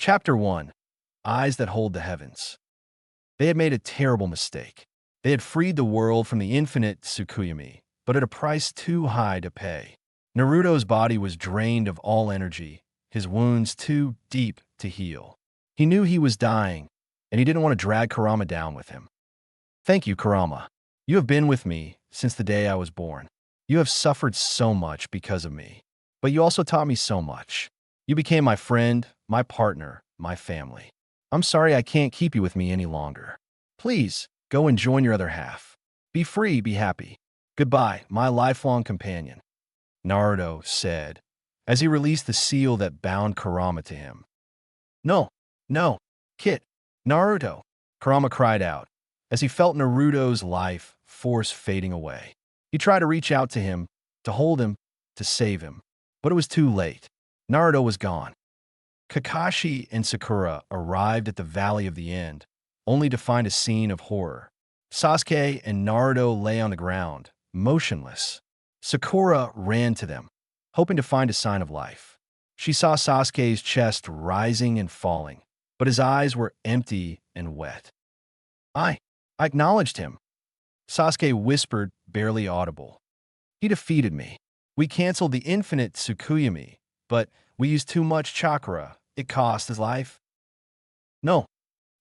Chapter 1. Eyes that Hold the Heavens. They had made a terrible mistake. They had freed the world from the infinite Tsukuyami, but at a price too high to pay. Naruto's body was drained of all energy, his wounds too deep to heal. He knew he was dying, and he didn't want to drag Kurama down with him. Thank you, Kurama. You have been with me since the day I was born. You have suffered so much because of me, but you also taught me so much. You became my friend, my partner, my family. I'm sorry I can't keep you with me any longer. Please, go and join your other half. Be free, be happy. Goodbye, my lifelong companion, Naruto said, as he released the seal that bound Kurama to him. No, no, Kit, Naruto, Kurama cried out, as he felt Naruto's life force fading away. He tried to reach out to him, to hold him, to save him, but it was too late. Naruto was gone. Kakashi and Sakura arrived at the Valley of the End, only to find a scene of horror. Sasuke and Naruto lay on the ground, motionless. Sakura ran to them, hoping to find a sign of life. She saw Sasuke's chest rising and falling, but his eyes were empty and wet. I acknowledged him. Sasuke whispered, barely audible. He defeated me. We canceled the infinite Tsukuyami, but we used too much chakra. It cost his life. No.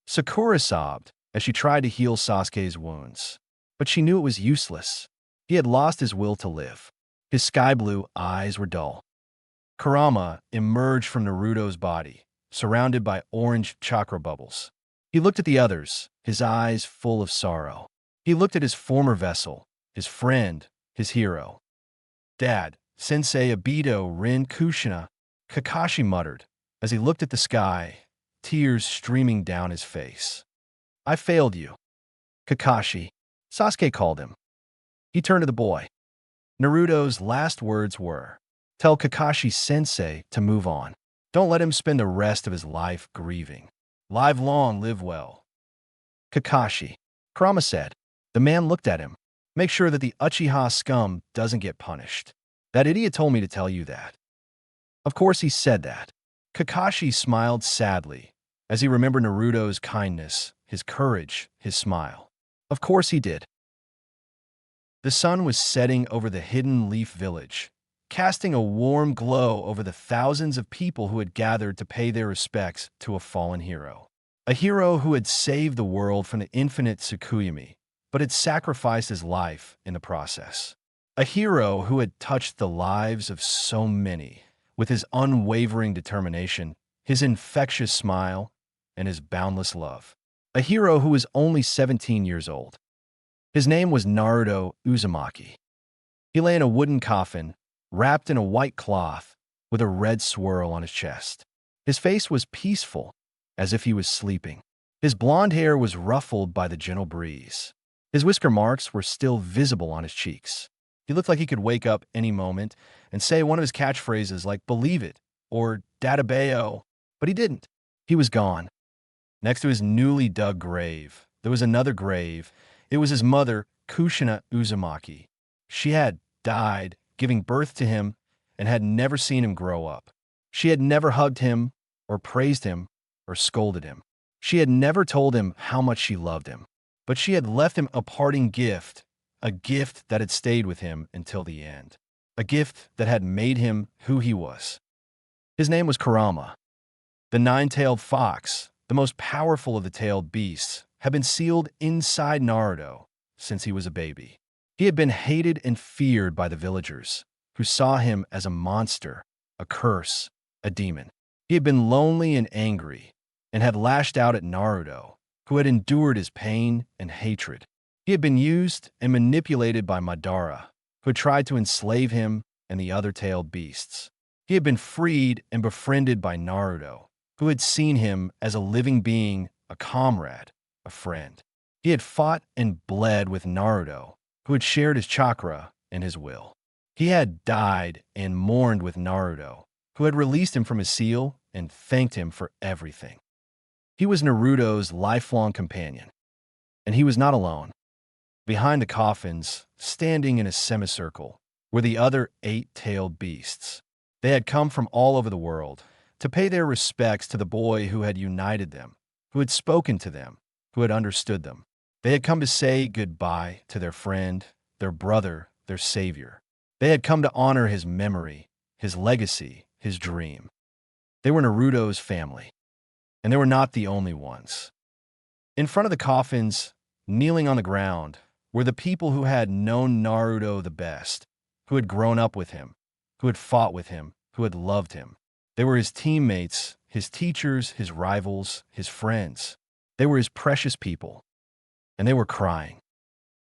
Sakura sobbed as she tried to heal Sasuke's wounds, but she knew it was useless. He had lost his will to live. His sky-blue eyes were dull. Kurama emerged from Naruto's body, surrounded by orange chakra bubbles. He looked at the others, his eyes full of sorrow. He looked at his former vessel, his friend, his hero. Dad, Sensei Obito Rin Kushina, Kakashi muttered as he looked at the sky, tears streaming down his face. I failed you. Kakashi, Sasuke called him. He turned to the boy. Naruto's last words were, tell Kakashi Sensei to move on. Don't let him spend the rest of his life grieving. Live long, live well. Kakashi, Kurama said. The man looked at him. Make sure that the Uchiha scum doesn't get punished. That idiot told me to tell you that. Of course he said that. Kakashi smiled sadly as he remembered Naruto's kindness, his courage, his smile. Of course he did. The sun was setting over the Hidden Leaf Village, casting a warm glow over the thousands of people who had gathered to pay their respects to a fallen hero. A hero who had saved the world from the infinite Tsukuyami, but had sacrificed his life in the process. A hero who had touched the lives of so many with his unwavering determination, his infectious smile, and his boundless love. A hero who was only 17 years old. His name was Naruto Uzumaki. He lay in a wooden coffin, wrapped in a white cloth, with a red swirl on his chest. His face was peaceful, as if he was sleeping. His blonde hair was ruffled by the gentle breeze. His whisker marks were still visible on his cheeks. He looked like he could wake up any moment and say one of his catchphrases like, believe it, or Databeo, but he didn't. He was gone. Next to his newly dug grave, there was another grave. It was his mother, Kushina Uzumaki. She had died, giving birth to him, and had never seen him grow up. She had never hugged him, or praised him, or scolded him. She had never told him how much she loved him, but she had left him a parting gift, a gift that had stayed with him until the end, a gift that had made him who he was. His name was Kurama. The nine-tailed fox, the most powerful of the tailed beasts, had been sealed inside Naruto since he was a baby. He had been hated and feared by the villagers, who saw him as a monster, a curse, a demon. He had been lonely and angry, and had lashed out at Naruto, who had endured his pain and hatred. He had been used and manipulated by Madara, who had tried to enslave him and the other tailed beasts. He had been freed and befriended by Naruto, who had seen him as a living being, a comrade, a friend. He had fought and bled with Naruto, who had shared his chakra and his will. He had died and mourned with Naruto, who had released him from his seal and thanked him for everything. He was Naruto's lifelong companion, and he was not alone. Behind the coffins, standing in a semicircle, were the other 8-tailed beasts. They had come from all over the world, to pay their respects to the boy who had united them, who had spoken to them, who had understood them. They had come to say goodbye to their friend, their brother, their savior. They had come to honor his memory, his legacy, his dream. They were Naruto's family, and they were not the only ones. In front of the coffins, kneeling on the ground, were the people who had known Naruto the best, who had grown up with him, who had fought with him, who had loved him. They were his teammates, his teachers, his rivals, his friends. They were his precious people, and they were crying.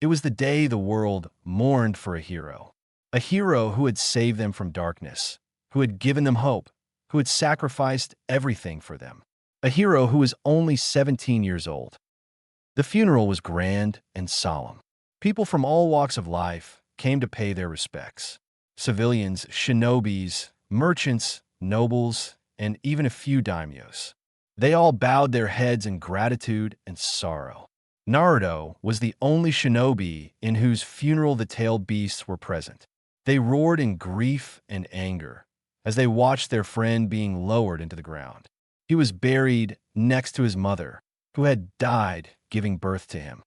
It was the day the world mourned for a hero who had saved them from darkness, who had given them hope, who had sacrificed everything for them, a hero who was only 17 years old. The funeral was grand and solemn. People from all walks of life came to pay their respects. Civilians, shinobis, merchants, nobles, and even a few daimyos. They all bowed their heads in gratitude and sorrow. Naruto was the only shinobi in whose funeral the tailed beasts were present. They roared in grief and anger as they watched their friend being lowered into the ground. He was buried next to his mother, who had died giving birth to him.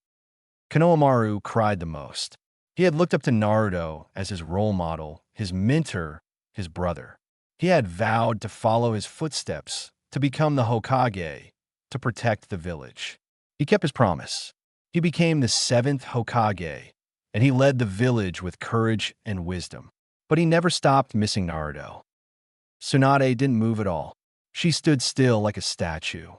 Konohamaru cried the most. He had looked up to Naruto as his role model, his mentor, his brother. He had vowed to follow his footsteps, to become the Hokage, to protect the village. He kept his promise. He became the 7th Hokage, and he led the village with courage and wisdom. But he never stopped missing Naruto. Tsunade didn't move at all. She stood still like a statue.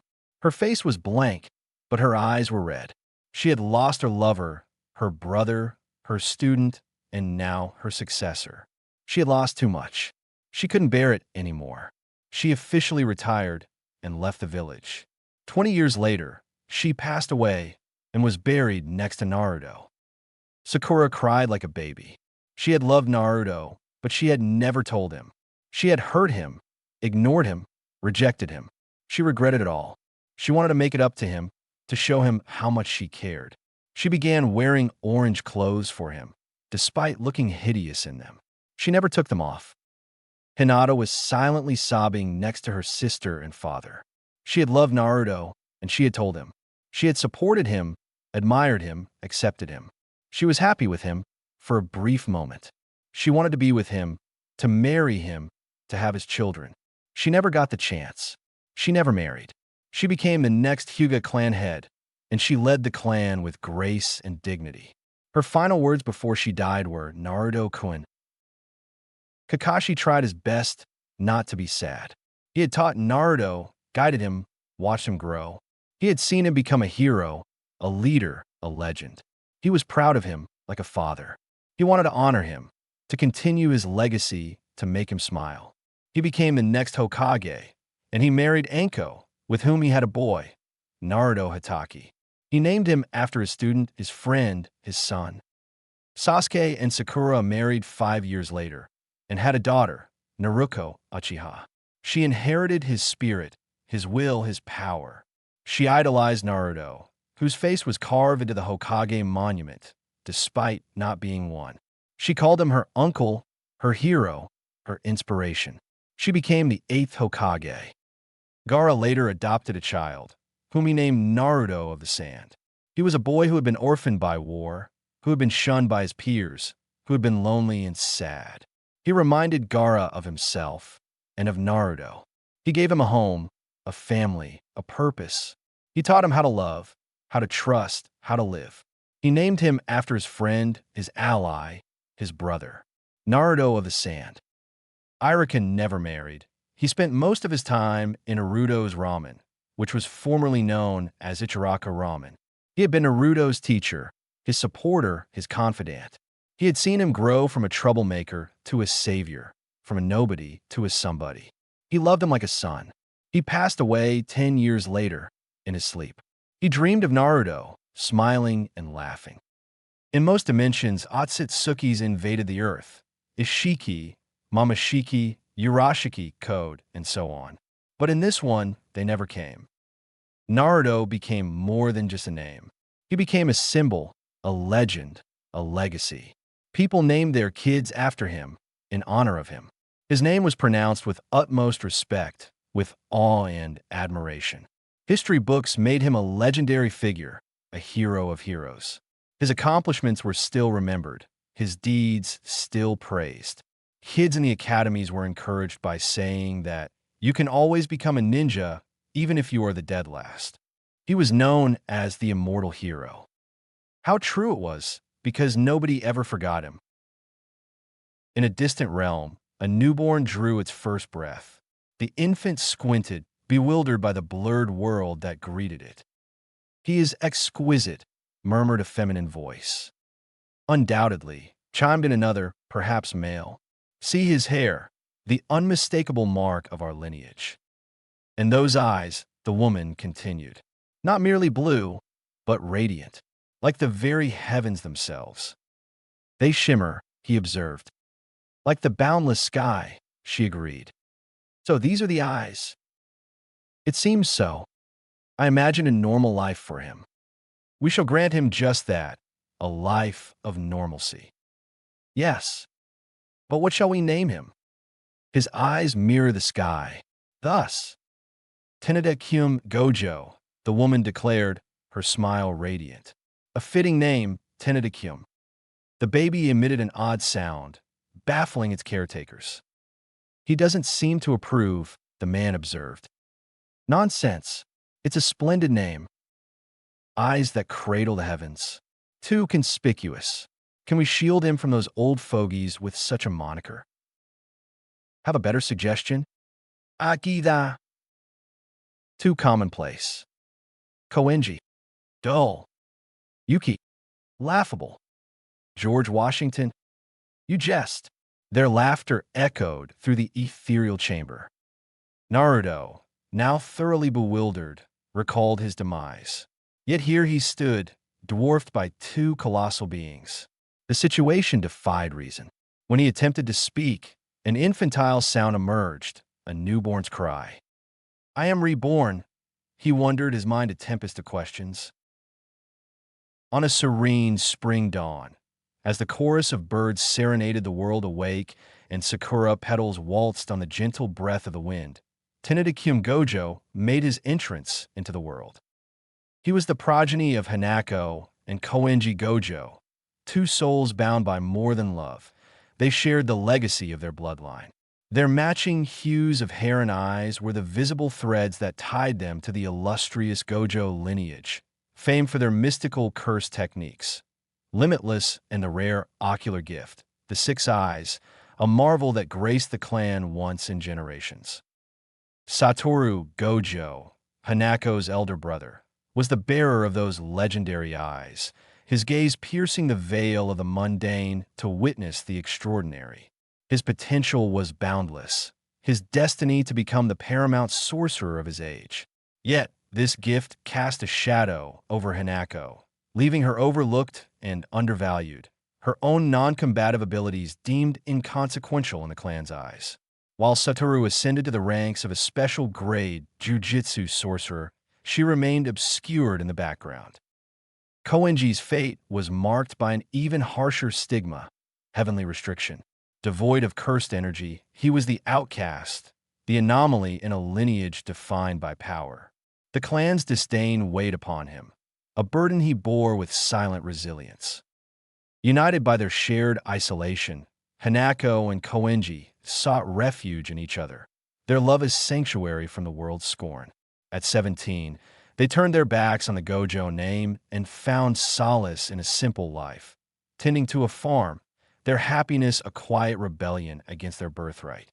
Her face was blank, but her eyes were red. She had lost her lover, her brother, her student, and now her successor. She had lost too much. She couldn't bear it anymore. She officially retired and left the village. 20 years later, she passed away and was buried next to Naruto. Sakura cried like a baby. She had loved Naruto, but she had never told him. She had hurt him, ignored him, rejected him. She regretted it all. She wanted to make it up to him, to show him how much she cared. She began wearing orange clothes for him, despite looking hideous in them. She never took them off. Hinata was silently sobbing next to her sister and father. She had loved Naruto, and she had told him. She had supported him, admired him, accepted him. She was happy with him for a brief moment. She wanted to be with him, to marry him, to have his children. She never got the chance. She never married. She became the next Hyuga clan head, and she led the clan with grace and dignity. Her final words before she died were, "Naruto-kun." Kakashi tried his best not to be sad. He had taught Naruto, guided him, watched him grow. He had seen him become a hero, a leader, a legend. He was proud of him like a father. He wanted to honor him, to continue his legacy, to make him smile. He became the next Hokage, and he married Anko, with whom he had a boy, Naruto Hatake. He named him after his student, his friend, his son. Sasuke and Sakura married 5 years later and had a daughter, Naruko Uchiha. She inherited his spirit, his will, his power. She idolized Naruto, whose face was carved into the Hokage monument, despite not being one. She called him her uncle, her hero, her inspiration. She became the 8th Hokage. Gaara later adopted a child, whom he named Naruto of the Sand. He was a boy who had been orphaned by war, who had been shunned by his peers, who had been lonely and sad. He reminded Gaara of himself and of Naruto. He gave him a home, a family, a purpose. He taught him how to love, how to trust, how to live. He named him after his friend, his ally, his brother, Naruto of the Sand. Irakin never married. He spent most of his time in Naruto's ramen, which was formerly known as Ichiraka Ramen. He had been Naruto's teacher, his supporter, his confidant. He had seen him grow from a troublemaker to a savior, from a nobody to a somebody. He loved him like a son. He passed away 10 years later in his sleep. He dreamed of Naruto, smiling and laughing. In most dimensions, Otsutsukis invaded the earth, Ishiki, Mamashiki, Urashiki code, and so on. But in this one, they never came. Naruto became more than just a name. He became a symbol, a legend, a legacy. People named their kids after him, in honor of him. His name was pronounced with utmost respect, with awe and admiration. History books made him a legendary figure, a hero of heroes. His accomplishments were still remembered, his deeds still praised. Kids in the academies were encouraged by saying that you can always become a ninja even if you are the dead last. He was known as the immortal hero. How true it was, because nobody ever forgot him. In a distant realm, a newborn drew its first breath. The infant squinted, bewildered by the blurred world that greeted it. "He is exquisite," murmured a feminine voice. "Undoubtedly," chimed in another, perhaps male. "See his hair, the unmistakable mark of our lineage." And those eyes, the woman continued. Not merely blue, but radiant, like the very heavens themselves. "They shimmer," he observed. "Like the boundless sky," she agreed. "So these are the eyes." "It seems so. I imagine a normal life for him. We shall grant him just that, a life of normalcy." "Yes. But what shall we name him?" "His eyes mirror the sky. Thus." "Tenedecum Gojo," the woman declared, her smile radiant. "A fitting name, Tenedecum." The baby emitted an odd sound, baffling its caretakers. "He doesn't seem to approve," the man observed. "Nonsense. It's a splendid name." Eyes that cradle the heavens. Too conspicuous. Can we shield him from those old fogies with such a moniker? Have a better suggestion? Akida. Too commonplace. Koenji. Dull. Yuki. Laughable. George Washington. You jest. Their laughter echoed through the ethereal chamber. Naruto, now thoroughly bewildered, recalled his demise. Yet here he stood, dwarfed by two colossal beings. The situation defied reason. When he attempted to speak, an infantile sound emerged, a newborn's cry. "I am reborn," he wondered, his mind a tempest of questions. On a serene spring dawn, as the chorus of birds serenaded the world awake and sakura petals waltzed on the gentle breath of the wind, Tenedecum Gojo made his entrance into the world. He was the progeny of Hanako and Koenji Gojo, two souls bound by more than love. They shared the legacy of their bloodline. Their matching hues of hair and eyes were the visible threads that tied them to the illustrious Gojo lineage, famed for their mystical curse techniques. Limitless and the rare ocular gift, the six eyes, a marvel that graced the clan once in generations. Satoru Gojo, Hanako's elder brother, was the bearer of those legendary eyes, his gaze piercing the veil of the mundane to witness the extraordinary. His potential was boundless, his destiny to become the paramount sorcerer of his age. Yet, this gift cast a shadow over Hanako, leaving her overlooked and undervalued, her own non-combative abilities deemed inconsequential in the clan's eyes. While Satoru ascended to the ranks of a special grade jujitsu sorcerer, she remained obscured in the background. Koenji's fate was marked by an even harsher stigma, heavenly restriction. Devoid of cursed energy, he was the outcast, the anomaly in a lineage defined by power. The clan's disdain weighed upon him, a burden he bore with silent resilience. United by their shared isolation, Hanako and Koenji sought refuge in each other, their love as sanctuary from the world's scorn. At 17, they turned their backs on the Gojo name and found solace in a simple life, tending to a farm, their happiness a quiet rebellion against their birthright.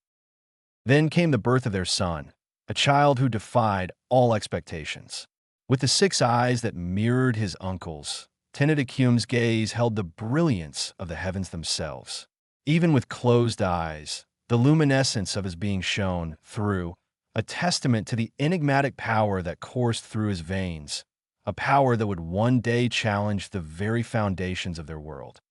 Then came the birth of their son, a child who defied all expectations. With the six eyes that mirrored his uncle's, Tenedecum's gaze held the brilliance of the heavens themselves. Even with closed eyes, the luminescence of his being shone through, a testament to the enigmatic power that coursed through his veins, a power that would one day challenge the very foundations of their world.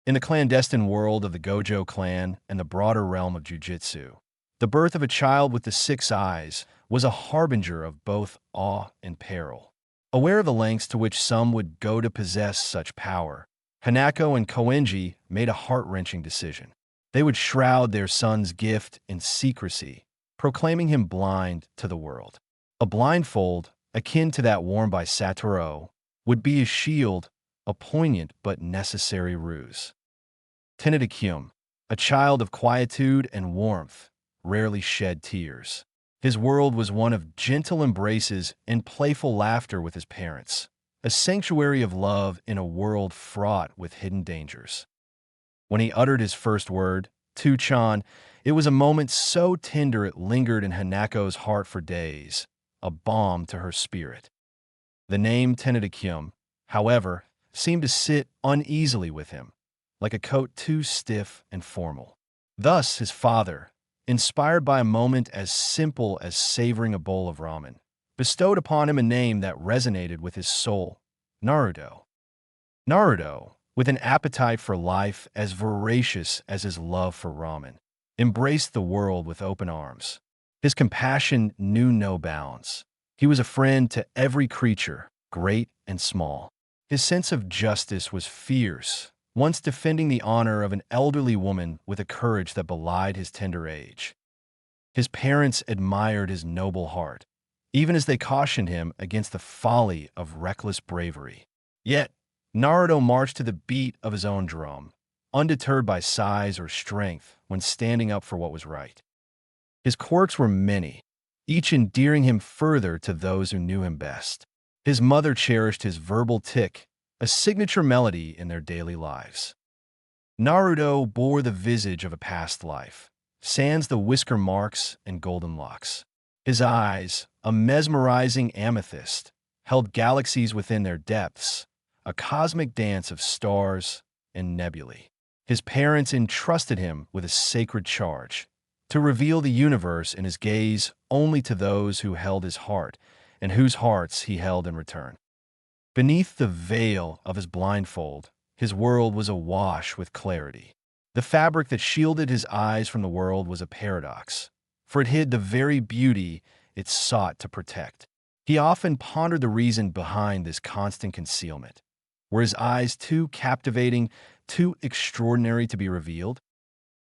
In the clandestine world of the Gojo clan and the broader realm of jujitsu, the birth of a child with the six eyes was a harbinger of both awe and peril. Aware of the lengths to which some would go to possess such power, Hanako and Koenji made a heart-wrenching decision. They would shroud their son's gift in secrecy, proclaiming him blind to the world. A blindfold, akin to that worn by Satoru, would be a shield, a poignant but necessary ruse. Tenedikyum, a child of quietude and warmth, rarely shed tears. His world was one of gentle embraces and playful laughter with his parents, a sanctuary of love in a world fraught with hidden dangers. When he uttered his first word, Tu-chan, it was a moment so tender it lingered in Hanako's heart for days, a balm to her spirit. The name Tenedikyum, however, seemed to sit uneasily with him, like a coat too stiff and formal. Thus his father, inspired by a moment as simple as savoring a bowl of ramen, bestowed upon him a name that resonated with his soul, Naruto. Naruto, with an appetite for life as voracious as his love for ramen, embraced the world with open arms. His compassion knew no bounds. He was a friend to every creature, great and small. His sense of justice was fierce, once defending the honor of an elderly woman with a courage that belied his tender age. His parents admired his noble heart, even as they cautioned him against the folly of reckless bravery. Yet, Naruto marched to the beat of his own drum, undeterred by size or strength when standing up for what was right. His quirks were many, each endearing him further to those who knew him best. His mother cherished his verbal tick, a signature melody in their daily lives. Naruto bore the visage of a past life, sans the whisker marks and golden locks. His eyes, a mesmerizing amethyst, held galaxies within their depths, a cosmic dance of stars and nebulae. His parents entrusted him with a sacred charge, to reveal the universe in his gaze only to those who held his heart and whose hearts he held in return. Beneath the veil of his blindfold, his world was awash with clarity. The fabric that shielded his eyes from the world was a paradox, for it hid the very beauty it sought to protect. He often pondered the reason behind this constant concealment. Were his eyes too captivating, too extraordinary to be revealed?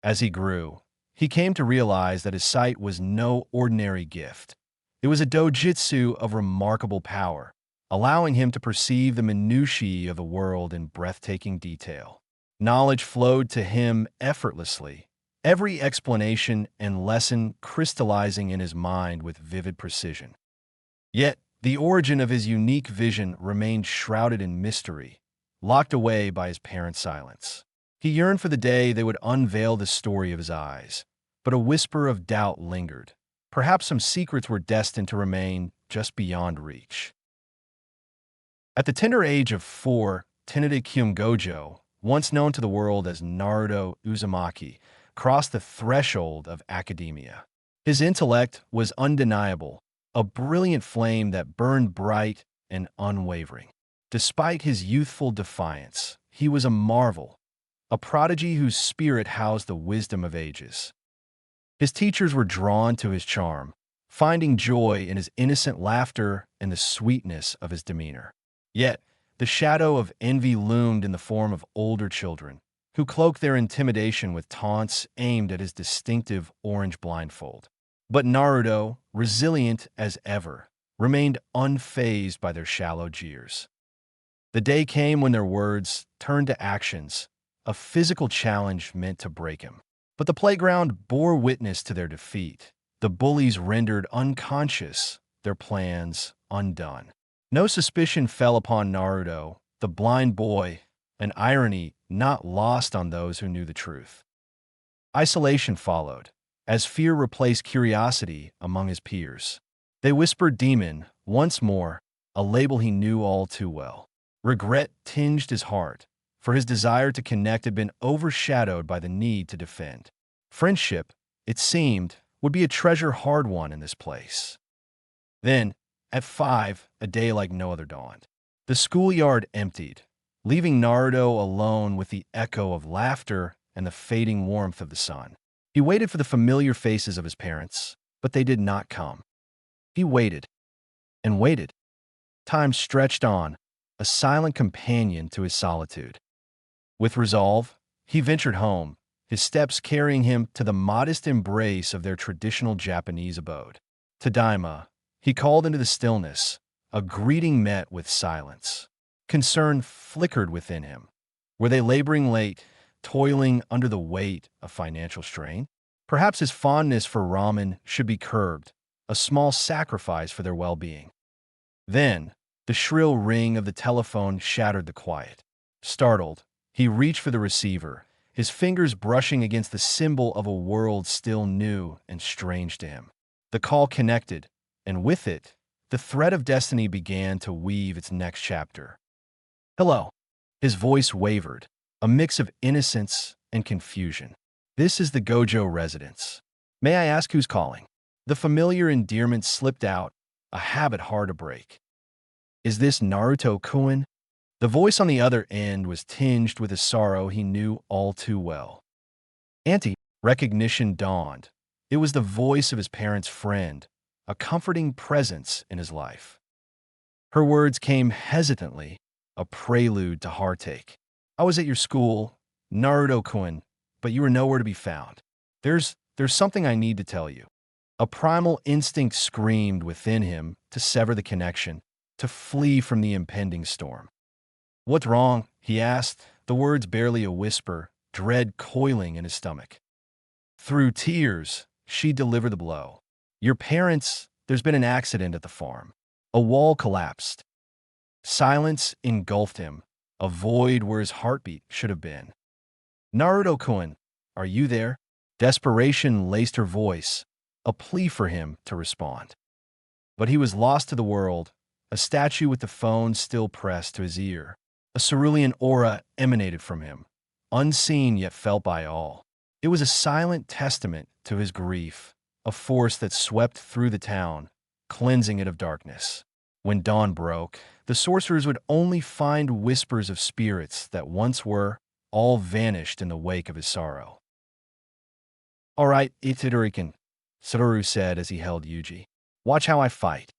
As he grew, he came to realize that his sight was no ordinary gift. It was a dojutsu of remarkable power, allowing him to perceive the minutiae of the world in breathtaking detail. Knowledge flowed to him effortlessly, every explanation and lesson crystallizing in his mind with vivid precision. Yet, the origin of his unique vision remained shrouded in mystery, locked away by his parents' silence. He yearned for the day they would unveil the story of his eyes, but a whisper of doubt lingered. Perhaps some secrets were destined to remain just beyond reach. At the tender age of 4, Tenedikyum Gojo, once known to the world as Naruto Uzumaki, crossed the threshold of academia. His intellect was undeniable, a brilliant flame that burned bright and unwavering. Despite his youthful defiance, he was a marvel, a prodigy whose spirit housed the wisdom of ages. His teachers were drawn to his charm, finding joy in his innocent laughter and the sweetness of his demeanor. Yet, the shadow of envy loomed in the form of older children, who cloaked their intimidation with taunts aimed at his distinctive orange blindfold. But Naruto, resilient as ever, remained unfazed by their shallow jeers. The day came when their words turned to actions, a physical challenge meant to break him. But the playground bore witness to their defeat, the bullies rendered unconscious, their plans undone. No suspicion fell upon Naruto, the blind boy, an irony not lost on those who knew the truth. Isolation followed, as fear replaced curiosity among his peers. They whispered demon once more, a label he knew all too well. Regret tinged his heart, for his desire to connect had been overshadowed by the need to defend. Friendship, it seemed, would be a treasure hard won in this place. Then, at 5, a day like no other dawned. The schoolyard emptied, leaving Naruto alone with the echo of laughter and the fading warmth of the sun. He waited for the familiar faces of his parents, but they did not come. He waited and waited. Time stretched on, a silent companion to his solitude. With resolve, he ventured home, his steps carrying him to the modest embrace of their traditional Japanese abode. Tadaima, he called into the stillness, a greeting met with silence. Concern flickered within him. Were they laboring late, toiling under the weight of financial strain? Perhaps his fondness for ramen should be curbed, a small sacrifice for their well-being. Then, the shrill ring of the telephone shattered the quiet. Startled, he reached for the receiver, his fingers brushing against the symbol of a world still new and strange to him. The call connected, and with it, the thread of destiny began to weave its next chapter. "Hello." His voice wavered, a mix of innocence and confusion. "This is the Gojo residence. May I ask who's calling?" The familiar endearment slipped out, a habit hard to break. "Is this Naruto-kun?" The voice on the other end was tinged with a sorrow he knew all too well. "Auntie," recognition dawned. It was the voice of his parents' friend, a comforting presence in his life. Her words came hesitantly, a prelude to heartache. "I was at your school, Naruto-kun, but you were nowhere to be found. There's something I need to tell you." A primal instinct screamed within him to sever the connection, to flee from the impending storm. "What's wrong?" he asked, the words barely a whisper, dread coiling in his stomach. Through tears, she delivered the blow. "Your parents, there's been an accident at the farm. A wall collapsed." Silence engulfed him, a void where his heartbeat should have been. "Naruto-kun, are you there?" Desperation laced her voice, a plea for him to respond. But he was lost to the world, a statue with the phone still pressed to his ear. A cerulean aura emanated from him, unseen yet felt by all. It was a silent testament to his grief, a force that swept through the town, cleansing it of darkness. When dawn broke, the sorcerers would only find whispers of spirits that once were, all vanished in the wake of his sorrow. "All right, Itadorikan," Satoru said as he held Yuji. "Watch how I fight."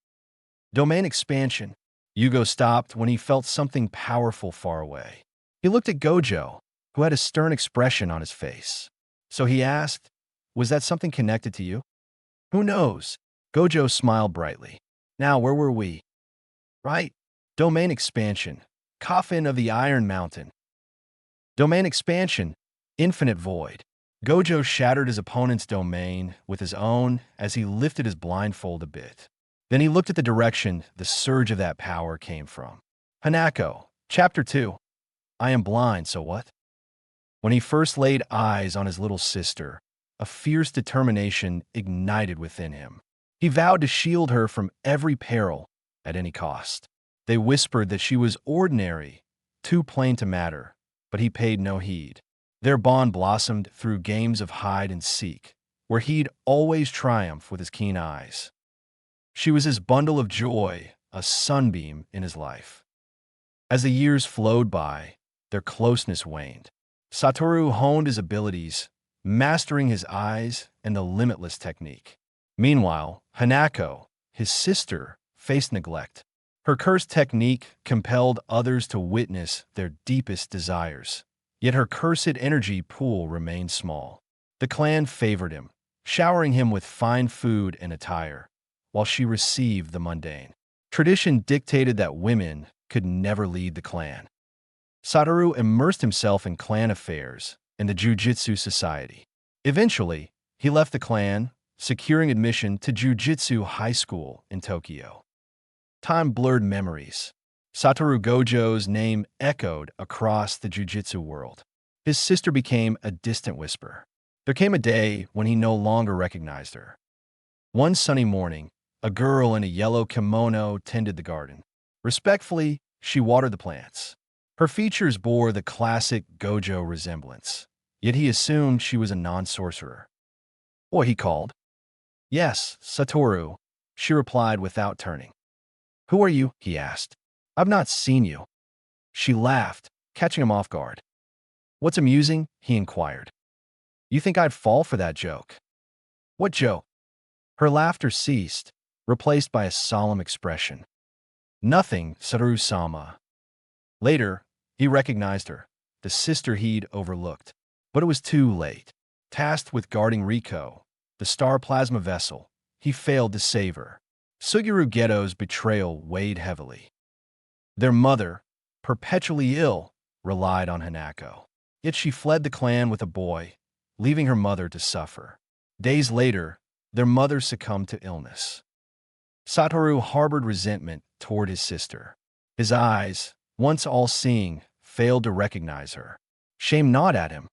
Domain expansion. Yugo stopped when he felt something powerful far away. He looked at Gojo, who had a stern expression on his face. So he asked, "Was that something connected to you?" "Who knows?" Gojo smiled brightly. "Now, where were we?" "Right. Domain expansion. Coffin of the Iron Mountain." Domain expansion. Infinite void. Gojo shattered his opponent's domain with his own as he lifted his blindfold a bit. Then he looked at the direction the surge of that power came from. Hanako, Chapter 2. I am blind, so what? When he first laid eyes on his little sister, a fierce determination ignited within him. He vowed to shield her from every peril at any cost. They whispered that she was ordinary, too plain to matter, but he paid no heed. Their bond blossomed through games of hide and seek, where he'd always triumph with his keen eyes. She was his bundle of joy, a sunbeam in his life. As the years flowed by, their closeness waned. Satoru honed his abilities, mastering his eyes and the limitless technique. Meanwhile, Hanako, his sister, faced neglect. Her cursed technique compelled others to witness their deepest desires. Yet her cursed energy pool remained small. The clan favored him, showering him with fine food and attire, while she received the mundane. Tradition dictated that women could never lead the clan. Satoru immersed himself in clan affairs and the Jujutsu Society. Eventually, he left the clan, securing admission to Jujutsu High School in Tokyo. Time blurred memories. Satoru Gojo's name echoed across the Jujutsu world. His sister became a distant whisper. There came a day when he no longer recognized her. One sunny morning, a girl in a yellow kimono tended the garden. Respectfully, she watered the plants. Her features bore the classic Gojo resemblance, yet he assumed she was a non-sorcerer. "Boy," he called. "Yes, Satoru," she replied without turning. "Who are you?" he asked. "I've not seen you." She laughed, catching him off guard. "What's amusing?" he inquired. "You think I'd fall for that joke?" "What joke?" Her laughter ceased, replaced by a solemn expression. "Nothing, Satoru-sama." Later, he recognized her, the sister he'd overlooked. But it was too late. Tasked with guarding Riko, the star plasma vessel, he failed to save her. Suguru Geto's betrayal weighed heavily. Their mother, perpetually ill, relied on Hanako. Yet she fled the clan with a boy, leaving her mother to suffer. Days later, their mother succumbed to illness. Satoru harbored resentment toward his sister. His eyes, once all-seeing, failed to recognize her. Shame gnawed at him.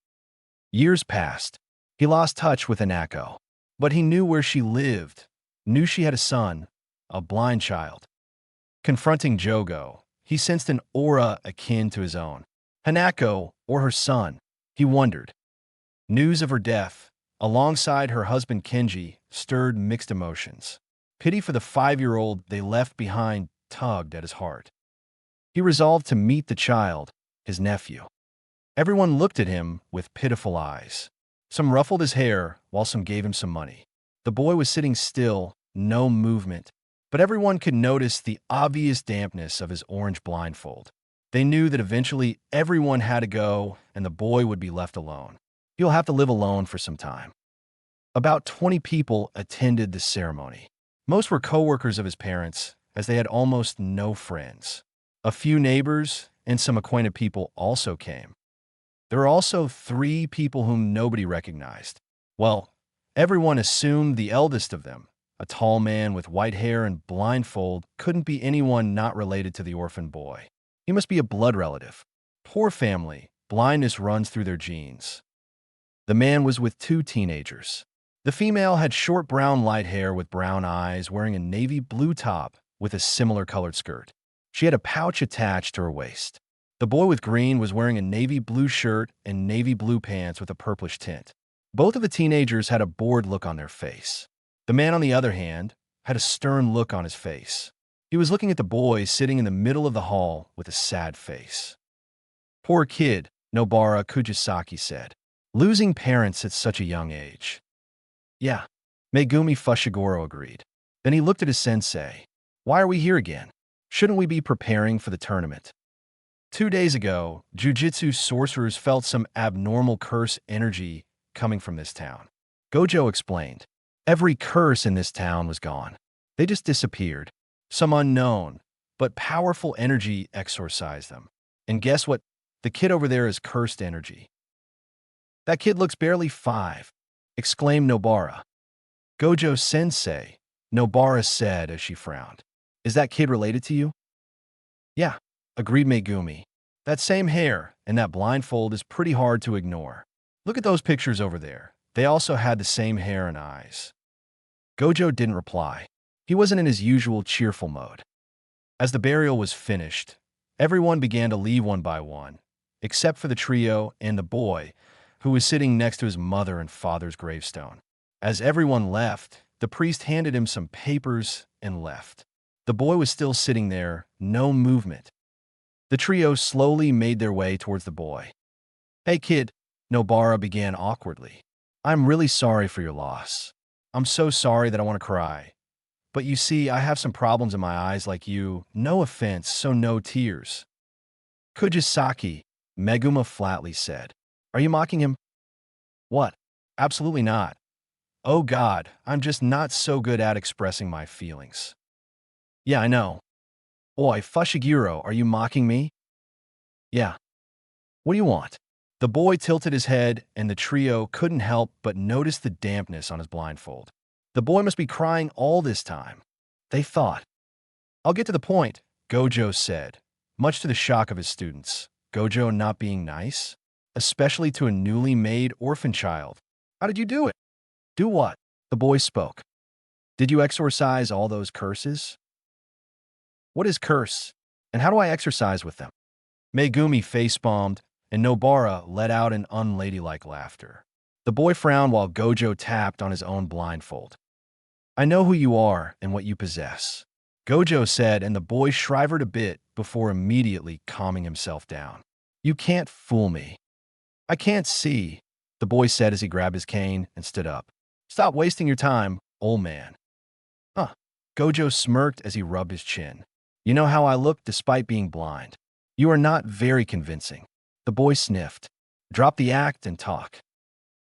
Years passed. He lost touch with Hanako. But he knew where she lived, knew she had a son, a blind child. Confronting Jogo, he sensed an aura akin to his own. Hanako, or her son, he wondered. News of her death, alongside her husband Kenji, stirred mixed emotions. Pity for the 5-year-old they left behind tugged at his heart. He resolved to meet the child, his nephew. Everyone looked at him with pitiful eyes. Some ruffled his hair, while some gave him some money. The boy was sitting still, no movement, but everyone could notice the obvious dampness of his orange blindfold. They knew that eventually everyone had to go and the boy would be left alone. He'll have to live alone for some time. About 20 people attended the ceremony. Most were co-workers of his parents, as they had almost no friends. A few neighbors and some acquainted people also came. There were also 3 people whom nobody recognized. Well, everyone assumed the eldest of them, a tall man with white hair and blindfold, couldn't be anyone not related to the orphan boy. He must be a blood relative. Poor family, blindness runs through their genes. The man was with 2 teenagers. The female had short brown light hair with brown eyes, wearing a navy blue top with a similar colored skirt. She had a pouch attached to her waist. The boy with green was wearing a navy blue shirt and navy blue pants with a purplish tint. Both of the teenagers had a bored look on their face. The man, on the other hand, had a stern look on his face. He was looking at the boy sitting in the middle of the hall with a sad face. Poor kid, Nobara Kujisaki said. Losing parents at such a young age. Yeah, Megumi Fushiguro agreed. Then he looked at his sensei. Why are we here again? Shouldn't we be preparing for the tournament? 2 days ago, Jujutsu sorcerers felt some abnormal curse energy coming from this town. Gojo explained. Every curse in this town was gone. They just disappeared. Some unknown, but powerful energy exorcised them. And guess what? The kid over there is cursed energy. That kid looks barely 5, exclaimed Nobara. Gojo sensei, Nobara said as she frowned. Is that kid related to you? Yeah, agreed Megumi. That same hair and that blindfold is pretty hard to ignore. Look at those pictures over there. They also had the same hair and eyes. Gojo didn't reply. He wasn't in his usual cheerful mode. As the burial was finished, everyone began to leave one by one, except for the trio and the boy, who was sitting next to his mother and father's gravestone. As everyone left, the priest handed him some papers and left. The boy was still sitting there, no movement. The trio slowly made their way towards the boy. Hey kid, Nobara began awkwardly. I'm really sorry for your loss. I'm so sorry that I want to cry. But you see, I have some problems in my eyes like you. No offense, so no tears. Kujisaki, Meguma flatly said. Are you mocking him? What? Absolutely not. Oh God, I'm just not so good at expressing my feelings. Yeah, I know. Oi, Fushiguro, are you mocking me? Yeah. What do you want? The boy tilted his head, and the trio couldn't help but notice the dampness on his blindfold. The boy must be crying all this time, they thought. I'll get to the point, Gojo said, much to the shock of his students. Gojo not being nice? Especially to a newly made orphan child. How did you do it? Do what? The boy spoke. Did you exorcise all those curses? What is curse? And how do I exercise with them? Megumi face-palmed, and Nobara let out an unladylike laughter. The boy frowned while Gojo tapped on his own blindfold. I know who you are and what you possess, Gojo said, and the boy shivered a bit before immediately calming himself down. You can't fool me. I can't see, the boy said as he grabbed his cane and stood up. Stop wasting your time, old man. Huh. Gojo smirked as he rubbed his chin. You know how I look despite being blind. You are not very convincing. The boy sniffed. Drop the act and talk.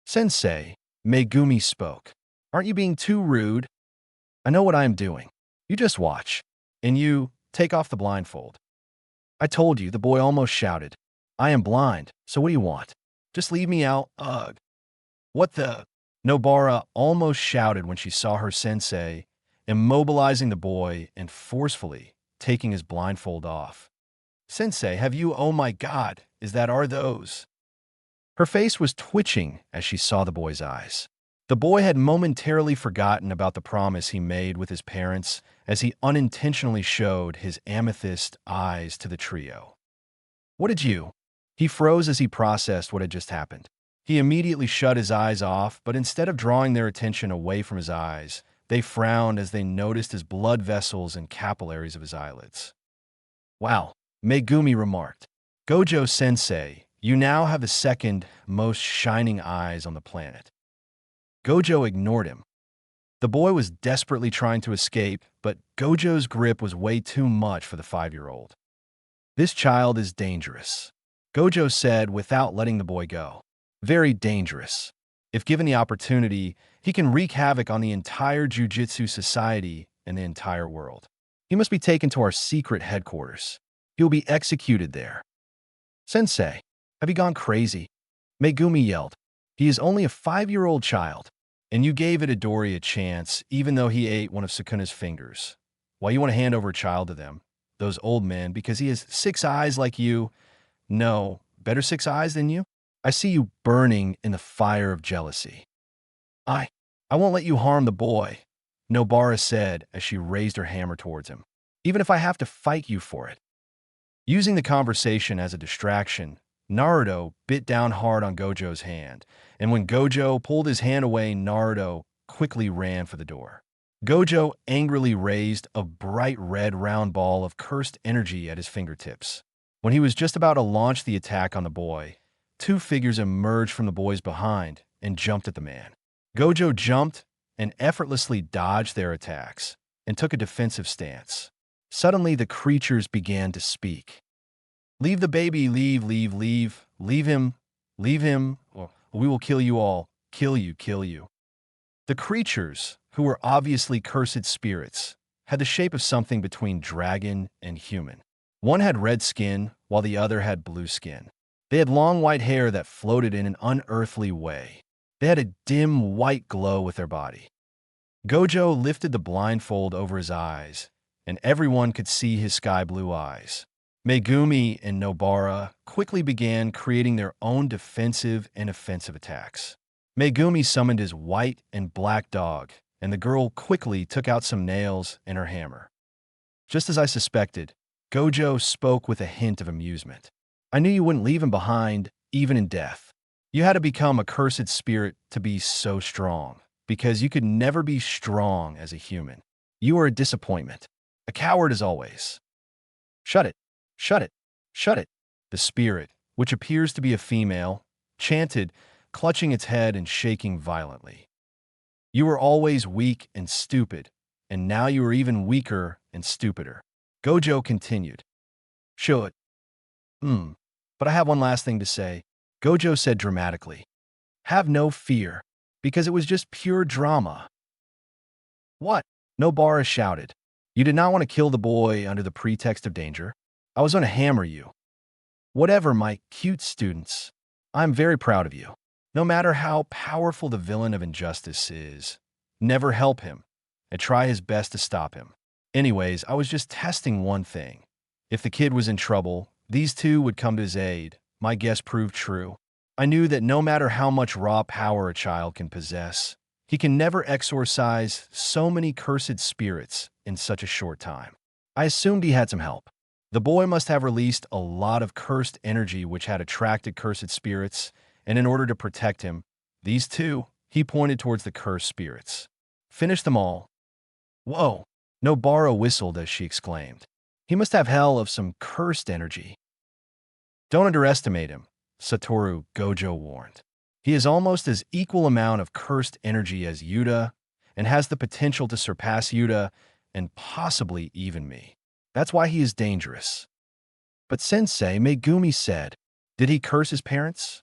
Sensei, Megumi spoke. Aren't you being too rude? I know what I am doing. You just watch. And you, take off the blindfold. I told you, the boy almost shouted. I am blind, so what do you want? Just leave me out, ugh. What the? Nobara almost shouted when she saw her sensei immobilizing the boy and forcefully taking his blindfold off. Sensei, have you, oh my god, is that are those? Her face was twitching as she saw the boy's eyes. The boy had momentarily forgotten about the promise he made with his parents as he unintentionally showed his amethyst eyes to the trio. What did you? He froze as he processed what had just happened. He immediately shut his eyes off, but instead of drawing their attention away from his eyes, they frowned as they noticed his blood vessels and capillaries of his eyelids. Wow, Megumi remarked. Gojo sensei, you now have the second most shining eyes on the planet. Gojo ignored him. The boy was desperately trying to escape, but Gojo's grip was way too much for the 5-year-old. This child is dangerous, Gojo said without letting the boy go. Very dangerous. If given the opportunity, he can wreak havoc on the entire Jiu-Jitsu society and the entire world. He must be taken to our secret headquarters. He will be executed there. Sensei, have you gone crazy? Megumi yelled. He is only a 5-year-old child, and you gave Itadori a chance even though he ate one of Sukuna's fingers. Why you want to hand over a child to them, those old men, because he has 6 eyes like you? No, better 6 eyes than you? I see you burning in the fire of jealousy. I won't let you harm the boy, Nobara said as she raised her hammer towards him, even if I have to fight you for it. Using the conversation as a distraction, Naruto bit down hard on Gojo's hand, and when Gojo pulled his hand away, Naruto quickly ran for the door. Gojo angrily raised a bright red round ball of cursed energy at his fingertips. When he was just about to launch the attack on the boy, 2 figures emerged from the boys behind and jumped at the man. Gojo jumped and effortlessly dodged their attacks and took a defensive stance. Suddenly, the creatures began to speak. Leave the baby, leave him, or we will kill you all, kill you. The creatures, who were obviously cursed spirits, had the shape of something between dragon and human. One had red skin, while the other had blue skin. They had long white hair that floated in an unearthly way. They had a dim white glow with their body. Gojo lifted the blindfold over his eyes, and everyone could see his sky-blue eyes. Megumi and Nobara quickly began creating their own defensive and offensive attacks. Megumi summoned his white and black dog, and the girl quickly took out some nails and her hammer. Just as I suspected, Gojo spoke with a hint of amusement. I knew you wouldn't leave him behind, even in death. You had to become a cursed spirit to be so strong, because you could never be strong as a human. You are a disappointment, a coward as always. Shut it, shut it, shut it. The spirit, which appears to be a female, chanted, clutching its head and shaking violently. You were always weak and stupid, and now you are even weaker and stupider. Gojo continued. Should. But I have one last thing to say, Gojo said dramatically. Have no fear, because it was just pure drama. What? Nobara shouted. You did not want to kill the boy under the pretext of danger. I was going to hammer you. Whatever, my cute students. I'm very proud of you. No matter how powerful the villain of injustice is, never help him and try his best to stop him. Anyways, I was just testing one thing. If the kid was in trouble, these 2 would come to his aid. My guess proved true. I knew that no matter how much raw power a child can possess, he can never exorcise so many cursed spirits in such a short time. I assumed he had some help. The boy must have released a lot of cursed energy which had attracted cursed spirits, and in order to protect him, these 2, he pointed towards the cursed spirits. Finish them all. Whoa! Nobara whistled as she exclaimed. He must have hell of some cursed energy. Don't underestimate him, Satoru, Gojo warned. He has almost as equal amount of cursed energy as Yuta, and has the potential to surpass Yuta and possibly even me. That's why he is dangerous. But Sensei, Megumi said, did he curse his parents?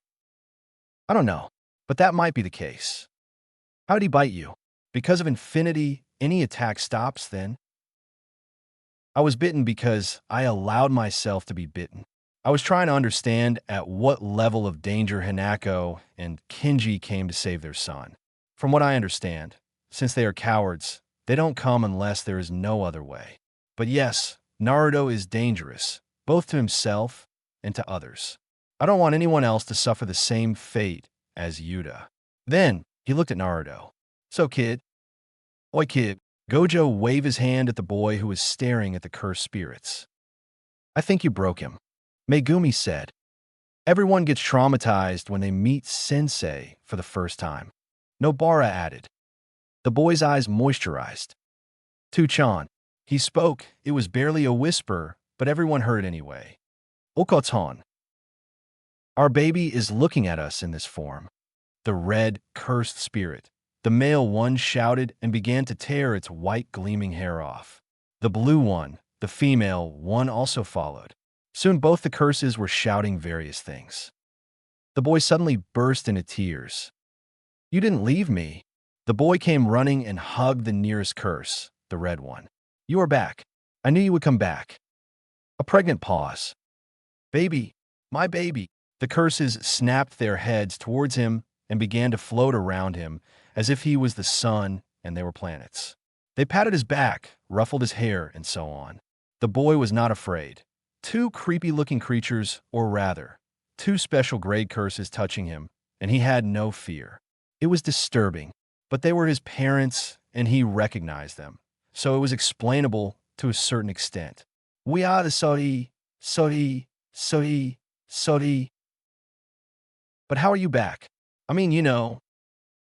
I don't know, but that might be the case. How did he bite you? Because of infinity, any attack stops then? I was bitten because I allowed myself to be bitten. I was trying to understand at what level of danger Hinako and Kinji came to save their son. From what I understand, since they are cowards, they don't come unless there is no other way. But yes, Naruto is dangerous, both to himself and to others. I don't want anyone else to suffer the same fate as Yuta. Then, he looked at Naruto. So, kid. Oi, kid. Gojo waved his hand at the boy who was staring at the cursed spirits. I think you broke him. Megumi said. Everyone gets traumatized when they meet Sensei for the first time. Nobara added. The boy's eyes moisturized. Tuchan. He spoke. It was barely a whisper, but everyone heard anyway. Okoton. Our baby is looking at us in this form. The red, cursed spirit. The male one shouted and began to tear its white gleaming hair off. The blue one, the female one, also followed. Soon both the curses were shouting various things. The boy suddenly burst into tears. You didn't leave me. The boy came running and hugged the nearest curse, the red one. You are back. I knew you would come back. A pregnant pause. Baby, my baby. The curses snapped their heads towards him and began to float around him as if he was the sun and they were planets. They patted his back, ruffled his hair, and so on. The boy was not afraid. Two creepy-looking creatures, or rather, two special grade curses touching him, and he had no fear. It was disturbing, but they were his parents, and he recognized them, so it was explainable to a certain extent. We are the Sori. But how are you back? I mean,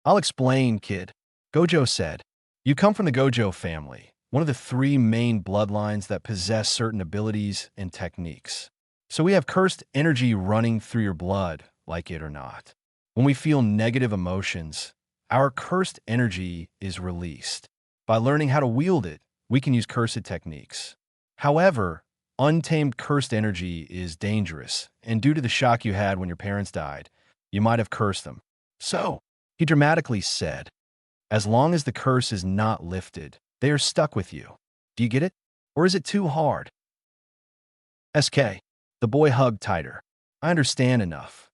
I'll explain, kid. Gojo said. You come from the Gojo family, one of the three main bloodlines that possess certain abilities and techniques. So we have cursed energy running through your blood, like it or not. When we feel negative emotions, our cursed energy is released. By learning how to wield it, we can use cursed techniques. However, untamed cursed energy is dangerous, and due to the shock you had when your parents died, you might have cursed them. So, he dramatically said, as long as the curse is not lifted, they are stuck with you. Do you get it? Or is it too hard? SK. The boy hugged tighter. I understand enough.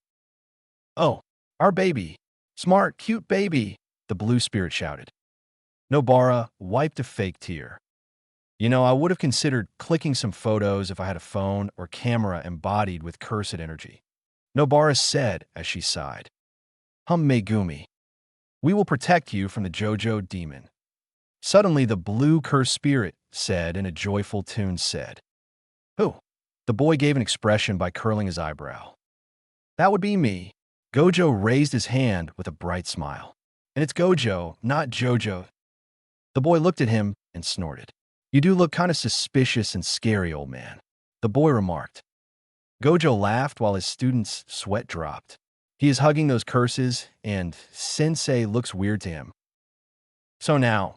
Oh, our baby. Smart, cute baby, the blue spirit shouted. Nobara wiped a fake tear. I would have considered clicking some photos if I had a phone or camera embodied with cursed energy. Nobara said as she sighed. Megumi. We will protect you from the Gojo demon. Suddenly, the blue cursed spirit said in a joyful tune said. Who? The boy gave an expression by curling his eyebrow. That would be me. Gojo raised his hand with a bright smile. And it's Gojo, not Jojo. The boy looked at him and snorted. You do look kind of suspicious and scary, old man. The boy remarked. Gojo laughed while his student's sweat dropped. He is hugging those curses, and Sensei looks weird to him. So now,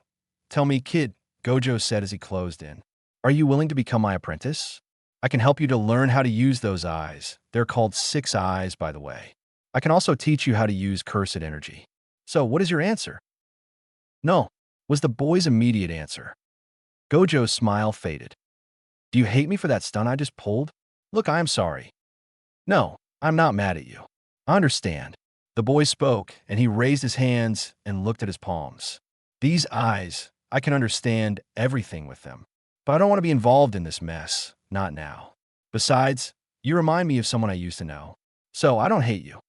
tell me, kid, Gojo said as he closed in. Are you willing to become my apprentice? I can help you to learn how to use those eyes. They're called 6 eyes, by the way. I can also teach you how to use cursed energy. So what is your answer? No, was the boy's immediate answer. Gojo's smile faded. Do you hate me for that stunt I just pulled? Look, I am sorry. No, I'm not mad at you. I understand. The boy spoke, and he raised his hands and looked at his palms. These eyes, I can understand everything with them. But I don't want to be involved in this mess, not now. Besides, you remind me of someone I used to know. So I don't hate you.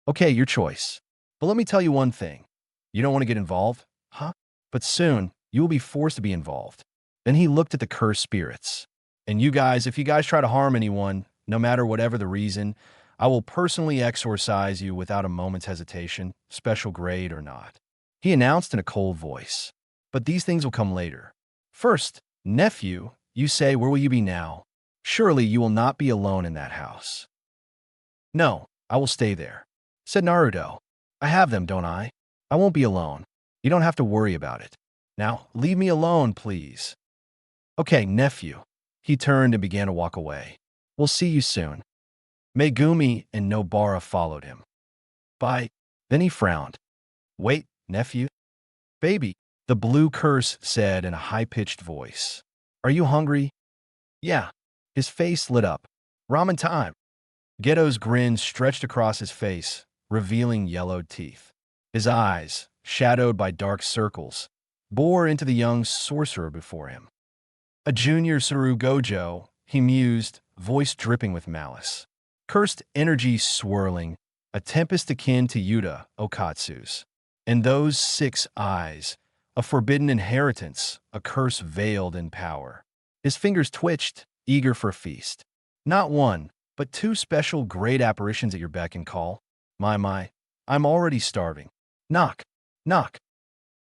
Okay, your choice. But let me tell you one thing. You don't want to get involved? Huh? But soon, you will be forced to be involved. Then he looked at the cursed spirits. And you guys, if you guys try to harm anyone, no matter whatever the reason, I will personally exorcise you without a moment's hesitation, special grade or not. He announced in a cold voice. But these things will come later. First, nephew, you say, where will you be now? Surely you will not be alone in that house. No, I will stay there, said Naruto. I have them, don't I? I won't be alone. You don't have to worry about it. Now, leave me alone, please. Okay, nephew. He turned and began to walk away. We'll see you soon. Megumi and Nobara followed him. Bye. Then he frowned. Wait, nephew? Baby, the blue curse said in a high-pitched voice. Are you hungry? Yeah. His face lit up. Ramen time. Ghetto's grin stretched across his face, revealing yellowed teeth. His eyes, shadowed by dark circles, bore into the young sorcerer before him. A junior Saru Gojo, he mused, voice dripping with malice. Cursed energy swirling, a tempest akin to Yuta Okatsu's. And those 6 eyes, a forbidden inheritance, a curse veiled in power. His fingers twitched, eager for a feast. Not one, but 2 special great apparitions at your beck and call. My, I'm already starving. Knock, knock.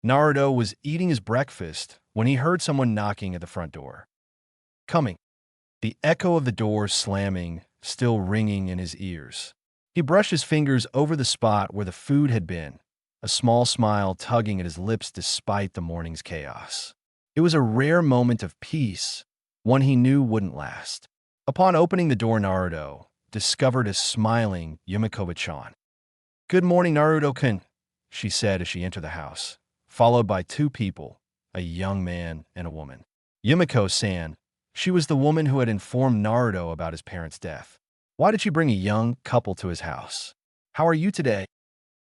Naruto was eating his breakfast when he heard someone knocking at the front door. Coming. The echo of the door slamming, still ringing in his ears. He brushed his fingers over the spot where the food had been, a small smile tugging at his lips despite the morning's chaos. It was a rare moment of peace, one he knew wouldn't last. Upon opening the door, Naruto discovered a smiling Yumiko-chan. Good morning, Naruto-kun, she said as she entered the house, followed by 2 people, a young man and a woman. Yumiko-san, she was the woman who had informed Naruto about his parents' death. Why did she bring a young couple to his house? How are you today?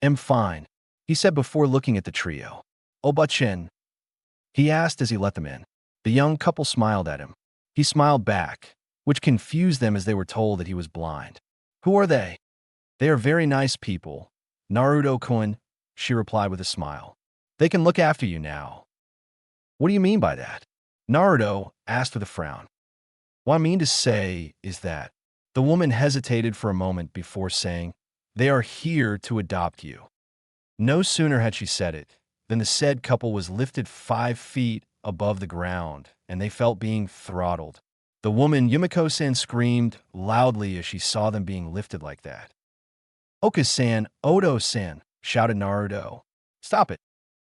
I'm fine, he said before looking at the trio. Oba-chan, he asked as he let them in. The young couple smiled at him. He smiled back, which confused them as they were told that he was blind. Who are they? They are very nice people. Naruto-kun, she replied with a smile. They can look after you now. What do you mean by that? Naruto asked with a frown. What I mean to say is that the woman hesitated for a moment before saying, they are here to adopt you. No sooner had she said it than the said couple was lifted 5 feet above the ground, and they felt being throttled. The woman, Yumiko-san, screamed loudly as she saw them being lifted like that. Oka-san, Odo-san, shouted Naruto. Stop it.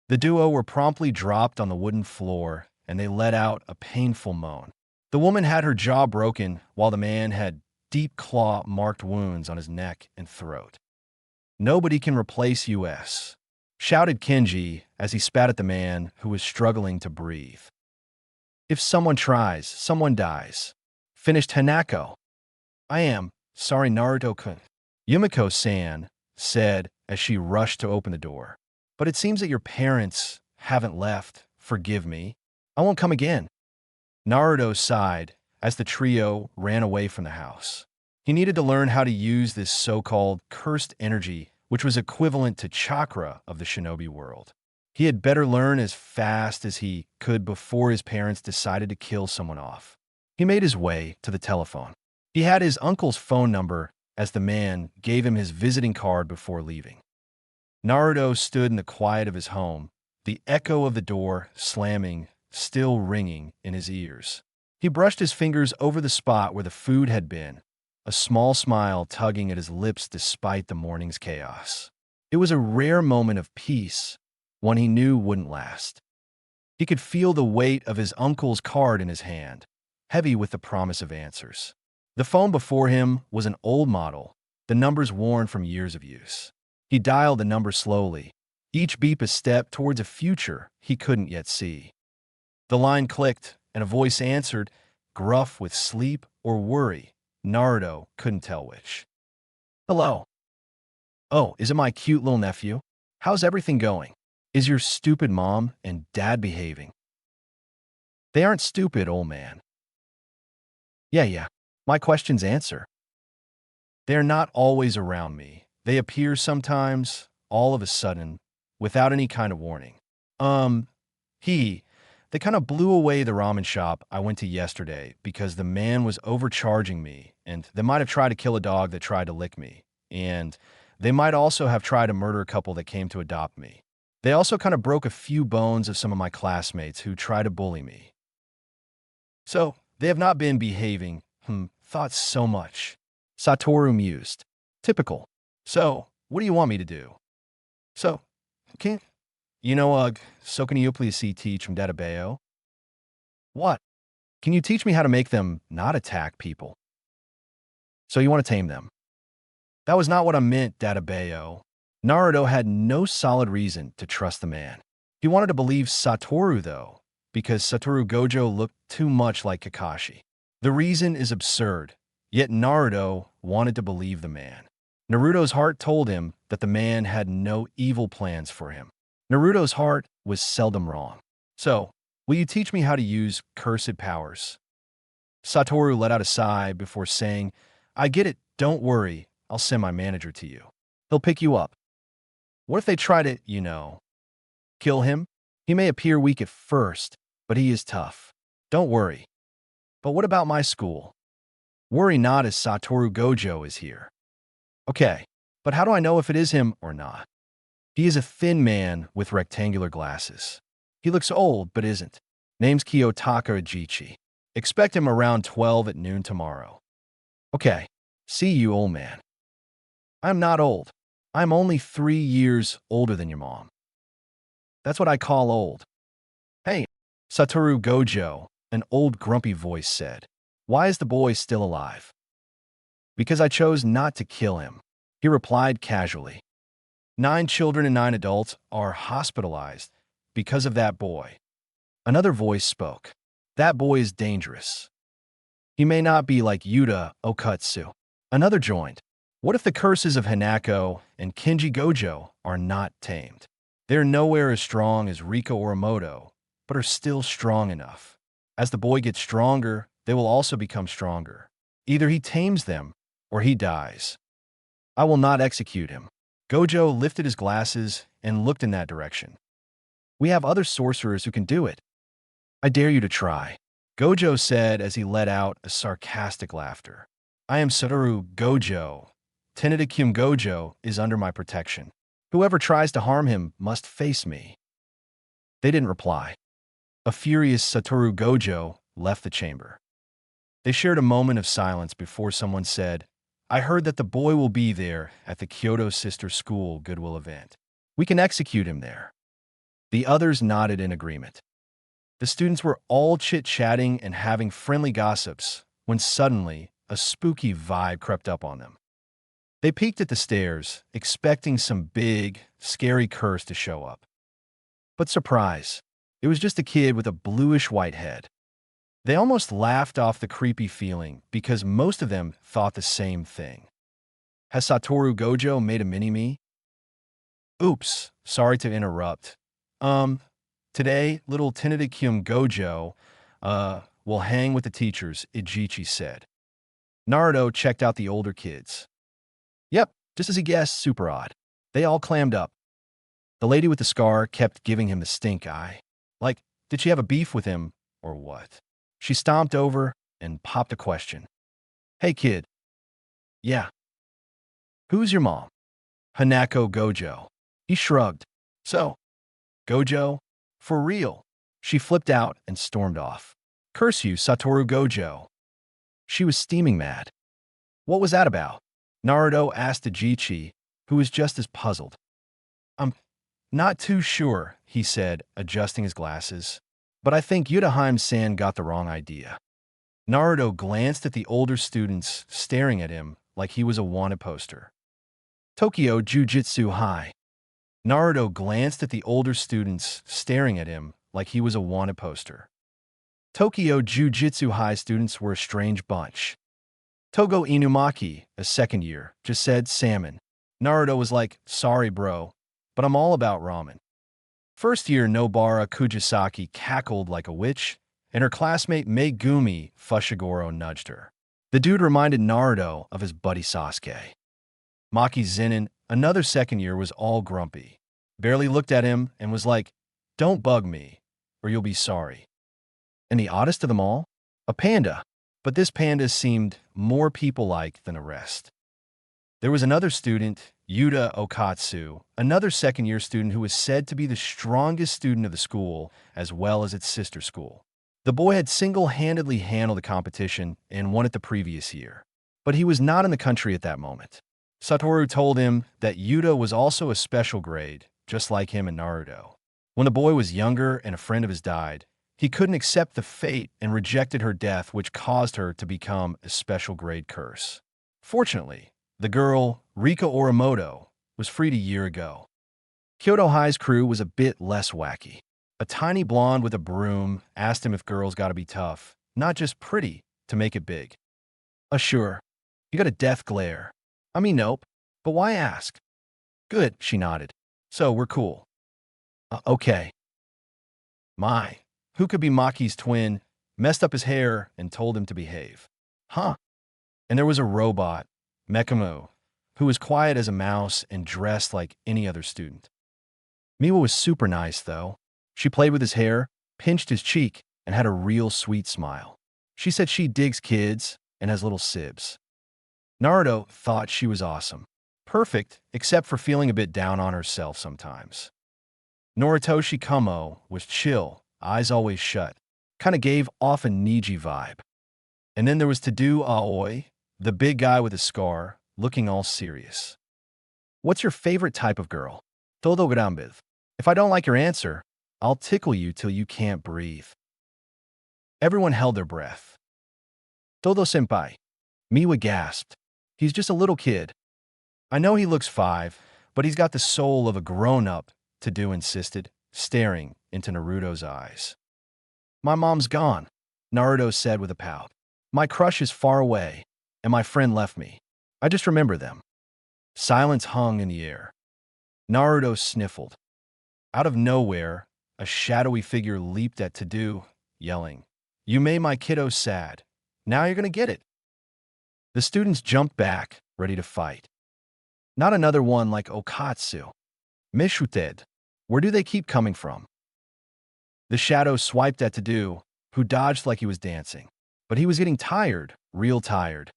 The duo were promptly dropped on the wooden floor, and they let out a painful moan. The woman had her jaw broken, while the man had deep claw-marked wounds on his neck and throat. Nobody can replace us, shouted Kenji as he spat at the man who was struggling to breathe. If someone tries, someone dies, finished Hanako. I am sorry, Naruto-kun, Yumiko-san said as she rushed to open the door. But it seems that your parents haven't left. Forgive me. I won't come again. Naruto sighed as the trio ran away from the house. He needed to learn how to use this so-called cursed energy, which was equivalent to chakra of the shinobi world. He had better learn as fast as he could before his parents decided to kill someone off. He made his way to the telephone. He had his uncle's phone number as the man gave him his visiting card before leaving. Naruto stood in the quiet of his home, the echo of the door slamming still ringing in his ears. He brushed his fingers over the spot where the food had been, a small smile tugging at his lips despite the morning's chaos. It was a rare moment of peace, one he knew wouldn't last. He could feel the weight of his uncle's card in his hand, heavy with the promise of answers. The phone before him was an old model, the numbers worn from years of use. He dialed the number slowly, each beep a step towards a future he couldn't yet see. The line clicked, and a voice answered, gruff with sleep or worry. Naruto couldn't tell which. Hello. Oh, is it my cute little nephew? How's everything going? Is your stupid mom and dad behaving? They aren't stupid, old man. Yeah. My questions answer. They are not always around me. They appear sometimes, all of a sudden, without any kind of warning. They kind of blew away the ramen shop I went to yesterday because the man was overcharging me, and they might have tried to kill a dog that tried to lick me, and they might also have tried to murder a couple that came to adopt me. They also kind of broke a few bones of some of my classmates who tried to bully me. So, they have not been behaving, thought so much. Satoru mused. Typical. So, what do you want me to do? So can you please see teach from Databeo? What? Can you teach me how to make them not attack people? So you want to tame them? That was not what I meant, Databeo. Naruto had no solid reason to trust the man. He wanted to believe Satoru, though, because Satoru Gojo looked too much like Kakashi. The reason is absurd, yet Naruto wanted to believe the man. Naruto's heart told him that the man had no evil plans for him. Naruto's heart was seldom wrong. So, will you teach me how to use cursed powers? Satoru let out a sigh before saying, I get it, don't worry, I'll send my manager to you. He'll pick you up. What if they try to, kill him? He may appear weak at first, but he is tough. Don't worry. But what about my school? Worry not, as Satoru Gojo is here. Okay, but how do I know if it is him or not? He is a thin man with rectangular glasses. He looks old, but isn't. Name's Kiyotaka Ajichi. Expect him around 12 at noon tomorrow. Okay, see you, old man. I'm not old. I'm only 3 years older than your mom. That's what I call old. Hey, Satoru Gojo, an old grumpy voice said. Why is the boy still alive? Because I chose not to kill him, he replied casually. 9 children and 9 adults are hospitalized because of that boy. Another voice spoke. That boy is dangerous. He may not be like Yuta Okatsu. Another joined. What if the curses of Hanako and Kinji Gojo are not tamed? They're nowhere as strong as Rika or Emoto, but are still strong enough. As the boy gets stronger, they will also become stronger. Either he tames them, or he dies. I will not execute him. Gojo lifted his glasses and looked in that direction. We have other sorcerers who can do it. I dare you to try, Gojo said as he let out a sarcastic laughter. I am Satoru Gojo. Tenedikim Gojo is under my protection. Whoever tries to harm him must face me. They didn't reply. A furious Satoru Gojo left the chamber. They shared a moment of silence before someone said, I heard that the boy will be there at the Kyoto Sister School Goodwill event. We can execute him there. The others nodded in agreement. The students were all chit-chatting and having friendly gossips when suddenly a spooky vibe crept up on them. They peeked at the stairs, expecting some big, scary curse to show up. But surprise, it was just a kid with a bluish-white head. They almost laughed off the creepy feeling because most of them thought the same thing. Has Satoru Gojo made a mini-me? Oops, sorry to interrupt. Today, little Tenedikim Gojo, will hang with the teachers, Ijichi said. Naruto checked out the older kids. Yep, just as he guessed, super odd. They all clammed up. The lady with the scar kept giving him the stink eye. Like, did she have a beef with him, or what? She stomped over and popped a question. Hey, kid. Yeah. Who's your mom? Hanako Gojo. He shrugged. So, Gojo? For real? She flipped out and stormed off. Curse you, Satoru Gojo. She was steaming mad. What was that about? Naruto asked Ajichi, who was just as puzzled. I'm not too sure, he said, adjusting his glasses. But I think Yutaheim-san got the wrong idea. Naruto glanced at the older students staring at him like he was a wanted poster. Tokyo Jujutsu High. Naruto glanced at the older students staring at him like he was a wanted poster. Tokyo Jujutsu High students were a strange bunch. Togo Inumaki, a second year, just said salmon. Naruto was like, sorry bro, but I'm all about ramen. First year Nobara Kujisaki cackled like a witch, and her classmate Megumi Fushiguro nudged her. The dude reminded Naruto of his buddy Sasuke. Maki Zenin, another second year, was all grumpy. Barely looked at him and was like, don't bug me, or you'll be sorry. And the oddest of them all? A panda. But this panda seemed more people-like than the rest. There was another student, Yuta Okatsu, another second-year student who was said to be the strongest student of the school, as well as its sister school. The boy had single-handedly handled the competition and won it the previous year. But he was not in the country at that moment. Satoru told him that Yuta was also a special grade, just like him and Naruto. When the boy was younger and a friend of his died, he couldn't accept the fate and rejected her death, which caused her to become a special grade curse. Fortunately, the girl, Rika Orimoto, was freed a year ago. Kyoto High's crew was a bit less wacky. A tiny blonde with a broom asked him if girls gotta be tough, not just pretty, to make it big. Sure. You got a death glare. I mean, nope. But why ask? Good, she nodded. So, we're cool. Okay. My, who could be Maki's twin, messed up his hair and told him to behave. Huh? And there was a robot, Mekamo, who was quiet as a mouse and dressed like any other student. Miwa was super nice, though. She played with his hair, pinched his cheek, and had a real sweet smile. She said she digs kids and has little sibs. Naruto thought she was awesome. Perfect, except for feeling a bit down on herself sometimes. Noritoshi Kumo was chill, eyes always shut. Kinda gave off a Niji vibe. And then there was Tadu Aoi, the big guy with a scar, looking all serious. What's your favorite type of girl? Todo Granbith. If I don't like your answer, I'll tickle you till you can't breathe. Everyone held their breath. Todo senpai. Miwa gasped. He's just a little kid. I know he looks 5, but he's got the soul of a grown-up, Tadu insisted, staring into Naruto's eyes. My mom's gone, Naruto said with a pout. My crush is far away, and my friend left me. I just remember them. Silence hung in the air. Naruto sniffled. Out of nowhere, a shadowy figure leaped at Tadu, yelling, You made my kiddo sad. Now you're gonna get it. The students jumped back, ready to fight. Not another one like Okatsu. Mishuted. Where do they keep coming from? The shadow swiped at Tadu, who dodged like he was dancing. But he was getting tired, real tired.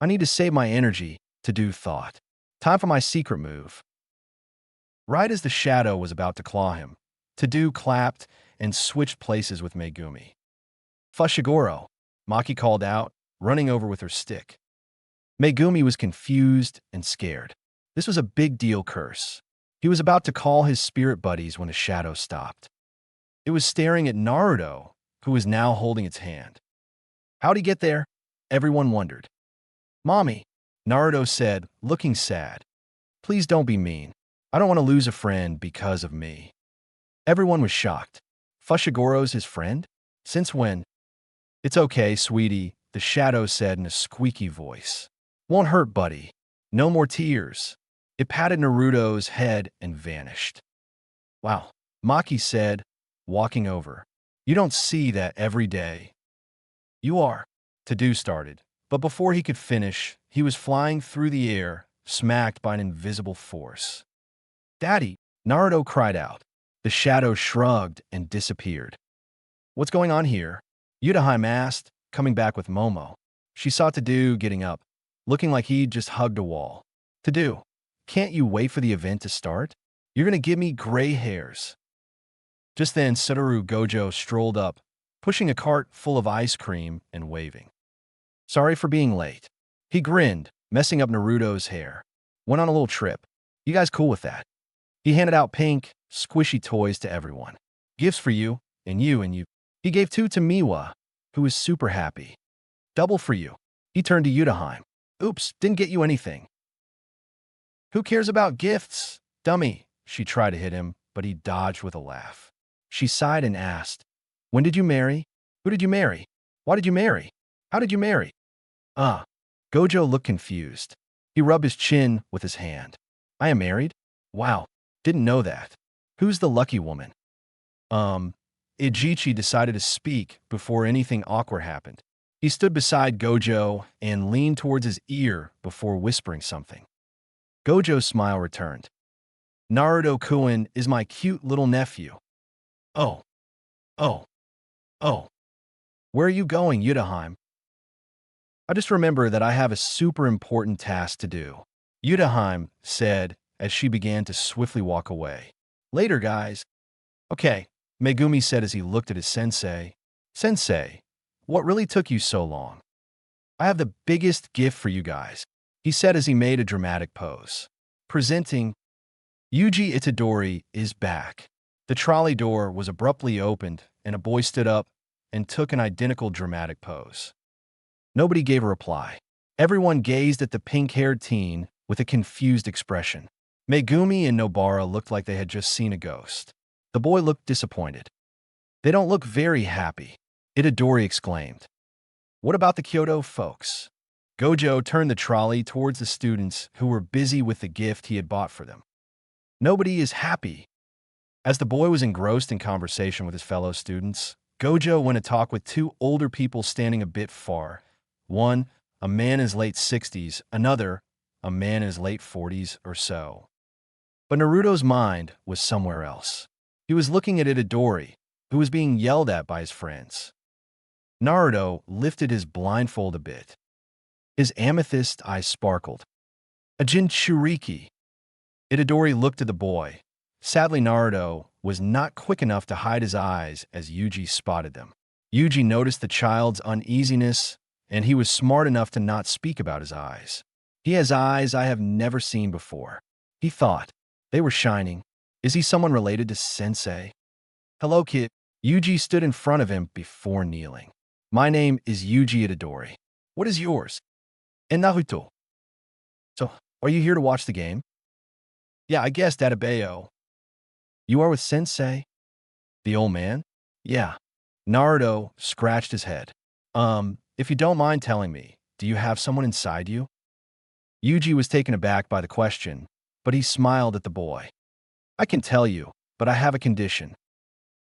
I need to save my energy, Tadu thought. Time for my secret move. Right as the shadow was about to claw him, Tadu clapped and switched places with Megumi. Fushiguro, Maki called out, running over with her stick. Megumi was confused and scared. This was a big deal curse. He was about to call his spirit buddies when the shadow stopped. It was staring at Naruto, who was now holding its hand. How'd he get there? Everyone wondered. Mommy, Naruto said, looking sad. Please don't be mean. I don't want to lose a friend because of me. Everyone was shocked. Fushiguro's his friend? Since when? It's okay, sweetie, the shadow said in a squeaky voice. Won't hurt, buddy. No more tears. It patted Naruto's head and vanished. Wow, Maki said, walking over. You don't see that every day. You are. Tadu started, but before he could finish, he was flying through the air, smacked by an invisible force. Daddy, Naruto cried out. The shadow shrugged and disappeared. What's going on here? Yudahime asked, coming back with Momo. She saw Tadu getting up, looking like he'd just hugged a wall. Tadu, can't you wait for the event to start? You're gonna give me gray hairs. Just then, Satoru Gojo strolled up, pushing a cart full of ice cream and waving. Sorry for being late. He grinned, messing up Naruto's hair. Went on a little trip. You guys cool with that? He handed out pink, squishy toys to everyone. Gifts for you, and you, and you. He gave 2 to Miwa, who was super happy. Double for you. He turned to Yudahime. Oops, didn't get you anything. Who cares about gifts? Dummy. She tried to hit him, but he dodged with a laugh. She sighed and asked, When did you marry? Who did you marry? Why did you marry? How did you marry? Gojo looked confused. He rubbed his chin with his hand. I am married? Wow, didn't know that. Who's the lucky woman? Ijichi decided to speak before anything awkward happened. He stood beside Gojo and leaned towards his ear before whispering something. Gojo's smile returned. Naruto-kun is my cute little nephew. Oh. Where are you going, Yudahime? I just remember that I have a super important task to do, Yudahime said as she began to swiftly walk away. Later, guys. Okay, Megumi said as he looked at his sensei. Sensei, what really took you so long? I have the biggest gift for you guys, he said as he made a dramatic pose. Presenting, Yuji Itadori is back. The trolley door was abruptly opened, and a boy stood up and took an identical dramatic pose. Nobody gave a reply. Everyone gazed at the pink-haired teen with a confused expression. Megumi and Nobara looked like they had just seen a ghost. The boy looked disappointed. They don't look very happy, Itadori exclaimed. What about the Kyoto folks? Gojo turned the trolley towards the students who were busy with the gift he had bought for them. Nobody is happy. As the boy was engrossed in conversation with his fellow students, Gojo went to talk with two older people standing a bit far. One, a man in his late 60s, another, a man in his late 40s or so. But Naruto's mind was somewhere else. He was looking at Itadori, who was being yelled at by his friends. Naruto lifted his blindfold a bit. His amethyst eyes sparkled. A Jinchuriki. Itadori looked at the boy. Sadly, Naruto was not quick enough to hide his eyes as Yuji spotted them. Yuji noticed the child's uneasiness, and he was smart enough to not speak about his eyes. He has eyes I have never seen before, he thought. They were shining. Is he someone related to Sensei? Hello, kid. Yuji stood in front of him before kneeling. My name is Yuji Itadori. What is yours? And Naruto. So, are you here to watch the game? Yeah, I guess, Databayo. You are with Sensei? The old man? Yeah. Naruto scratched his head. If you don't mind telling me, do you have someone inside you? Yuji was taken aback by the question, but he smiled at the boy. I can tell you, but I have a condition.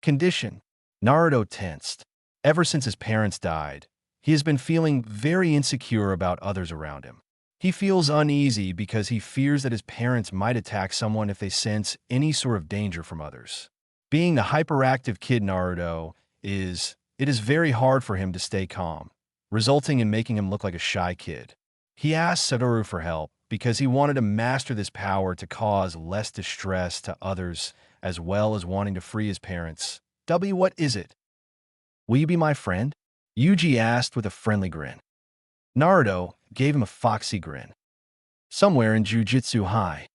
Condition? Naruto tensed. Ever since his parents died, he has been feeling very insecure about others around him. He feels uneasy because he fears that his parents might attack someone if they sense any sort of danger from others. Being the hyperactive kid Naruto it is very hard for him to stay calm, resulting in making him look like a shy kid. He asked Satoru for help because he wanted to master this power to cause less distress to others as well as wanting to free his parents. What is it? Will you be my friend? Yuji asked with a friendly grin. Naruto gave him a foxy grin. Somewhere in Jujutsu High,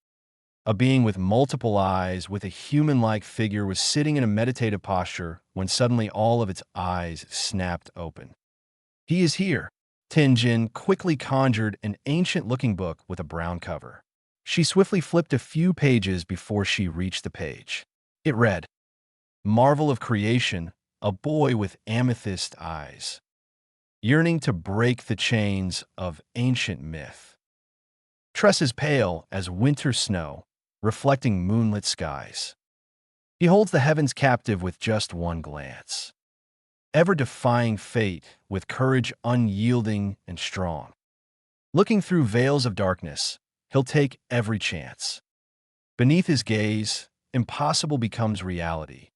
a being with multiple eyes with a human-like figure was sitting in a meditative posture when suddenly all of its eyes snapped open. He is here. Tenjin quickly conjured an ancient-looking book with a brown cover. She swiftly flipped a few pages before she reached the page. It read, Marvel of Creation, a boy with amethyst eyes, yearning to break the chains of ancient myth. Tresses pale as winter snow, reflecting moonlit skies. He holds the heavens captive with just one glance, ever defying fate with courage unyielding and strong. Looking through veils of darkness, he'll take every chance. Beneath his gaze, impossible becomes reality,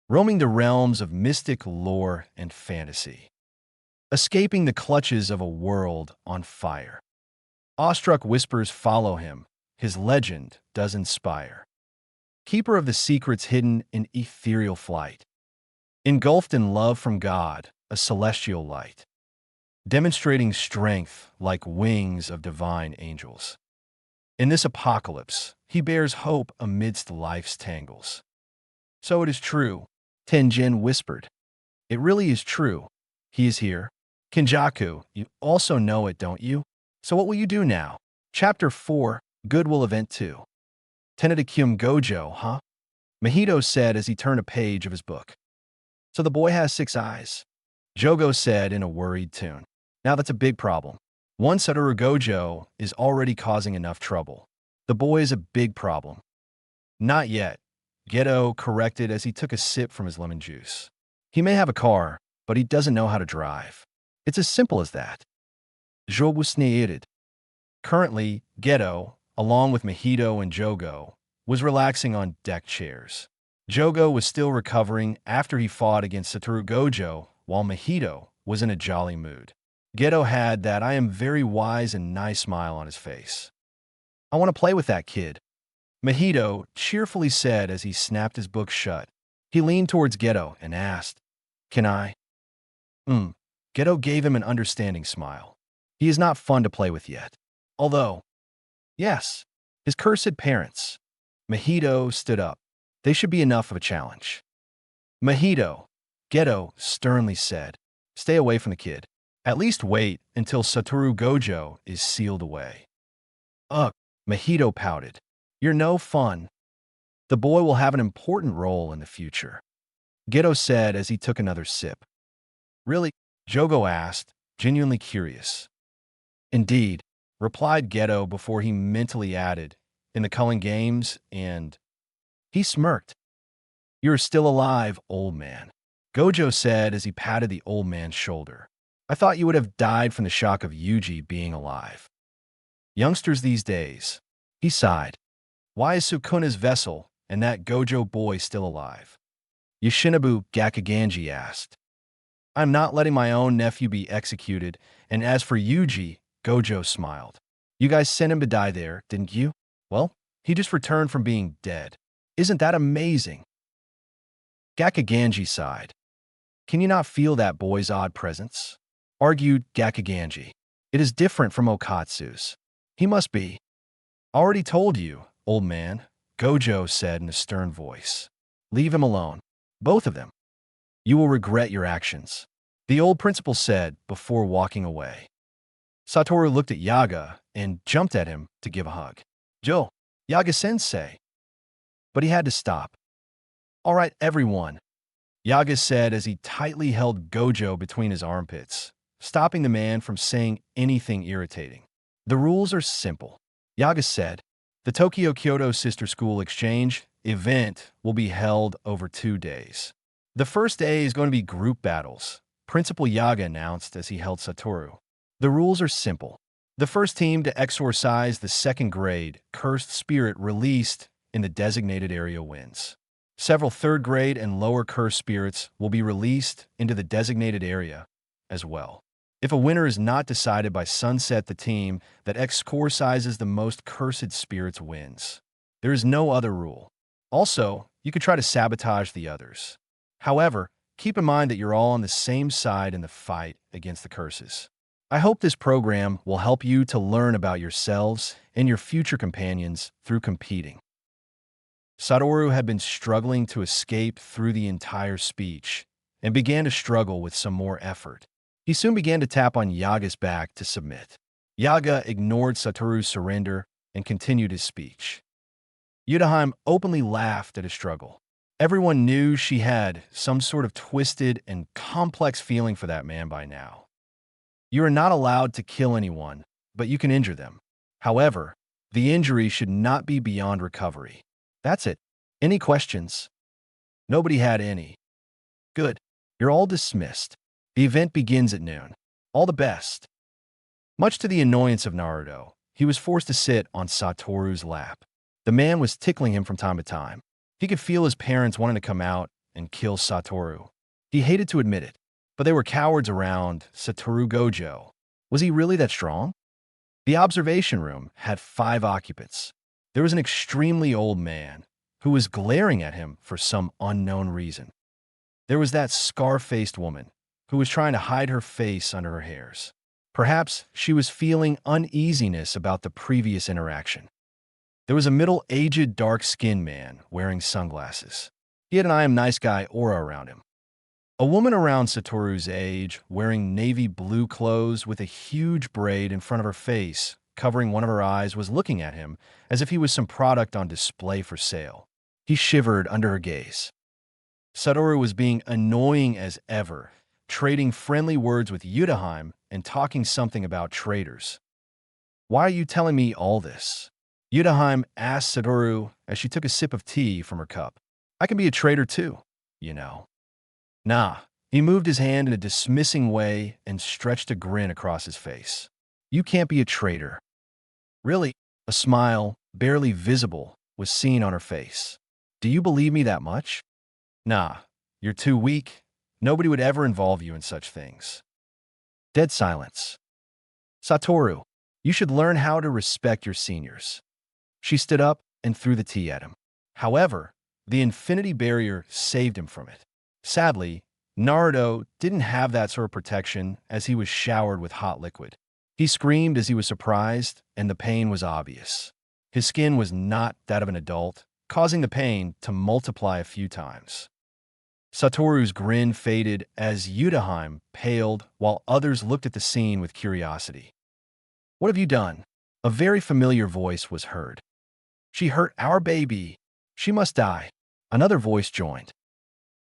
roaming the realms of mystic lore and fantasy, escaping the clutches of a world on fire. Awestruck whispers follow him, his legend does inspire. Keeper of the secrets hidden in ethereal flight, engulfed in love from God, a celestial light, demonstrating strength like wings of divine angels. In this apocalypse, he bears hope amidst life's tangles. So it is true, Tenjin whispered. It really is true. He is here. Kinjaku, you also know it, don't you? So what will you do now? Chapter 4, Goodwill Event 2. Tenedikyum Gojo, huh? Mahito said as he turned a page of his book. So the boy has 6 eyes. Jogo said in a worried tune. Now that's a big problem. One Satoru Gojo is already causing enough trouble. The boy is a big problem. Not yet, Geto corrected as he took a sip from his lemon juice. He may have a car, but he doesn't know how to drive. It's as simple as that. Jobu sneered. Currently, Geto, along with Mahito and Jogo, was relaxing on deck chairs. Jogo was still recovering after he fought against Satoru Gojo, while Mahito was in a jolly mood. Geto had that I am very wise and nice smile on his face. I want to play with that kid, Mahito cheerfully said as he snapped his book shut. He leaned towards Geto and asked, Can I? Geto gave him an understanding smile. He is not fun to play with yet. Although, yes, his cursed parents. Mahito stood up. They should be enough of a challenge. Mahito, Geto sternly said, stay away from the kid. At least wait until Satoru Gojo is sealed away. Ugh, Mahito pouted. You're no fun. The boy will have an important role in the future, Geto said as he took another sip. Really? Jogo asked, genuinely curious. Indeed, replied Geto before he mentally added, in the culling games, and he smirked. You're still alive, old man, Gojo said as he patted the old man's shoulder. I thought you would have died from the shock of Yuji being alive. Youngsters these days. He sighed. Why is Sukuna's vessel and that Gojo boy still alive? Yoshinobu Gakaganji asked. I'm not letting my own nephew be executed, and as for Yuji, Gojo smiled. You guys sent him to die there, didn't you? Well, he just returned from being dead. Isn't that amazing? Gakaganji sighed. Can you not feel that boy's odd presence? Argued Gakaganji. It is different from Okatsu's. He must be. Already told you, old man, Gojo said in a stern voice. Leave him alone. Both of them. You will regret your actions, the old principal said before walking away. Satoru looked at Yaga and jumped at him to give a hug. Joe, Yaga-sensei. But he had to stop. All right, everyone, Yaga said as he tightly held Gojo between his armpits, stopping the man from saying anything irritating. The rules are simple, Yaga said. The Tokyo-Kyoto Sister School Exchange event will be held over 2 days. The first day is going to be group battles, Principal Yaga announced as he held Satoru. The rules are simple. The first team to exorcise the second grade cursed spirit released in the designated area wins. Several third grade and lower cursed spirits will be released into the designated area as well. If a winner is not decided by sunset, the team that exorcises the most cursed spirits wins. There is no other rule. Also, you could try to sabotage the others. However, keep in mind that you're all on the same side in the fight against the curses. I hope this program will help you to learn about yourselves and your future companions through competing. Satoru had been struggling to escape through the entire speech and began to struggle with some more effort. He soon began to tap on Yaga's back to submit. Yaga ignored Satoru's surrender and continued his speech. Yudaheim openly laughed at his struggle. Everyone knew she had some sort of twisted and complex feeling for that man by now. You are not allowed to kill anyone, but you can injure them. However, the injury should not be beyond recovery. That's it. Any questions? Nobody had any. Good. You're all dismissed. The event begins at noon. All the best. Much to the annoyance of Naruto, he was forced to sit on Satoru's lap. The man was tickling him from time to time. He could feel his parents wanting to come out and kill Satoru. He hated to admit it, but they were cowards around Satoru Gojo. Was he really that strong? The observation room had 5 occupants. There was an extremely old man who was glaring at him for some unknown reason. There was that scar-faced woman who was trying to hide her face under her hairs. Perhaps she was feeling uneasiness about the previous interaction. There was a middle-aged, dark-skinned man wearing sunglasses. He had an I am nice guy aura around him. A woman around Satoru's age, wearing navy blue clothes with a huge braid in front of her face, covering one of her eyes, was looking at him as if he was some product on display for sale. He shivered under her gaze. Satoru was being annoying as ever, trading friendly words with Yudaheim and talking something about traitors. Why are you telling me all this? Yudaheim asked Satoru as she took a sip of tea from her cup. I can be a traitor too, you know. Nah, he moved his hand in a dismissing way and stretched a grin across his face. You can't be a traitor. Really? A smile, barely visible, was seen on her face. Do you believe me that much? Nah, you're too weak. Nobody would ever involve you in such things. Dead silence. Satoru, you should learn how to respect your seniors. She stood up and threw the tea at him. However, the infinity barrier saved him from it. Sadly, Naruto didn't have that sort of protection as he was showered with hot liquid. He screamed as he was surprised, and the pain was obvious. His skin was not that of an adult, causing the pain to multiply a few times. Satoru's grin faded as Yudaheim paled while others looked at the scene with curiosity. What have you done? A very familiar voice was heard. She hurt our baby. She must die. Another voice joined.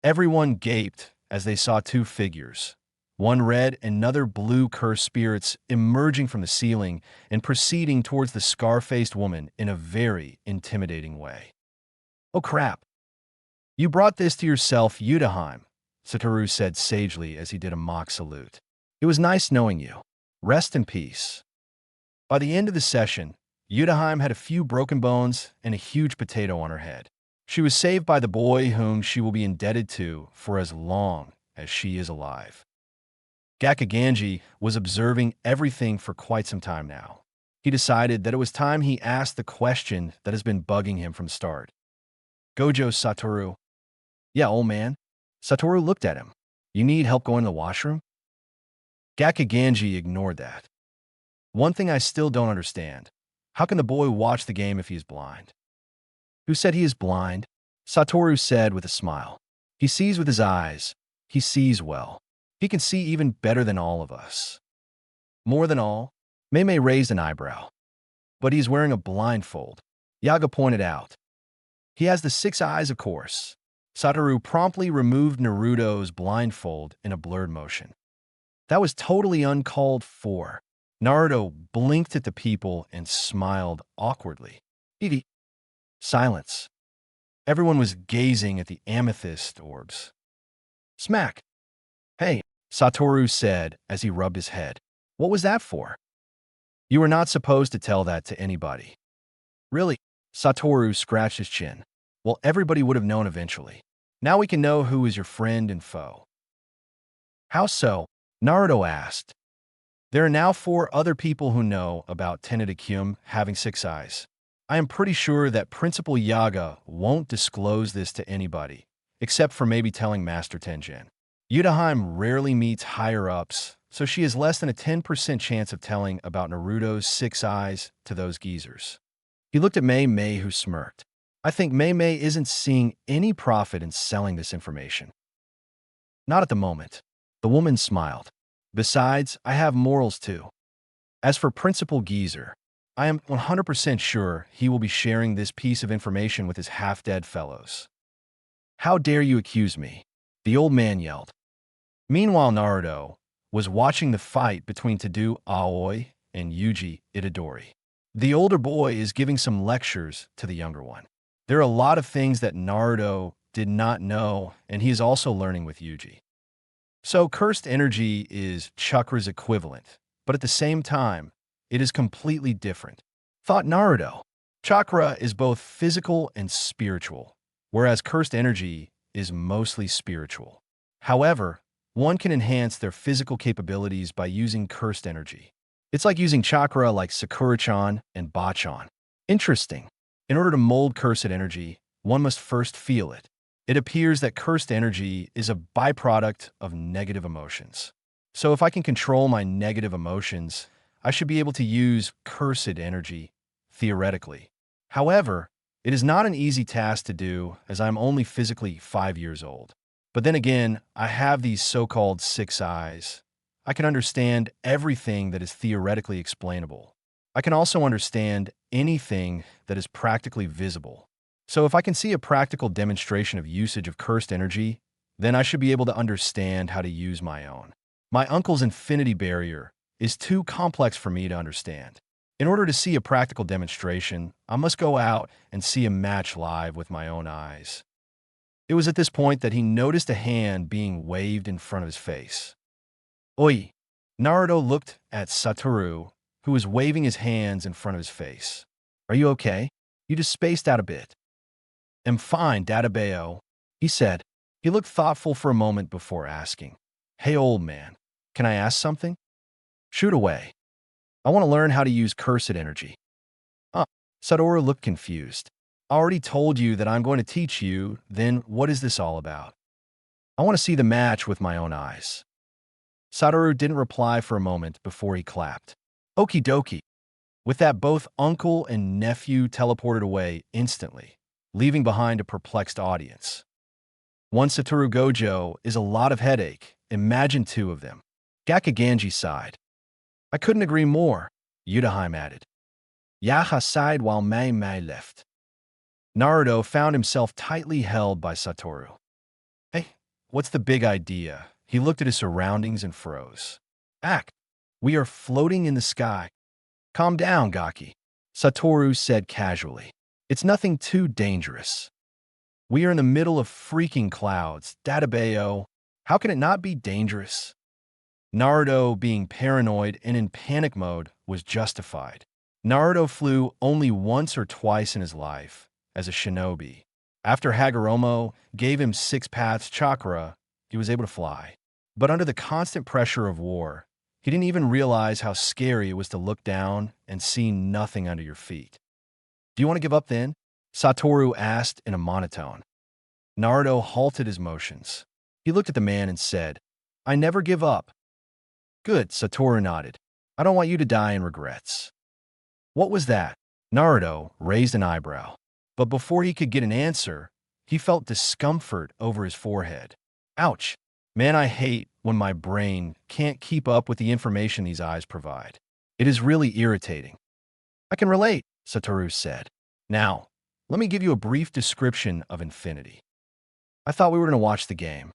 Everyone gaped as they saw two figures, one red and another blue cursed spirits emerging from the ceiling and proceeding towards the scar-faced woman in a very intimidating way. Oh crap! You brought this to yourself, Yudaheim, Satoru said sagely as he did a mock salute. It was nice knowing you. Rest in peace. By the end of the session, Yudaheim had a few broken bones and a huge potato on her head. She was saved by the boy whom she will be indebted to for as long as she is alive. Gakaganji was observing everything for quite some time now. He decided that it was time he asked the question that has been bugging him from the start. Gojo, Satoru. Yeah, old man. Satoru looked at him. You need help going to the washroom? Gakaganji ignored that. One thing I still don't understand. How can the boy watch the game if he is blind? Who said he is blind? Satoru said with a smile. He sees with his eyes. He sees well. He can see even better than all of us. More than all, Meimei raised an eyebrow. But he's wearing a blindfold, Yaga pointed out. He has the 6 eyes, of course. Satoru promptly removed Naruto's blindfold in a blurred motion. That was totally uncalled for. Naruto blinked at the people and smiled awkwardly. Eevee. Silence. Everyone was gazing at the amethyst orbs. Smack. Hey, Satoru said as he rubbed his head. What was that for? You were not supposed to tell that to anybody. Really? Satoru scratched his chin. Well, everybody would have known eventually. Now we can know who is your friend and foe. How so? Naruto asked. There are now 4 other people who know about Tenedikyum having 6 eyes. I am pretty sure that Principal Yaga won't disclose this to anybody, except for maybe telling Master Tenjin. Yudaheim rarely meets higher-ups, so she has less than a 10% chance of telling about Naruto's 6 eyes to those geezers. He looked at Meimei, who smirked. I think Meimei isn't seeing any profit in selling this information. Not at the moment. The woman smiled. Besides, I have morals too. As for Principal Geezer, I am 100% sure he will be sharing this piece of information with his half-dead fellows. How dare you accuse me? The old man yelled. Meanwhile, Naruto was watching the fight between Tadu Aoi and Yuji Itadori. The older boy is giving some lectures to the younger one. There are a lot of things that Naruto did not know, and he is also learning with Yuji. So cursed energy is chakra's equivalent, but at the same time, it is completely different. Thought Naruto. Chakra is both physical and spiritual, whereas cursed energy is mostly spiritual. However, one can enhance their physical capabilities by using cursed energy. It's like using chakra like Sakura-chan and Bachan. Interesting. In order to mold cursed energy, one must first feel it. It appears that cursed energy is a byproduct of negative emotions. So if I can control my negative emotions, I should be able to use cursed energy, theoretically. However, it is not an easy task to do, as I am only physically 5 years old. But then again, I have these so-called 6 eyes. I can understand everything that is theoretically explainable. I can also understand anything that is practically visible. So if I can see a practical demonstration of usage of cursed energy, then I should be able to understand how to use my own. My uncle's infinity barrier is too complex for me to understand. In order to see a practical demonstration, I must go out and see a match live with my own eyes. It was at this point that he noticed a hand being waved in front of his face. Oi! Naruto looked at Satoru, who was waving his hands in front of his face. Are you okay? You just spaced out a bit. I'm fine, Databeo, he said. He looked thoughtful for a moment before asking. Hey, old man, can I ask something? Shoot away. I want to learn how to use cursed energy. Satoru looked confused. I already told you that I'm going to teach you, then what is this all about? I want to see the match with my own eyes. Satoru didn't reply for a moment before he clapped. Okie dokie. With that, both uncle and nephew teleported away instantly, leaving behind a perplexed audience. One Satoru Gojo is a lot of headache. Imagine 2 of them. Gakaganji sighed. I couldn't agree more, Yudaheim added. Yaha sighed while Meimei left. Naruto found himself tightly held by Satoru. Hey, what's the big idea? He looked at his surroundings and froze. Act. We are floating in the sky. Calm down, Gaki. Satoru said casually. It's nothing too dangerous. We are in the middle of freaking clouds. Databayo. How can it not be dangerous? Naruto, being paranoid and in panic mode, was justified. Naruto flew only once or twice in his life as a shinobi. After Hagoromo gave him 6 paths chakra, he was able to fly. But under the constant pressure of war, he didn't even realize how scary it was to look down and see nothing under your feet. Do you want to give up then? Satoru asked in a monotone. Naruto halted his motions. He looked at the man and said, I never give up. Good, Satoru nodded. I don't want you to die in regrets. What was that? Naruto raised an eyebrow. But before he could get an answer, he felt discomfort over his forehead. Ouch. Man, I hate when my brain can't keep up with the information these eyes provide. It is really irritating. I can relate, Satoru said. Now, let me give you a brief description of infinity. I thought we were going to watch the game.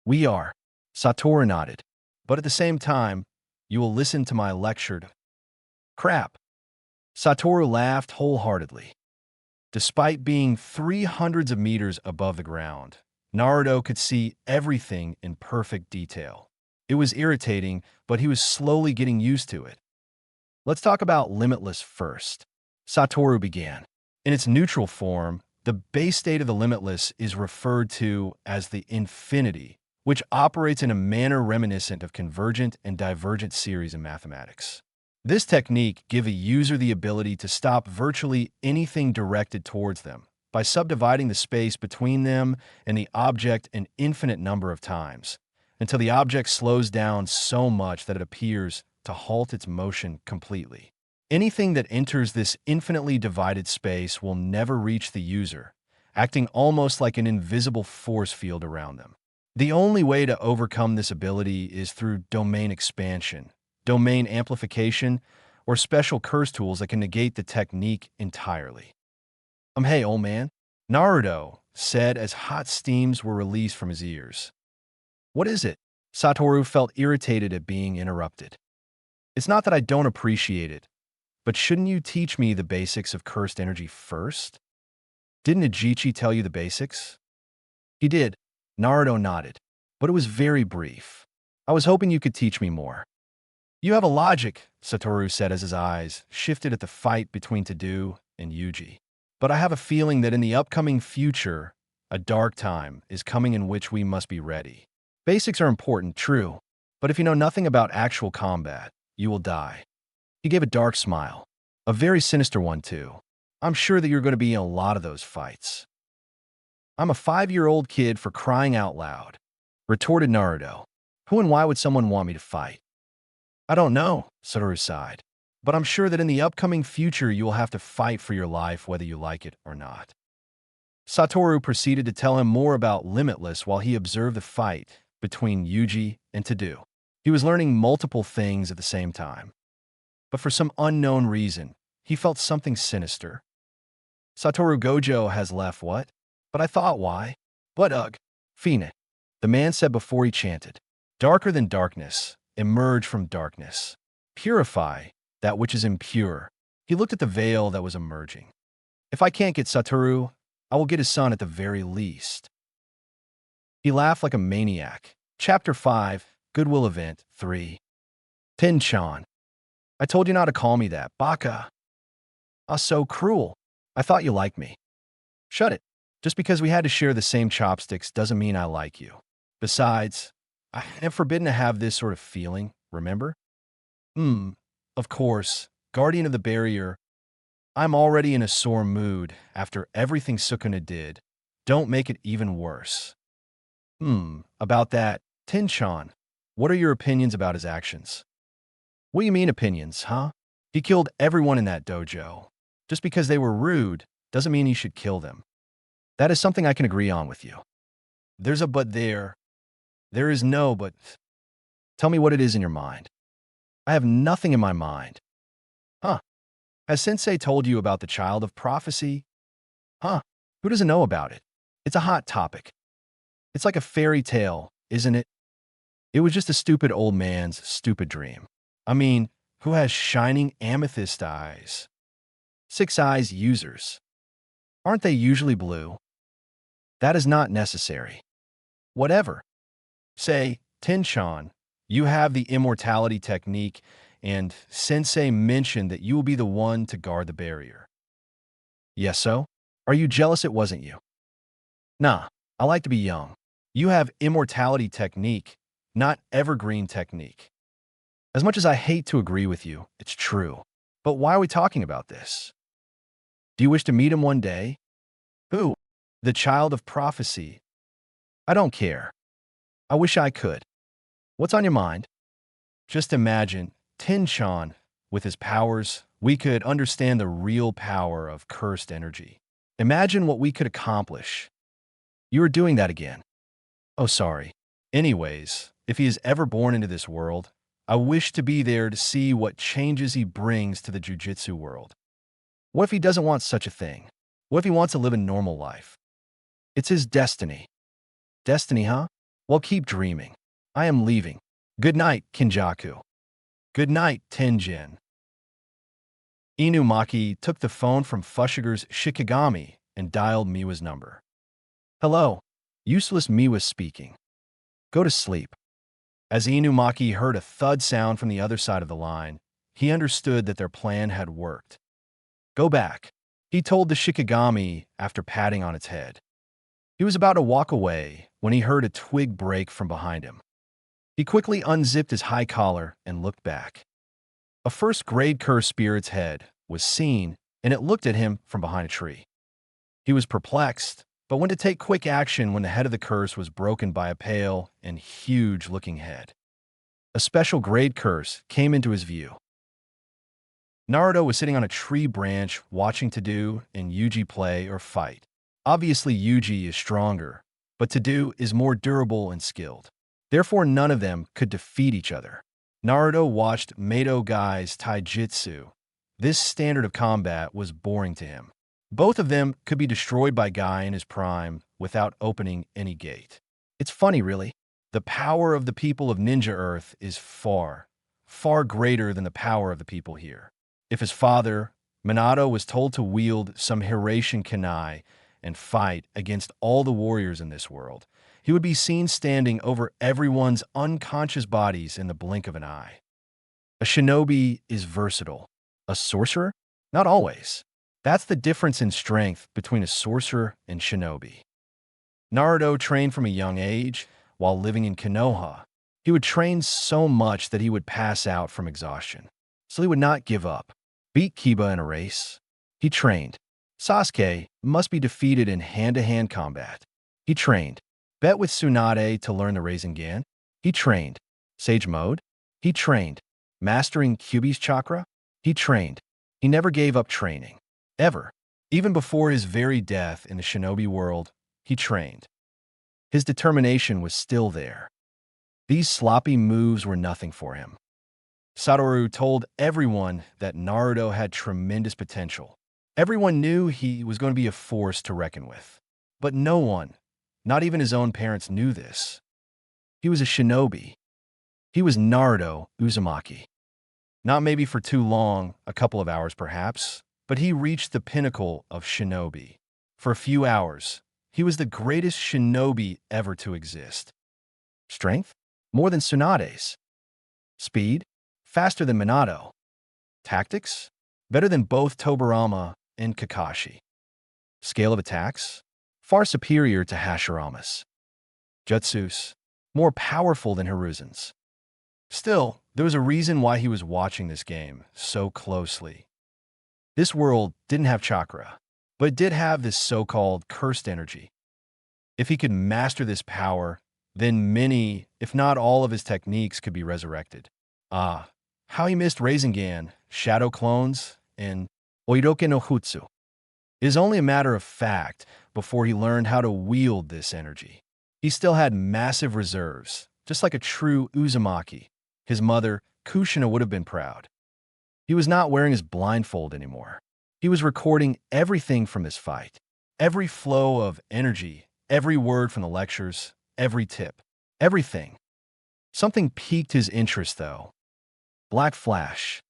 We are. Satoru nodded. But at the same time, you will listen to my lecture. Crap. Satoru laughed wholeheartedly. Despite being 300s of meters above the ground, Naruto could see everything in perfect detail. It was irritating, but he was slowly getting used to it. Let's talk about Limitless first. Satoru began. In its neutral form, the base state of the Limitless is referred to as the infinity, which operates in a manner reminiscent of convergent and divergent series in mathematics. This technique gives a user the ability to stop virtually anything directed towards them by subdividing the space between them and the object an infinite number of times, until the object slows down so much that it appears to halt its motion completely. Anything that enters this infinitely divided space will never reach the user, acting almost like an invisible force field around them. The only way to overcome this ability is through domain expansion, domain amplification, or special curse tools that can negate the technique entirely. Hey, old man, Naruto said as hot steams were released from his ears. What is it? Satoru felt irritated at being interrupted. It's not that I don't appreciate it, but shouldn't you teach me the basics of cursed energy first? Didn't Ajichi tell you the basics? He did. Naruto nodded, but it was very brief. I was hoping you could teach me more. You have a logic, Satoru said as his eyes shifted at the fight between Tadu and Yuji. But I have a feeling that in the upcoming future, a dark time is coming in which we must be ready. Basics are important, true, but if you know nothing about actual combat, you will die. He gave a dark smile. A very sinister one, too. I'm sure that you're going to be in a lot of those fights. I'm a 5-year-old kid for crying out loud, retorted Naruto. Who and why would someone want me to fight? I don't know, Satoru sighed, but I'm sure that in the upcoming future you will have to fight for your life whether you like it or not. Satoru proceeded to tell him more about Limitless while he observed the fight between Yuji and Tadu. He was learning multiple things at the same time. But for some unknown reason, he felt something sinister. Satoru Gojo has left what? But I thought why? But ugh, Fina, the man said before he chanted. Darker than darkness, emerge from darkness. Purify that which is impure. He looked at the veil that was emerging. If I can't get Satoru, I will get his son at the very least. He laughed like a maniac. Chapter 5, Goodwill Event 3. Ten-chan. I told you not to call me that, baka. Ah, so cruel. I thought you liked me. Shut it. Just because we had to share the same chopsticks doesn't mean I like you. Besides, I am forbidden to have this sort of feeling, remember? Of course, Guardian of the Barrier. I'm already in a sore mood after everything Sukuna did. Don't make it even worse. About that, Tin-chan, what are your opinions about his actions? What do you mean opinions, huh? He killed everyone in that dojo. Just because they were rude doesn't mean he should kill them. That is something I can agree on with you. There's a but there. There is no but. Tell me what it is in your mind. I have nothing in my mind. Huh? Has Sensei told you about the child of prophecy? Huh? Who doesn't know about it? It's a hot topic. It's like a fairy tale, isn't it? It was just a stupid old man's stupid dream. I mean, who has shining amethyst eyes? Six eyes users. Aren't they usually blue? That is not necessary. Whatever. Say, Tinchan, you have the immortality technique, and Sensei mentioned that you will be the one to guard the barrier. Yes, so? Are you jealous it wasn't you? Nah, I like to be young. You have immortality technique, not evergreen technique. As much as I hate to agree with you, it's true. But why are we talking about this? Do you wish to meet him one day? Who? The child of prophecy. I don't care. I wish I could. What's on your mind? Just imagine Tinchan with his powers. We could understand the real power of cursed energy. Imagine what we could accomplish. You are doing that again. Oh, sorry. Anyways, if he is ever born into this world, I wish to be there to see what changes he brings to the jujitsu world. What if he doesn't want such a thing? What if he wants to live a normal life? It's his destiny. Destiny, huh? Well, keep dreaming. I am leaving. Good night, Kinjaku. Good night, Tenjin. Inumaki took the phone from Fushiger's Shikigami and dialed Miwa's number. Hello, useless Miwa speaking. Go to sleep. As Inumaki heard a thud sound from the other side of the line, he understood that their plan had worked. Go back, he told the Shikigami after patting on its head. He was about to walk away when he heard a twig break from behind him. He quickly unzipped his high collar and looked back. A first-grade cursed spirit's head was seen, and it looked at him from behind a tree. He was perplexed, but went to take quick action when the head of the curse was broken by a pale and huge-looking head. A special grade curse came into his view. Naruto was sitting on a tree branch watching Tadou and Yuji play or fight. Obviously, Yuji is stronger, but Tadou is more durable and skilled. Therefore, none of them could defeat each other. Naruto watched Mato Gai's taijutsu. This standard of combat was boring to him. Both of them could be destroyed by Guy in his prime without opening any gate. It's funny, really. The power of the people of Ninja Earth is far, far greater than the power of the people here. If his father, Minato, was told to wield some Hiraishin Kanai and fight against all the warriors in this world, he would be seen standing over everyone's unconscious bodies in the blink of an eye. A shinobi is versatile. A sorcerer? Not always. That's the difference in strength between a sorcerer and shinobi. Naruto trained from a young age while living in Konoha. He would train so much that he would pass out from exhaustion. So he would not give up. Beat Kiba in a race. He trained. Sasuke must be defeated in hand-to-hand combat. He trained. Bet with Tsunade to learn the Rasengan. He trained. Sage Mode. He trained. Mastering Kyuubi's chakra. He trained. He never gave up training. Ever. Even before his very death in the shinobi world, he trained. His determination was still there. These sloppy moves were nothing for him. Satoru told everyone that Naruto had tremendous potential. Everyone knew he was going to be a force to reckon with. But no one, not even his own parents, knew this. He was a shinobi. He was Naruto Uzumaki. Not maybe for too long, a couple of hours perhaps, but he reached the pinnacle of shinobi. For a few hours, he was the greatest shinobi ever to exist. Strength? More than Tsunade's. Speed? Faster than Minato. Tactics? Better than both Tobirama and Kakashi. Scale of attacks? Far superior to Hashirama's. Jutsus? More powerful than Hiruzen's. Still, there was a reason why he was watching this game so closely. This world didn't have chakra, but it did have this so-called cursed energy. If he could master this power, then many, if not all of his techniques could be resurrected. Ah, how he missed Rasengan, Shadow Clones, and Oiroke no Jutsu. It is only a matter of fact before he learned how to wield this energy. He still had massive reserves, just like a true Uzumaki. His mother, Kushina, would have been proud. He was not wearing his blindfold anymore. He was recording everything from this fight. Every flow of energy, every word from the lectures, every tip, everything. Something piqued his interest, though. Black flash.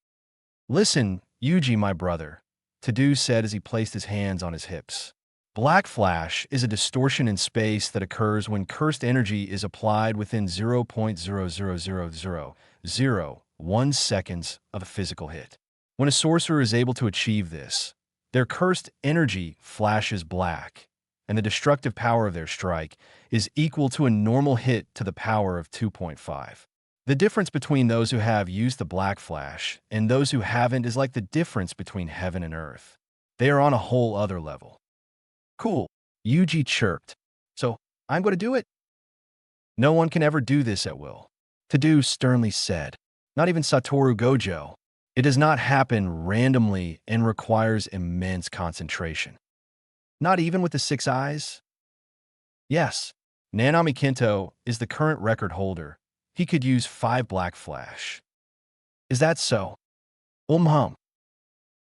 Listen, Yuji, my brother, Tadu said as he placed his hands on his hips. Black flash is a distortion in space that occurs when cursed energy is applied within 0.0000001 seconds of a physical hit. When a sorcerer is able to achieve this, their cursed energy flashes black, and the destructive power of their strike is equal to a normal hit to the power of 2.5. The difference between those who have used the black flash and those who haven't is like the difference between heaven and earth. They are on a whole other level. Cool, Yuji chirped. So, I'm going to do it? No one can ever do this at will. Tadu sternly said. Not even Satoru Gojo. It does not happen randomly and requires immense concentration. Not even with the 6 eyes? Yes, Nanami Kinto is the current record holder. He could use 5 black flash. Is that so? Hum.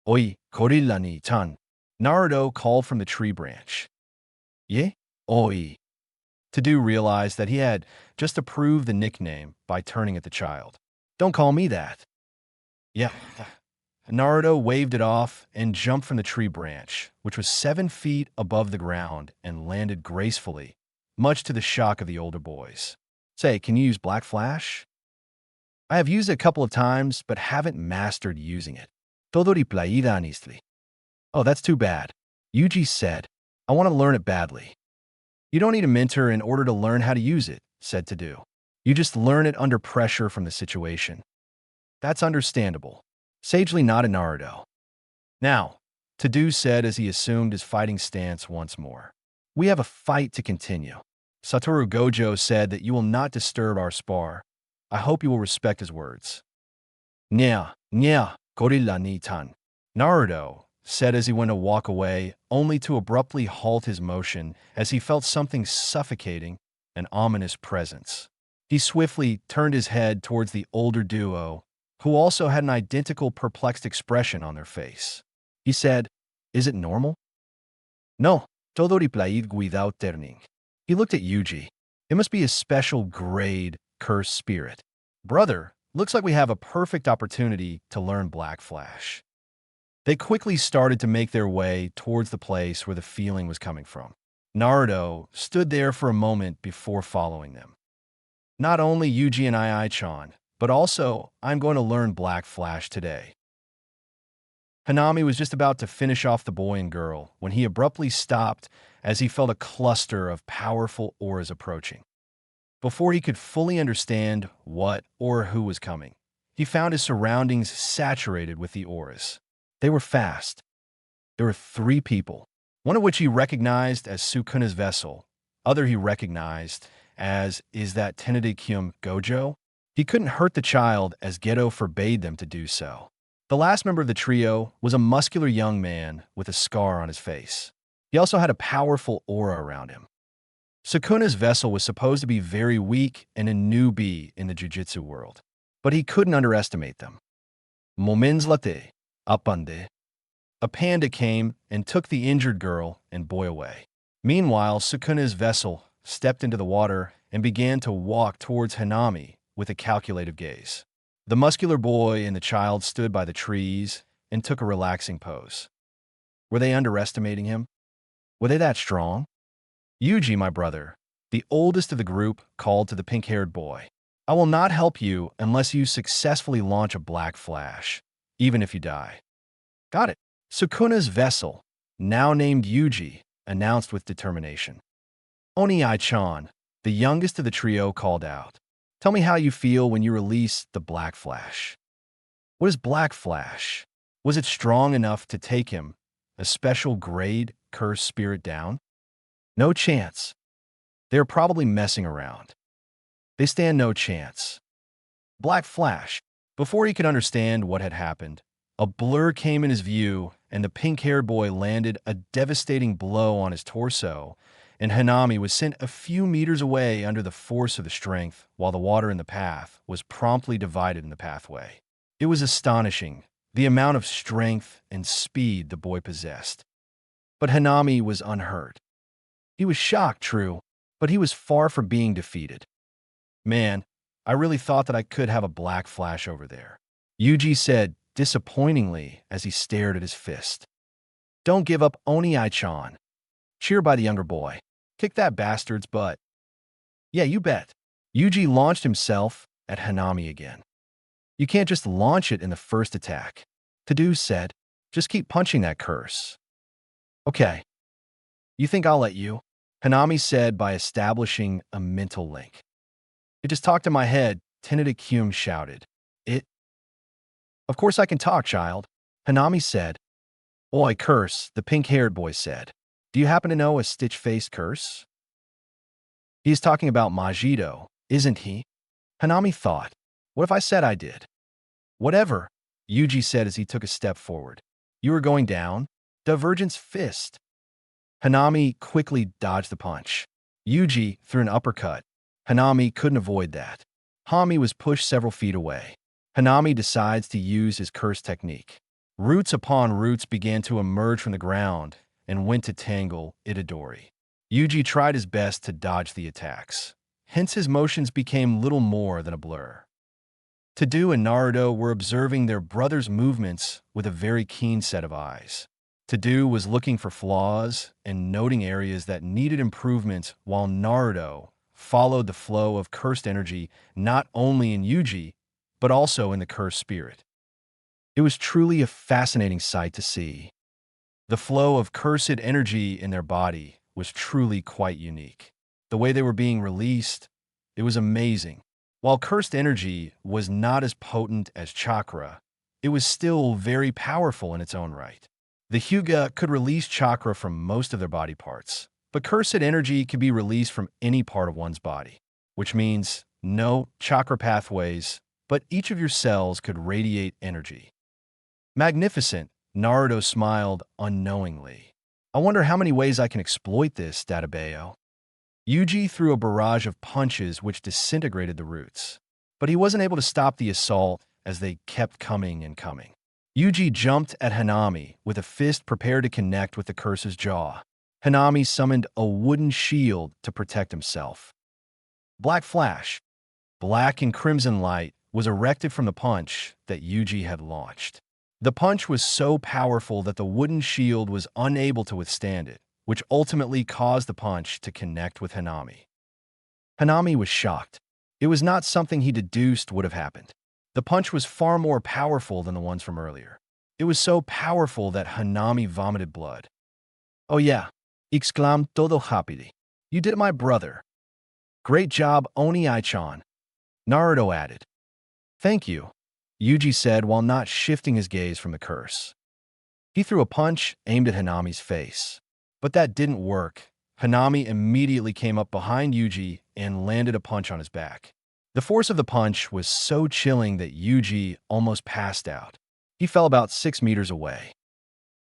Oi, Korilla-ni-chan. Naruto called from the tree branch. Ye? Oi. Tadu realized that he had just approved the nickname by turning at the child. Don't call me that. Yeah. Naruto waved it off and jumped from the tree branch, which was 7 feet above the ground, and landed gracefully, much to the shock of the older boys. Say, can you use Black Flash? I have used it a couple of times, but haven't mastered using it. Todori plaida nistli. Oh, that's too bad. Yuji said, I want to learn it badly. You don't need a mentor in order to learn how to use it, said Tadu. You just learn it under pressure from the situation. That's understandable. Sagely nodded Naruto. Now, Tadu said as he assumed his fighting stance once more. We have a fight to continue. Satoru Gojo said that you will not disturb our spar. I hope you will respect his words. Nya, Korilla-ni-tan. Naruto said as he went to walk away, only to abruptly halt his motion as he felt something suffocating, an ominous presence. He swiftly turned his head towards the older duo, who also had an identical perplexed expression on their face. He said, Is it normal? No, todo replaid without turning. He looked at Yuji. It must be a special grade cursed spirit. Brother, looks like we have a perfect opportunity to learn Black Flash. They quickly started to make their way towards the place where the feeling was coming from. Naruto stood there for a moment before following them. Not only Yuji and Ai-chan, but also I'm going to learn Black Flash today. Hanami was just about to finish off the boy and girl when he abruptly stopped as he felt a cluster of powerful auras approaching. Before he could fully understand what or who was coming, he found his surroundings saturated with the auras. They were fast. There were 3 people, one of which he recognized as Sukuna's vessel, other he recognized as is that Tenedikyum Gojo. He couldn't hurt the child as Geto forbade them to do so. The last member of the trio was a muscular young man with a scar on his face. He also had a powerful aura around him. Sukuna's vessel was supposed to be very weak and a newbie in the jiu-jitsu world, but he couldn't underestimate them. Moments latte, apande. A panda came and took the injured girl and boy away. Meanwhile, Sukuna's vessel stepped into the water and began to walk towards Hanami with a calculative gaze. The muscular boy and the child stood by the trees and took a relaxing pose. Were they underestimating him? Were they that strong? Yuji, my brother, the oldest of the group, called to the pink-haired boy. I will not help you unless you successfully launch a Black Flash, even if you die. Got it. Sukuna's vessel, now named Yuji, announced with determination. Oni Ai-chan, the youngest of the trio, called out. Tell me how you feel when you release the Black Flash. What is Black Flash? Was it strong enough to take him, a special grade cursed spirit, down? No chance. They're probably messing around. They stand no chance. Black Flash. Before he could understand what had happened, a blur came in his view, and the pink-haired boy landed a devastating blow on his torso, and Hanami was sent a few meters away under the force of the strength, while the water in the path was promptly divided in the pathway. It was astonishing, the amount of strength and speed the boy possessed. But Hanami was unhurt. He was shocked, true, but he was far from being defeated. Man, I really thought that I could have a black flash over there, Yuji said disappointingly as he stared at his fist. Don't give up, Oni-chan. Cheered by the younger boy. Kick that bastard's butt. Yeah, you bet. Yuji launched himself at Hanami again. You can't just launch it in the first attack. Tadu said, just keep punching that curse. Okay. You think I'll let you? Hanami said by establishing a mental link. It just talked in my head, Tentative Kyum shouted. Of course I can talk, child. Hanami said. Oi, curse, the pink-haired boy said. Do you happen to know a stitch-faced curse? He's talking about Majito, isn't he? Hanami thought. What if I said I did? Whatever, Yuji said as he took a step forward. You were going down? Divergence fist. Hanami quickly dodged the punch. Yuji threw an uppercut. Hanami couldn't avoid that. Hami was pushed several feet away. Hanami decides to use his curse technique. Roots upon roots began to emerge from the ground and went to tangle Itadori. Yuji tried his best to dodge the attacks. Hence his motions became little more than a blur. Tadu and Naruto were observing their brother's movements with a very keen set of eyes. Tadu was looking for flaws and noting areas that needed improvement, while Naruto followed the flow of cursed energy not only in Yuji, but also in the cursed spirit. It was truly a fascinating sight to see. The flow of cursed energy in their body was truly quite unique. The way they were being released, it was amazing. While cursed energy was not as potent as chakra, it was still very powerful in its own right. The Hyuga could release chakra from most of their body parts, but cursed energy could be released from any part of one's body, which means no chakra pathways, but each of your cells could radiate energy. Magnificent, Naruto smiled unknowingly. I wonder how many ways I can exploit this, Databeo. Yuji threw a barrage of punches which disintegrated the roots, but he wasn't able to stop the assault as they kept coming and coming. Yuji jumped at Hanami with a fist prepared to connect with the curse's jaw. Hanami summoned a wooden shield to protect himself. Black flash, black and crimson light, was erected from the punch that Yuji had launched. The punch was so powerful that the wooden shield was unable to withstand it, which ultimately caused the punch to connect with Hanami. Hanami was shocked. It was not something he deduced would have happened. The punch was far more powerful than the ones from earlier. It was so powerful that Hanami vomited blood. Oh yeah, exclaimed todo rápido. You did it, my brother. Great job, Oni-chan. Naruto added. Thank you, Yuji said while not shifting his gaze from the curse. He threw a punch aimed at Hanami's face. But that didn't work. Hanami immediately came up behind Yuji and landed a punch on his back. The force of the punch was so chilling that Yuji almost passed out. He fell about 6 meters away.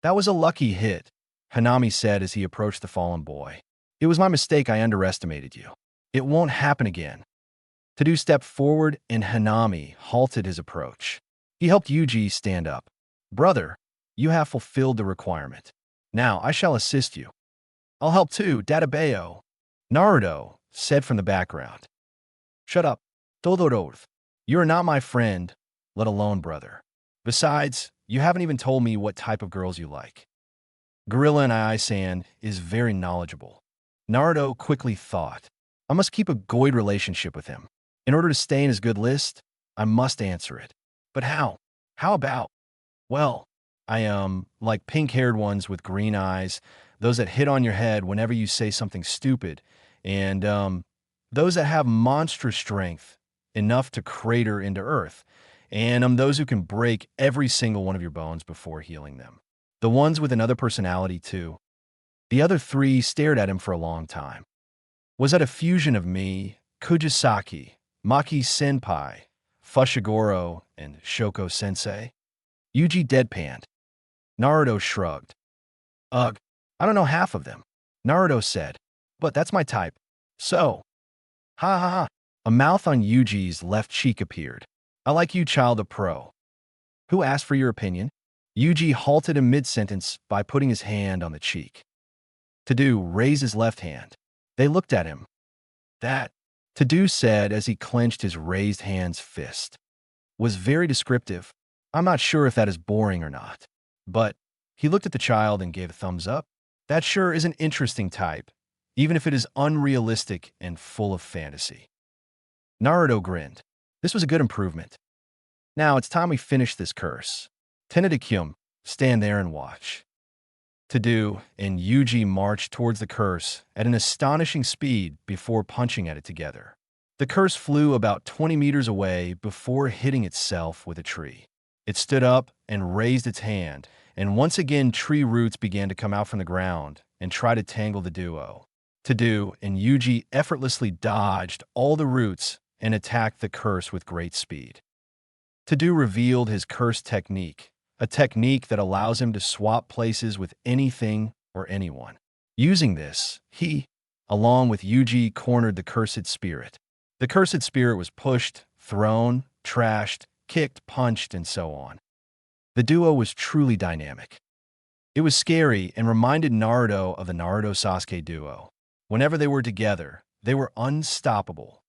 That was a lucky hit, Hanami said as he approached the fallen boy. It was my mistake, I underestimated you. It won't happen again. Tadu stepped forward and Hanami halted his approach. He helped Yuji stand up. Brother, you have fulfilled the requirement. Now I shall assist you. I'll help too, Databeo. Naruto said from the background. Shut up, Todoroth. You are not my friend, let alone brother. Besides, you haven't even told me what type of girls you like. Gorilla and Ai-san is very knowledgeable. Naruto quickly thought. I must keep a goid relationship with him. In order to stay in his good list, I must answer it. But how? How about? Well, I like pink-haired ones with green eyes, those that hit on your head whenever you say something stupid, and those that have monstrous strength, enough to crater into earth, and those who can break every single one of your bones before healing them. The ones with another personality, too. The other three stared at him for a long time. Was that a fusion of me, Kujisaki, Maki-senpai, Fushiguro, and Shoko-sensei? Yuji deadpanned. Naruto shrugged. Ugh, I don't know half of them. Naruto said, but that's my type. So, ha ha ha. A mouth on Yuji's left cheek appeared. I like you, child of pro. Who asked for your opinion? Yuji halted in mid-sentence by putting his hand on the cheek. To-do raised his left hand. They looked at him. That, To-do said as he clenched his raised hand's fist, was very descriptive. I'm not sure if that is boring or not. But he looked at the child and gave a thumbs up. That sure is an interesting type, even if it is unrealistic and full of fantasy. Naruto grinned. This was a good improvement. Now it's time we finish this curse. Tenedikyum, stand there and watch. To-do and Yuji marched towards the curse at an astonishing speed before punching at it together. The curse flew about 20 meters away before hitting itself with a tree. It stood up and raised its hand, and once again tree roots began to come out from the ground and try to tangle the duo. To-do and Yuji effortlessly dodged all the roots and attacked the curse with great speed. To-do revealed his curse technique, a technique that allows him to swap places with anything or anyone. Using this, he, along with Yuji, cornered the cursed spirit. The cursed spirit was pushed, thrown, trashed, kicked, punched, and so on. The duo was truly dynamic. It was scary and reminded Naruto of the Naruto-Sasuke duo. Whenever they were together, they were unstoppable.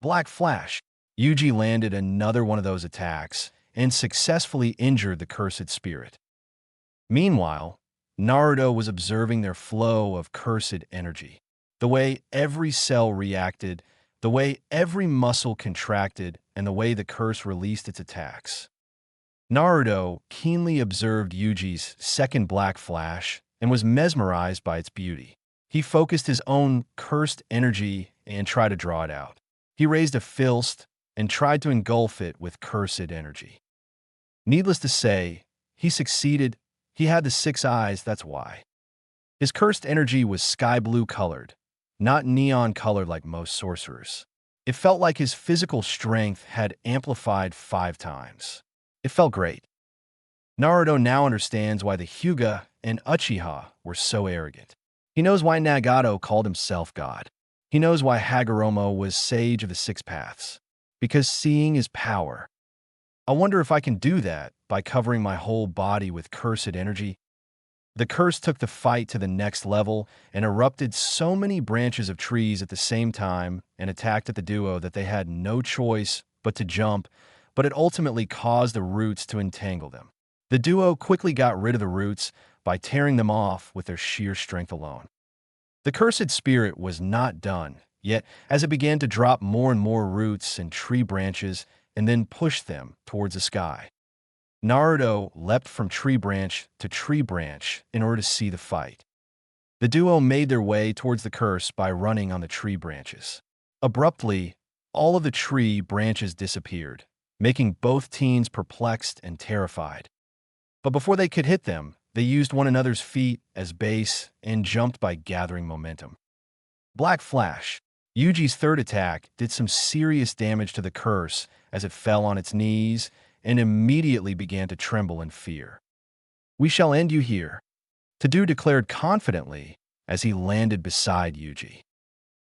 Black Flash. Yuji landed another one of those attacks and successfully injured the cursed spirit. Meanwhile, Naruto was observing their flow of cursed energy. The way every cell reacted, the way every muscle contracted, and the way the curse released its attacks. Naruto keenly observed Yuji's second Black Flash and was mesmerized by its beauty. He focused his own cursed energy and tried to draw it out. He raised a fist and tried to engulf it with cursed energy. Needless to say, he succeeded. He had the 6 eyes, that's why. His cursed energy was sky blue colored, not neon colored like most sorcerers. It felt like his physical strength had amplified 5 times. It felt great. Naruto now understands why the Hyuga and Uchiha were so arrogant. He knows why Nagato called himself God. He knows why Hagoromo was sage of the 6 paths. Because seeing is power. I wonder if I can do that by covering my whole body with cursed energy. The curse took the fight to the next level and erupted so many branches of trees at the same time and attacked at the duo that they had no choice but to jump, but it ultimately caused the roots to entangle them. The duo quickly got rid of the roots by tearing them off with their sheer strength alone. The cursed spirit was not done, yet as it began to drop more and more roots and tree branches and then push them towards the sky. Naruto leapt from tree branch to tree branch in order to see the fight. The duo made their way towards the curse by running on the tree branches. Abruptly, all of the tree branches disappeared, making both teens perplexed and terrified. But before they could hit them, they used one another's feet as base and jumped by gathering momentum. Black Flash. Yuji's third attack did some serious damage to the curse as it fell on its knees and immediately began to tremble in fear. We shall end you here, To-do declared confidently as he landed beside Yuji.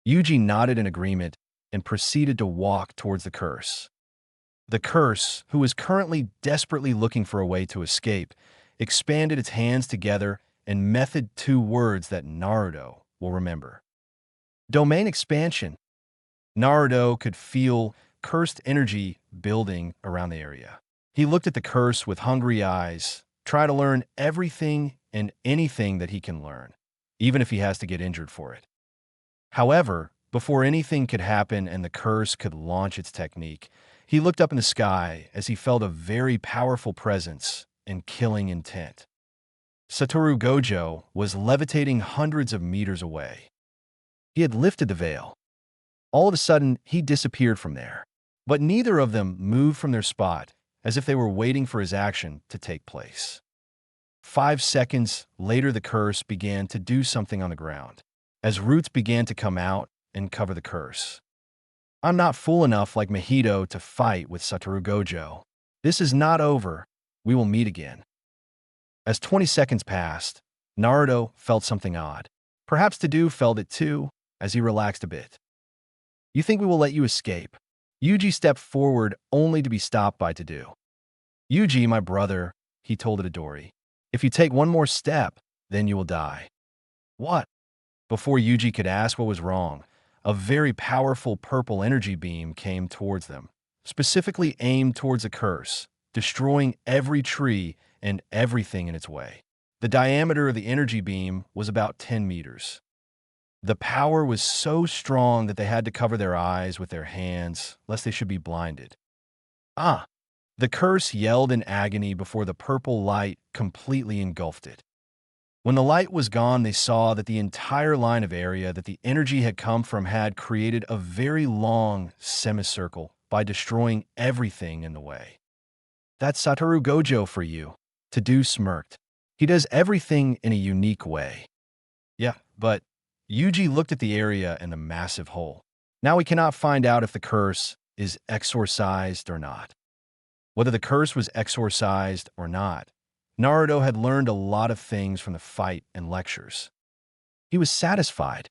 Yuji nodded in agreement and proceeded to walk towards the curse. The curse, who was currently desperately looking for a way to escape, expanded its hands together and methed 2 words that Naruto will remember. Domain expansion. Naruto could feel cursed energy building around the area. He looked at the curse with hungry eyes, trying to learn everything and anything that he can learn, even if he has to get injured for it. However, before anything could happen and the curse could launch its technique, he looked up in the sky as he felt a very powerful presence and killing intent. Satoru Gojo was levitating hundreds of meters away. He had lifted the veil. All of a sudden, he disappeared from there. But neither of them moved from their spot, as if they were waiting for his action to take place. 5 seconds later, the curse began to do something on the ground, as roots began to come out and cover the curse. I'm not fool enough like Mahito to fight with Satoru Gojo. This is not over. We will meet again. As 20 seconds passed, Naruto felt something odd. Perhaps To-do felt it too, as he relaxed a bit. You think we will let you escape? Yuji stepped forward only to be stopped by To-do. Yuji, my brother, he told Itadori. If you take one more step, then you will die. What? Before Yuji could ask what was wrong, a very powerful purple energy beam came towards them, specifically aimed towards a curse, destroying every tree and everything in its way. The diameter of the energy beam was about 10 meters. The power was so strong that they had to cover their eyes with their hands, lest they should be blinded. Ah! The curse yelled in agony before the purple light completely engulfed it. When the light was gone, they saw that the entire line of area that the energy had come from had created a very long semicircle by destroying everything in the way. That's Satoru Gojo for you. Tadu smirked. He does everything in a unique way. Yeah, but Yuji looked at the area and the massive hole. Now we cannot find out if the curse is exorcised or not. Whether the curse was exorcised or not, Naruto had learned a lot of things from the fight and lectures. He was satisfied.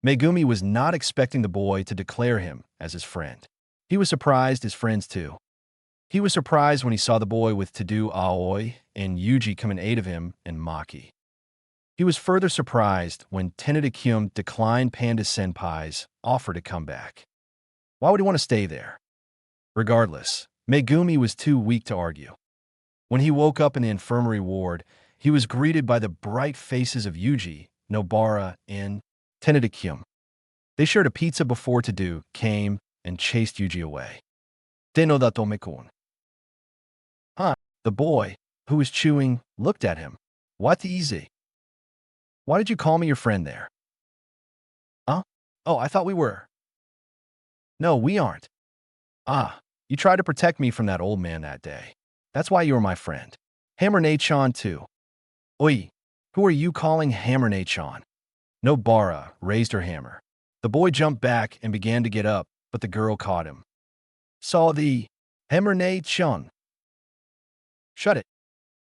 Megumi was not expecting the boy to declare him as his friend. He was surprised his friends too. He was surprised when he saw the boy with Tadu Aoi and Yuji come in aid of him and Maki. He was further surprised when Tennoda-kyun declined Panda Senpai's offer to come back. Why would he want to stay there? Regardless, Megumi was too weak to argue. When he woke up in the infirmary ward, he was greeted by the bright faces of Yuji, Nobara, and Tennoda-kyun. They shared a pizza before Tadu came and chased Yuji away. Denoda Tomekun. Huh? The boy, who was chewing, looked at him. What easy? Why did you call me your friend there? Huh? Oh, I thought we were. No, we aren't. Ah, you tried to protect me from that old man that day. That's why you were my friend. Hammer-chan too. Oi, who are you calling Hammer-chan? Nobara raised her hammer. The boy jumped back and began to get up, but the girl caught him. Saw the Hammer-chan. Shut it.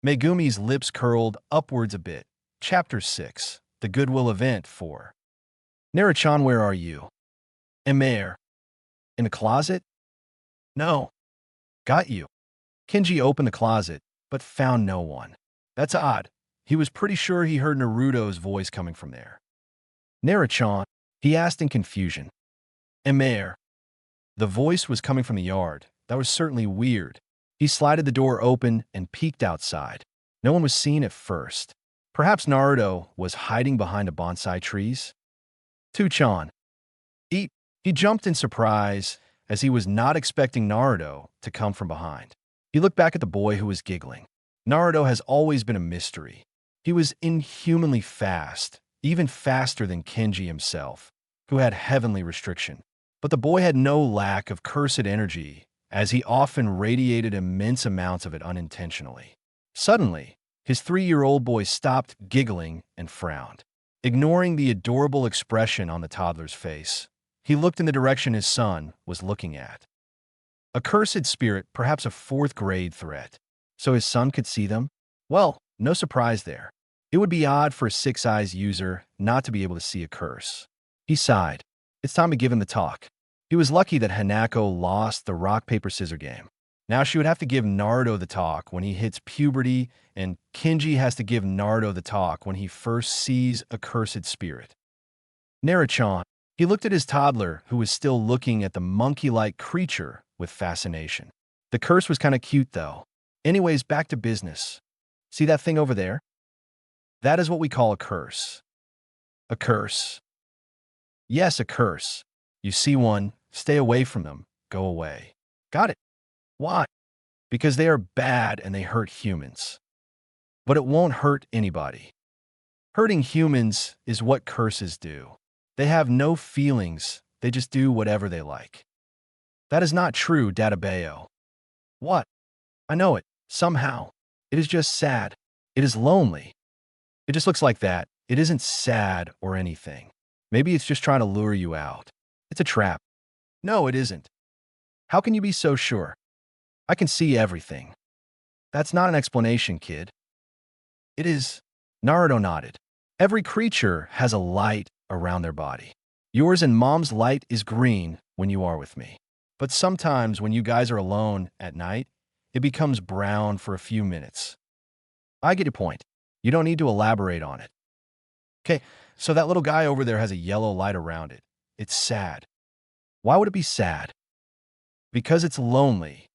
Megumi's lips curled upwards a bit. Chapter 6. The Goodwill Event 4. Naruto-chan, where are you? Emir. In the closet? No. Got you. Kenji opened the closet, but found no one. That's odd. He was pretty sure he heard Naruto's voice coming from there. Naruto-chan, he asked in confusion. Emir. The voice was coming from the yard. That was certainly weird. He slided the door open and peeked outside. No one was seen at first. Perhaps Naruto was hiding behind the bonsai trees? Tu-chan. He jumped in surprise as he was not expecting Naruto to come from behind. He looked back at the boy who was giggling. Naruto has always been a mystery. He was inhumanly fast, even faster than Kenji himself, who had heavenly restriction. But the boy had no lack of cursed energy, as he often radiated immense amounts of it unintentionally. Suddenly, his 3-year-old boy stopped giggling and frowned. Ignoring the adorable expression on the toddler's face, he looked in the direction his son was looking at. A cursed spirit, perhaps a 4th-grade threat. So his son could see them? Well, no surprise there. It would be odd for a 6 eyes user not to be able to see a curse. He sighed. It's time to give him the talk. He was lucky that Hanako lost the rock-paper-scissors game. Now she would have to give Naruto the talk when he hits puberty, and Kenji has to give Naruto the talk when he first sees a cursed spirit. Naruto-chan. He looked at his toddler, who was still looking at the monkey-like creature with fascination. The curse was kind of cute, though. Anyways, back to business. See that thing over there? That is what we call a curse. A curse. Yes, a curse. You see one, stay away from them, go away. Got it. Why? Because they are bad and they hurt humans. But it won't hurt anybody. Hurting humans is what curses do. They have no feelings, they just do whatever they like. That is not true, Databeo. What? I know it, somehow. It is just sad. It is lonely. It just looks like that. It isn't sad or anything. Maybe it's just trying to lure you out. It's a trap. No, it isn't. How can you be so sure? I can see everything. That's not an explanation, kid. It is. Naruto nodded. Every creature has a light around their body. Yours and Mom's light is green when you are with me. But sometimes when you guys are alone at night, it becomes brown for a few minutes. I get your point. You don't need to elaborate on it. Okay, so that little guy over there has a yellow light around it. It's sad. Why would it be sad? Because it's lonely,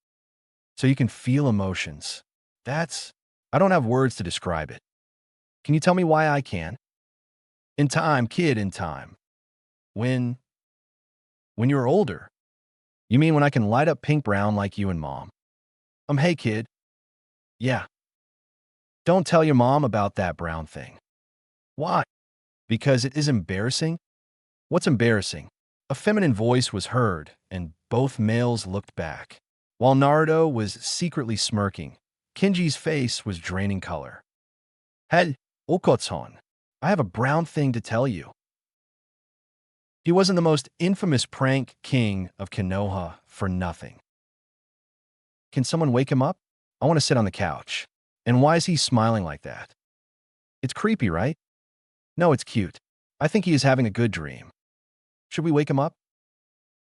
so you can feel emotions. That's... I don't have words to describe it. Can you tell me why I can? In time, kid, in time. When... when you're older. You mean when I can light up pink brown like you and Mom? Hey, kid. Yeah. Don't tell your mom about that brown thing. Why? Because it is embarrassing? What's embarrassing? A feminine voice was heard, and both males looked back. While Naruto was secretly smirking, Kinji's face was draining color. Hey, Okotson, I have a brown thing to tell you. He wasn't the most infamous prank king of Konoha for nothing. Can someone wake him up? I want to sit on the couch. And why is he smiling like that? It's creepy, right? No, it's cute. I think he is having a good dream. Should we wake him up?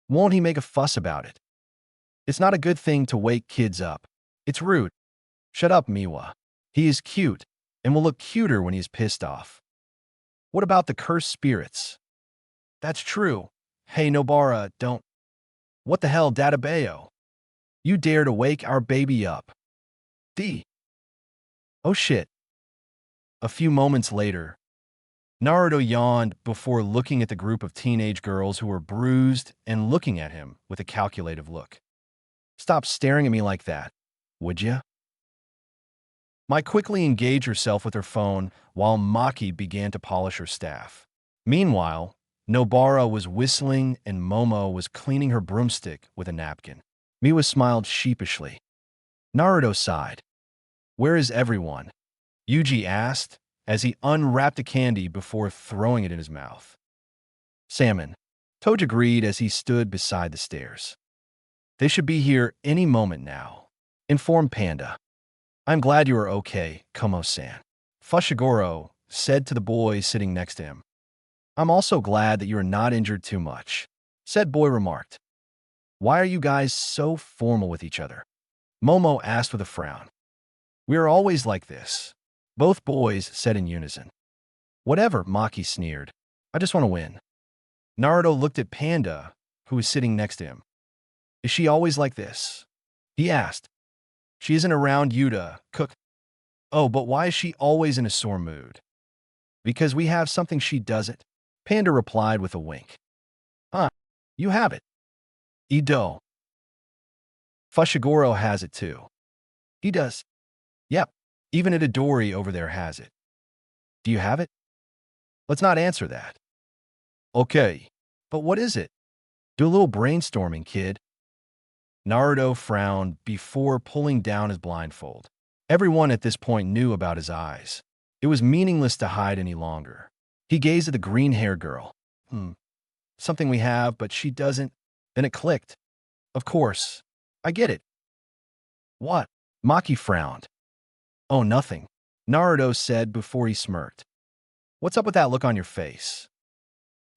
Won't he make a fuss about it? It's not a good thing to wake kids up. It's rude. Shut up, Miwa. He is cute, and will look cuter when he's pissed off. What about the cursed spirits? That's true. Hey, Nobara, don't... What the hell, Dadabayo? You dare to wake our baby up. D. Oh shit. A few moments later, Naruto yawned before looking at the group of teenage girls who were bruised and looking at him with a calculative look. Stop staring at me like that, would ya? Mai quickly engaged herself with her phone while Maki began to polish her staff. Meanwhile, Nobara was whistling and Momo was cleaning her broomstick with a napkin. Miwa smiled sheepishly. Naruto sighed. Where is everyone? Yuji asked as he unwrapped a candy before throwing it in his mouth. Salmon. Toad agreed as he stood beside the stairs. They should be here any moment now. Informed Panda. I'm glad you are okay, Komo-san. Fushiguro said to the boy sitting next to him. I'm also glad that you are not injured too much, said boy remarked. Why are you guys so formal with each other? Momo asked with a frown. We are always like this. Both boys said in unison. Whatever, Maki sneered. I just want to win. Naruto looked at Panda, who was sitting next to him. Is she always like this? He asked. She isn't around you to cook. Oh, but why is she always in a sore mood? Because we have something she doesn't, Panda replied with a wink. Huh, you have it. Ido. Fushiguro has it too. He does. Yep, even Itadori over there has it. Do you have it? Let's not answer that. Okay, but what is it? Do a little brainstorming, kid. Naruto frowned before pulling down his blindfold. Everyone at this point knew about his eyes. It was meaningless to hide any longer. He gazed at the green-haired girl. Something we have, but she doesn't. Then it clicked. Of course. I get it. What? Maki frowned. Oh, nothing, Naruto said before he smirked. What's up with that look on your face?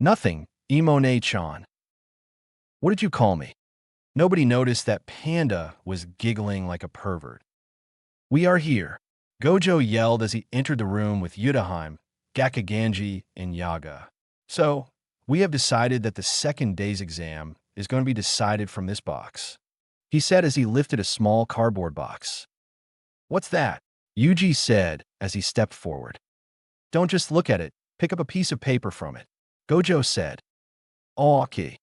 Nothing, Imone-chan. What did you call me? Nobody noticed that Panda was giggling like a pervert. We are here, Gojo yelled as he entered the room with Yudahime, Gakaganji, and Yaga. So, we have decided that the second day's exam is going to be decided from this box, he said as he lifted a small cardboard box. What's that? Yuji said as he stepped forward. Don't just look at it, pick up a piece of paper from it, Gojo said. Oh, okay,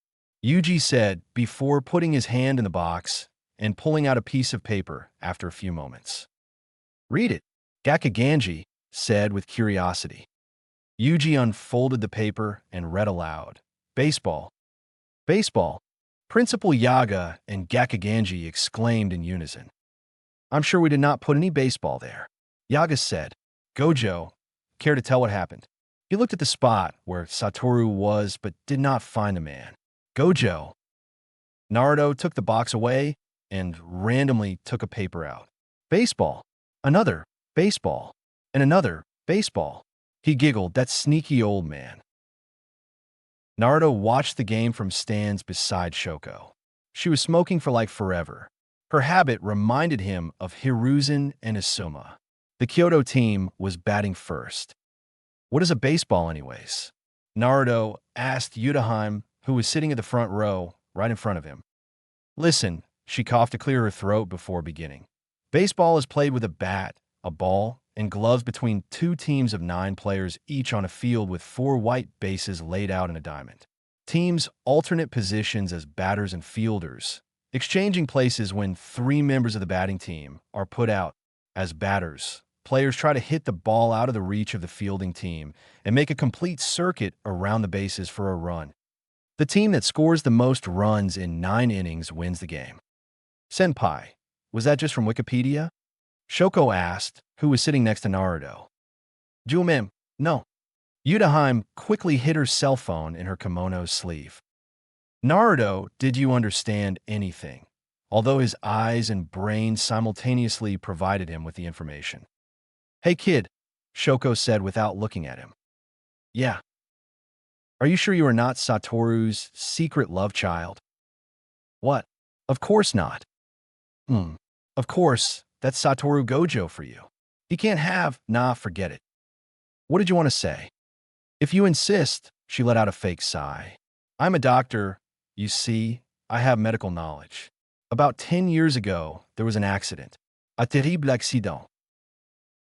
Yuji said before putting his hand in the box and pulling out a piece of paper after a few moments. Read it, Gakaganji said with curiosity. Yuji unfolded the paper and read aloud. Baseball. Baseball. Principal Yaga and Gakaganji exclaimed in unison. I'm sure we did not put any baseball there, Yaga said. Gojo, care to tell what happened? He looked at the spot where Satoru was but did not find the man. Gojo. Naruto took the box away and randomly took a paper out. Baseball. Another baseball. And another baseball. He giggled, that sneaky old man. Naruto watched the game from stands beside Shoko. She was smoking for like forever. Her habit reminded him of Hiruzen and Isuma. The Kyoto team was batting first. What is a baseball anyways? Naruto asked Yutaheim, who was sitting at the front row, right in front of him. Listen, she coughed to clear her throat before beginning. Baseball is played with a bat, a ball, and gloves between two teams of 9 players each on a field with 4 white bases laid out in a diamond. Teams alternate positions as batters and fielders, exchanging places when 3 members of the batting team are put out as batters. Players try to hit the ball out of the reach of the fielding team and make a complete circuit around the bases for a run. The team that scores the most runs in 9 innings wins the game. Senpai, was that just from Wikipedia? Shoko asked, who was sitting next to Naruto. Jumim, no. Yutaheim quickly hid her cell phone in her kimono's sleeve. Naruto, did you understand anything? Although his eyes and brain simultaneously provided him with the information. Hey kid, Shoko said without looking at him. Yeah. Are you sure you are not Satoru's secret love child? What? Of course not. Of course, that's Satoru Gojo for you. You can't have, nah, forget it. What did you want to say? If you insist, she let out a fake sigh. I'm a doctor. You see, I have medical knowledge. About 10 years ago, there was an accident. A terrible accident.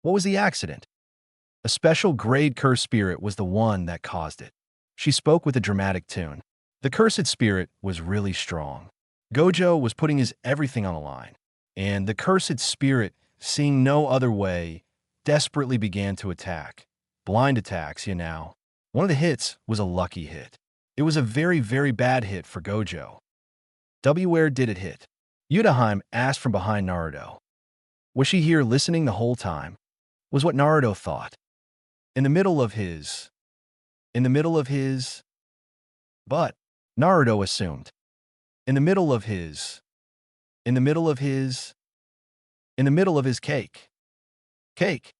What was the accident? A special grade cursed spirit was the one that caused it. She spoke with a dramatic tune. The cursed spirit was really strong. Gojo was putting his everything on the line, and the cursed spirit, seeing no other way, desperately began to attack. Blind attacks, you know. One of the hits was a lucky hit. It was a very, very bad hit for Gojo. Where did it hit? Yutaheim asked from behind Naruto. Was she here listening the whole time? Was what Naruto thought. In the middle of his... But, Naruto assumed. In the middle of his cake. Cake.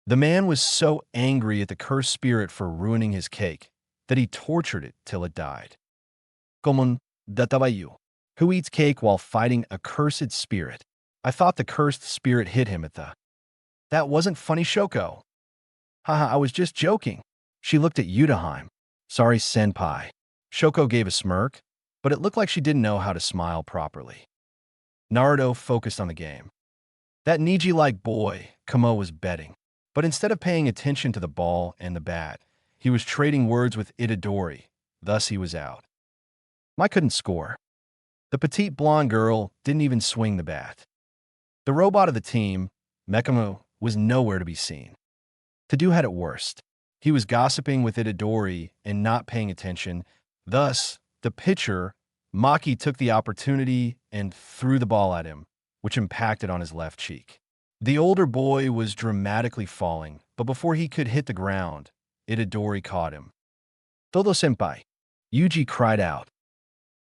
The man was so angry at the cursed spirit for ruining his cake that he tortured it till it died. Como databayu. Who eats cake while fighting a cursed spirit? I thought the cursed spirit hit him at the... That wasn't funny, Shoko. Haha, I was just joking. She looked at Yutaheim. Sorry, senpai. Shoko gave a smirk, but it looked like she didn't know how to smile properly. Naruto focused on the game. That Niji-like boy, Kamo, was betting. But instead of paying attention to the ball and the bat, he was trading words with Itadori. Thus he was out. I couldn't score. The petite blonde girl didn't even swing the bat. The robot of the team, Mekamo, was nowhere to be seen. Tadu had it worst. He was gossiping with Itadori and not paying attention. Thus, the pitcher, Maki, took the opportunity and threw the ball at him, which impacted on his left cheek. The older boy was dramatically falling, but before he could hit the ground, Itadori caught him. Todo-senpai, Yuji cried out.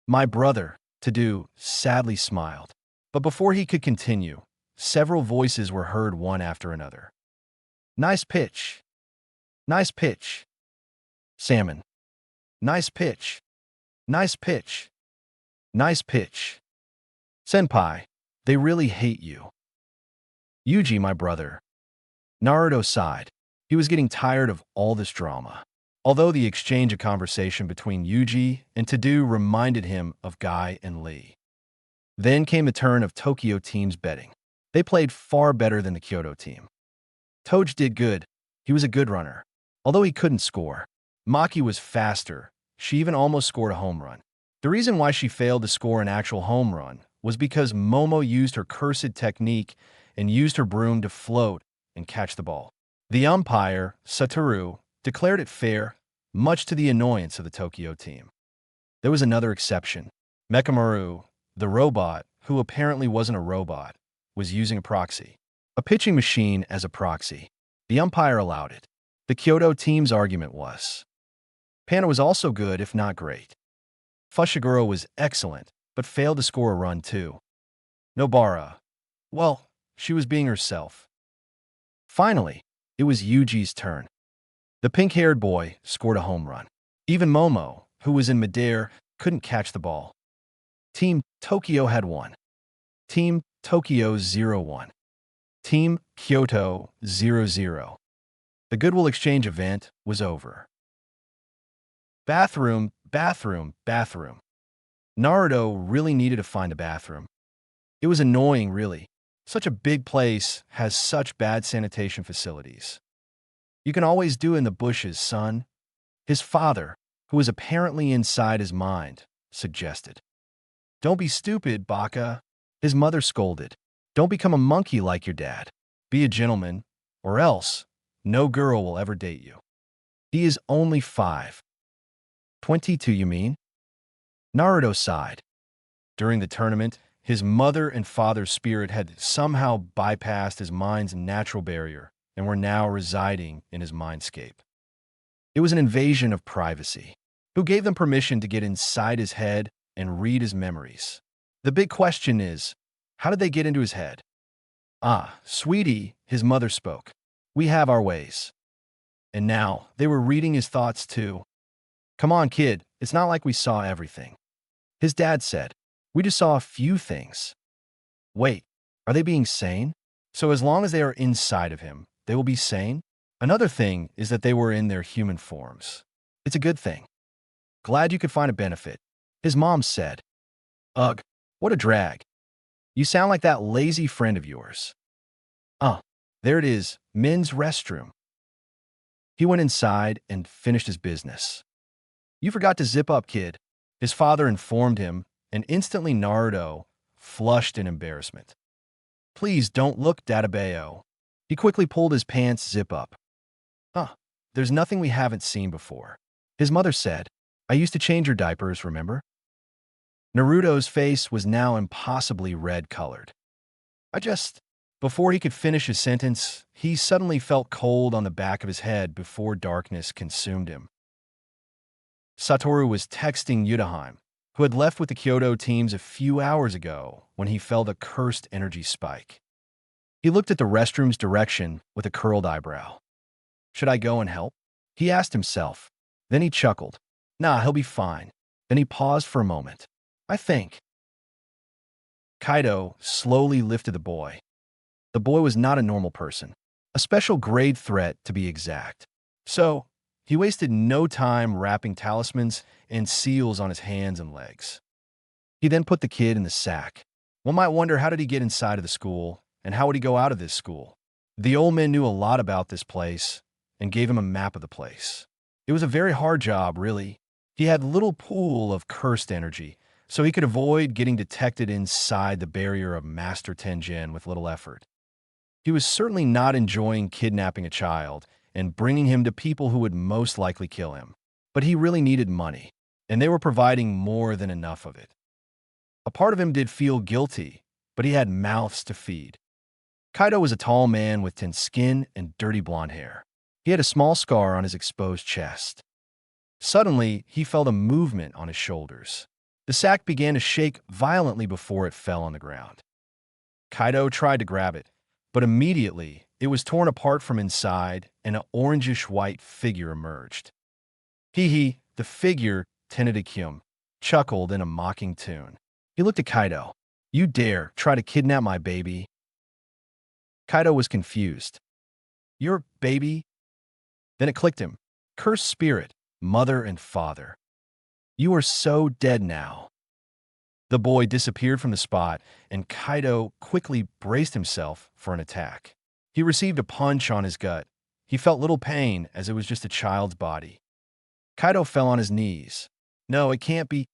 My brother, Tadu, sadly smiled. But before he could continue, several voices were heard one after another. Nice pitch. Nice pitch. Salmon. Nice pitch. Nice pitch. Nice pitch. Senpai, they really hate you. Yuji, my brother. Naruto sighed. He was getting tired of all this drama. Although the exchange of conversation between Yuji and Tadu reminded him of Guy and Lee. Then came the turn of Tokyo team's betting. They played far better than the Kyoto team. Toj did good. He was a good runner. Although he couldn't score. Maki was faster. She even almost scored a home run. The reason why she failed to score an actual home run was because Momo used her cursed technique and used her broom to float and catch the ball. The umpire, Satoru, declared it fair, much to the annoyance of the Tokyo team. There was another exception. Mekamaru, the robot, who apparently wasn't a robot, was using a proxy. A pitching machine as a proxy. The umpire allowed it. The Kyoto team's argument was, Pana was also good, if not great. Fushiguro was excellent, but failed to score a run too. Nobara, well, she was being herself. Finally, it was Yuji's turn. The pink-haired boy scored a home run. Even Momo, who was in midair, couldn't catch the ball. Team Tokyo had won. Team Tokyo 0-1. Team Kyoto 0-0. The Goodwill Exchange event was over. Bathroom, bathroom, bathroom. Naruto really needed to find a bathroom. It was annoying, really. Such a big place has such bad sanitation facilities. You can always do it in the bushes, son. His father, who was apparently inside his mind, suggested. Don't be stupid, Baka. His mother scolded. Don't become a monkey like your dad. Be a gentleman, or else no girl will ever date you. He is only 5. 22, you mean? Naruto sighed. During the tournament, his mother and father's spirit had somehow bypassed his mind's natural barrier and were now residing in his mindscape. It was an invasion of privacy. Who gave them permission to get inside his head and read his memories? The big question is, how did they get into his head? Ah, sweetie, his mother spoke. We have our ways. And now, they were reading his thoughts too. Come on, kid, it's not like we saw everything. His dad said, we just saw a few things. Wait, are they being sane? So as long as they are inside of him, they will be sane? Another thing is that they were in their human forms. It's a good thing. Glad you could find a benefit. His mom said, ugh, what a drag. You sound like that lazy friend of yours. There it is, men's restroom. He went inside and finished his business. You forgot to zip up, kid. His father informed him, and instantly Naruto flushed in embarrassment. Please don't look, Databeo. He quickly pulled his pants zip up. There's nothing we haven't seen before. His mother said, I used to change your diapers, remember? Naruto's face was now impossibly red-colored. Before he could finish his sentence, he suddenly felt cold on the back of his head before darkness consumed him. Satoru was texting Yudahime, who had left with the Kyoto teams a few hours ago when he felt a cursed energy spike. He looked at the restroom's direction with a curled eyebrow. Should I go and help? He asked himself. Then he chuckled. Nah, he'll be fine. Then he paused for a moment. I think. Kaido slowly lifted the boy. The boy was not a normal person, a special grade threat to be exact. So, he wasted no time wrapping talismans and seals on his hands and legs. He then put the kid in the sack. One might wonder, how did he get inside of the school, and how would he go out of this school? The old man knew a lot about this place and gave him a map of the place. It was a very hard job, really. He had little pool of cursed energy, so he could avoid getting detected inside the barrier of Master Tenjin with little effort. He was certainly not enjoying kidnapping a child and bringing him to people who would most likely kill him. But he really needed money, and they were providing more than enough of it. A part of him did feel guilty, but he had mouths to feed. Kaido was a tall man with thin skin and dirty blonde hair. He had a small scar on his exposed chest. Suddenly, he felt a movement on his shoulders. The sack began to shake violently before it fell on the ground. Kaido tried to grab it, but immediately it was torn apart from inside and an orangish-white figure emerged. Hee, the figure, Tenedikyum, chuckled in a mocking tune. He looked at Kaido. You dare try to kidnap my baby? Kaido was confused. Your baby? Then it clicked him. Cursed spirit, mother and father. You are so dead now. The boy disappeared from the spot, and Kaido quickly braced himself for an attack. He received a punch on his gut. He felt little pain, as it was just a child's body. Kaido fell on his knees. No, it can't be.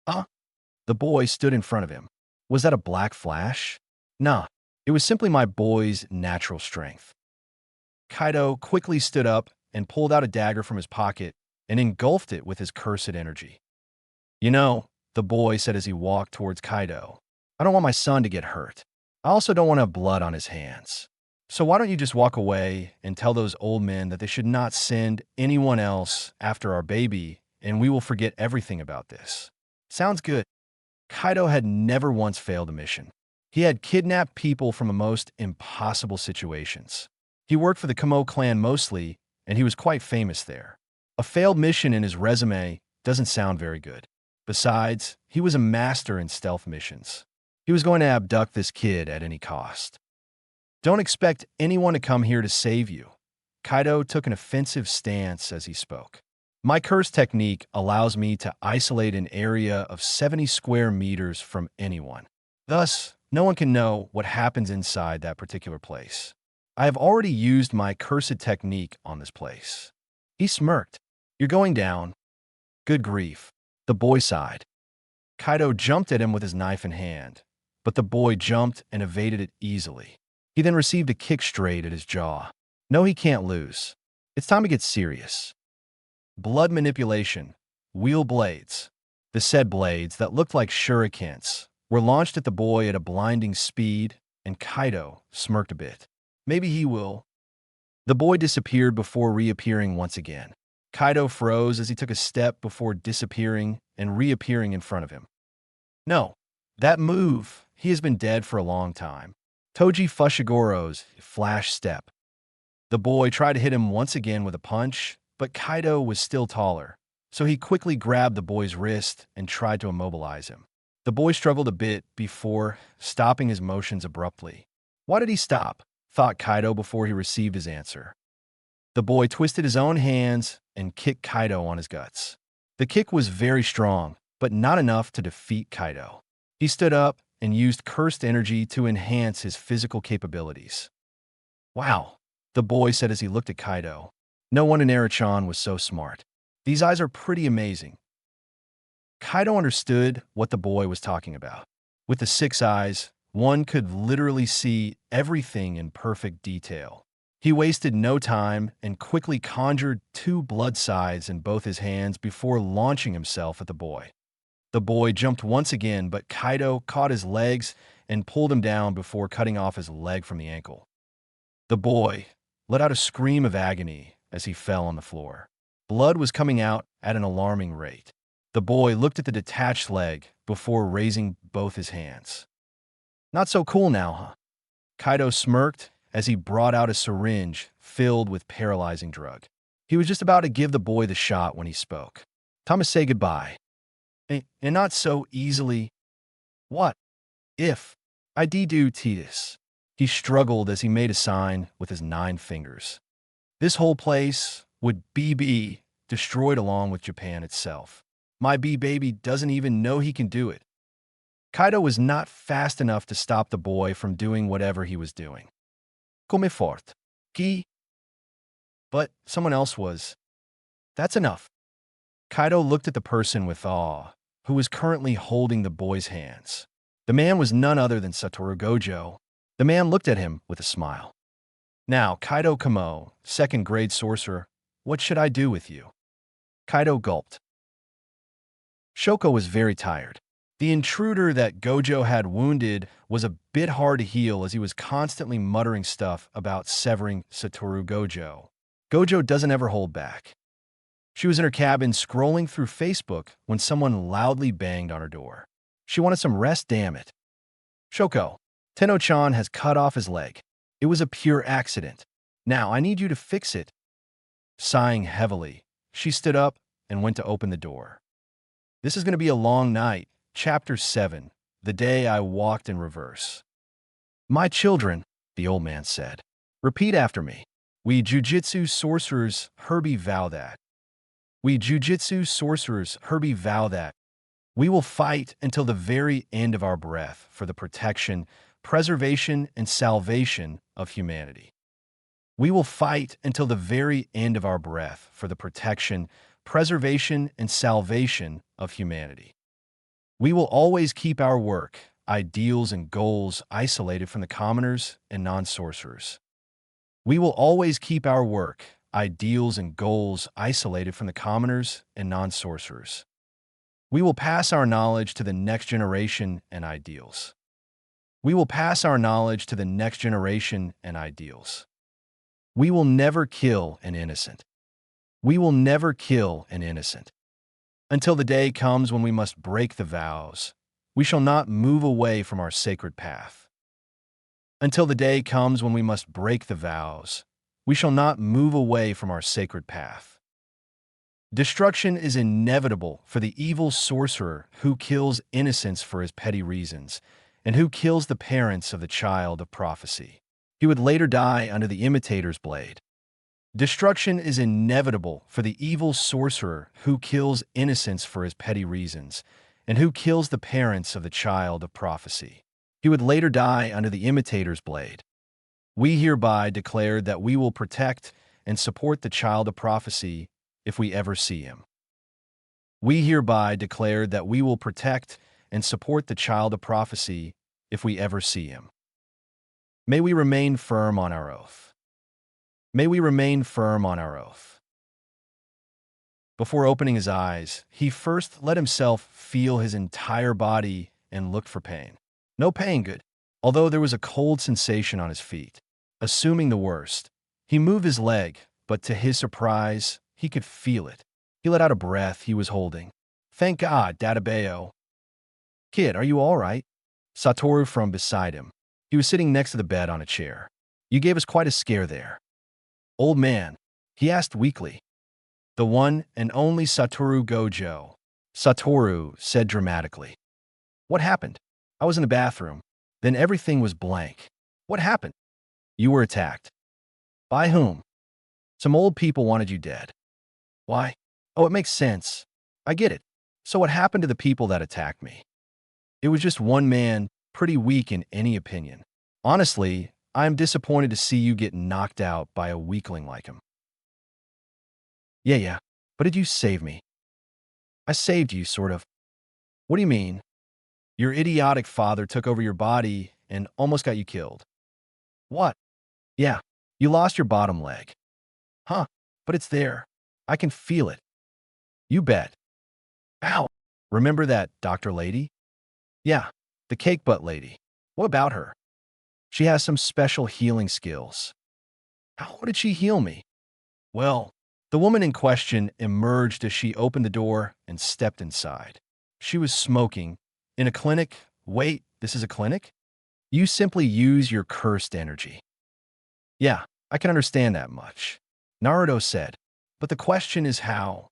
The boy stood in front of him. Was that a black flash? Nah, it was simply my boy's natural strength. Kaido quickly stood up and pulled out a dagger from his pocket and engulfed it with his cursed energy. You know, the boy said as he walked towards Kaido, I don't want my son to get hurt. I also don't want to have blood on his hands. So why don't you just walk away and tell those old men that they should not send anyone else after our baby, and we will forget everything about this. Sounds good. Kaido had never once failed a mission. He had kidnapped people from the most impossible situations. He worked for the Kamo clan mostly, and he was quite famous there. A failed mission in his resume doesn't sound very good. Besides, he was a master in stealth missions. He was going to abduct this kid at any cost. Don't expect anyone to come here to save you. Kaido took an offensive stance as he spoke. My curse technique allows me to isolate an area of 70 square meters from anyone. Thus, no one can know what happens inside that particular place. I have already used my cursed technique on this place. He smirked. You're going down. Good grief. The boy sighed. Kaido jumped at him with his knife in hand, but the boy jumped and evaded it easily. He then received a kick straight at his jaw. No, he can't lose. It's time to get serious. Blood manipulation. Wheel blades. The said blades that looked like shurikens were launched at the boy at a blinding speed, and Kaido smirked a bit. Maybe he will. The boy disappeared before reappearing once again. Kaido froze as he took a step before disappearing and reappearing in front of him. No, that move. He has been dead for a long time. Toji Fushigoro's flash step. The boy tried to hit him once again with a punch, but Kaido was still taller, so he quickly grabbed the boy's wrist and tried to immobilize him. The boy struggled a bit before stopping his motions abruptly. Why did he stop? Thought Kaido before he received his answer. The boy twisted his own hands and kicked Kaido on his guts. The kick was very strong, but not enough to defeat Kaido. He stood up and used cursed energy to enhance his physical capabilities. Wow, the boy said as he looked at Kaido. No one in Erichan was so smart. These eyes are pretty amazing. Kaido understood what the boy was talking about. With the 6 eyes, one could literally see everything in perfect detail. He wasted no time and quickly conjured 2 blood sides in both his hands before launching himself at the boy. The boy jumped once again, but Kaido caught his legs and pulled him down before cutting off his leg from the ankle. The boy let out a scream of agony as he fell on the floor. Blood was coming out at an alarming rate. The boy looked at the detached leg before raising both his hands. Not so cool now, huh? Kaido smirked as he brought out a syringe filled with paralyzing drug. He was just about to give the boy the shot when he spoke. Time to say goodbye. And not so easily. What if I do Titus? He struggled as he made a sign with his 9 fingers. This whole place would be destroyed along with Japan itself. My B-baby doesn't even know he can do it. Kaido was not fast enough to stop the boy from doing whatever he was doing. Come fort. Ki. But someone else was. That's enough. Kaido looked at the person with awe, who was currently holding the boy's hands. The man was none other than Satoru Gojo. The man looked at him with a smile. Now, Kaido Kamo, 2nd grade sorcerer, what should I do with you? Kaido gulped. Shoko was very tired. The intruder that Gojo had wounded was a bit hard to heal as he was constantly muttering stuff about severing Satoru Gojo. Gojo doesn't ever hold back. She was in her cabin scrolling through Facebook when someone loudly banged on her door. She wanted some rest, damn it. Shoko, Tenno-chan has cut off his leg. It was a pure accident. Now I need you to fix it. Sighing heavily, she stood up and went to open the door. This is going to be a long night. Chapter 7, The Day I Walked in Reverse. My children, the old man said. Repeat after me. We jujitsu sorcerers hereby vow that. We jujitsu sorcerers hereby vow that. We will fight until the very end of our breath for the protection, preservation, and salvation of humanity. We will fight until the very end of our breath for the protection, preservation, and salvation of humanity. We will always keep our work, ideals, and goals isolated from the commoners and non-sorcerers. We will always keep our work, ideals, and goals isolated from the commoners and non-sorcerers. We will pass our knowledge to the next generation and ideals. We will pass our knowledge to the next generation and ideals. We will never kill an innocent. We will never kill an innocent. Until the day comes when we must break the vows, we shall not move away from our sacred path. Until the day comes when we must break the vows, we shall not move away from our sacred path. Destruction is inevitable for the evil sorcerer who kills innocents for his petty reasons, and who kills the parents of the child of prophecy. He would later die under the imitator's blade. Destruction is inevitable for the evil sorcerer who kills innocents for his petty reasons, and who kills the parents of the child of prophecy. He would later die under the imitator's blade. We hereby declare that we will protect and support the child of prophecy if we ever see him. We hereby declare that we will protect and support the child of prophecy if we ever see him. May we remain firm on our oath. May we remain firm on our oath. Before opening his eyes, he first let himself feel his entire body and looked for pain. No pain, good. Although there was a cold sensation on his feet. Assuming the worst, he moved his leg, but to his surprise, he could feel it. He let out a breath he was holding. Thank God, Databeo. Kid, are you all right? Satoru from beside him. He was sitting next to the bed on a chair. You gave us quite a scare there. Old man, he asked weakly. The one and only Satoru Gojo. Satoru said dramatically. What happened? I was in the bathroom. Then everything was blank. What happened? You were attacked. By whom? Some old people wanted you dead. Why? Oh, it makes sense. I get it. So what happened to the people that attacked me? It was just one man, pretty weak in any opinion. Honestly, I am disappointed to see you get knocked out by a weakling like him. Yeah, but did you save me? I saved you, sort of. What do you mean? Your idiotic father took over your body and almost got you killed. What? Yeah, you lost your bottom leg. Huh, but it's there. I can feel it. You bet. Ow. Remember that doctor lady? Yeah, the cake butt lady. What about her? She has some special healing skills. How did she heal me? Well, the woman in question emerged as she opened the door and stepped inside. She was smoking. In a clinic? Wait, this is a clinic? You simply use your cursed energy. Yeah, I can understand that much. Naruto said, but the question is how.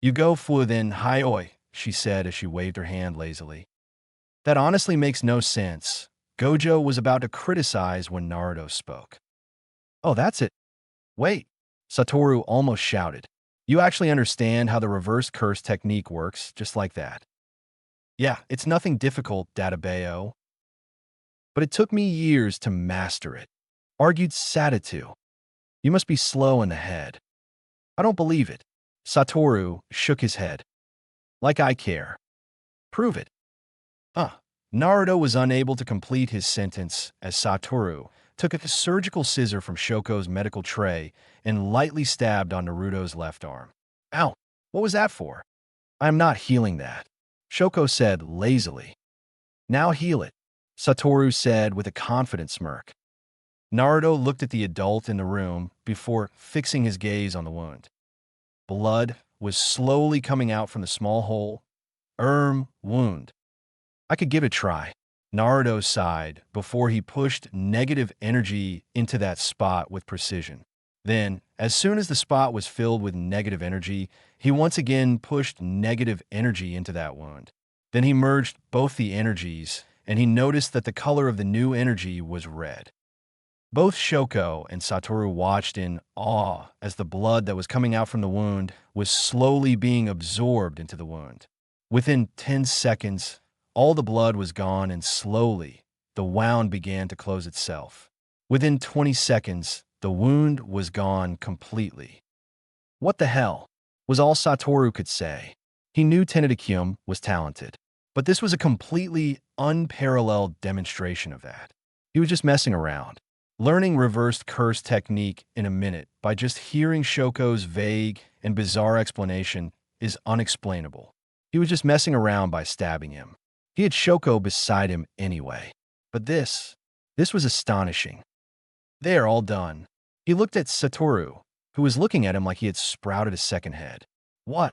You go for then hi-oi, she said as she waved her hand lazily. That honestly makes no sense. Gojo was about to criticize when Naruto spoke. Oh, that's it. Wait, Satoru almost shouted. You actually understand how the reverse curse technique works, just like that. Yeah, it's nothing difficult, Databeo. But it took me years to master it, argued Saditu. You must be slow in the head. I don't believe it. Satoru shook his head. Like I care. Prove it. Naruto was unable to complete his sentence as Satoru took a surgical scissor from Shoko's medical tray and lightly stabbed on Naruto's left arm. Ow, what was that for? I am not healing that, Shoko said lazily. Now heal it, Satoru said with a confident smirk. Naruto looked at the adult in the room before fixing his gaze on the wound. Blood was slowly coming out from the small hole. Wound. I could give it a try. Naruto sighed before he pushed negative energy into that spot with precision. Then, as soon as the spot was filled with negative energy, he once again pushed negative energy into that wound. Then he merged both the energies, and he noticed that the color of the new energy was red. Both Shoko and Satoru watched in awe as the blood that was coming out from the wound was slowly being absorbed into the wound. Within 10 seconds, all the blood was gone and slowly, the wound began to close itself. Within 20 seconds, the wound was gone completely. What the hell? Was all Satoru could say. He knew Tenedikium was talented, but this was a completely unparalleled demonstration of that. He was just messing around. Learning reversed curse technique in a minute by just hearing Shoko's vague and bizarre explanation is unexplainable. He was just messing around by stabbing him. He had Shoko beside him anyway. But this was astonishing. They are all done. He looked at Satoru, who was looking at him like he had sprouted a second head. What?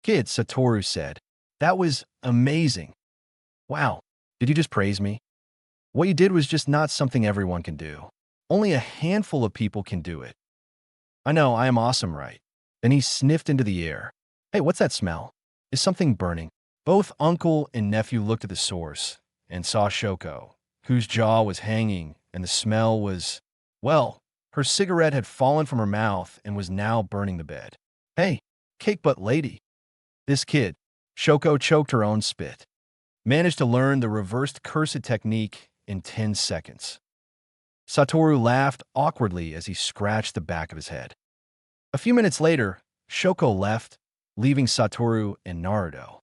Kid, Satoru said. That was amazing. Wow, did you just praise me? What you did was just not something everyone can do. Only a handful of people can do it. I know, I am awesome, right? Then he sniffed into the air. Hey, what's that smell? Is something burning? Both uncle and nephew looked at the source and saw Shoko, whose jaw was hanging and the smell was, well, Her cigarette had fallen from her mouth and was now burning the bed. Hey, cake butt lady. This kid, Shoko choked her own spit, managed to learn the reversed cursive technique in 10 seconds. Satoru laughed awkwardly as he scratched the back of his head. A few minutes later, Shoko left, leaving Satoru and Naruto.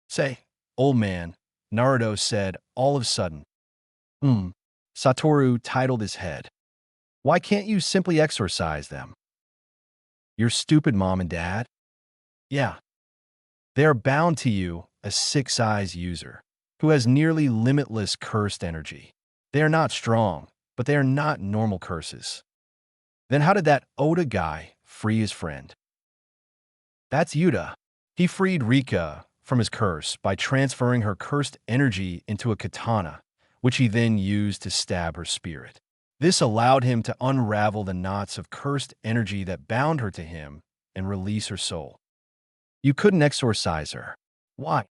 Say, old man, Naruto said all of a sudden. Satoru titled his head. Why can't you simply exorcise them? Your stupid mom and dad? Yeah. They are bound to you, a six eyes user, who has nearly limitless cursed energy. They are not strong, but they are not normal curses. Then how did that Oda guy free his friend? That's Yuta. He freed Rika from his curse by transferring her cursed energy into a katana, which he then used to stab her spirit. This allowed him to unravel the knots of cursed energy that bound her to him and release her soul. You couldn't exorcise her. Why?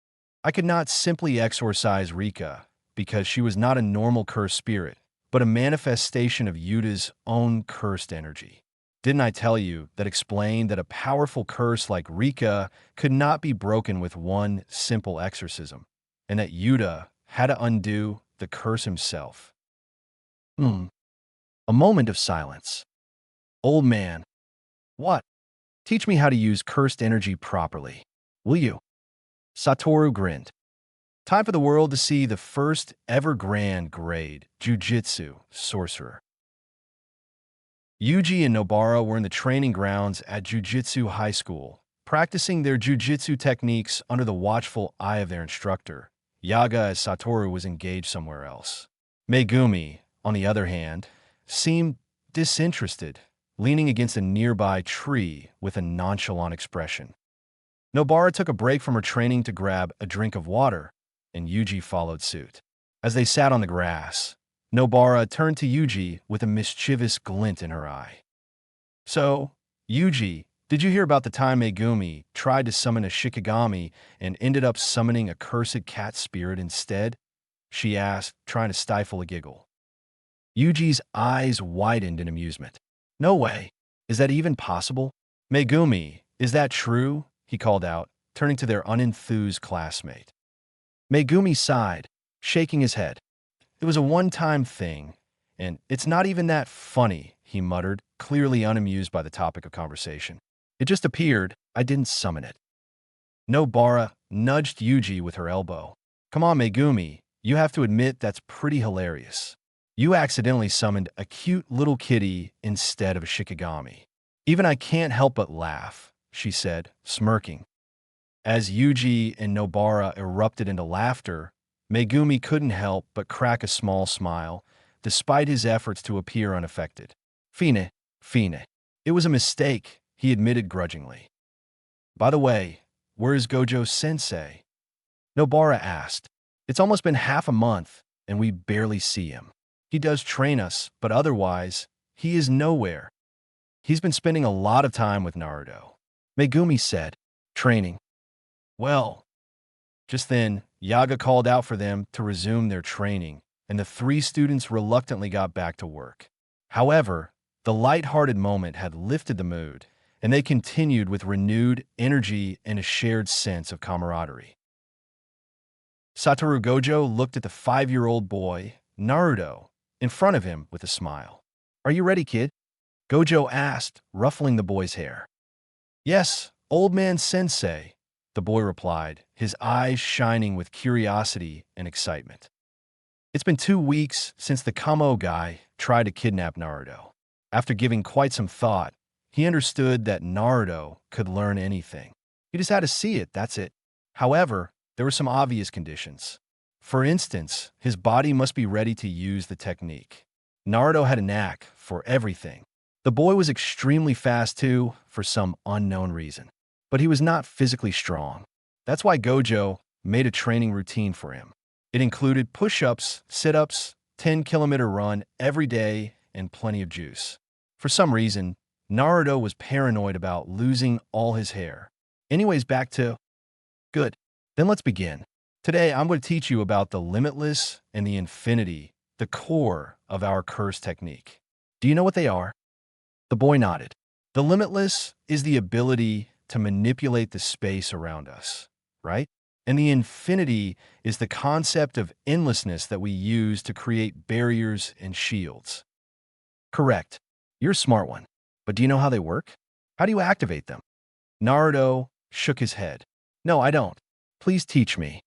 I could not simply exorcise Rika because she was not a normal cursed spirit, but a manifestation of Yuta's own cursed energy. Didn't I tell you that explained that a powerful curse like Rika could not be broken with one simple exorcism, and that Yuta had to undo the curse himself? A moment of silence. Old man. What? Teach me how to use cursed energy properly. Will you? Satoru grinned. Time for the world to see the first ever grand grade Jujutsu sorcerer. Yuji and Nobara were in the training grounds at Jujutsu High School, practicing their jujutsu techniques under the watchful eye of their instructor, Yaga, as Satoru was engaged somewhere else. Megumi, on the other hand, seemed disinterested, leaning against a nearby tree with a nonchalant expression. Nobara took a break from her training to grab a drink of water, and Yuji followed suit. As they sat on the grass, Nobara turned to Yuji with a mischievous glint in her eye. So, Yuji, did you hear about the time Megumi tried to summon a Shikigami and ended up summoning a cursed cat spirit instead? She asked, trying to stifle a giggle. Yuji's eyes widened in amusement. No way. Is that even possible? Megumi, is that true? He called out, turning to their unenthused classmate. Megumi sighed, shaking his head. It was a one-time thing, and it's not even that funny, he muttered, clearly unamused by the topic of conversation. It just appeared. I didn't summon it. Nobara nudged Yuji with her elbow. Come on, Megumi, you have to admit that's pretty hilarious. You accidentally summoned a cute little kitty instead of a Shikigami. Even I can't help but laugh, she said, smirking. As Yuji and Nobara erupted into laughter, Megumi couldn't help but crack a small smile, despite his efforts to appear unaffected. Fine. It was a mistake, he admitted grudgingly. By the way, where is Gojo-sensei? Nobara asked. It's almost been half a month, and we barely see him. He does train us, but otherwise, he is nowhere. He's been spending a lot of time with Naruto. Megumi said, training. Well, just then, Yaga called out for them to resume their training, and the three students reluctantly got back to work. However, the light-hearted moment had lifted the mood, and they continued with renewed energy and a shared sense of camaraderie. Satoru Gojo looked at the 5-year-old boy, Naruto, in front of him with a smile. Are you ready, kid? Gojo asked, ruffling the boy's hair. Yes, old man sensei, the boy replied, his eyes shining with curiosity and excitement. It's been 2 weeks since the Kamo guy tried to kidnap Naruto. After giving quite some thought, he understood that Naruto could learn anything. He just had to see it, that's it. However, there were some obvious conditions. For instance, his body must be ready to use the technique. Naruto had a knack for everything. The boy was extremely fast too, for some unknown reason. But he was not physically strong. That's why Gojo made a training routine for him. It included push-ups, sit-ups, 10-kilometer run every day, and plenty of juice. For some reason, Naruto was paranoid about losing all his hair. Anyways, back to... Good. Then let's begin. Today, I'm going to teach you about the limitless and the infinity, the core of our curse technique. Do you know what they are? The boy nodded. The limitless is the ability to manipulate the space around us, right? And the infinity is the concept of endlessness that we use to create barriers and shields. Correct. You're a smart one. But do you know how they work? How do you activate them? Naruto shook his head. No, I don't. Please teach me.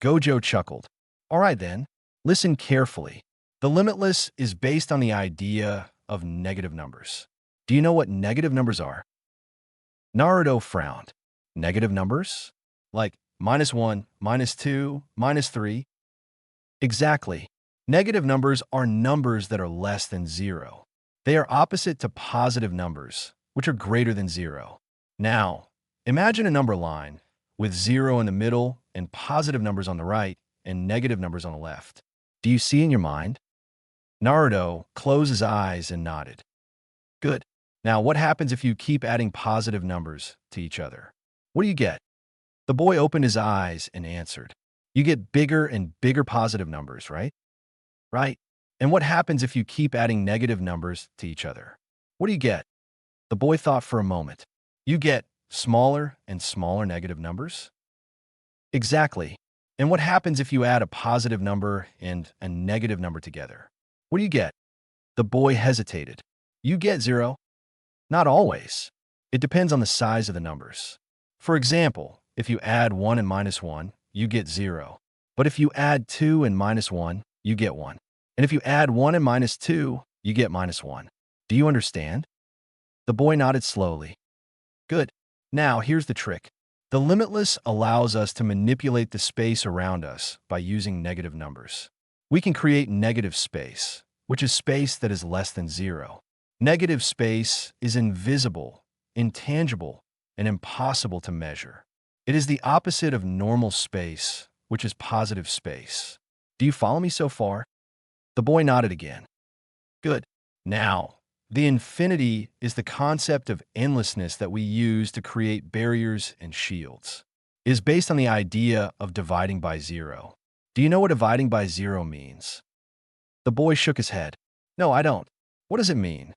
Gojo chuckled. All right then, listen carefully. The limitless is based on the idea of negative numbers. Do you know what negative numbers are? Naruto frowned. Negative numbers? Like -1, -2, -3? Exactly. Negative numbers are numbers that are less than zero. They are opposite to positive numbers, which are greater than zero. Now, imagine a number line with zero in the middle and positive numbers on the right and negative numbers on the left. Do you see in your mind? Naruto closed his eyes and nodded. Good. Now, what happens if you keep adding positive numbers to each other? What do you get? The boy opened his eyes and answered. You get bigger and bigger positive numbers, right? Right. And what happens if you keep adding negative numbers to each other? What do you get? The boy thought for a moment. You get smaller and smaller negative numbers? Exactly. And what happens if you add a positive number and a negative number together? What do you get? The boy hesitated. You get zero? Not always. It depends on the size of the numbers. For example, if you add 1 and -1, you get 0. But if you add 2 and -1, you get 1. And if you add 1 and -2, you get -1. Do you understand? The boy nodded slowly. Good. Now, here's the trick. The limitless allows us to manipulate the space around us by using negative numbers. We can create negative space, which is space that is less than 0. Negative space is invisible, intangible, and impossible to measure. It is the opposite of normal space, which is positive space. Do you follow me so far? The boy nodded again. Good. Now, the infinity is the concept of endlessness that we use to create barriers and shields. It is based on the idea of dividing by zero. Do you know what dividing by zero means? The boy shook his head. No, I don't. What does it mean?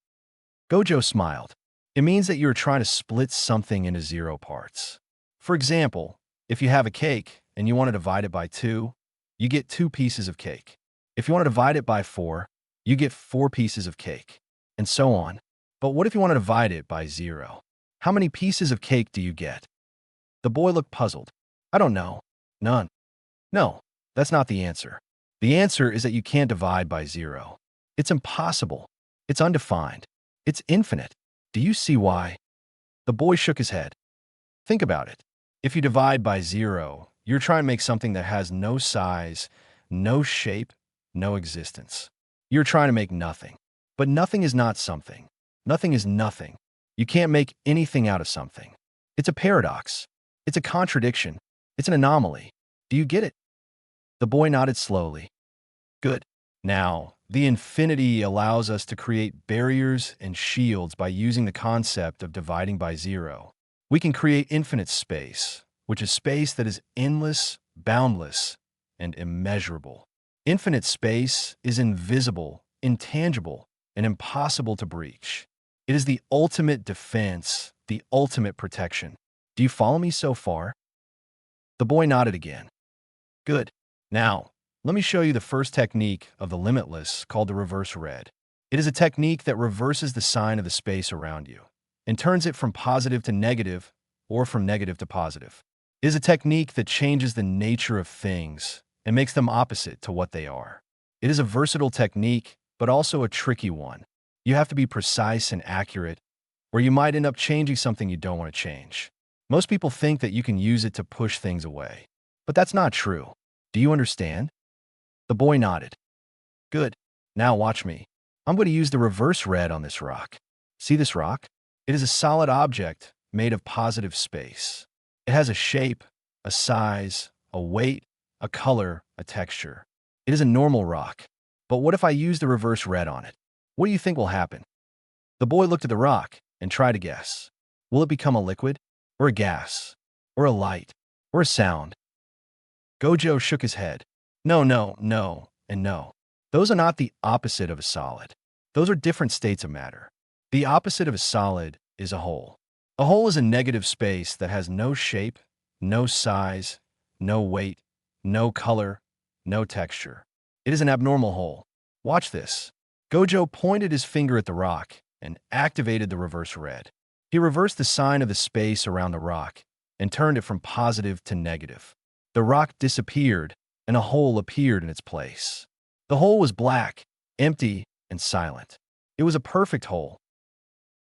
Gojo smiled. It means that you're trying to split something into 0 parts. For example, if you have a cake and you want to divide it by 2, you get 2 pieces of cake. If you want to divide it by 4, you get 4 pieces of cake, and so on. But what if you want to divide it by 0? How many pieces of cake do you get? The boy looked puzzled. I don't know. None. No, that's not the answer. The answer is that you can't divide by 0. It's impossible. It's undefined. It's infinite. Do you see why? The boy shook his head. Think about it. If you divide by 0, you're trying to make something that has no size, no shape, no existence. You're trying to make nothing. But nothing is not something. Nothing is nothing. You can't make anything out of something. It's a paradox. It's a contradiction. It's an anomaly. Do you get it? The boy nodded slowly. Good. Now, the infinity allows us to create barriers and shields by using the concept of dividing by 0. We can create infinite space, which is space that is endless, boundless, and immeasurable. Infinite space is invisible, intangible, and impossible to breach. It is the ultimate defense, the ultimate protection. Do you follow me so far? The boy nodded again. Good. Now, let me show you the first technique of the limitless called the reverse red. It is a technique that reverses the sign of the space around you and turns it from positive to negative or from negative to positive. It is a technique that changes the nature of things and makes them opposite to what they are. It is a versatile technique, but also a tricky one. You have to be precise and accurate, or you might end up changing something you don't want to change. Most people think that you can use it to push things away, but that's not true. Do you understand? The boy nodded. Good. Now watch me. I'm going to use the reverse red on this rock. See this rock? It is a solid object made of positive space. It has a shape, a size, a weight, a color, a texture. It is a normal rock. But what if I use the reverse red on it? What do you think will happen? The boy looked at the rock and tried to guess. Will it become a liquid, or a gas, or a light, or a sound? Gojo shook his head. No, no, no, and no. Those are not the opposite of a solid. Those are different states of matter. The opposite of a solid is a hole. A hole is a negative space that has no shape, no size, no weight, no color, no texture. It is an abnormal hole. Watch this. Gojo pointed his finger at the rock and activated the reverse red. He reversed the sign of the space around the rock and turned it from positive to negative. The rock disappeared and a hole appeared in its place. The hole was black, empty, and silent. It was a perfect hole.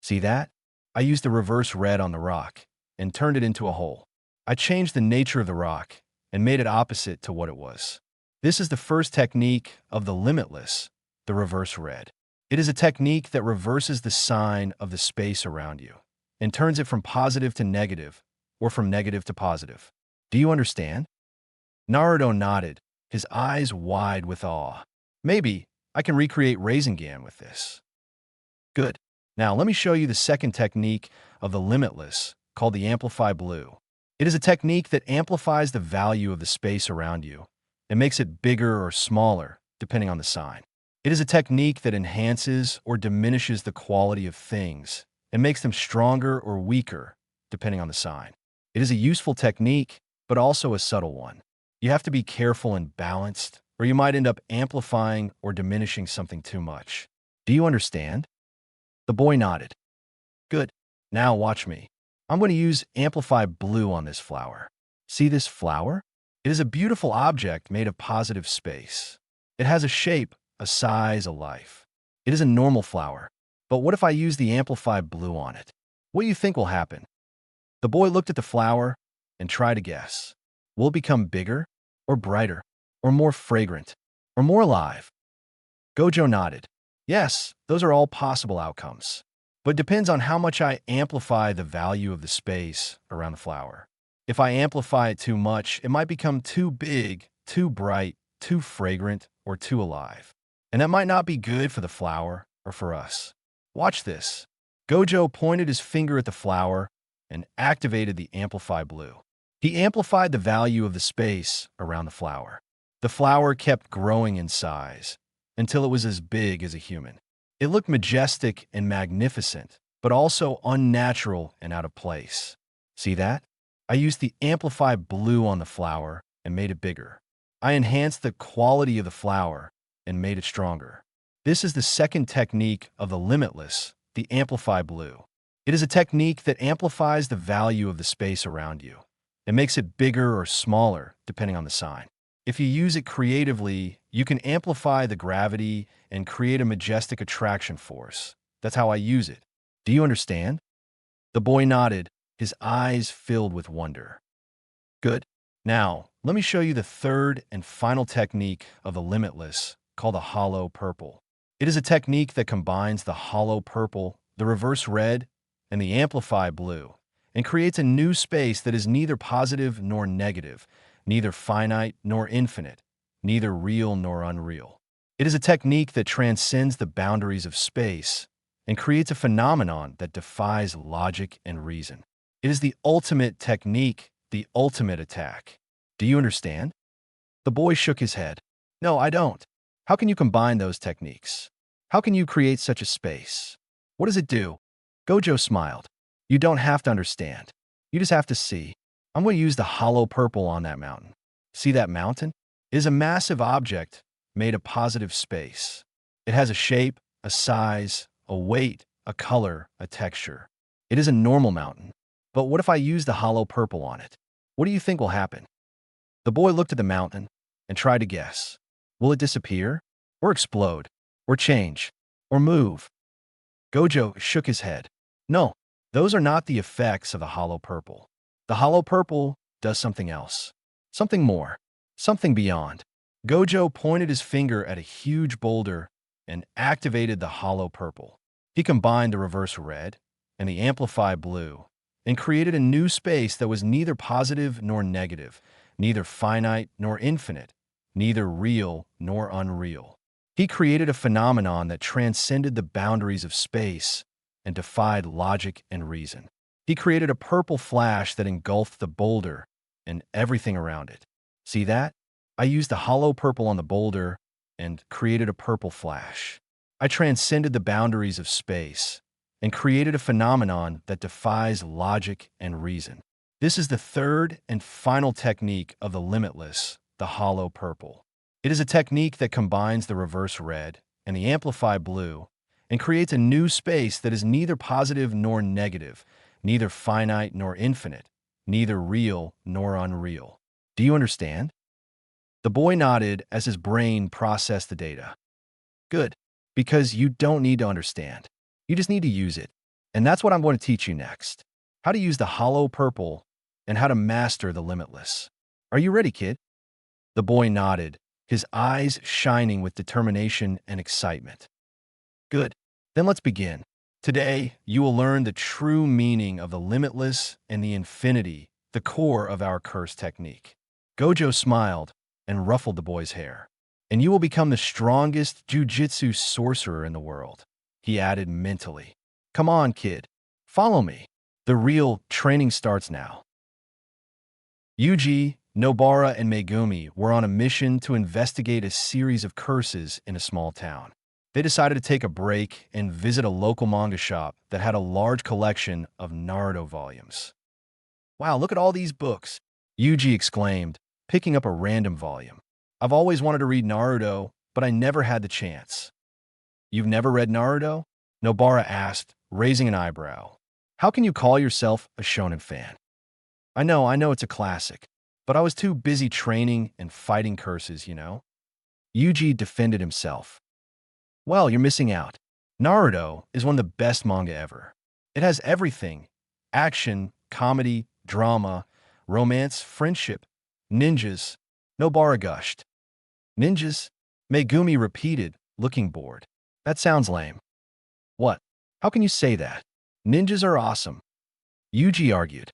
See that? I used the reverse red on the rock and turned it into a hole. I changed the nature of the rock and made it opposite to what it was. This is the first technique of the limitless, the reverse red. It is a technique that reverses the sign of the space around you and turns it from positive to negative or from negative to positive. Do you understand? Naruto nodded, his eyes wide with awe. Maybe I can recreate Rasengan with this. Good. Now let me show you the second technique of the limitless, called the Amplify Blue. It is a technique that amplifies the value of the space around you and makes it bigger or smaller, depending on the sign. It is a technique that enhances or diminishes the quality of things and makes them stronger or weaker, depending on the sign. It is a useful technique, but also a subtle one. You have to be careful and balanced, or you might end up amplifying or diminishing something too much. Do you understand? The boy nodded. Good. Now watch me. I'm going to use Amplify Blue on this flower. See this flower? It is a beautiful object made of positive space. It has a shape, a size, a life. It is a normal flower. But what if I use the Amplify Blue on it? What do you think will happen? The boy looked at the flower and tried to guess. Will it become bigger, or brighter, or more fragrant, or more alive? Gojo nodded. Yes, those are all possible outcomes. But it depends on how much I amplify the value of the space around the flower. If I amplify it too much, it might become too big, too bright, too fragrant, or too alive. And that might not be good for the flower or for us. Watch this. Gojo pointed his finger at the flower and activated the Amplify Blue. He amplified the value of the space around the flower. The flower kept growing in size until it was as big as a human. It looked majestic and magnificent, but also unnatural and out of place. See that? I used the Amplify Blue on the flower and made it bigger. I enhanced the quality of the flower and made it stronger. This is the second technique of the limitless, the Amplify Blue. It is a technique that amplifies the value of the space around you. It makes it bigger or smaller, depending on the sign. If you use it creatively, you can amplify the gravity and create a majestic attraction force. That's how I use it. Do you understand? The boy nodded, his eyes filled with wonder. Good. Now, let me show you the third and final technique of the limitless, called the hollow purple. It is a technique that combines the hollow purple, the reverse red, and the Amplify Blue, and creates a new space that is neither positive nor negative, neither finite nor infinite, neither real nor unreal. It is a technique that transcends the boundaries of space and creates a phenomenon that defies logic and reason. It is the ultimate technique, the ultimate attack. Do you understand? The boy shook his head. No, I don't. How can you combine those techniques? How can you create such a space? What does it do? Gojo smiled. You don't have to understand. You just have to see. I'm going to use the hollow purple on that mountain. See that mountain? It is a massive object made of positive space. It has a shape, a size, a weight, a color, a texture. It is a normal mountain. But what if I use the hollow purple on it? What do you think will happen? The boy looked at the mountain and tried to guess. Will it disappear? Or explode? Or change? Or move? Gojo shook his head. No, those are not the effects of the hollow purple. The hollow purple does something else. Something more. Something beyond. Gojo pointed his finger at a huge boulder and activated the hollow purple. He combined the reverse red and the Amplify Blue and created a new space that was neither positive nor negative, neither finite nor infinite, neither real nor unreal. He created a phenomenon that transcended the boundaries of space and defied logic and reason. He created a purple flash that engulfed the boulder and everything around it. See that? I used the hollow purple on the boulder and created a purple flash. I transcended the boundaries of space and created a phenomenon that defies logic and reason. This is the third and final technique of the limitless, the hollow purple. It is a technique that combines the reverse red and the amplified blue and creates a new space that is neither positive nor negative, neither finite nor infinite, neither real nor unreal. Do you understand? The boy nodded as his brain processed the data. Good, because you don't need to understand. You just need to use it. And that's what I'm going to teach you next. How to use the hollow purple and how to master the limitless. Are you ready, kid? The boy nodded, his eyes shining with determination and excitement. Good. Then let's begin. Today, you will learn the true meaning of the limitless and the infinity, the core of our curse technique. Gojo smiled and ruffled the boy's hair. And you will become the strongest jujitsu sorcerer in the world, he added mentally. Come on, kid. Follow me. The real training starts now. Yuji, Nobara, and Megumi were on a mission to investigate a series of curses in a small town. They decided to take a break and visit a local manga shop that had a large collection of Naruto volumes. Wow, look at all these books, Yuji exclaimed, picking up a random volume. I've always wanted to read Naruto, but I never had the chance. You've never read Naruto? Nobara asked, raising an eyebrow. How can you call yourself a shonen fan? I know it's a classic, but I was too busy training and fighting curses, you know? Yuji defended himself. Well, you're missing out. Naruto is one of the best manga ever. It has everything: action, comedy, drama, romance, friendship, ninjas. Nobara gushed. Ninjas? Megumi repeated, looking bored. That sounds lame. What? How can you say that? Ninjas are awesome. Yuji argued.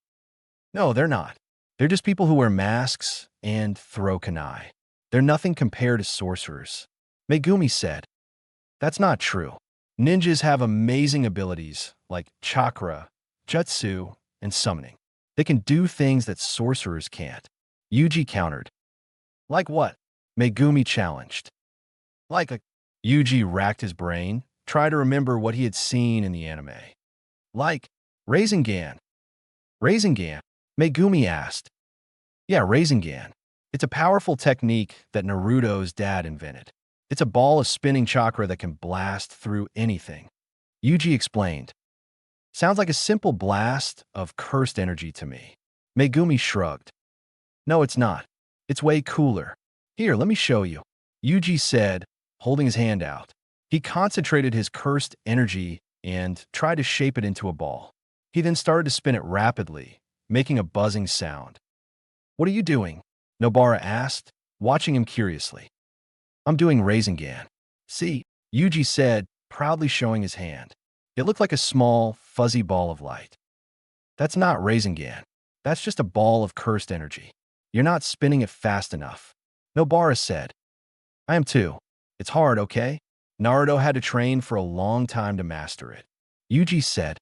No, they're not. They're just people who wear masks and throw kunai. They're nothing compared to sorcerers. Megumi said. That's not true. Ninjas have amazing abilities like chakra, jutsu, and summoning. They can do things that sorcerers can't. Yuji countered. Like what? Megumi challenged. Like a... Yuji racked his brain, tried to remember what he had seen in the anime. Like Rasengan. Rasengan? Megumi asked. Yeah, Rasengan. It's a powerful technique that Naruto's dad invented. It's a ball of spinning chakra that can blast through anything. Yuji explained. Sounds like a simple blast of cursed energy to me. Megumi shrugged. No, it's not. It's way cooler. Here, let me show you. Yuji said, holding his hand out. He concentrated his cursed energy and tried to shape it into a ball. He then started to spin it rapidly, making a buzzing sound. What are you doing? Nobara asked, watching him curiously. I'm doing Rasengan. See, Yuji said, proudly showing his hand. It looked like a small, fuzzy ball of light. That's not Rasengan. That's just a ball of cursed energy. You're not spinning it fast enough. Nobara said. I am too. It's hard, okay? Naruto had to train for a long time to master it. Yuji said.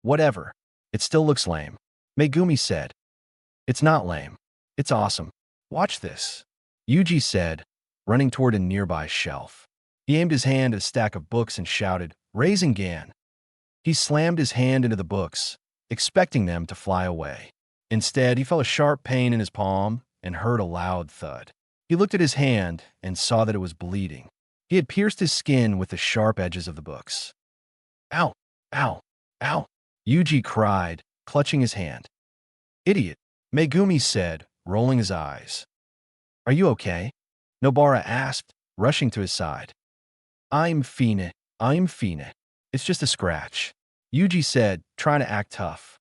Whatever. It still looks lame. Megumi said. It's not lame. It's awesome. Watch this. Yuji said, running toward a nearby shelf. He aimed his hand at a stack of books and shouted, Rasengan. He slammed his hand into the books, expecting them to fly away. Instead, he felt a sharp pain in his palm and heard a loud thud. He looked at his hand and saw that it was bleeding. He had pierced his skin with the sharp edges of the books. Ow! Ow! Ow! Yuji cried, clutching his hand. Idiot, Megumi said, rolling his eyes. Are you okay? Nobara asked, rushing to his side. I'm fine. It's just a scratch. Yuji said, trying to act tough.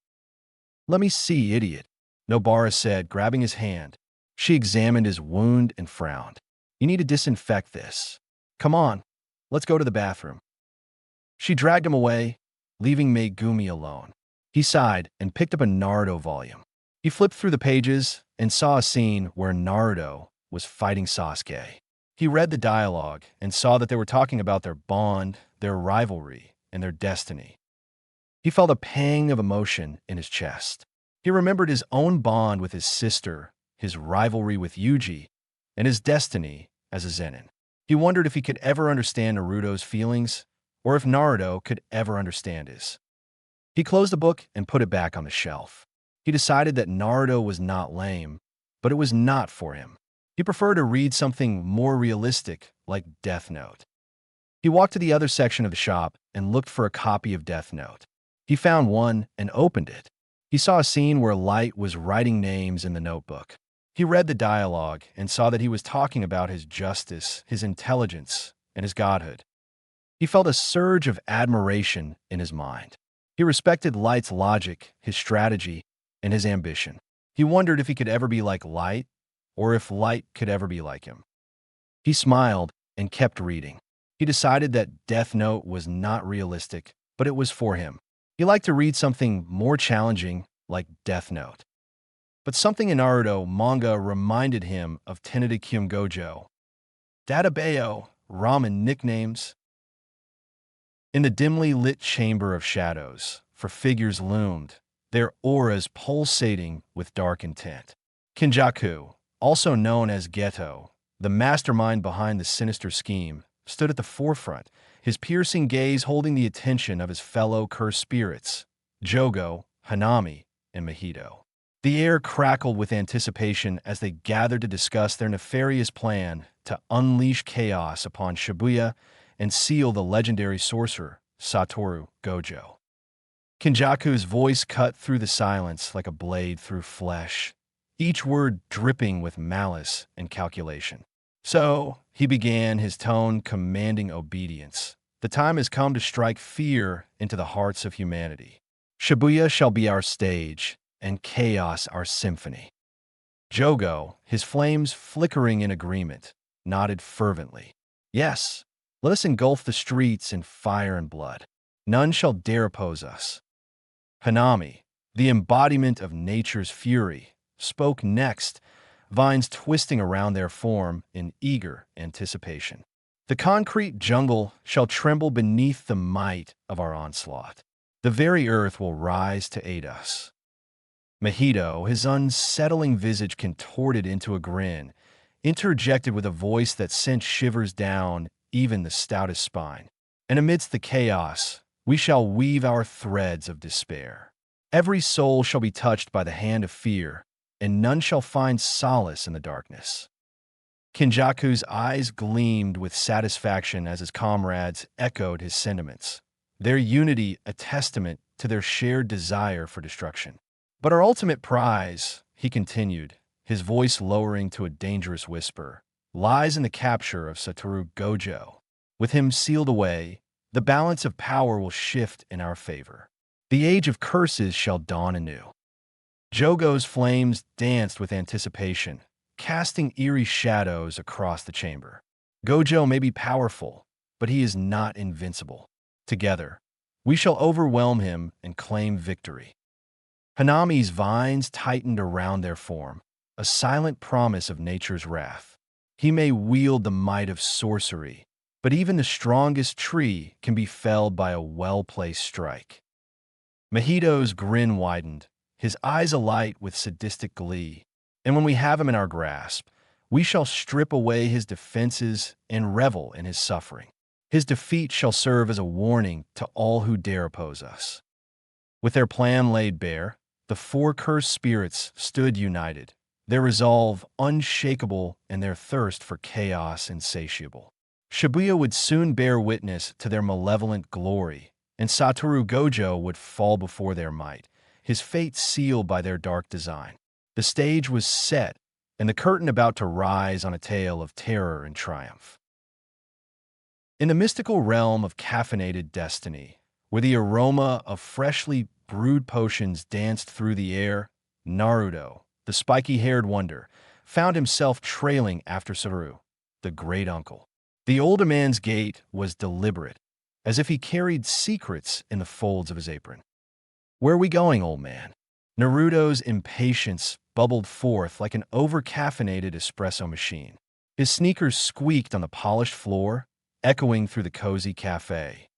Let me see, idiot, Nobara said, grabbing his hand. She examined his wound and frowned. You need to disinfect this. Come on, let's go to the bathroom. She dragged him away, leaving Megumi alone. He sighed and picked up a Naruto volume. He flipped through the pages and saw a scene where Naruto was fighting Sasuke. He read the dialogue and saw that they were talking about their bond, their rivalry, and their destiny. He felt a pang of emotion in his chest. He remembered his own bond with his sister, his rivalry with Yuji, and his destiny as a Zenin. He wondered if he could ever understand Naruto's feelings or if Naruto could ever understand his. He closed the book and put it back on the shelf. He decided that Naruto was not lame, but it was not for him. He preferred to read something more realistic, like Death Note. He walked to the other section of the shop and looked for a copy of Death Note. He found one and opened it. He saw a scene where Light was writing names in the notebook. He read the dialogue and saw that he was talking about his justice, his intelligence, and his godhood. He felt a surge of admiration in his mind. He respected Light's logic, his strategy, and his ambition. He wondered if he could ever be like Light, or if Light could ever be like him. He smiled and kept reading. He decided that Death Note was not realistic, but it was for him. He liked to read something more challenging, like Death Note. But something in Naruto manga reminded him of Tenedikyum Gojo. Databayo, ramen nicknames. In the dimly lit chamber of shadows, for figures loomed, their auras pulsating with dark intent. Kinjaku, also known as Geto, the mastermind behind the sinister scheme, stood at the forefront, his piercing gaze holding the attention of his fellow cursed spirits, Jogo, Hanami, and Mahito. The air crackled with anticipation as they gathered to discuss their nefarious plan to unleash chaos upon Shibuya and seal the legendary sorcerer, Satoru Gojo. Kinjaku's voice cut through the silence like a blade through flesh, each word dripping with malice and calculation. So, he began, his tone commanding obedience. The time has come to strike fear into the hearts of humanity. Shibuya shall be our stage, and chaos our symphony. Jogo, his flames flickering in agreement, nodded fervently. Yes, let us engulf the streets in fire and blood. None shall dare oppose us. Hanami, the embodiment of nature's fury, spoke next, vines twisting around their form in eager anticipation. The concrete jungle shall tremble beneath the might of our onslaught. The very earth will rise to aid us. Mahito, his unsettling visage contorted into a grin, interjected with a voice that sent shivers down even the stoutest spine. And amidst the chaos, we shall weave our threads of despair. Every soul shall be touched by the hand of fear, and none shall find solace in the darkness. Kinjaku's eyes gleamed with satisfaction as his comrades echoed his sentiments, their unity a testament to their shared desire for destruction. But our ultimate prize, he continued, his voice lowering to a dangerous whisper, lies in the capture of Satoru Gojo. With him sealed away, the balance of power will shift in our favor. The age of curses shall dawn anew. Jogo's flames danced with anticipation, casting eerie shadows across the chamber. Gojo may be powerful, but he is not invincible. Together, we shall overwhelm him and claim victory. Hanami's vines tightened around their form, a silent promise of nature's wrath. He may wield the might of sorcery, but even the strongest tree can be felled by a well-placed strike. Mahito's grin widened, his eyes alight with sadistic glee. And when we have him in our grasp, we shall strip away his defenses and revel in his suffering. His defeat shall serve as a warning to all who dare oppose us. With their plan laid bare, the four cursed spirits stood united, their resolve unshakable and their thirst for chaos insatiable. Shibuya would soon bear witness to their malevolent glory, and Satoru Gojo would fall before their might, his fate sealed by their dark design. The stage was set, and the curtain about to rise on a tale of terror and triumph. In the mystical realm of caffeinated destiny, where the aroma of freshly brewed potions danced through the air, Naruto, the spiky-haired wonder, found himself trailing after Satoru, the great uncle. The older man's gait was deliberate, as if he carried secrets in the folds of his apron. "Where are we going, old man?" Naruto's impatience bubbled forth like an over-caffeinated espresso machine. His sneakers squeaked on the polished floor, echoing through the cozy cafe.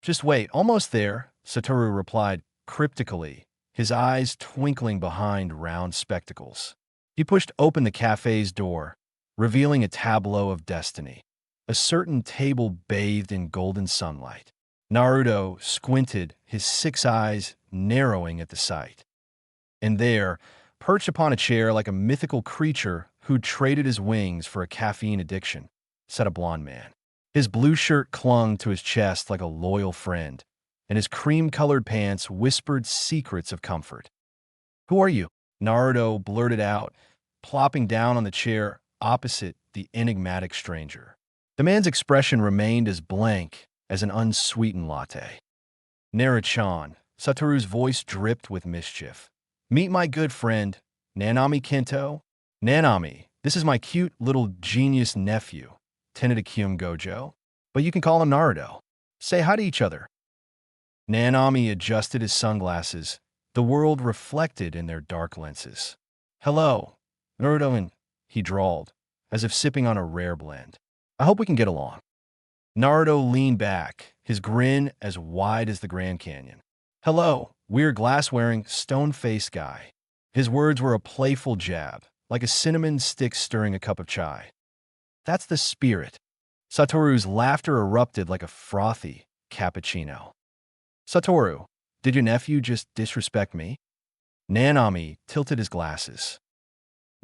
"Just wait, almost there," Satoru replied cryptically, his eyes twinkling behind round spectacles. He pushed open the cafe's door, revealing a tableau of destiny. a certain table bathed in golden sunlight. Naruto squinted, his 6 eyes narrowing at the sight. And there, perched upon a chair like a mythical creature who'd traded his wings for a caffeine addiction, sat a blond man. His blue shirt clung to his chest like a loyal friend, and his cream-colored pants whispered secrets of comfort. "Who are you?" Naruto blurted out, plopping down on the chair opposite the enigmatic stranger. The man's expression remained as blank as an unsweetened latte. "Naruto-chan," Satoru's voice dripped with mischief. "Meet my good friend, Nanami Kento." "Nanami, this is my cute little genius nephew, Tenedikyum Gojo. But you can call him Naruto. Say hi to each other." Nanami adjusted his sunglasses, the world reflected in their dark lenses. "Hello, Naruto," and he drawled, as if sipping on a rare blend. "I hope we can get along." Naruto leaned back, his grin as wide as the Grand Canyon. "Hello, weird glass-wearing, stone-faced guy." His words were a playful jab, like a cinnamon stick stirring a cup of chai. "That's the spirit." Satoru's laughter erupted like a frothy cappuccino. "Satoru, did your nephew just disrespect me?" Nanami tilted his glasses.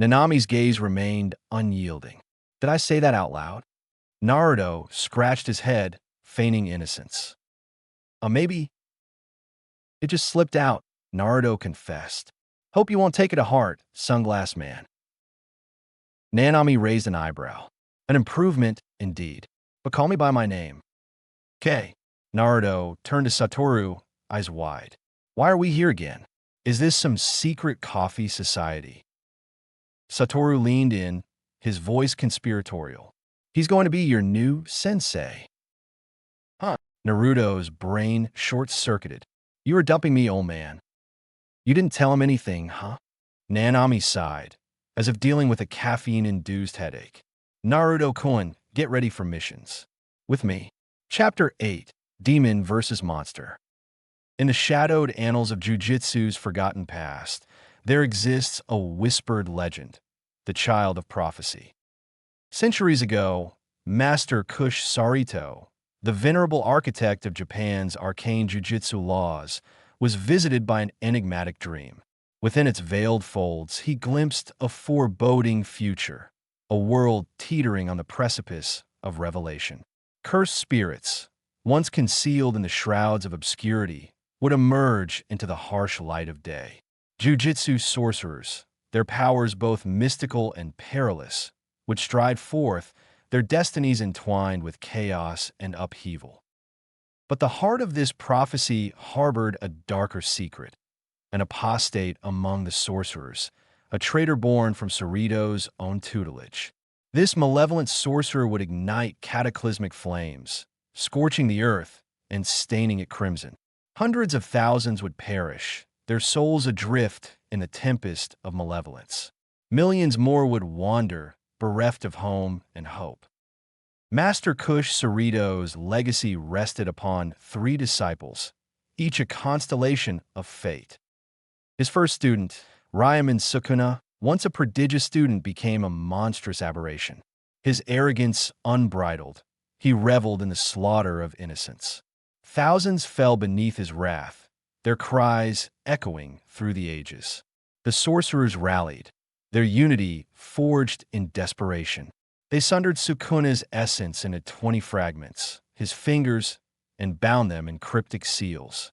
Nanami's gaze remained unyielding. "Did I say that out loud?" Naruto scratched his head, feigning innocence. Maybe." "It just slipped out," Naruto confessed. "Hope you won't take it to heart, Sunglass Man." Nanami raised an eyebrow. "An improvement, indeed. But call me by my name." "Okay." Naruto turned to Satoru, eyes wide. "Why are we here again? Is this some secret coffee society?" Satoru leaned in, his voice conspiratorial. "He's going to be your new sensei." "Huh?" Naruto's brain short-circuited. "You were dumping me, old man." "You didn't tell him anything, huh?" Nanami sighed, as if dealing with a caffeine-induced headache. "Naruto-kun, get ready for missions. With me." Chapter 8: Demon vs. Monster. In the shadowed annals of Jujutsu's forgotten past, there exists a whispered legend, the child of prophecy. Centuries ago, Master Kush Sarito, the venerable architect of Japan's arcane jujutsu laws, was visited by an enigmatic dream. Within its veiled folds, he glimpsed a foreboding future, a world teetering on the precipice of revelation. Cursed spirits, once concealed in the shrouds of obscurity, would emerge into the harsh light of day. Jujutsu sorcerers, their powers both mystical and perilous, would stride forth, their destinies entwined with chaos and upheaval. But the heart of this prophecy harbored a darker secret, an apostate among the sorcerers, a traitor born from Sarito's own tutelage. This malevolent sorcerer would ignite cataclysmic flames, scorching the earth and staining it crimson. Hundreds of thousands would perish, their souls adrift in the tempest of malevolence. Millions more would wander, bereft of home and hope. Master Kush Sarito's legacy rested upon 3 disciples, each a constellation of fate. His first student, Ryaman Sukuna, once a prodigious student, became a monstrous aberration. His arrogance unbridled, he reveled in the slaughter of innocents. Thousands fell beneath his wrath, their cries echoing through the ages. The sorcerers rallied, their unity forged in desperation. They sundered Sukuna's essence into 20 fragments, his fingers, and bound them in cryptic seals.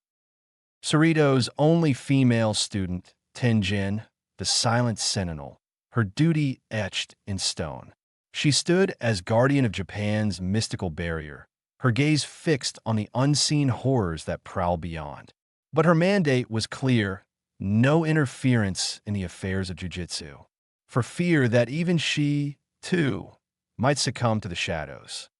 Sarito's only female student, Tenjin, the silent sentinel, her duty etched in stone. She stood as guardian of Japan's mystical barrier, her gaze fixed on the unseen horrors that prowl beyond. But her mandate was clear: no interference in the affairs of jujutsu, for fear that even she, too, might succumb to the shadows.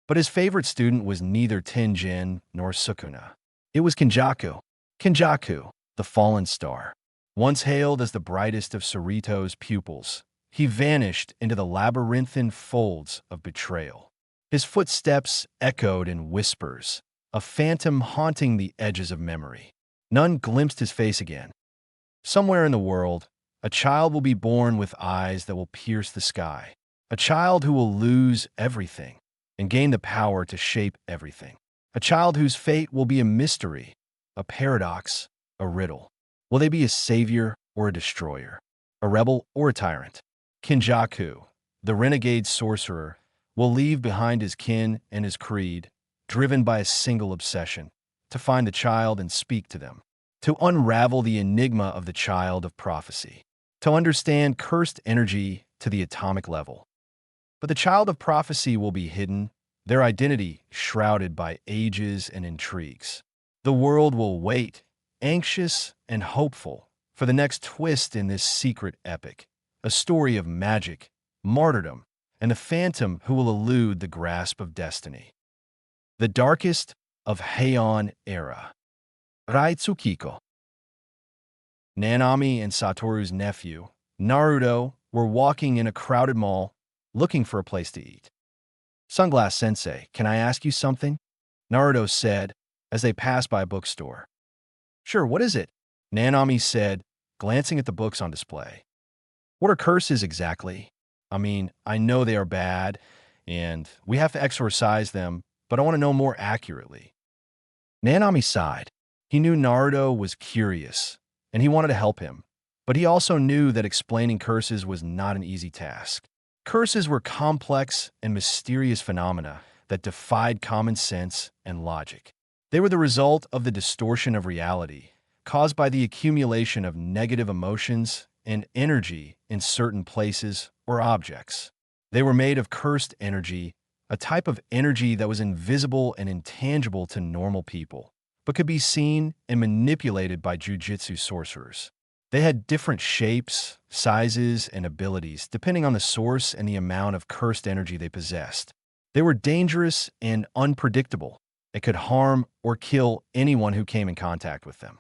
But his favorite student was neither Tenjin nor Sukuna. It was Kenjaku. Kenjaku, the fallen star. Once hailed as the brightest of Sarito's pupils, he vanished into the labyrinthine folds of betrayal. His footsteps echoed in whispers, a phantom haunting the edges of memory. None glimpsed his face again. Somewhere in the world, a child will be born with eyes that will pierce the sky. A child who will lose everything. and gain the power to shape everything. A child whose fate will be a mystery, a paradox, a riddle. Will they be a savior or a destroyer? A rebel or a tyrant? Kinjaku, the renegade sorcerer, will leave behind his kin and his creed, driven by a single obsession, to find the child and speak to them, to unravel the enigma of the child of prophecy, to understand cursed energy to the atomic level. But the child of prophecy will be hidden, their identity shrouded by ages and intrigues. The world will wait, anxious and hopeful, for the next twist in this secret epic, a story of magic, martyrdom, and the phantom who will elude the grasp of destiny. The darkest of Heian era. Raitsukiko. Nanami and Satoru's nephew, Naruto, were walking in a crowded mall, looking for a place to eat. Sunglass Sensei, can I ask you something? Naruto said, as they passed by a bookstore. Sure, what is it? Nanami said, glancing at the books on display. What are curses exactly? I mean, I know they are bad, and we have to exorcise them, but I want to know more accurately. Nanami sighed. He knew Naruto was curious, and he wanted to help him, but he also knew that explaining curses was not an easy task. Curses were complex and mysterious phenomena that defied common sense and logic. They were the result of the distortion of reality, caused by the accumulation of negative emotions and energy in certain places or objects. They were made of cursed energy, a type of energy that was invisible and intangible to normal people, but could be seen and manipulated by jujitsu sorcerers. They had different shapes, sizes, and abilities depending on the source and the amount of cursed energy they possessed. They were dangerous and unpredictable. They could harm or kill anyone who came in contact with them.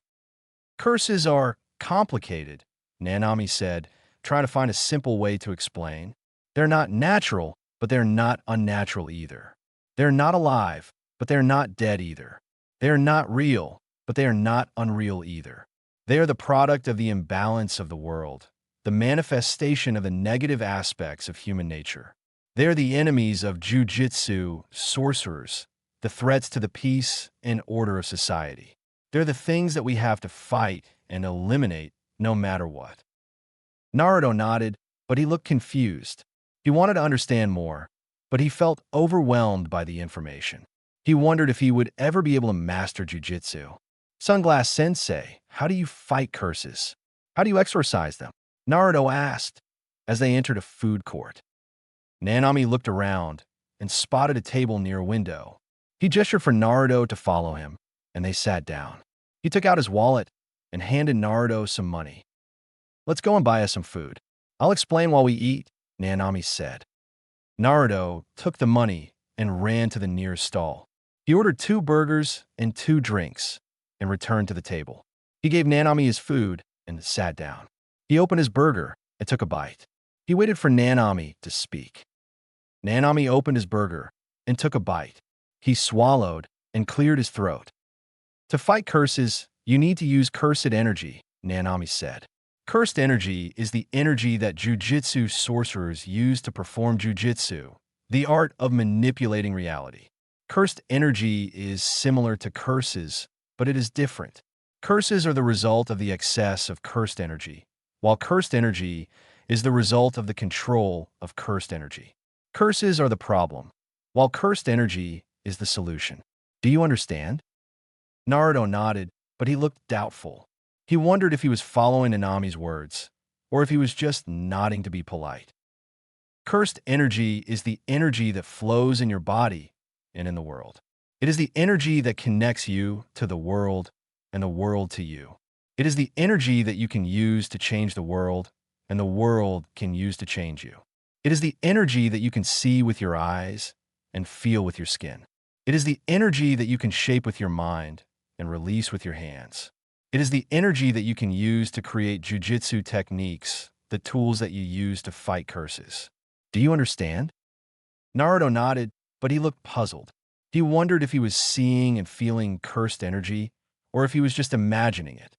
Curses are complicated, Nanami said, trying to find a simple way to explain. They're not natural, but they're not unnatural either. They're not alive, but they're not dead either. They are not real, but they are not unreal either. They are the product of the imbalance of the world, the manifestation of the negative aspects of human nature. They are the enemies of jujitsu sorcerers, the threats to the peace and order of society. They're the things that we have to fight and eliminate no matter what. Naruto nodded, but he looked confused. He wanted to understand more, but he felt overwhelmed by the information. He wondered if he would ever be able to master jujitsu. Sunglass Sensei, how do you fight curses? How do you exorcise them? Naruto asked as they entered a food court. Nanami looked around and spotted a table near a window. He gestured for Naruto to follow him, and they sat down. He took out his wallet and handed Naruto some money. Let's go and buy us some food. I'll explain while we eat, Nanami said. Naruto took the money and ran to the nearest stall. He ordered 2 burgers and 2 drinks and returned to the table. He gave Nanami his food and sat down. He opened his burger and took a bite. He waited for Nanami to speak. Nanami opened his burger and took a bite. He swallowed and cleared his throat. To fight curses, you need to use cursed energy, Nanami said. Cursed energy is the energy that jujitsu sorcerers use to perform jujitsu, the art of manipulating reality. Cursed energy is similar to curses, but it is different. Curses are the result of the excess of cursed energy, while cursed energy is the result of the control of cursed energy. Curses are the problem, while cursed energy is the solution. Do you understand? Naruto nodded, but he looked doubtful. He wondered if he was following Nanami's words, or if he was just nodding to be polite. Cursed energy is the energy that flows in your body and in the world. It is the energy that connects you to the world and the world to you. It is the energy that you can use to change the world and the world can use to change you. It is the energy that you can see with your eyes and feel with your skin. It is the energy that you can shape with your mind and release with your hands. It is the energy that you can use to create jujitsu techniques, the tools that you use to fight curses. Do you understand? Naruto nodded, but he looked puzzled. He wondered if he was seeing and feeling cursed energy, or if he was just imagining it.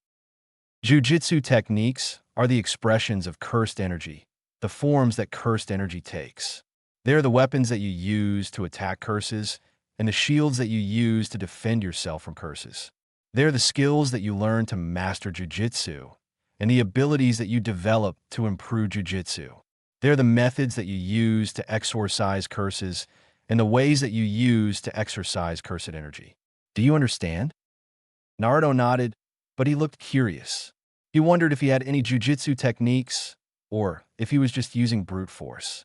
Jujitsu techniques are the expressions of cursed energy, the forms that cursed energy takes. They are the weapons that you use to attack curses and the shields that you use to defend yourself from curses. They are the skills that you learn to master jujitsu and the abilities that you develop to improve jujitsu. They are the methods that you use to exorcise curses and the ways that you use to exorcise cursed energy. Do you understand? Naruto nodded, but he looked curious. He wondered if he had any jujitsu techniques or if he was just using brute force.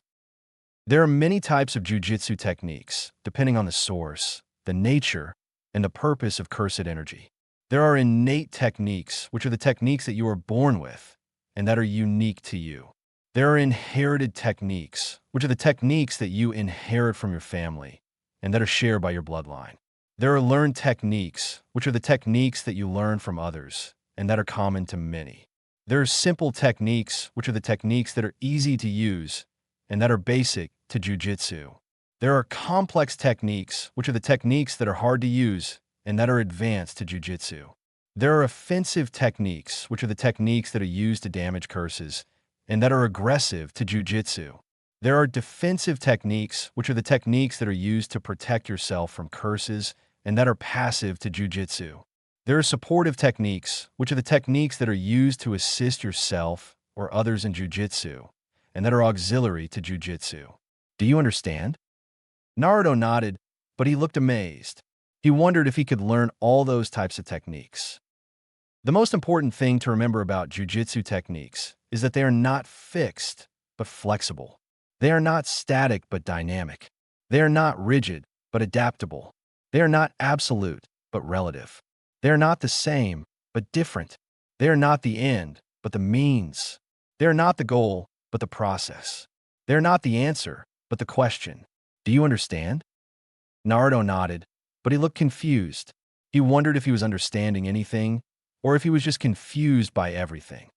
There are many types of jujitsu techniques, depending on the source, the nature, and the purpose of cursed energy. There are innate techniques, which are the techniques that you are born with and that are unique to you. There are inherited techniques, which are the techniques that you inherit from your family and that are shared by your bloodline. There are learned techniques, which are the techniques that you learn from others and that are common to many. There are simple techniques, which are the techniques that are easy to use and that are basic to jujitsu. There are complex techniques, which are the techniques that are hard to use and that are advanced to jujitsu. There are offensive techniques, which are the techniques that are used to damage curses and that are aggressive to jujitsu. There are defensive techniques, which are the techniques that are used to protect yourself from curses and that are passive to jujitsu. There are supportive techniques, which are the techniques that are used to assist yourself or others in jujitsu and that are auxiliary to jujitsu. Do you understand? Naruto nodded, but he looked amazed. He wondered if he could learn all those types of techniques. The most important thing to remember about jujitsu techniques is that they are not fixed, but flexible. They are not static, but dynamic. They are not rigid, but adaptable. They are not absolute, but relative. They are not the same, but different. They are not the end, but the means. They are not the goal, but the process. They are not the answer, but the question. Do you understand? Naruto nodded, but he looked confused. He wondered if he was understanding anything, or if he was just confused by everything.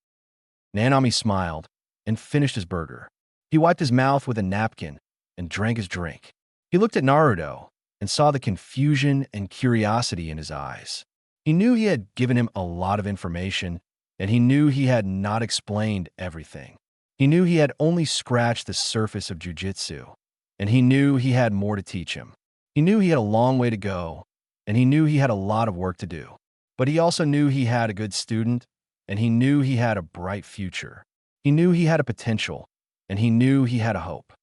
Nanami smiled and finished his burger. He wiped his mouth with a napkin and drank his drink. He looked at Naruto and saw the confusion and curiosity in his eyes. He knew he had given him a lot of information, and he knew he had not explained everything. He knew he had only scratched the surface of jujitsu, and he knew he had more to teach him. He knew he had a long way to go, and he knew he had a lot of work to do. But he also knew he had a good student, and he knew he had a bright future. He knew he had a potential, and he knew he had a hope.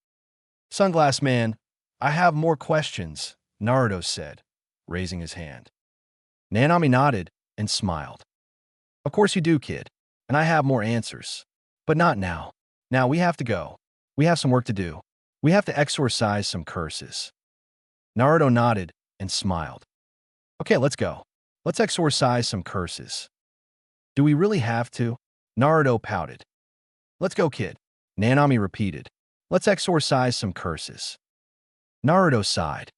Sunglass Man, I have more questions, Naruto said, raising his hand. Nanami nodded and smiled. Of course you do, kid, and I have more answers. But not now. Now we have to go. We have some work to do. We have to exorcise some curses. Naruto nodded and smiled. Okay, let's go. Let's exorcise some curses. Do we really have to? Naruto pouted. Let's go, kid. Nanami repeated. Let's exorcise some curses. Naruto sighed.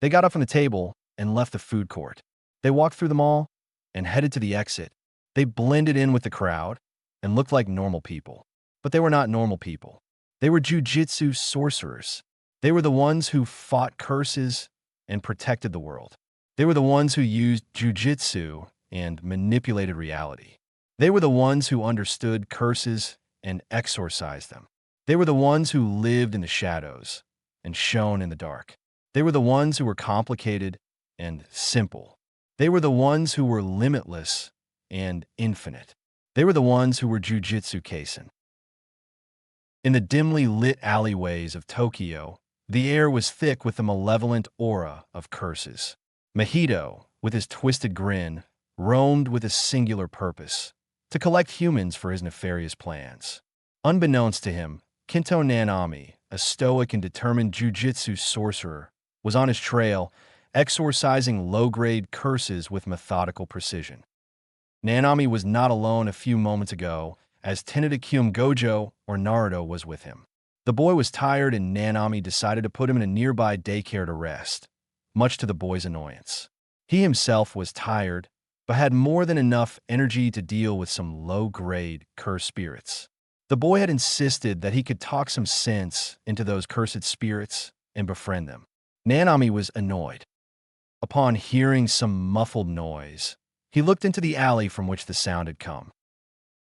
They got up from the table and left the food court. They walked through the mall and headed to the exit. They blended in with the crowd and looked like normal people. But they were not normal people. They were jujitsu sorcerers. They were the ones who fought curses and protected the world. They were the ones who used jujitsu and manipulated reality. They were the ones who understood curses and exorcised them. They were the ones who lived in the shadows and shone in the dark. They were the ones who were complicated and simple. They were the ones who were limitless and infinite. They were the ones who were Jujutsu Kaisen. In the dimly lit alleyways of Tokyo, the air was thick with the malevolent aura of curses. Mahito, with his twisted grin, roamed with a singular purpose: to collect humans for his nefarious plans. Unbeknownst to him, Kinto Nanami, a stoic and determined jujitsu sorcerer, was on his trail, exorcising low-grade curses with methodical precision. Nanami was not alone a few moments ago, as Tennodakyum Gojo, or Naruto, was with him. The boy was tired, and Nanami decided to put him in a nearby daycare to rest, much to the boy's annoyance. He himself was tired, but had more than enough energy to deal with some low-grade cursed spirits. The boy had insisted that he could talk some sense into those cursed spirits and befriend them. Nanami was annoyed. Upon hearing some muffled noise, he looked into the alley from which the sound had come.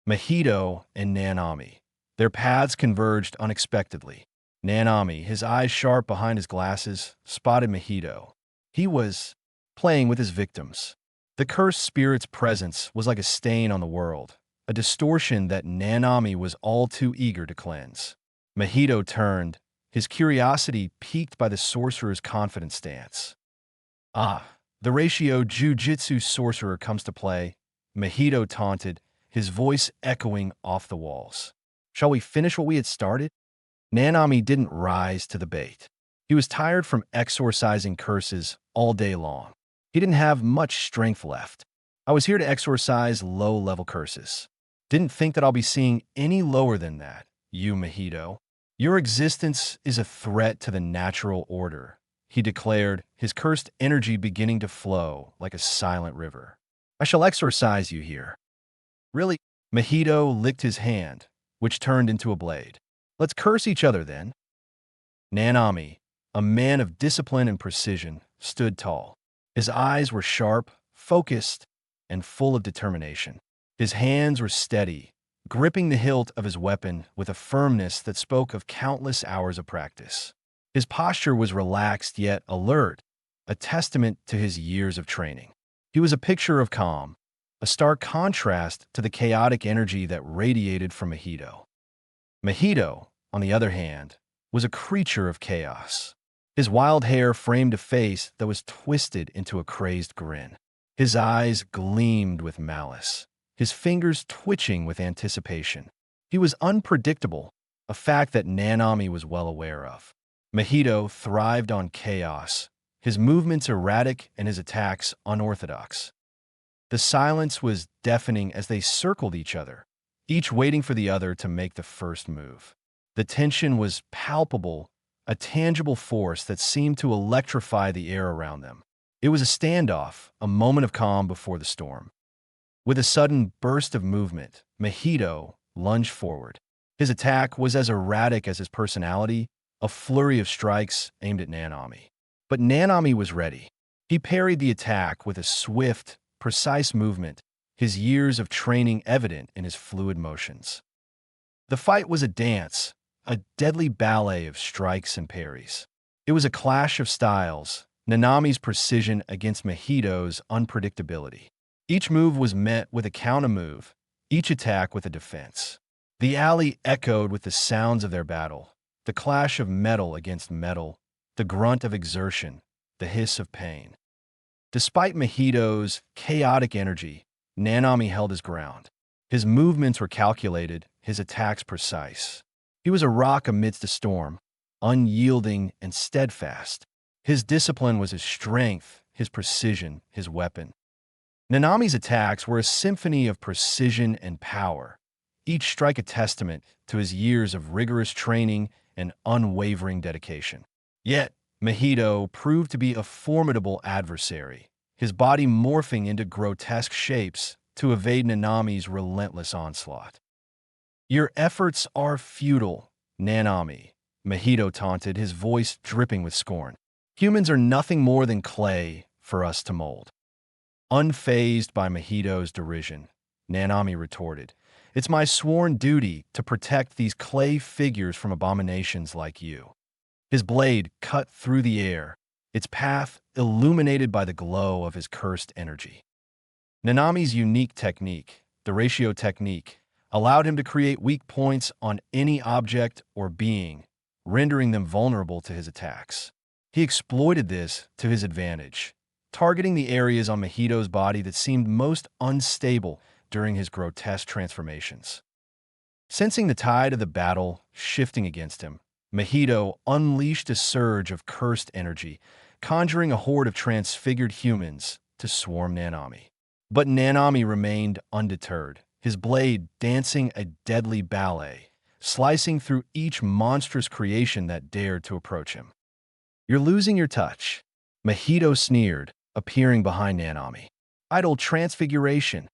Mahito and Nanami. Their paths converged unexpectedly. Nanami, his eyes sharp behind his glasses, spotted Mahito. He was playing with his victims. The cursed spirit's presence was like a stain on the world, a distortion that Nanami was all too eager to cleanse. Mahito turned, his curiosity piqued by the sorcerer's confident stance. Ah, the ratio Jiu-Jitsu sorcerer comes to play, Mahito taunted, his voice echoing off the walls. Shall we finish what we had started? Nanami didn't rise to the bait. He was tired from exorcising curses all day long. He didn't have much strength left. I was here to exorcise low-level curses. Didn't think that I'll be seeing any lower than that, you Mahito. Your existence is a threat to the natural order, he declared, his cursed energy beginning to flow like a silent river. I shall exorcise you here. Really? Mahito licked his hand, which turned into a blade. Let's curse each other then. Nanami, a man of discipline and precision, stood tall. His eyes were sharp, focused, and full of determination. His hands were steady, gripping the hilt of his weapon with a firmness that spoke of countless hours of practice. His posture was relaxed yet alert, a testament to his years of training. He was a picture of calm, a stark contrast to the chaotic energy that radiated from Mahito. Mahito, on the other hand, was a creature of chaos. His wild hair framed a face that was twisted into a crazed grin. His eyes gleamed with malice, his fingers twitching with anticipation. He was unpredictable, a fact that Nanami was well aware of. Mahito thrived on chaos, his movements erratic and his attacks unorthodox. The silence was deafening as they circled each other, each waiting for the other to make the first move. The tension was palpable, a tangible force that seemed to electrify the air around them. It was a standoff, a moment of calm before the storm. With a sudden burst of movement, Mahito lunged forward. His attack was as erratic as his personality, a flurry of strikes aimed at Nanami. But Nanami was ready. He parried the attack with a swift, precise movement, his years of training evident in his fluid motions. The fight was a dance, a deadly ballet of strikes and parries. It was a clash of styles, Nanami's precision against Mahito's unpredictability. Each move was met with a counter-move, each attack with a defense. The alley echoed with the sounds of their battle, the clash of metal against metal, the grunt of exertion, the hiss of pain. Despite Mahito's chaotic energy, Nanami held his ground. His movements were calculated, his attacks precise. He was a rock amidst a storm, unyielding and steadfast. His discipline was his strength, his precision, his weapon. Nanami's attacks were a symphony of precision and power, each strike a testament to his years of rigorous training and unwavering dedication. Yet, Mahito proved to be a formidable adversary, his body morphing into grotesque shapes to evade Nanami's relentless onslaught. Your efforts are futile, Nanami, Mahito taunted, his voice dripping with scorn. Humans are nothing more than clay for us to mold. Unfazed by Mahito's derision, Nanami retorted, "It's my sworn duty to protect these clay figures from abominations like you." His blade cut through the air, its path illuminated by the glow of his cursed energy. Nanami's unique technique, the ratio technique, allowed him to create weak points on any object or being, rendering them vulnerable to his attacks. He exploited this to his advantage, targeting the areas on Mahito's body that seemed most unstable during his grotesque transformations. Sensing the tide of the battle shifting against him, Mahito unleashed a surge of cursed energy, conjuring a horde of transfigured humans to swarm Nanami. But Nanami remained undeterred, his blade dancing a deadly ballet, slicing through each monstrous creation that dared to approach him. "You're losing your touch," Mahito sneered, appearing behind Nanami. "Idle transfiguration."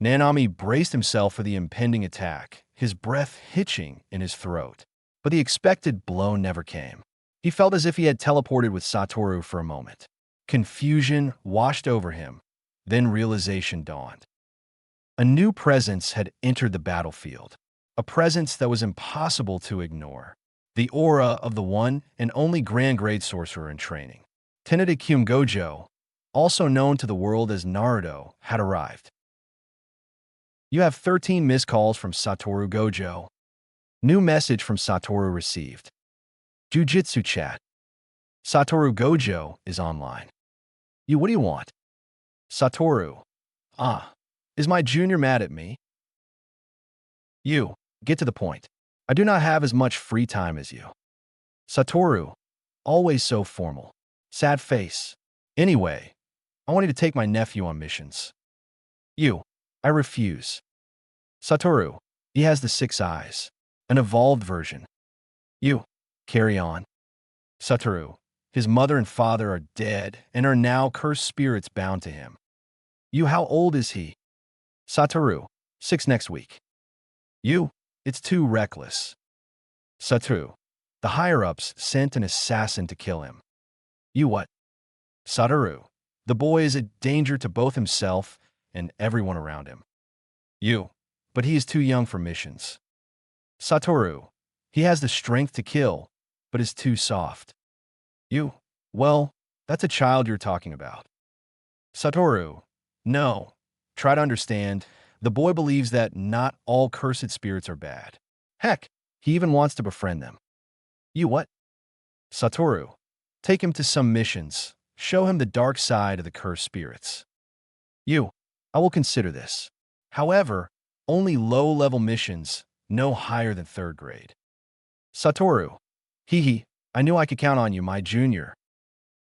Nanami braced himself for the impending attack, his breath hitching in his throat. But the expected blow never came. He felt as if he had teleported with Satoru for a moment. Confusion washed over him, then realization dawned. A new presence had entered the battlefield, a presence that was impossible to ignore. the aura of the one and only grand grade sorcerer in training. Tenedikyum Gojo, also known to the world as Naruto, had arrived. You have 13 missed calls from Satoru Gojo. New message from Satoru received. Jujitsu chat. Satoru Gojo is online. You, what do you want? Satoru. Is my junior mad at me? You, get to the point. I do not have as much free time as you. Satoru. Always so formal. Sad face. Anyway, I wanted to take my nephew on missions. You. I refuse. Satoru. He has the 6 eyes. An evolved version. You. Carry on. Satoru. His mother and father are dead and are now cursed spirits bound to him. You. How old is he? Satoru. 6 next week. You. It's too reckless. Satoru. The higher-ups sent an assassin to kill him. You. What? Satoru. The boy is a danger to both himself and everyone around him. You. But he is too young for missions. Satoru. He has the strength to kill, but is too soft. You. Well, that's a child you're talking about. Satoru. No. Try to understand. The boy believes that not all cursed spirits are bad. Heck, he even wants to befriend them. You. What? Satoru. Take him to some missions. Show him the dark side of the cursed spirits. You. I will consider this. However, only low-level missions, no higher than 3rd grade. Satoru. Hee. I knew I could count on you, my junior.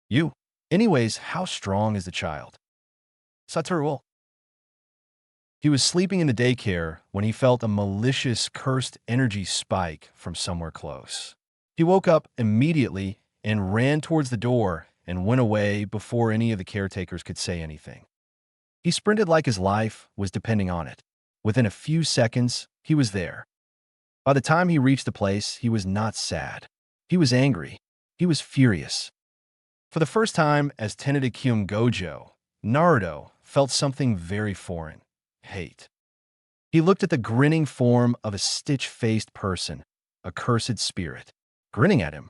You. Anyways, how strong is the child? Satoru. He was sleeping in the daycare when he felt a malicious, cursed energy spike from somewhere close. He woke up immediately and ran towards the door and went away before any of the caretakers could say anything. He sprinted like his life was depending on it. Within a few seconds, he was there. By the time he reached the place, he was not sad. He was angry. He was furious. For the first time as Tenedikyum Gojo, Naruto felt something very foreign. Hate. He looked at the grinning form of a stitch-faced person, a cursed spirit, grinning at him.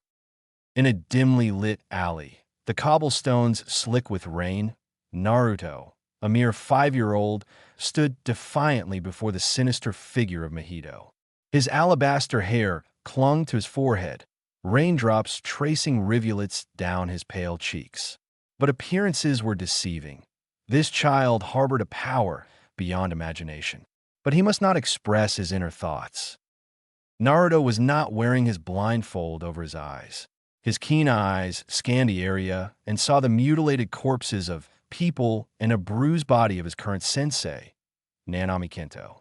In a dimly lit alley, the cobblestones slick with rain, Naruto, a mere 5-year-old, stood defiantly before the sinister figure of Mahito. His alabaster hair clung to his forehead, raindrops tracing rivulets down his pale cheeks. But appearances were deceiving. This child harbored a power beyond imagination. But he must not express his inner thoughts. Naruto was not wearing his blindfold over his eyes. His keen eyes scanned the area and saw the mutilated corpses of people and a bruised body of his current sensei, Nanami Kento.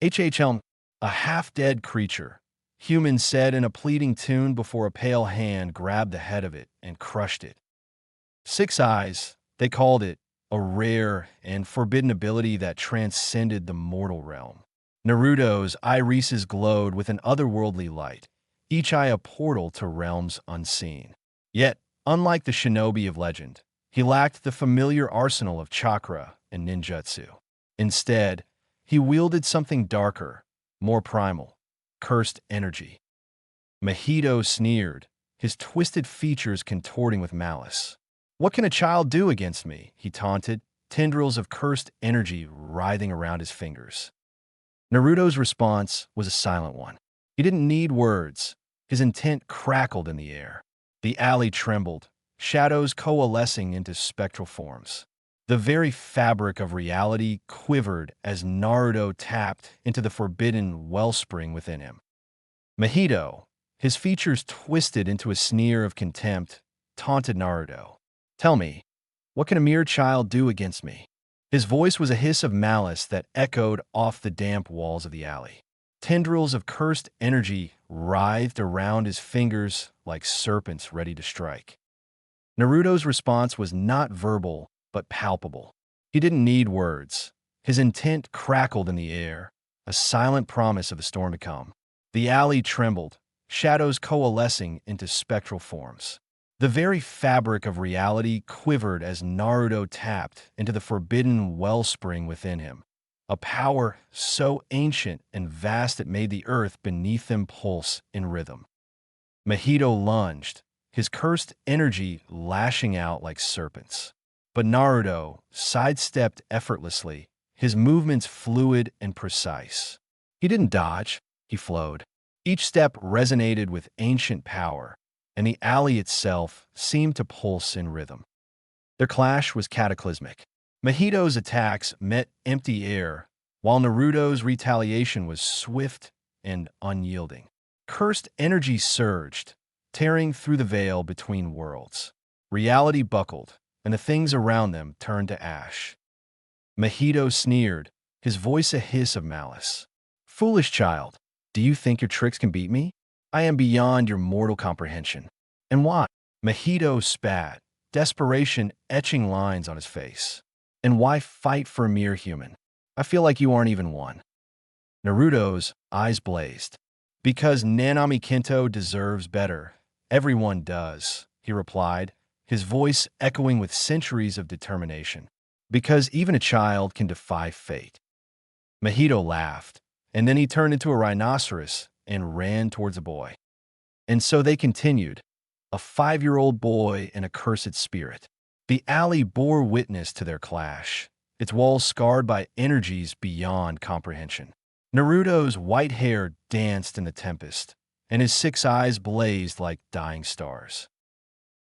HHL, a half-dead creature, human said in a pleading tune before a pale hand grabbed the head of it and crushed it. 6 eyes, they called it, a rare and forbidden ability that transcended the mortal realm. Naruto's irises glowed with an otherworldly light, each eye a portal to realms unseen. Yet, unlike the shinobi of legend, he lacked the familiar arsenal of chakra and ninjutsu. Instead, he wielded something darker, more primal, cursed energy. Mahito sneered, his twisted features contorting with malice. What can a child do against me? He taunted, tendrils of cursed energy writhing around his fingers. Naruto's response was a silent one. He didn't need words. His intent crackled in the air. The alley trembled, shadows coalescing into spectral forms. The very fabric of reality quivered as Naruto tapped into the forbidden wellspring within him. Mahito, his features twisted into a sneer of contempt, taunted Naruto. Tell me, what can a mere child do against me? His voice was a hiss of malice that echoed off the damp walls of the alley. Tendrils of cursed energy writhed around his fingers like serpents ready to strike. Naruto's response was not verbal, but palpable. He didn't need words. His intent crackled in the air, a silent promise of a storm to come. The alley trembled, shadows coalescing into spectral forms. The very fabric of reality quivered as Naruto tapped into the forbidden wellspring within him, a power so ancient and vast it made the earth beneath him pulse in rhythm. Mahito lunged, his cursed energy lashing out like serpents. But Naruto sidestepped effortlessly, his movements fluid and precise. He didn't dodge, he flowed. Each step resonated with ancient power, and the alley itself seemed to pulse in rhythm. Their clash was cataclysmic. Mahito's attacks met empty air, while Naruto's retaliation was swift and unyielding. Cursed energy surged, tearing through the veil between worlds. Reality buckled, and the things around them turned to ash. Mahito sneered, his voice a hiss of malice. "Foolish child, do you think your tricks can beat me? I am beyond your mortal comprehension." "And why?" Mahito spat, desperation etching lines on his face. "And why fight for a mere human? I feel like you aren't even one." Naruto's eyes blazed. "Because Nanami Kinto deserves better. Everyone does," he replied, his voice echoing with centuries of determination. "Because even a child can defy fate." Mahito laughed, and then he turned into a rhinoceros and ran towards a boy. And so they continued, a 5-year-old boy and a cursed spirit. The alley bore witness to their clash, its walls scarred by energies beyond comprehension. Naruto's white hair danced in the tempest, and his 6 eyes blazed like dying stars.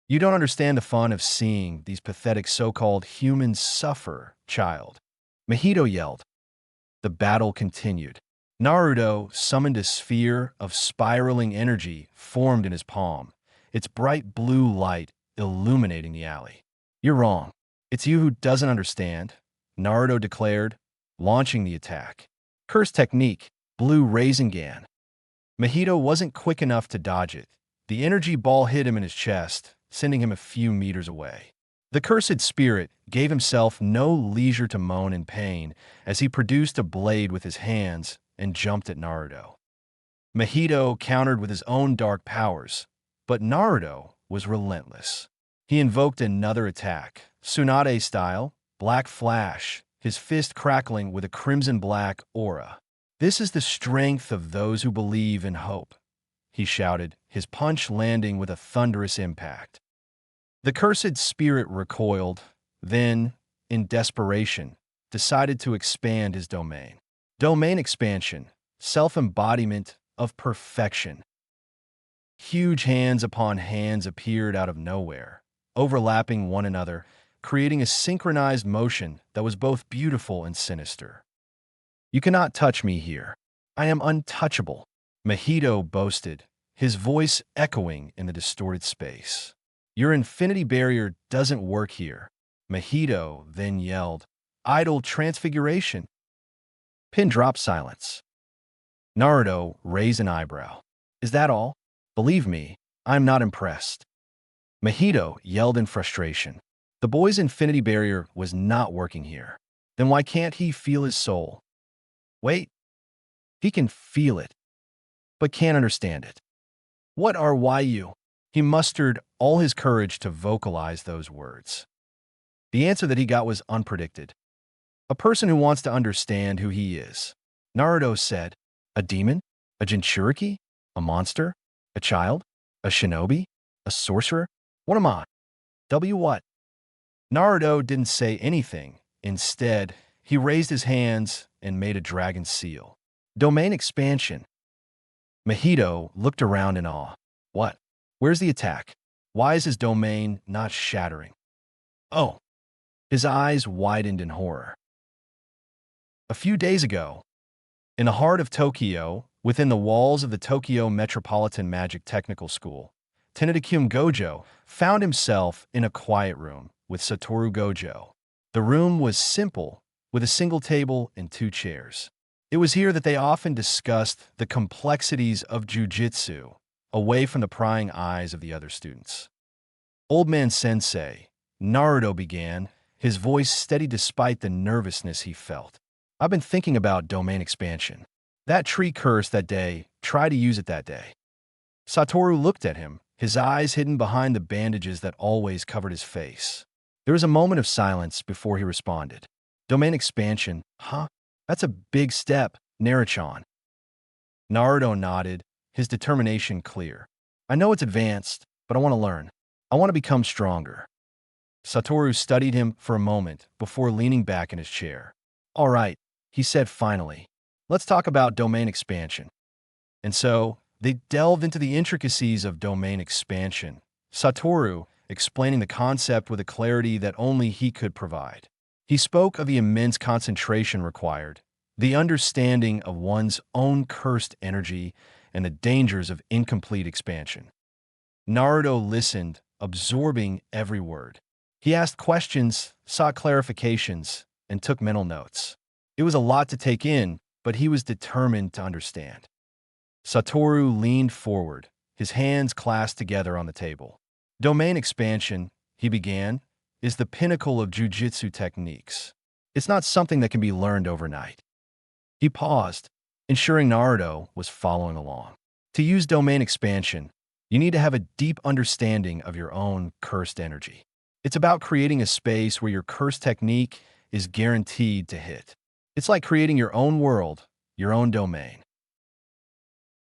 "You don't understand the fun of seeing these pathetic so-called humans suffer, child," Mahito yelled. The battle continued. Naruto summoned a sphere of spiraling energy formed in his palm, its bright blue light illuminating the alley. "You're wrong. It's you who doesn't understand," Naruto declared, launching the attack. Curse technique, Blue Rasengan. Mahito wasn't quick enough to dodge it. The energy ball hit him in his chest, sending him a few meters away. The cursed spirit gave himself no leisure to moan in pain as he produced a blade with his hands and jumped at Naruto. Mahito countered with his own dark powers, but Naruto was relentless. He invoked another attack, Tsunade style, Black Flash, his fist crackling with a crimson-black aura. "This is the strength of those who believe in hope," he shouted, his punch landing with a thunderous impact. The cursed spirit recoiled, then, in desperation, decided to expand his domain. Domain expansion, self-embodiment of perfection. Huge hands upon hands appeared out of nowhere, overlapping one another, creating a synchronized motion that was both beautiful and sinister. "You cannot touch me here. I am untouchable," Mahito boasted, his voice echoing in the distorted space. "Your infinity barrier doesn't work here," Mahito then yelled. "Idle transfiguration." Pin drop silence. Naruto raised an eyebrow. "Is that all? Believe me, I'm not impressed." Mahito yelled in frustration. The boy's infinity barrier was not working here. Then why can't he feel his soul? Wait, he can feel it, but can't understand it. What are you? He mustered all his courage to vocalize those words. The answer that he got was unpredicted. "A person who wants to understand who he is," Naruto said. "A demon? A Jinchuriki? A monster? A child? A shinobi? A sorcerer? What am I? What?" Naruto didn't say anything. Instead, he raised his hands and made a dragon seal. Domain expansion. Mahito looked around in awe. What? Where's the attack? Why is his domain not shattering? Oh. His eyes widened in horror. A few days ago, in the heart of Tokyo, within the walls of the Tokyo Metropolitan Magic Technical School, Tenshinhan Gojo found himself in a quiet room with Satoru Gojo. The room was simple, with a single table and 2 chairs. It was here that they often discussed the complexities of jujitsu, away from the prying eyes of the other students. "Old man sensei," Naruto began, his voice steady despite the nervousness he felt. "I've been thinking about domain expansion. That tree curse that day, try to use it that day." Satoru looked at him, his eyes hidden behind the bandages that always covered his face. There was a moment of silence before he responded. "Domain expansion, huh? That's a big step, Naruchan." Naruto nodded, his determination clear. I know it's advanced, but I want to learn. I want to become stronger. Satoru studied him for a moment before leaning back in his chair. All right, he said finally. Let's talk about domain expansion. And so, they delved into the intricacies of domain expansion, Satoru explaining the concept with a clarity that only he could provide. He spoke of the immense concentration required, the understanding of one's own cursed energy, and the dangers of incomplete expansion. Naruto listened, absorbing every word. He asked questions, sought clarifications, and took mental notes. It was a lot to take in, but he was determined to understand. Satoru leaned forward, his hands clasped together on the table. Domain expansion, he began, is the pinnacle of jujitsu techniques. It's not something that can be learned overnight. He paused, ensuring Naruto was following along. To use domain expansion, you need to have a deep understanding of your own cursed energy. It's about creating a space where your cursed technique is guaranteed to hit. It's like creating your own world, your own domain.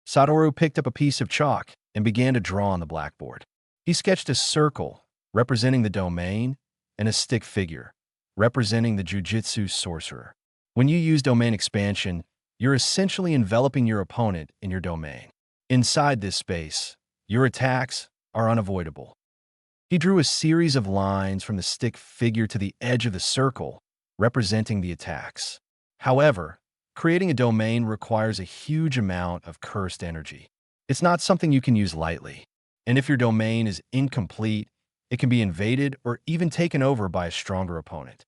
Satoru picked up a piece of chalk and began to draw on the blackboard. He sketched a circle representing the domain and a stick figure representing the jujitsu sorcerer. When you use domain expansion, you're essentially enveloping your opponent in your domain. Inside this space, your attacks are unavoidable. He drew a series of lines from the stick figure to the edge of the circle, representing the attacks. However, creating a domain requires a huge amount of cursed energy. It's not something you can use lightly. And if your domain is incomplete, it can be invaded or even taken over by a stronger opponent.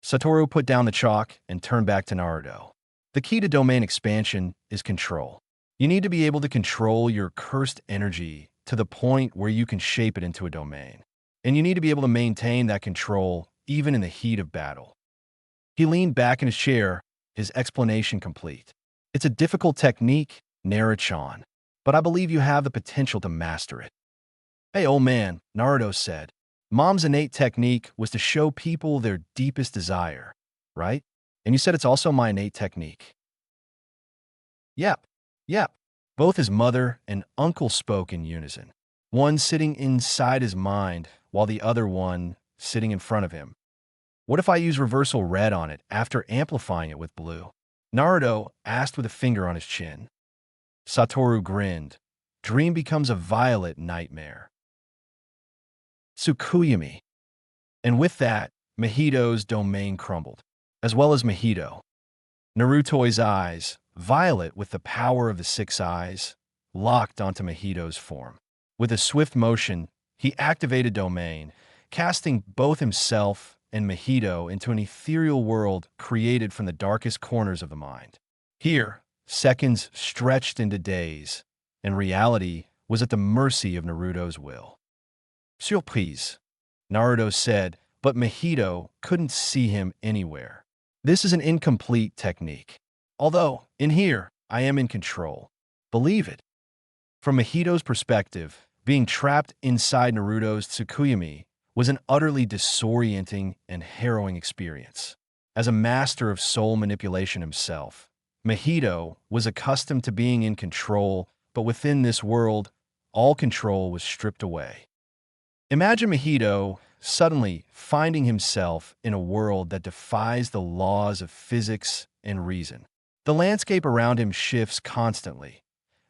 Satoru put down the chalk and turned back to Naruto. The key to domain expansion is control. You need to be able to control your cursed energy to the point where you can shape it into a domain. And you need to be able to maintain that control even in the heat of battle. He leaned back in his chair, his explanation complete. It's a difficult technique, Naruto, but I believe you have the potential to master it. Hey, old man, Naruto said. Mom's innate technique was to show people their deepest desire, right? And you said it's also my innate technique. Yep, yep. Both his mother and uncle spoke in unison, one sitting inside his mind while the other one sitting in front of him. What if I use reversal red on it after amplifying it with blue? Naruto asked with a finger on his chin. Satoru grinned. Dream becomes a violet nightmare. Tsukuyami. And with that, Mahito's domain crumbled, as well as Mahito. Naruto's eyes, violet with the power of the six eyes, locked onto Mahito's form. With a swift motion, he activated domain, casting both himself and Mahito into an ethereal world created from the darkest corners of the mind. Here, seconds stretched into days, and reality was at the mercy of Naruto's will. Surprise, Naruto said, but Mahito couldn't see him anywhere. This is an incomplete technique. Although, in here, I am in control. Believe it. From Mahito's perspective, being trapped inside Naruto's Tsukuyami was an utterly disorienting and harrowing experience. As a master of soul manipulation himself, Mahito was accustomed to being in control, but within this world, all control was stripped away. Imagine Mahito suddenly finding himself in a world that defies the laws of physics and reason. The landscape around him shifts constantly.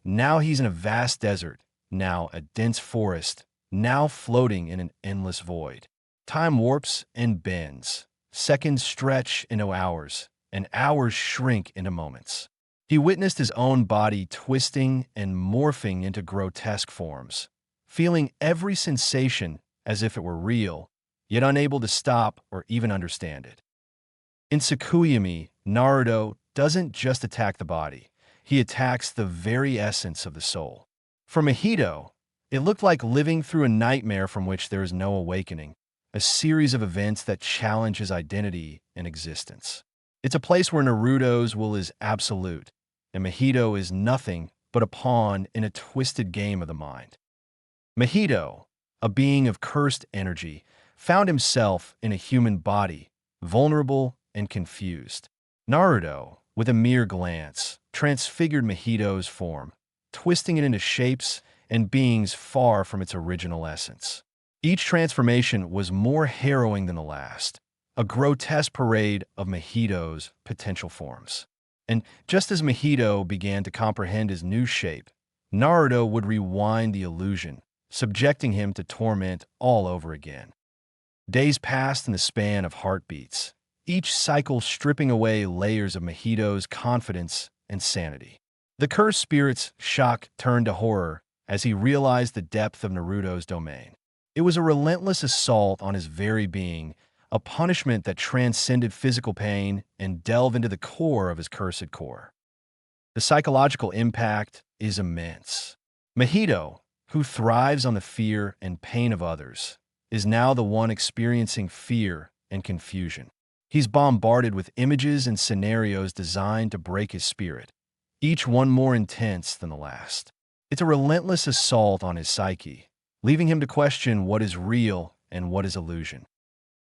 Now he's in a vast desert, now a dense forest, now floating in an endless void. Time warps and bends. Seconds stretch into hours, and hours shrink into moments. He witnessed his own body twisting and morphing into grotesque forms, feeling every sensation as if it were real, yet unable to stop or even understand it. In Tsukuyami, Naruto doesn't just attack the body, he attacks the very essence of the soul. For Mahito, it looked like living through a nightmare from which there is no awakening, a series of events that challenge his identity and existence. It's a place where Naruto's will is absolute, and Mahito is nothing but a pawn in a twisted game of the mind. Mahito, a being of cursed energy, found himself in a human body, vulnerable and confused. Naruto, with a mere glance, transfigured Mahito's form, twisting it into shapes and beings far from its original essence. Each transformation was more harrowing than the last, a grotesque parade of Mahito's potential forms. And just as Mahito began to comprehend his new shape, Naruto would rewind the illusion, subjecting him to torment all over again. Days passed in the span of heartbeats, each cycle stripping away layers of Mahito's confidence and sanity. The cursed spirit's shock turned to horror as he realized the depth of Naruto's domain. It was a relentless assault on his very being, a punishment that transcended physical pain and delved into the core of his cursed core. The psychological impact is immense. Mahito, who thrives on the fear and pain of others, is now the one experiencing fear and confusion. He's bombarded with images and scenarios designed to break his spirit, each one more intense than the last. It's a relentless assault on his psyche, leaving him to question what is real and what is illusion.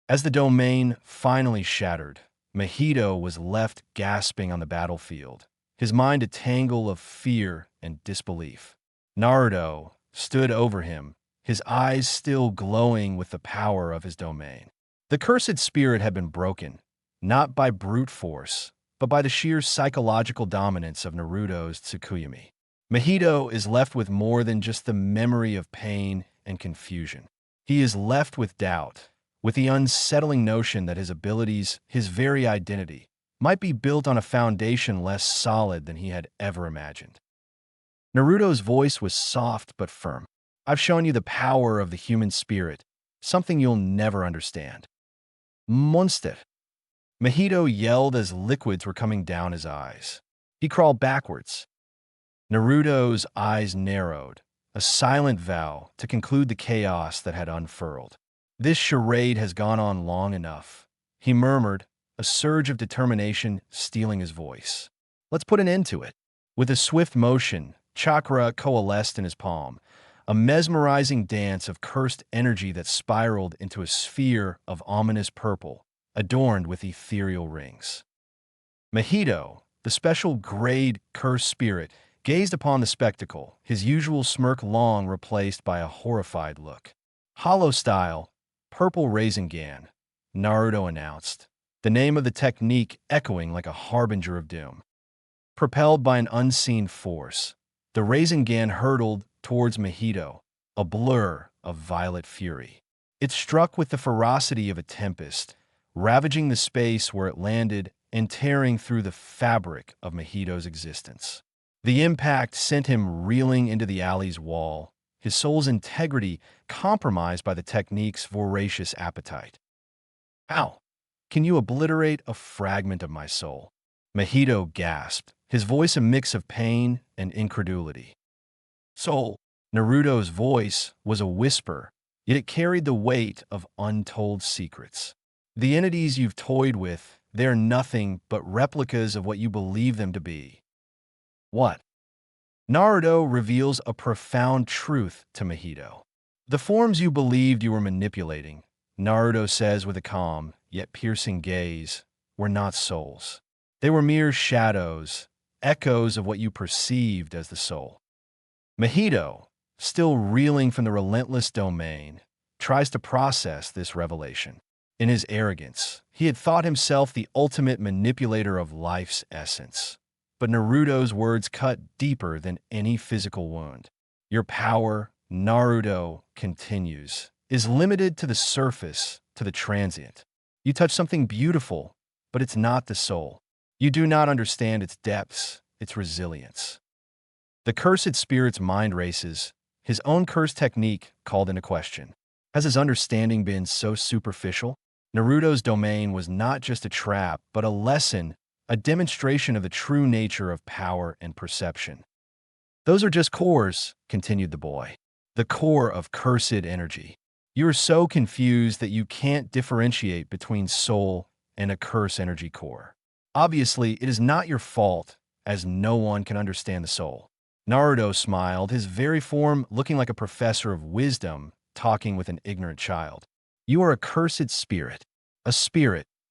As the domain finally shattered, Mahito was left gasping on the battlefield, his mind a tangle of fear and disbelief. Naruto stood over him, his eyes still glowing with the power of his domain. The cursed spirit had been broken, not by brute force, but by the sheer psychological dominance of Naruto's Tsukuyomi. Mahito is left with more than just the memory of pain and confusion. He is left with doubt, with the unsettling notion that his abilities, his very identity, might be built on a foundation less solid than he had ever imagined. Naruto's voice was soft but firm. I've shown you the power of the human spirit, something you'll never understand. Monster! Mahito yelled as liquids were coming down his eyes. He crawled backwards. Naruto's eyes narrowed, a silent vow to conclude the chaos that had unfurled. This charade has gone on long enough, he murmured, a surge of determination stealing his voice. Let's put an end to it. With a swift motion, chakra coalesced in his palm, a mesmerizing dance of cursed energy that spiraled into a sphere of ominous purple, adorned with ethereal rings. Mahito, the special grade cursed spirit, gazed upon the spectacle, his usual smirk long replaced by a horrified look. Hollow style, purple Rasengan, Naruto announced, the name of the technique echoing like a harbinger of doom. Propelled by an unseen force, the Rasengan hurtled towards Mahito, a blur of violet fury. It struck with the ferocity of a tempest, ravaging the space where it landed and tearing through the fabric of Mahito's existence. The impact sent him reeling into the alley's wall, his soul's integrity compromised by the technique's voracious appetite. How can you obliterate a fragment of my soul? Mahito gasped, his voice a mix of pain and incredulity. Soul. Naruto's voice was a whisper, yet it carried the weight of untold secrets. The entities you've toyed with, they're nothing but replicas of what you believe them to be. What? Naruto reveals a profound truth to Mahito. The forms you believed you were manipulating, Naruto says with a calm, yet piercing gaze, were not souls. They were mere shadows, echoes of what you perceived as the soul. Mahito, still reeling from the relentless domain, tries to process this revelation. In his arrogance, he had thought himself the ultimate manipulator of life's essence. But Naruto's words cut deeper than any physical wound. Your power, Naruto continues, is limited to the surface, to the transient. You touch something beautiful, but it's not the soul. You do not understand its depths, its resilience. The cursed spirit's mind races, his own cursed technique called into question. Has his understanding been so superficial? Naruto's domain was not just a trap, but a lesson, a demonstration of the true nature of power and perception. Those are just cores, continued the boy. The core of cursed energy. You are so confused that you can't differentiate between soul and a curse energy core. Obviously, it is not your fault, as no one can understand the soul. Naruto smiled, his very form looking like a professor of wisdom talking with an ignorant child. You are a cursed spirit,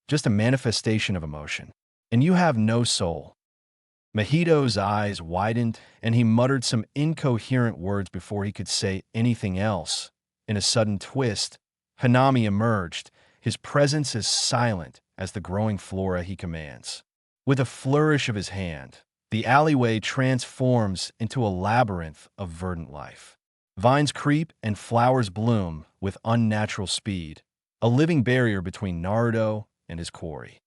just a manifestation of emotion, and you have no soul. Mahito's eyes widened, and he muttered some incoherent words before he could say anything else. In a sudden twist, Hanami emerged, his presence as silent as the growing flora he commands. With a flourish of his hand, the alleyway transforms into a labyrinth of verdant life. Vines creep and flowers bloom with unnatural speed, a living barrier between Naruto and his quarry.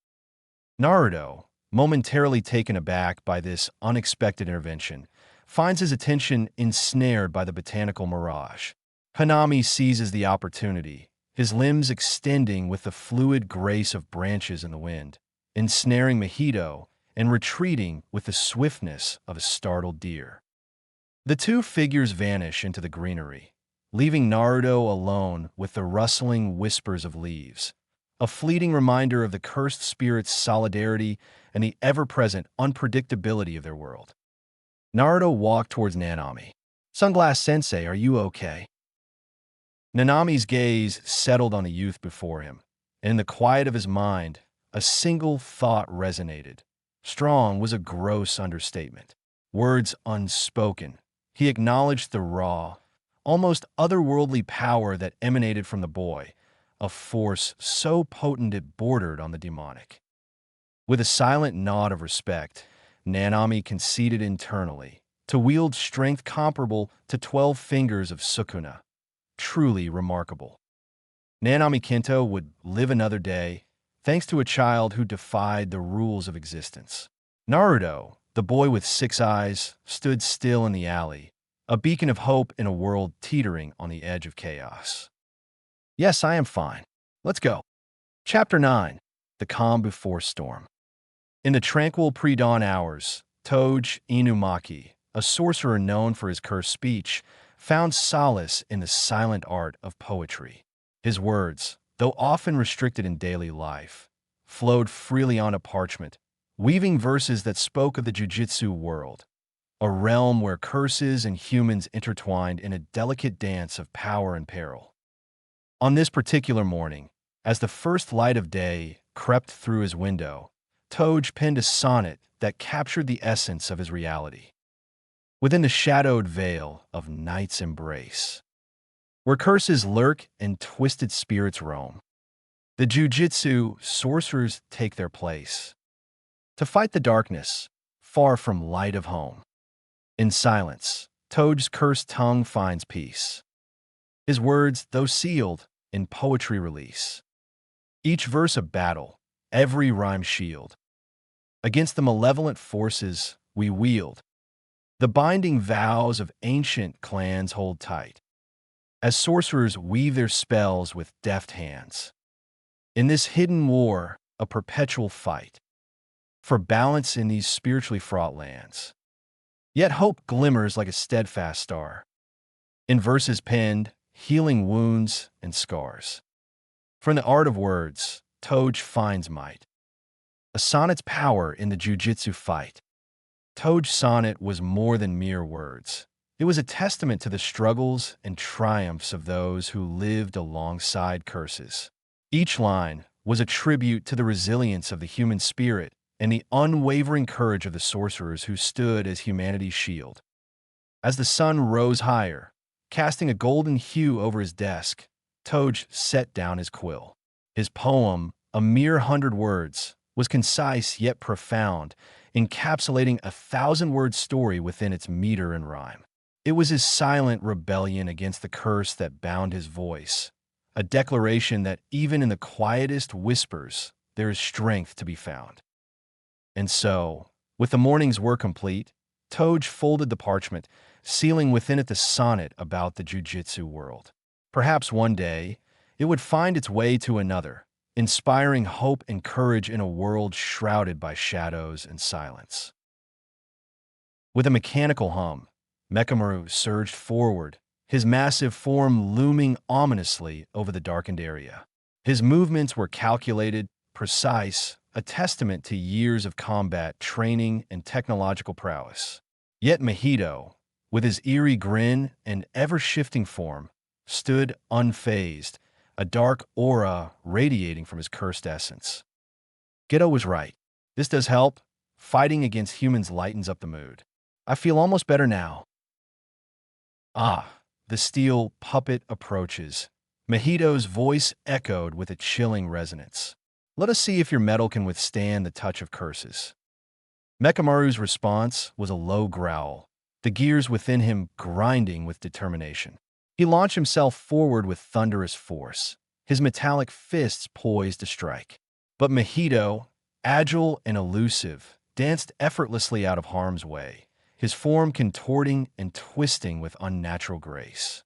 Naruto, momentarily taken aback by this unexpected intervention, finds his attention ensnared by the botanical mirage. Hanami seizes the opportunity, his limbs extending with the fluid grace of branches in the wind, ensnaring Mahito and retreating with the swiftness of a startled deer. The two figures vanish into the greenery, leaving Naruto alone with the rustling whispers of leaves, a fleeting reminder of the cursed spirit's solidarity and the ever-present unpredictability of their world. Naruto walked towards Nanami. "Sunglass Sensei, are you okay?" Nanami's gaze settled on the youth before him, and in the quiet of his mind, a single thought resonated. Strong was a gross understatement. Words unspoken. He acknowledged the raw, almost otherworldly power that emanated from the boy, a force so potent it bordered on the demonic. With a silent nod of respect, Nanami conceded internally, to wield strength comparable to 12 fingers of Sukuna. Truly remarkable. Nanami Kinto would live another day, thanks to a child who defied the rules of existence. Naruto, the boy with 6 eyes, stood still in the alley, a beacon of hope in a world teetering on the edge of chaos. "Yes, I am fine. Let's go." Chapter 9. The Calm Before Storm. In the tranquil pre-dawn hours, Toge Inumaki, a sorcerer known for his cursed speech, found solace in the silent art of poetry. His words, though often restricted in daily life, flowed freely onto parchment, weaving verses that spoke of the jujitsu world, a realm where curses and humans intertwined in a delicate dance of power and peril. On this particular morning, as the first light of day crept through his window, Toge penned a sonnet that captured the essence of his reality. Within the shadowed veil of night's embrace, where curses lurk and twisted spirits roam, the jujitsu sorcerers take their place, to fight the darkness, far from light of home. In silence, Toge's cursed tongue finds peace. His words, though sealed, in poetry release. Each verse a battle, every rhyme shield. Against the malevolent forces we wield, the binding vows of ancient clans hold tight, as sorcerers weave their spells with deft hands. In this hidden war, a perpetual fight, for balance in these spiritually fraught lands. Yet hope glimmers like a steadfast star, in verses penned, healing wounds and scars. From the art of words, Toge finds might, a sonnet's power in the jujitsu fight. Toge's sonnet was more than mere words. It was a testament to the struggles and triumphs of those who lived alongside curses. Each line was a tribute to the resilience of the human spirit and the unwavering courage of the sorcerers who stood as humanity's shield. As the sun rose higher, casting a golden hue over his desk, Toge set down his quill. His poem, a mere 100 words, was concise yet profound, encapsulating a 1,000-word story within its meter and rhyme. It was his silent rebellion against the curse that bound his voice, a declaration that even in the quietest whispers, there is strength to be found. And so, with the morning's work complete, Toge folded the parchment, sealing within it the sonnet about the jujitsu world. Perhaps one day, it would find its way to another, inspiring hope and courage in a world shrouded by shadows and silence. With a mechanical hum, Mekamaru surged forward, his massive form looming ominously over the darkened area. His movements were calculated, precise, a testament to years of combat training and technological prowess. Yet Mahito, with his eerie grin and ever-shifting form, stood unfazed, a dark aura radiating from his cursed essence. Gojo was right. This does help. Fighting against humans lightens up the mood. I feel almost better now. Ah, the steel puppet approaches. Mahito's voice echoed with a chilling resonance. Let us see if your metal can withstand the touch of curses. Mechamaru's response was a low growl, the gears within him grinding with determination. He launched himself forward with thunderous force, his metallic fists poised to strike. But Mahito, agile and elusive, danced effortlessly out of harm's way, his form contorting and twisting with unnatural grace.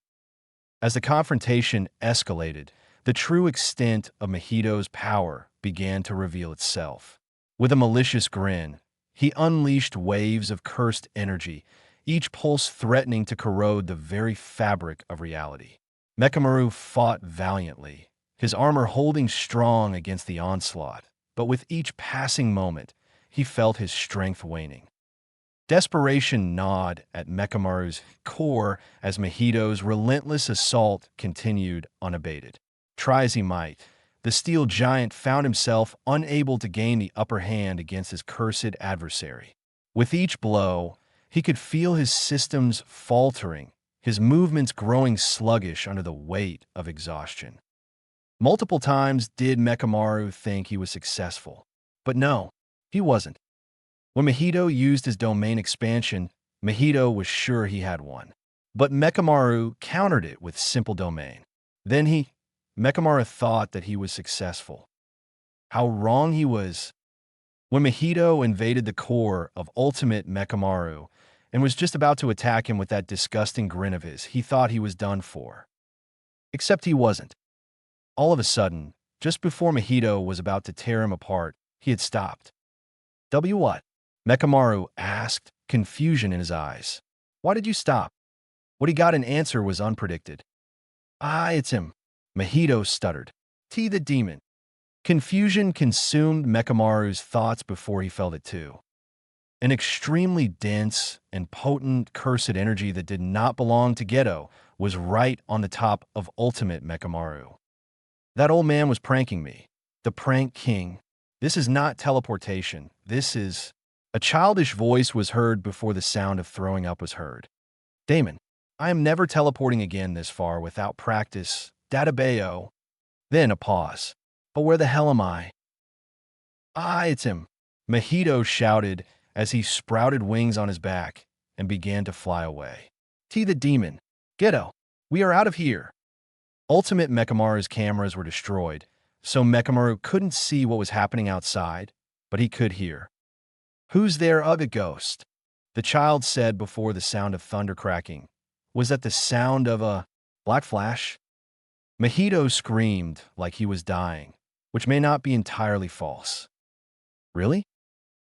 As the confrontation escalated, the true extent of Mahito's power began to reveal itself. With a malicious grin, he unleashed waves of cursed energy, each pulse threatening to corrode the very fabric of reality. Mechamaru fought valiantly, his armor holding strong against the onslaught, but with each passing moment, he felt his strength waning. Desperation gnawed at Mechamaru's core as Mahito's relentless assault continued unabated. Try as he might, the steel giant found himself unable to gain the upper hand against his cursed adversary. With each blow, he could feel his systems faltering, his movements growing sluggish under the weight of exhaustion. Multiple times did Mechamaru think he was successful, but no, he wasn't. When Mahito used his domain expansion, Mahito was sure he had won. But Mechamaru countered it with simple domain. Then Mechamaru thought that he was successful. How wrong he was. When Mahito invaded the core of Ultimate Mechamaru and was just about to attack him with that disgusting grin of his, he thought he was done for. Except he wasn't. All of a sudden, just before Mahito was about to tear him apart, he had stopped. What? Mechamaru asked, confusion in his eyes. Why did you stop? What he got in answer was unpredicted. Ah, it's him. Mahito stuttered. T the demon. Confusion consumed Mechamaru's thoughts before he felt it too. An extremely dense and potent cursed energy that did not belong to Gojo was right on the top of Ultimate Mechamaru. That old man was pranking me. The prank king. This is not teleportation. This is... A childish voice was heard before the sound of throwing up was heard. Damon, I am never teleporting again this far without practice. Databeo. Then a pause. But where the hell am I? Ah, it's him. Mahito shouted as he sprouted wings on his back and began to fly away. T the demon. Gojo, we are out of here. Ultimate Mechamaru's cameras were destroyed, so Mechamaru couldn't see what was happening outside, but he could hear. Who's there, a ghost? The child said before the sound of thunder cracking. Was that the sound of a black flash? Mahito screamed like he was dying, which may not be entirely false. Really?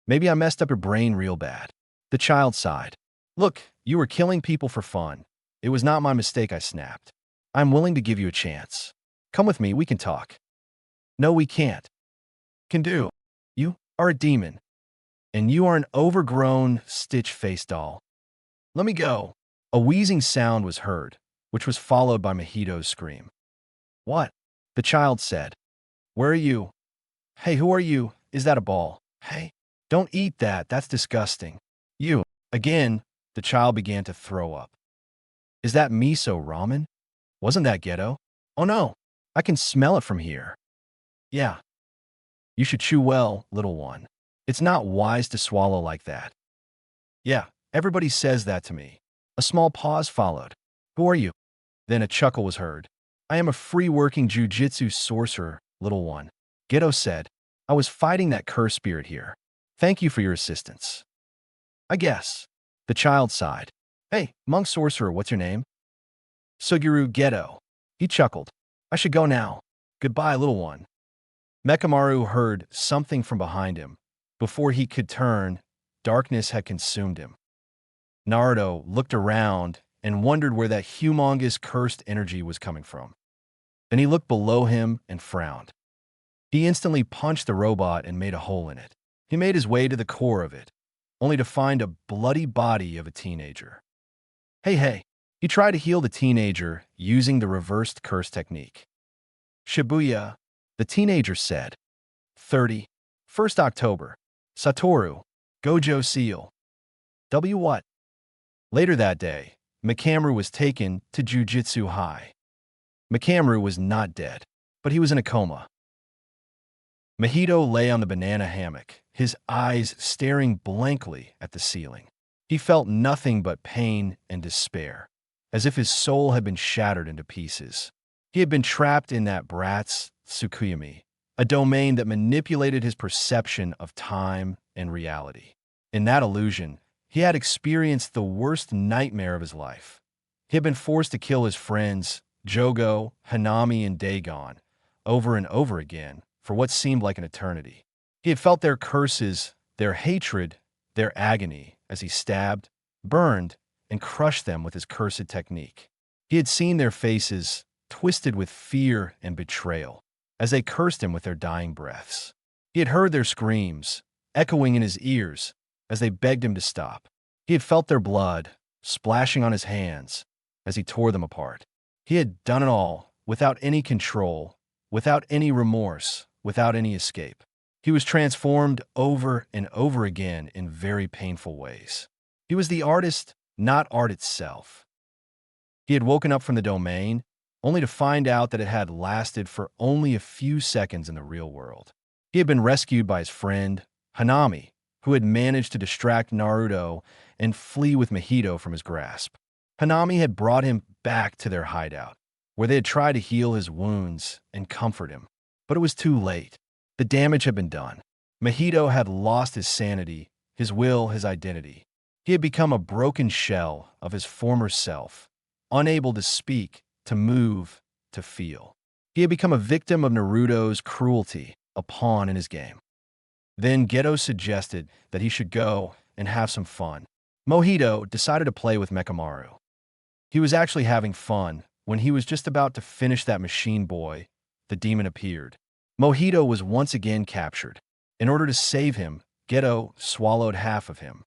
Maybe I messed up your brain real bad. The child sighed. Look, you were killing people for fun. It was not my mistake, I snapped. I'm willing to give you a chance. Come with me, we can talk. No, we can't. Can do. You are a demon. And you are an overgrown, stitch-faced doll. Let me go. A wheezing sound was heard, which was followed by Mahito's scream. What? The child said. Where are you? Hey, who are you? Is that a ball? Hey, don't eat that. That's disgusting. You. Again, the child began to throw up. Is that miso ramen? Wasn't that Gojo? Oh no, I can smell it from here. Yeah. You should chew well, little one. It's not wise to swallow like that. Yeah, everybody says that to me. A small pause followed. Who are you? Then a chuckle was heard. I am a free-working jujitsu sorcerer, little one. Gojo said. I was fighting that curse spirit here. Thank you for your assistance. I guess. The child sighed. Hey, monk sorcerer, what's your name? Suguru Gojo. He chuckled. I should go now. Goodbye, little one. Mechamaru heard something from behind him. Before he could turn, darkness had consumed him. Naruto looked around and wondered where that humongous cursed energy was coming from. Then he looked below him and frowned. He instantly punched the robot and made a hole in it. He made his way to the core of it, only to find a bloody body of a teenager. Hey. He tried to heal the teenager using the reversed curse technique. Shibuya, the teenager said. 30. 1st October. Satoru, Gojo seal. W what? Later that day, Makamaru was taken to Jujitsu High. Makamaru was not dead, but he was in a coma. Mahito lay on the banana hammock, his eyes staring blankly at the ceiling. He felt nothing but pain and despair, as if his soul had been shattered into pieces. He had been trapped in that brat's Tsukuyomi, a domain that manipulated his perception of time and reality. In that illusion, he had experienced the worst nightmare of his life. He had been forced to kill his friends, Jogo, Hanami, and Dagon, over and over again for what seemed like an eternity. He had felt their curses, their hatred, their agony as he stabbed, burned, and crushed them with his cursed technique. He had seen their faces twisted with fear and betrayal as they cursed him with their dying breaths. He had heard their screams, echoing in his ears as they begged him to stop. He had felt their blood splashing on his hands as he tore them apart. He had done it all without any control, without any remorse, without any escape. He was transformed over and over again in very painful ways. He was the artist, not art itself. He had woken up from the domain, only to find out that it had lasted for only a few seconds in the real world. He had been rescued by his friend, Hanami, who had managed to distract Naruto and flee with Mahito from his grasp. Hanami had brought him back to their hideout, where they had tried to heal his wounds and comfort him. But it was too late. The damage had been done. Mahito had lost his sanity, his will, his identity. He had become a broken shell of his former self, unable to speak, to move, to feel. He had become a victim of Naruto's cruelty, a pawn in his game. Then Geto suggested that he should go and have some fun. Mohito decided to play with Mekamaru. He was actually having fun when he was just about to finish that machine boy. The demon appeared. Mohito was once again captured. In order to save him, Geto swallowed half of him.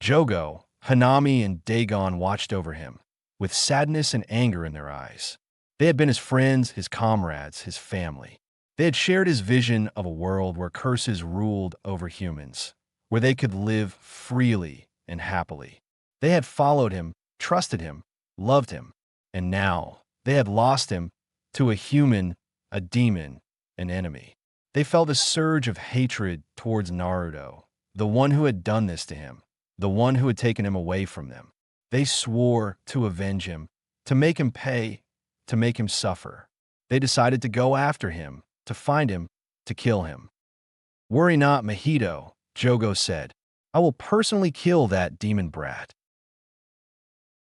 Jogo, Hanami, and Dagon watched over him, with sadness and anger in their eyes. They had been his friends, his comrades, his family. They had shared his vision of a world where curses ruled over humans, where they could live freely and happily. They had followed him, trusted him, loved him, and now they had lost him to a human, a demon, an enemy. They felt a surge of hatred towards Naruto, the one who had done this to him, the one who had taken him away from them. They swore to avenge him, to make him pay, to make him suffer. They decided to go after him, to find him, to kill him. "Worry not, Mahito," Jogo said. "I will personally kill that demon brat."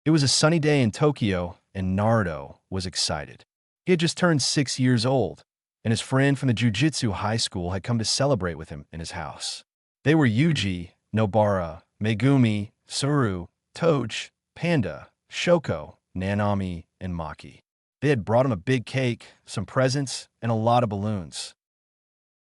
It was a sunny day in Tokyo, and Naruto was excited. He had just turned 6 years old, and his friend from the Jujitsu high school had come to celebrate with him in his house. They were Yuji, Nobara, Megumi, Suru, Toge, Panda, Shoko, Nanami, and Maki. They had brought him a big cake, some presents, and a lot of balloons.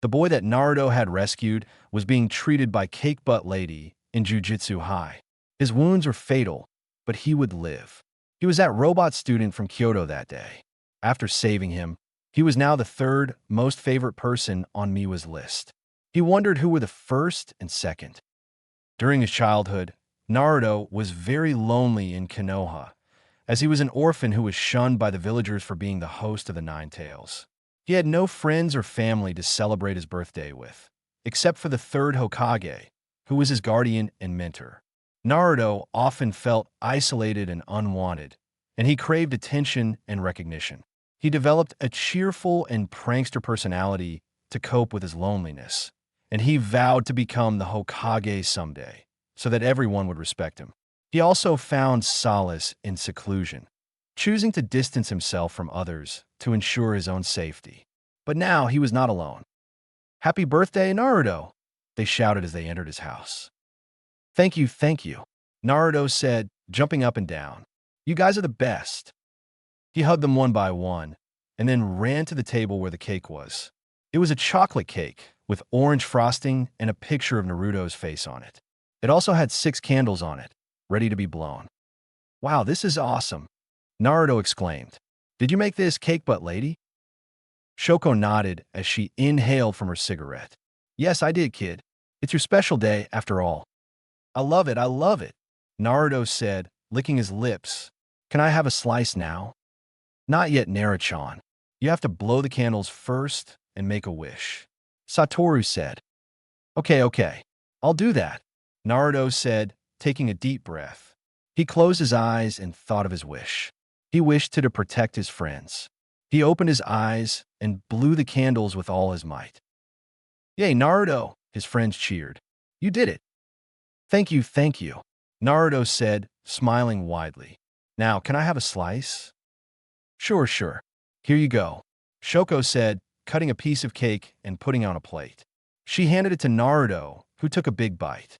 The boy that Naruto had rescued was being treated by Cake Butt Lady in Jujitsu High. His wounds were fatal, but he would live. He was that robot student from Kyoto that day. After saving him, he was now the third most favorite person on Miwa's list. He wondered who were the first and second. During his childhood, Naruto was very lonely in Konoha, as he was an orphan who was shunned by the villagers for being the host of the Nine Tails. He had no friends or family to celebrate his birthday with, except for the third Hokage, who was his guardian and mentor. Naruto often felt isolated and unwanted, and he craved attention and recognition. He developed a cheerful and prankster personality to cope with his loneliness, and he vowed to become the Hokage someday, so that everyone would respect him. He also found solace in seclusion, choosing to distance himself from others to ensure his own safety. But now he was not alone. "Happy birthday, Naruto!" they shouted as they entered his house. Thank you," Naruto said, jumping up and down. "You guys are the best." He hugged them one by one, and then ran to the table where the cake was. It was a chocolate cake with orange frosting and a picture of Naruto's face on it. It also had 6 candles on it, ready to be blown. "Wow, this is awesome," Naruto exclaimed. "Did you make this, Cake Butt Lady?" Shoko nodded as she inhaled from her cigarette. "Yes, I did, kid. It's your special day, after all. I love it, I love it, Naruto said, licking his lips. Can I have a slice now? Not yet, Naruto-chan. You have to blow the candles first and make a wish. Satoru said. Okay, okay. I'll do that, Naruto said, taking a deep breath. He closed his eyes and thought of his wish. He wished to protect his friends. He opened his eyes and blew the candles with all his might. Yay, Naruto, his friends cheered. You did it. Thank you, Naruto said, smiling widely. Now, can I have a slice? Sure, sure. Here you go, Shoko said, cutting a piece of cake and putting it on a plate. She handed it to Naruto, who took a big bite.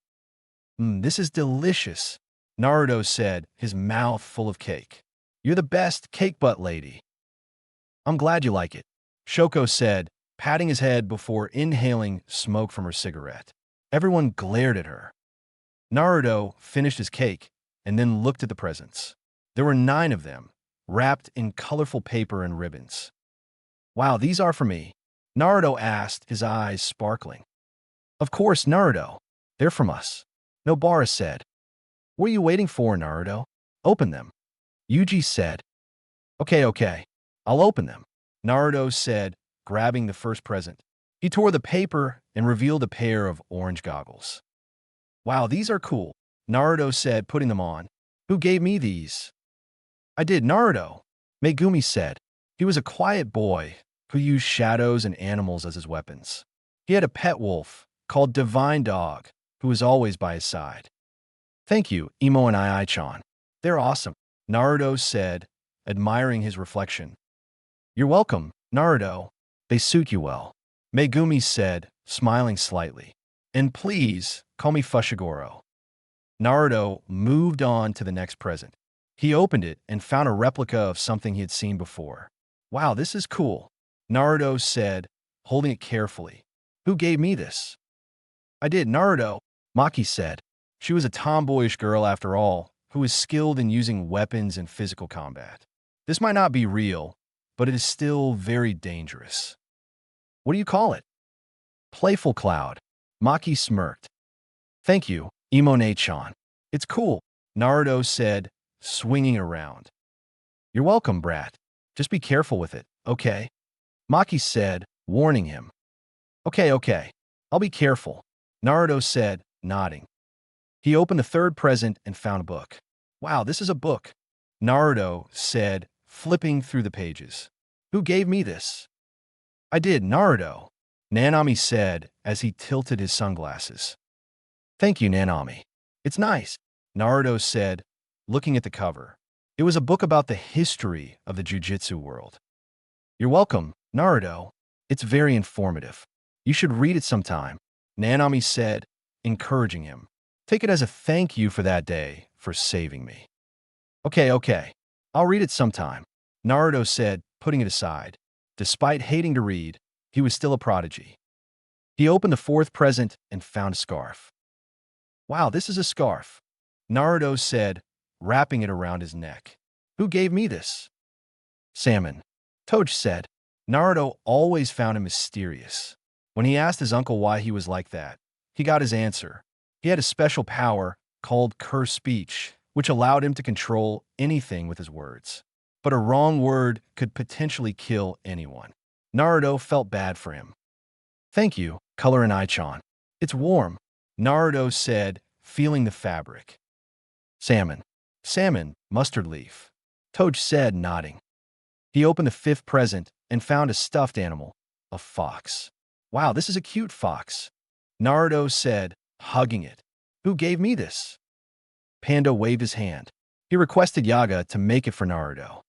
This is delicious, Naruto said, his mouth full of cake. You're the best cake butt lady. I'm glad you like it, Shoko said, patting his head before inhaling smoke from her cigarette. Everyone glared at her. Naruto finished his cake and then looked at the presents. There were 9 of them, wrapped in colorful paper and ribbons. Wow, these are for me, Naruto asked, his eyes sparkling. Of course, Naruto. They're from us, Nobara said. What are you waiting for, Naruto? Open them, Yuji said. Okay, I'll open them, Naruto said, grabbing the first present. He tore the paper and revealed a pair of orange goggles. Wow, these are cool, Naruto said, putting them on. Who gave me these? I did, Naruto, Megumi said. He was a quiet boy who used shadows and animals as his weapons. He had a pet wolf called Divine Dog, who was always by his side. Thank you, Imo and Ai-chan. They're awesome, Naruto said, admiring his reflection. You're welcome, Naruto. They suit you well, Megumi said, smiling slightly. And please, call me Fushiguro. Naruto moved on to the next present. He opened it and found a replica of something he had seen before. Wow, this is cool, Naruto said, holding it carefully. Who gave me this? I did, Naruto, Maki said. She was a tomboyish girl after all, who was skilled in using weapons in physical combat. This might not be real, but it is still very dangerous. What do you call it? Playful Cloud, Maki smirked. Thank you, Imone-chan. It's cool, Naruto said, swinging around. You're welcome, brat. Just be careful with it, okay? Maki said, warning him. Okay. I'll be careful, Naruto said, nodding. He opened the third present and found a book. Wow, this is a book, Naruto said, flipping through the pages. Who gave me this? I did, Naruto, Nanami said as he tilted his sunglasses. Thank you, Nanami. It's nice, Naruto said, looking at the cover. It was a book about the history of the jujitsu world. You're welcome, Naruto. It's very informative. You should read it sometime, Nanami said, encouraging him. Take it as a thank you for that day for saving me. Okay. I'll read it sometime, Naruto said, putting it aside. Despite hating to read, he was still a prodigy. He opened the fourth present and found a scarf. Wow, this is a scarf, Naruto said, wrapping it around his neck. Who gave me this? Salmon, Toj said. Naruto always found him mysterious. When he asked his uncle why he was like that, he got his answer. He had a special power called curse speech, which allowed him to control anything with his words. But a wrong word could potentially kill anyone. Naruto felt bad for him. Thank you, Color and Ai-chan. It's warm, Naruto said, feeling the fabric. Salmon, mustard leaf, Toj said, nodding. He opened the fifth present and found a stuffed animal, a fox. Wow, this is a cute fox, Naruto said, hugging it. Who gave me this? Panda waved his hand. He requested Yaga to make it for Naruto.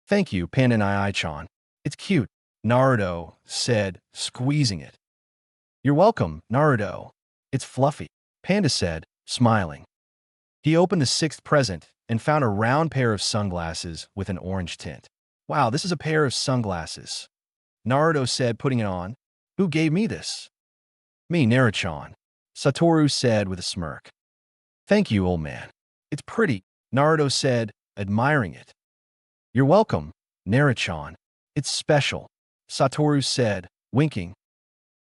Thank you, Panda and Ai-chan. It's cute, Naruto said, squeezing it. You're welcome, Naruto. It's fluffy, Panda said, smiling. He opened the sixth present and found a round pair of sunglasses with an orange tint. Wow, this is a pair of sunglasses, Naruto said, putting it on. Who gave me this? Me, Naruto-chan, Satoru said with a smirk. Thank you, old man. It's pretty, Naruto said, admiring it. You're welcome, Naruto-chan. It's special, Satoru said, winking.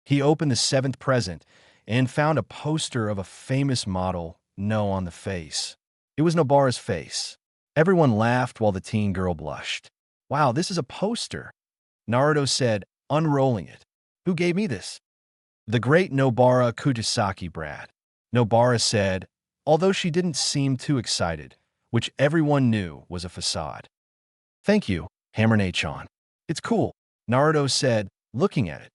He opened the seventh present and found a poster of a famous model, No, on the face. It was Nobara's face. Everyone laughed while the teen girl blushed. Wow, this is a poster, Naruto said, unrolling it. Who gave me this? The great Nobara Kujisaki brat. Nobara said, although she didn't seem too excited, which everyone knew was a facade. Thank you, Hammer-chan. It's cool, Naruto said, looking at it.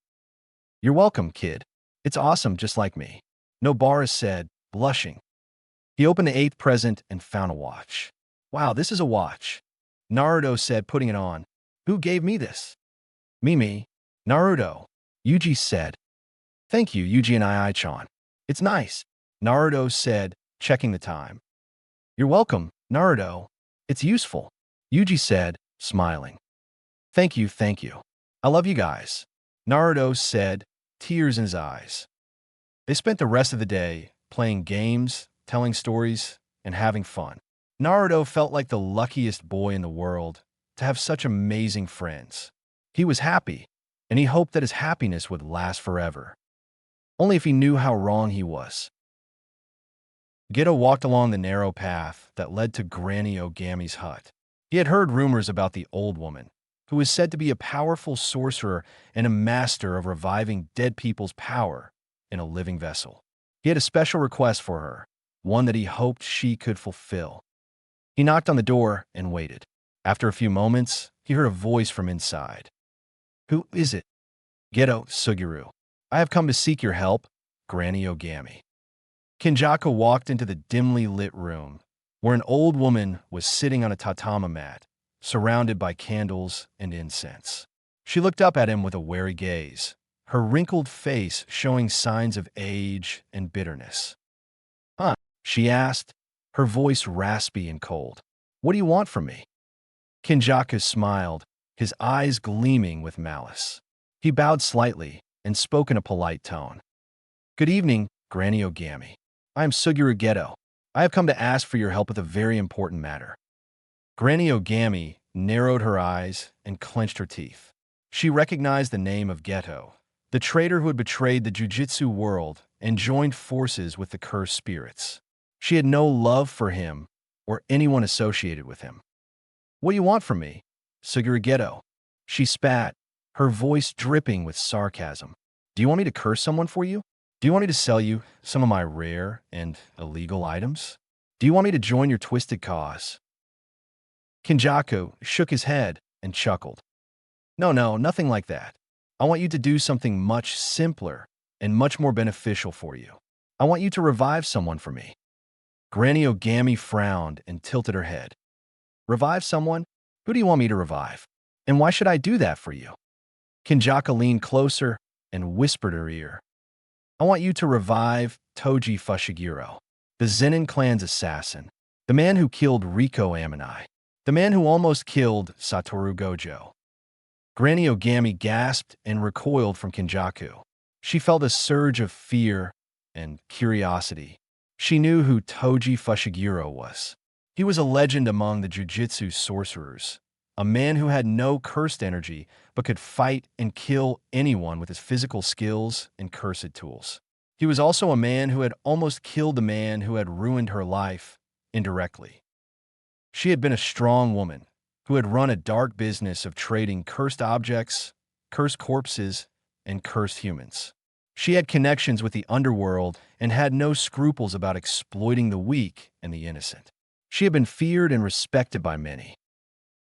You're welcome, kid. It's awesome just like me, Nobara said, blushing. He opened the eighth present and found a watch. Wow, this is a watch, Naruto said, putting it on. Who gave me this? Me, Naruto, Yuji said. Thank you, Yuji and I-chan. It's nice, Naruto said, checking the time. You're welcome, Naruto. It's useful, Yuji said, smiling. Thank you. I love you guys, Naruto said, tears in his eyes. They spent the rest of the day playing games, telling stories, and having fun. Naruto felt like the luckiest boy in the world to have such amazing friends. He was happy, and he hoped that his happiness would last forever. Only if he knew how wrong he was. Geto walked along the narrow path that led to Granny Ogami's hut. He had heard rumors about the old woman, who was said to be a powerful sorcerer and a master of reviving dead people's power in a living vessel. He had a special request for her, one that he hoped she could fulfill. He knocked on the door and waited. After a few moments, he heard a voice from inside. Who is it? Geto, Suguru. I have come to seek your help, Granny Ogami. Kinjaku walked into the dimly lit room, where an old woman was sitting on a tatami mat, surrounded by candles and incense. She looked up at him with a wary gaze, her wrinkled face showing signs of age and bitterness. Huh? She asked, her voice raspy and cold. What do you want from me? Kinjaku smiled, his eyes gleaming with malice. He bowed slightly and spoke in a polite tone. Good evening, Granny Ogami. I am Suguru Geto. I have come to ask for your help with a very important matter. Granny Ogami narrowed her eyes and clenched her teeth. She recognized the name of Geto, the traitor who had betrayed the jujitsu world and joined forces with the cursed spirits. She had no love for him or anyone associated with him. What do you want from me, Suguru Geto? She spat, her voice dripping with sarcasm. Do you want me to curse someone for you? Do you want me to sell you some of my rare and illegal items? Do you want me to join your twisted cause? Kinjaku shook his head and chuckled. No, nothing like that. I want you to do something much simpler and much more beneficial for you. I want you to revive someone for me. Granny Ogami frowned and tilted her head. Revive someone? Who do you want me to revive? And why should I do that for you? Kinjaku leaned closer and whispered her ear. I want you to revive Toji Fushiguro, the Zenin clan's assassin, the man who killed Riko Amanai, the man who almost killed Satoru Gojo. Granny Ogami gasped and recoiled from Kinjaku. She felt a surge of fear and curiosity. She knew who Toji Fushiguro was. He was a legend among the jujitsu sorcerers, a man who had no cursed energy but could fight and kill anyone with his physical skills and cursed tools. He was also a man who had almost killed the man who had ruined her life indirectly. She had been a strong woman who had run a dark business of trading cursed objects, cursed corpses, and cursed humans. She had connections with the underworld and had no scruples about exploiting the weak and the innocent. She had been feared and respected by many.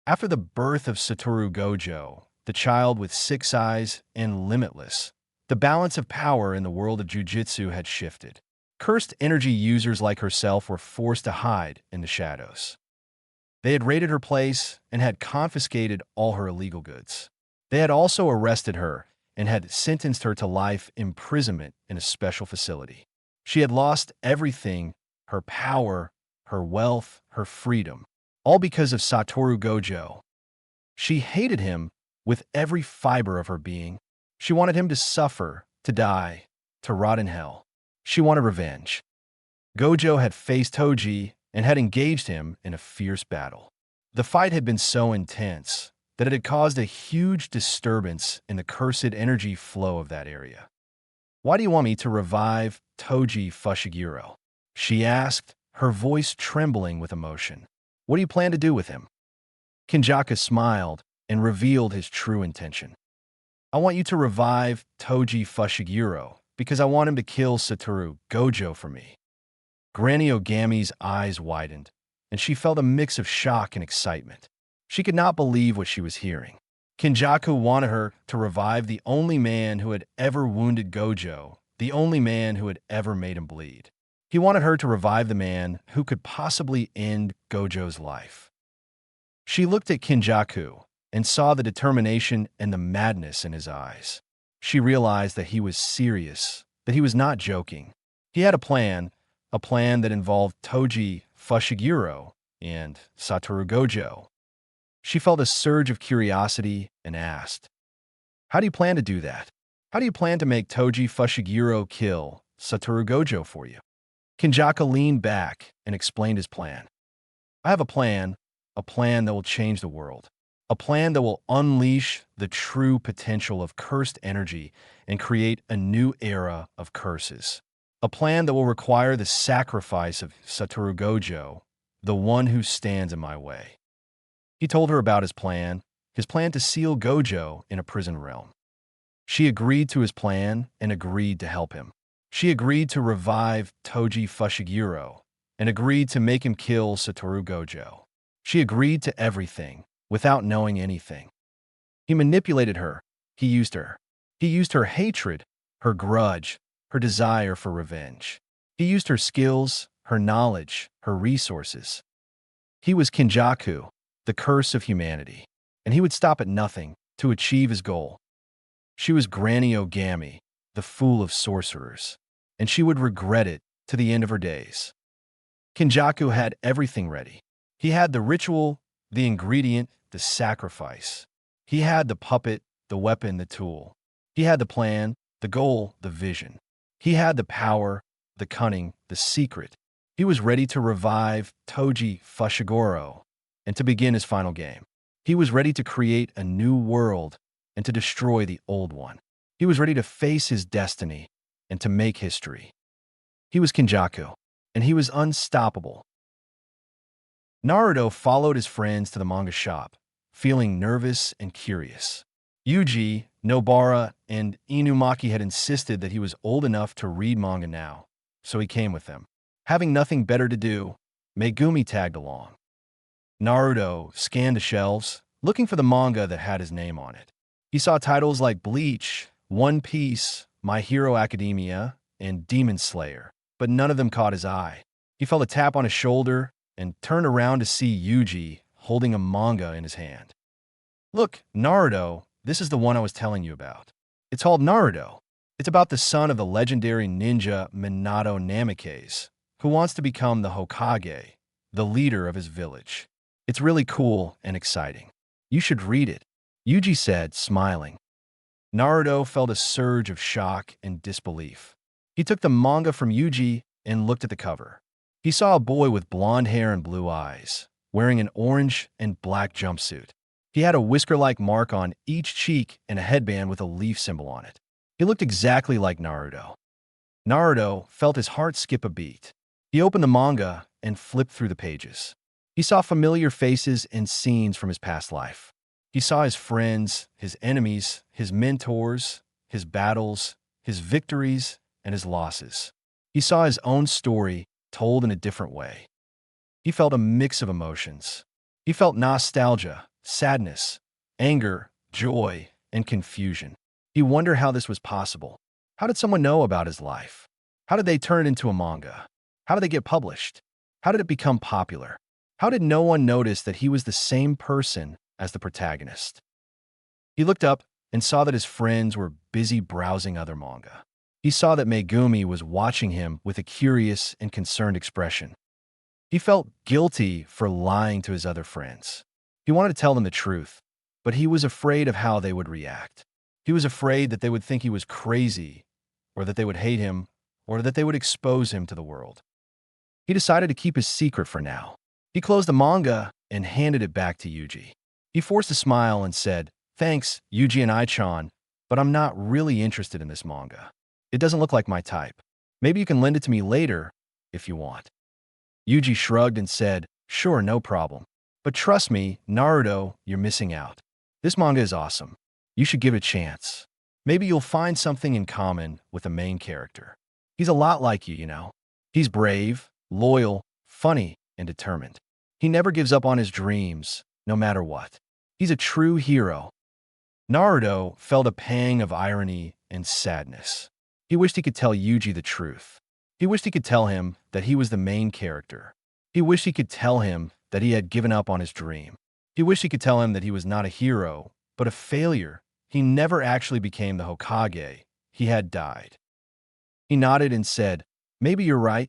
After the birth of Satoru Gojo, the child with 6 eyes and limitless, the balance of power in the world of jujitsu had shifted. Cursed energy users like herself were forced to hide in the shadows. They had raided her place and had confiscated all her illegal goods. They had also arrested her and had sentenced her to life imprisonment in a special facility. She had lost everything, her power, her wealth, her freedom, all because of Satoru Gojo. She hated him with every fiber of her being. She wanted him to suffer, to die, to rot in hell. She wanted revenge. Gojo had faced Toji and had engaged him in a fierce battle. The fight had been so intense that it had caused a huge disturbance in the cursed energy flow of that area. Why do you want me to revive Toji Fushiguro? She asked, her voice trembling with emotion. What do you plan to do with him? Kinjaka smiled and revealed his true intention. I want you to revive Toji Fushiguro because I want him to kill Satoru Gojo for me. Granny Ogami's eyes widened, and she felt a mix of shock and excitement. She could not believe what she was hearing. Kinjaku wanted her to revive the only man who had ever wounded Gojo, the only man who had ever made him bleed. He wanted her to revive the man who could possibly end Gojo's life. She looked at Kinjaku and saw the determination and the madness in his eyes. She realized that he was serious, that he was not joking. He had a plan that involved Toji Fushiguro and Satoru Gojo. She felt a surge of curiosity and asked, how do you plan to do that? How do you plan to make Toji Fushiguro kill Satoru Gojo for you? Kinjaka leaned back and explained his plan. I have a plan that will change the world, a plan that will unleash the true potential of cursed energy and create a new era of curses. A plan that will require the sacrifice of Satoru Gojo, the one who stands in my way. He told her about his plan to seal Gojo in a prison realm. She agreed to his plan and agreed to help him. She agreed to revive Toji Fushiguro and agreed to make him kill Satoru Gojo. She agreed to everything without knowing anything. He manipulated her. He used her. He used her hatred, her grudge, her desire for revenge. He used her skills, her knowledge, her resources. He was Kinjaku, the curse of humanity, and he would stop at nothing to achieve his goal. She was Granny Ogami, the fool of sorcerers, and she would regret it to the end of her days. Kinjaku had everything ready. He had the ritual, the ingredient, the sacrifice. He had the puppet, the weapon, the tool. He had the plan, the goal, the vision. He had the power, the cunning, the secret. He was ready to revive Toji Fushiguro and to begin his final game. He was ready to create a new world and to destroy the old one. He was ready to face his destiny and to make history. He was Kinjaku, and he was unstoppable. Naruto followed his friends to the manga shop, feeling nervous and curious. Yuji, Nobara, and Inumaki had insisted that he was old enough to read manga now, so he came with them. Having nothing better to do, Megumi tagged along. Naruto scanned the shelves, looking for the manga that had his name on it. He saw titles like Bleach, One Piece, My Hero Academia, and Demon Slayer, but none of them caught his eye. He felt a tap on his shoulder and turned around to see Yuji holding a manga in his hand. Look, Naruto, this is the one I was telling you about. It's called Naruto. It's about the son of the legendary ninja Minato Namikaze, who wants to become the Hokage, the leader of his village. It's really cool and exciting. You should read it, Yuji said, smiling. Naruto felt a surge of shock and disbelief. He took the manga from Yuji and looked at the cover. He saw a boy with blonde hair and blue eyes, wearing an orange and black jumpsuit. He had a whisker-like mark on each cheek and a headband with a leaf symbol on it. He looked exactly like Naruto. Naruto felt his heart skip a beat. He opened the manga and flipped through the pages. He saw familiar faces and scenes from his past life. He saw his friends, his enemies, his mentors, his battles, his victories, and his losses. He saw his own story told in a different way. He felt a mix of emotions. He felt nostalgia, sadness, anger, joy, and confusion. He wondered how this was possible. How did someone know about his life? How did they turn it into a manga? How did they get published? How did it become popular? How did no one notice that he was the same person as the protagonist? He looked up and saw that his friends were busy browsing other manga. He saw that Megumi was watching him with a curious and concerned expression. He felt guilty for lying to his other friends. He wanted to tell them the truth, but he was afraid of how they would react. He was afraid that they would think he was crazy, or that they would hate him, or that they would expose him to the world. He decided to keep his secret for now. He closed the manga and handed it back to Yuji. He forced a smile and said, "Thanks, Yuji and I-chan, but I'm not really interested in this manga." It doesn't look like my type. Maybe you can lend it to me later if you want. Yuji shrugged and said, sure, no problem. But trust me, Naruto, you're missing out. This manga is awesome. You should give it a chance. Maybe you'll find something in common with the main character. He's a lot like you, you know. He's brave, loyal, funny, and determined. He never gives up on his dreams, no matter what. He's a true hero. Naruto felt a pang of irony and sadness. He wished he could tell Yuji the truth. He wished he could tell him that he was the main character. He wished he could tell him that he had given up on his dream. He wished he could tell him that he was not a hero, but a failure. He never actually became the Hokage. He had died. He nodded and said, maybe you're right,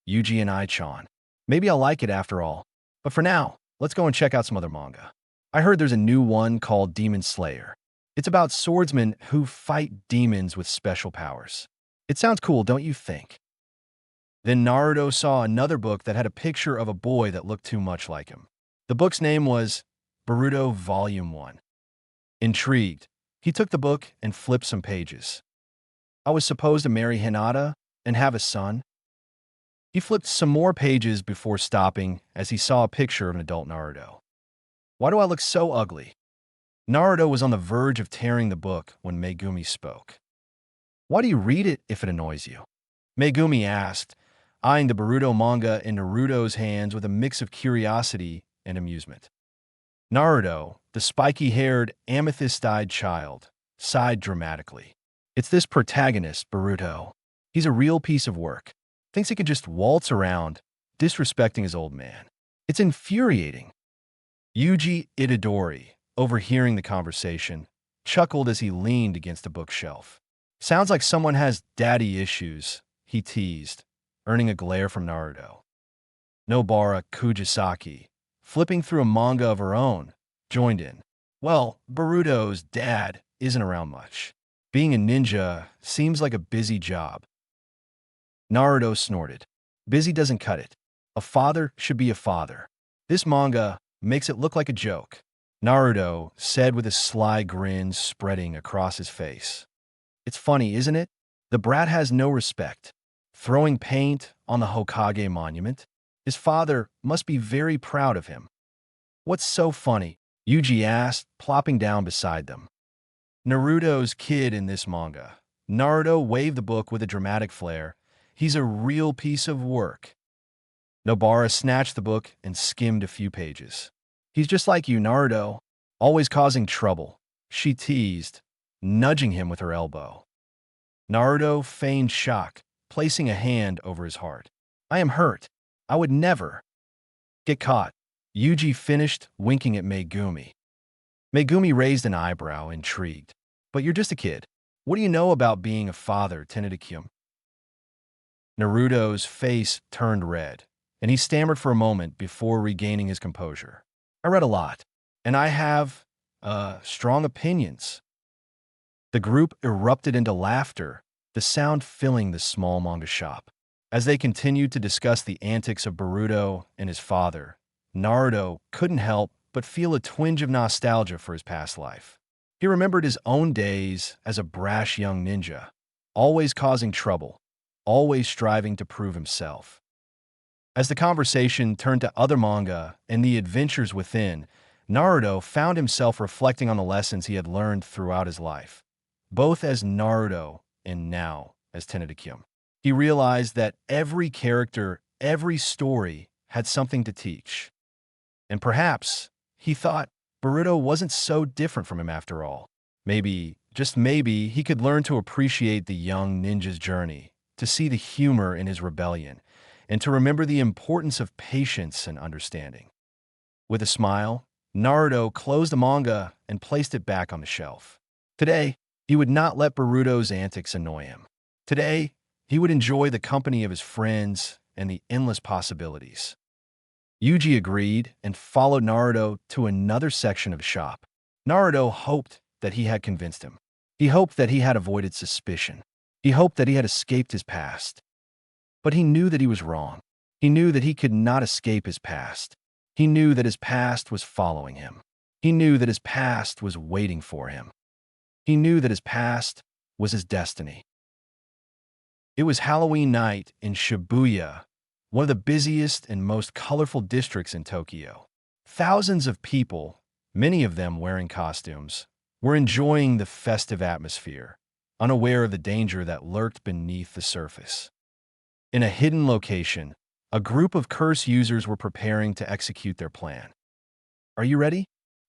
Yuji and I-chan. Maybe I'll like it after all. But for now, let's go and check out some other manga. I heard there's a new one called Demon Slayer. It's about swordsmen who fight demons with special powers. It sounds cool, don't you think? Then Naruto saw another book that had a picture of a boy that looked too much like him. The book's name was Boruto Volume 1. Intrigued, he took the book and flipped some pages. I was supposed to marry Hinata and have a son. He flipped some more pages before stopping as he saw a picture of an adult Naruto. Why do I look so ugly? Naruto was on the verge of tearing the book when Megumi spoke. Why do you read it if it annoys you? Megumi asked, eyeing the Boruto manga in Naruto's hands with a mix of curiosity and amusement. Naruto, the spiky-haired, amethyst-eyed child, sighed dramatically. It's this protagonist, Boruto. He's a real piece of work. Thinks he can just waltz around, disrespecting his old man. It's infuriating. Yuji Itadori, overhearing the conversation, chuckled as he leaned against a bookshelf. Sounds like someone has daddy issues, he teased, earning a glare from Naruto. Nobara Kujisaki, flipping through a manga of her own, joined in. Well, Boruto's dad isn't around much. Being a ninja seems like a busy job. Naruto snorted. Busy doesn't cut it. A father should be a father. This manga makes it look like a joke, Naruto said with a sly grin spreading across his face. It's funny, isn't it? The brat has no respect. Throwing paint on the Hokage monument? His father must be very proud of him. What's so funny? Yuji asked, plopping down beside them. Naruto's kid in this manga. Naruto waved the book with a dramatic flair. He's a real piece of work. Nobara snatched the book and skimmed a few pages. He's just like you, Naruto, always causing trouble, she teased, nudging him with her elbow. Naruto feigned shock, placing a hand over his heart. I am hurt. I would never get caught. Yuji finished, winking at Megumi. Megumi raised an eyebrow, intrigued. But you're just a kid. What do you know about being a father, Tennokyun? Naruto's face turned red, and he stammered for a moment before regaining his composure. I read a lot, and I have, strong opinions. The group erupted into laughter, the sound filling the small manga shop. As they continued to discuss the antics of Boruto and his father, Naruto couldn't help but feel a twinge of nostalgia for his past life. He remembered his own days as a brash young ninja, always causing trouble, always striving to prove himself. As the conversation turned to other manga and the adventures within, Naruto found himself reflecting on the lessons he had learned throughout his life, both as Naruto and now as Tennokyun. He realized that every character, every story had something to teach. And perhaps, he thought, Boruto wasn't so different from him after all. Maybe, just maybe, he could learn to appreciate the young ninja's journey, to see the humor in his rebellion, and to remember the importance of patience and understanding. With a smile, Naruto closed the manga and placed it back on the shelf. Today, he would not let Boruto's antics annoy him. Today, he would enjoy the company of his friends and the endless possibilities. Yuji agreed and followed Naruto to another section of the shop. Naruto hoped that he had convinced him. He hoped that he had avoided suspicion. He hoped that he had escaped his past. But he knew that he was wrong. He knew that he could not escape his past. He knew that his past was following him. He knew that his past was waiting for him. He knew that his past was his destiny. It was Halloween night in Shibuya, one of the busiest and most colorful districts in Tokyo. Thousands of people, many of them wearing costumes, were enjoying the festive atmosphere, unaware of the danger that lurked beneath the surface. In a hidden location, a group of curse users were preparing to execute their plan. "Are you ready?"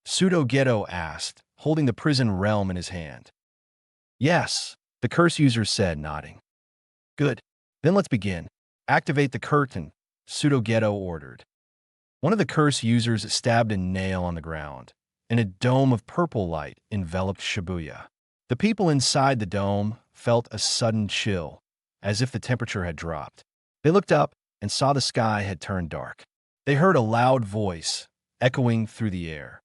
Gojo asked, holding the prison realm in his hand. "Yes," the curse user said, nodding. "Good. Then let's begin. Activate the curtain," Gojo ordered. One of the curse users stabbed a nail on the ground, and a dome of purple light enveloped Shibuya. The people inside the dome felt a sudden chill, as if the temperature had dropped. They looked up and saw the sky had turned dark. They heard a loud voice echoing through the air.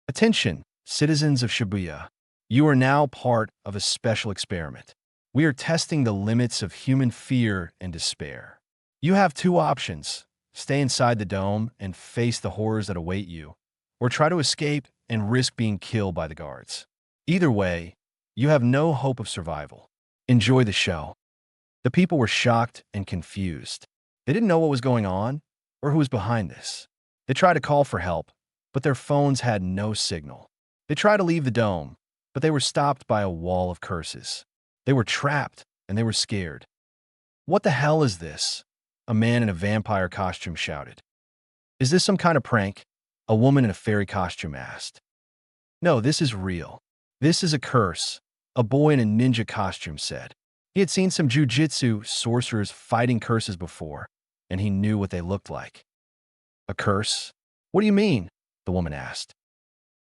"Attention, citizens of Shibuya. You are now part of a special experiment. We are testing the limits of human fear and despair. You have two options: stay inside the dome and face the horrors that await you, or try to escape and risk being killed by the guards. Either way, you have no hope of survival. Enjoy the show." The people were shocked and confused. They didn't know what was going on or who was behind this. They tried to call for help, but their phones had no signal. They tried to leave the dome, but they were stopped by a wall of curses. They were trapped, and they were scared. "What the hell is this?" a man in a vampire costume shouted. "Is this some kind of prank?" a woman in a fairy costume asked. "No, this is real. This is a curse," a boy in a ninja costume said. He had seen some jujitsu sorcerers fighting curses before, and he knew what they looked like. "A curse? What do you mean?" the woman asked.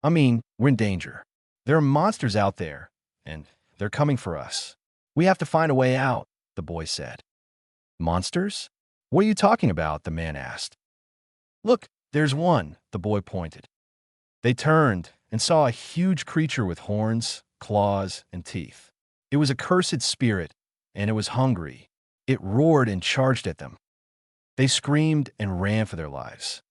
"I mean, we're in danger. There are monsters out there, and they're coming for us. We have to find a way out," the boy said. "Monsters? What are you talking about?" the man asked. "Look, there's one," the boy pointed. They turned and saw a huge creature with horns, claws, and teeth. It was a cursed spirit, and it was hungry. It roared and charged at them. They screamed and ran for their lives.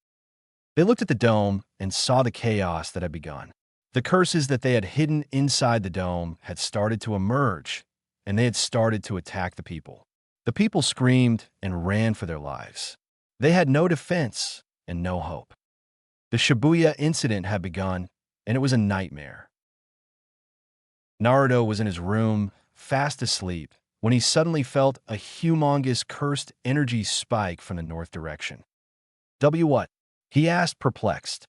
They looked at the dome and saw the chaos that had begun. The curses that they had hidden inside the dome had started to emerge, and they had started to attack the people. The people screamed and ran for their lives. They had no defense and no hope. The Shibuya incident had begun, and it was a nightmare. Naruto was in his room, fast asleep, when he suddenly felt a humongous cursed energy spike from the north direction. What?" he asked, perplexed.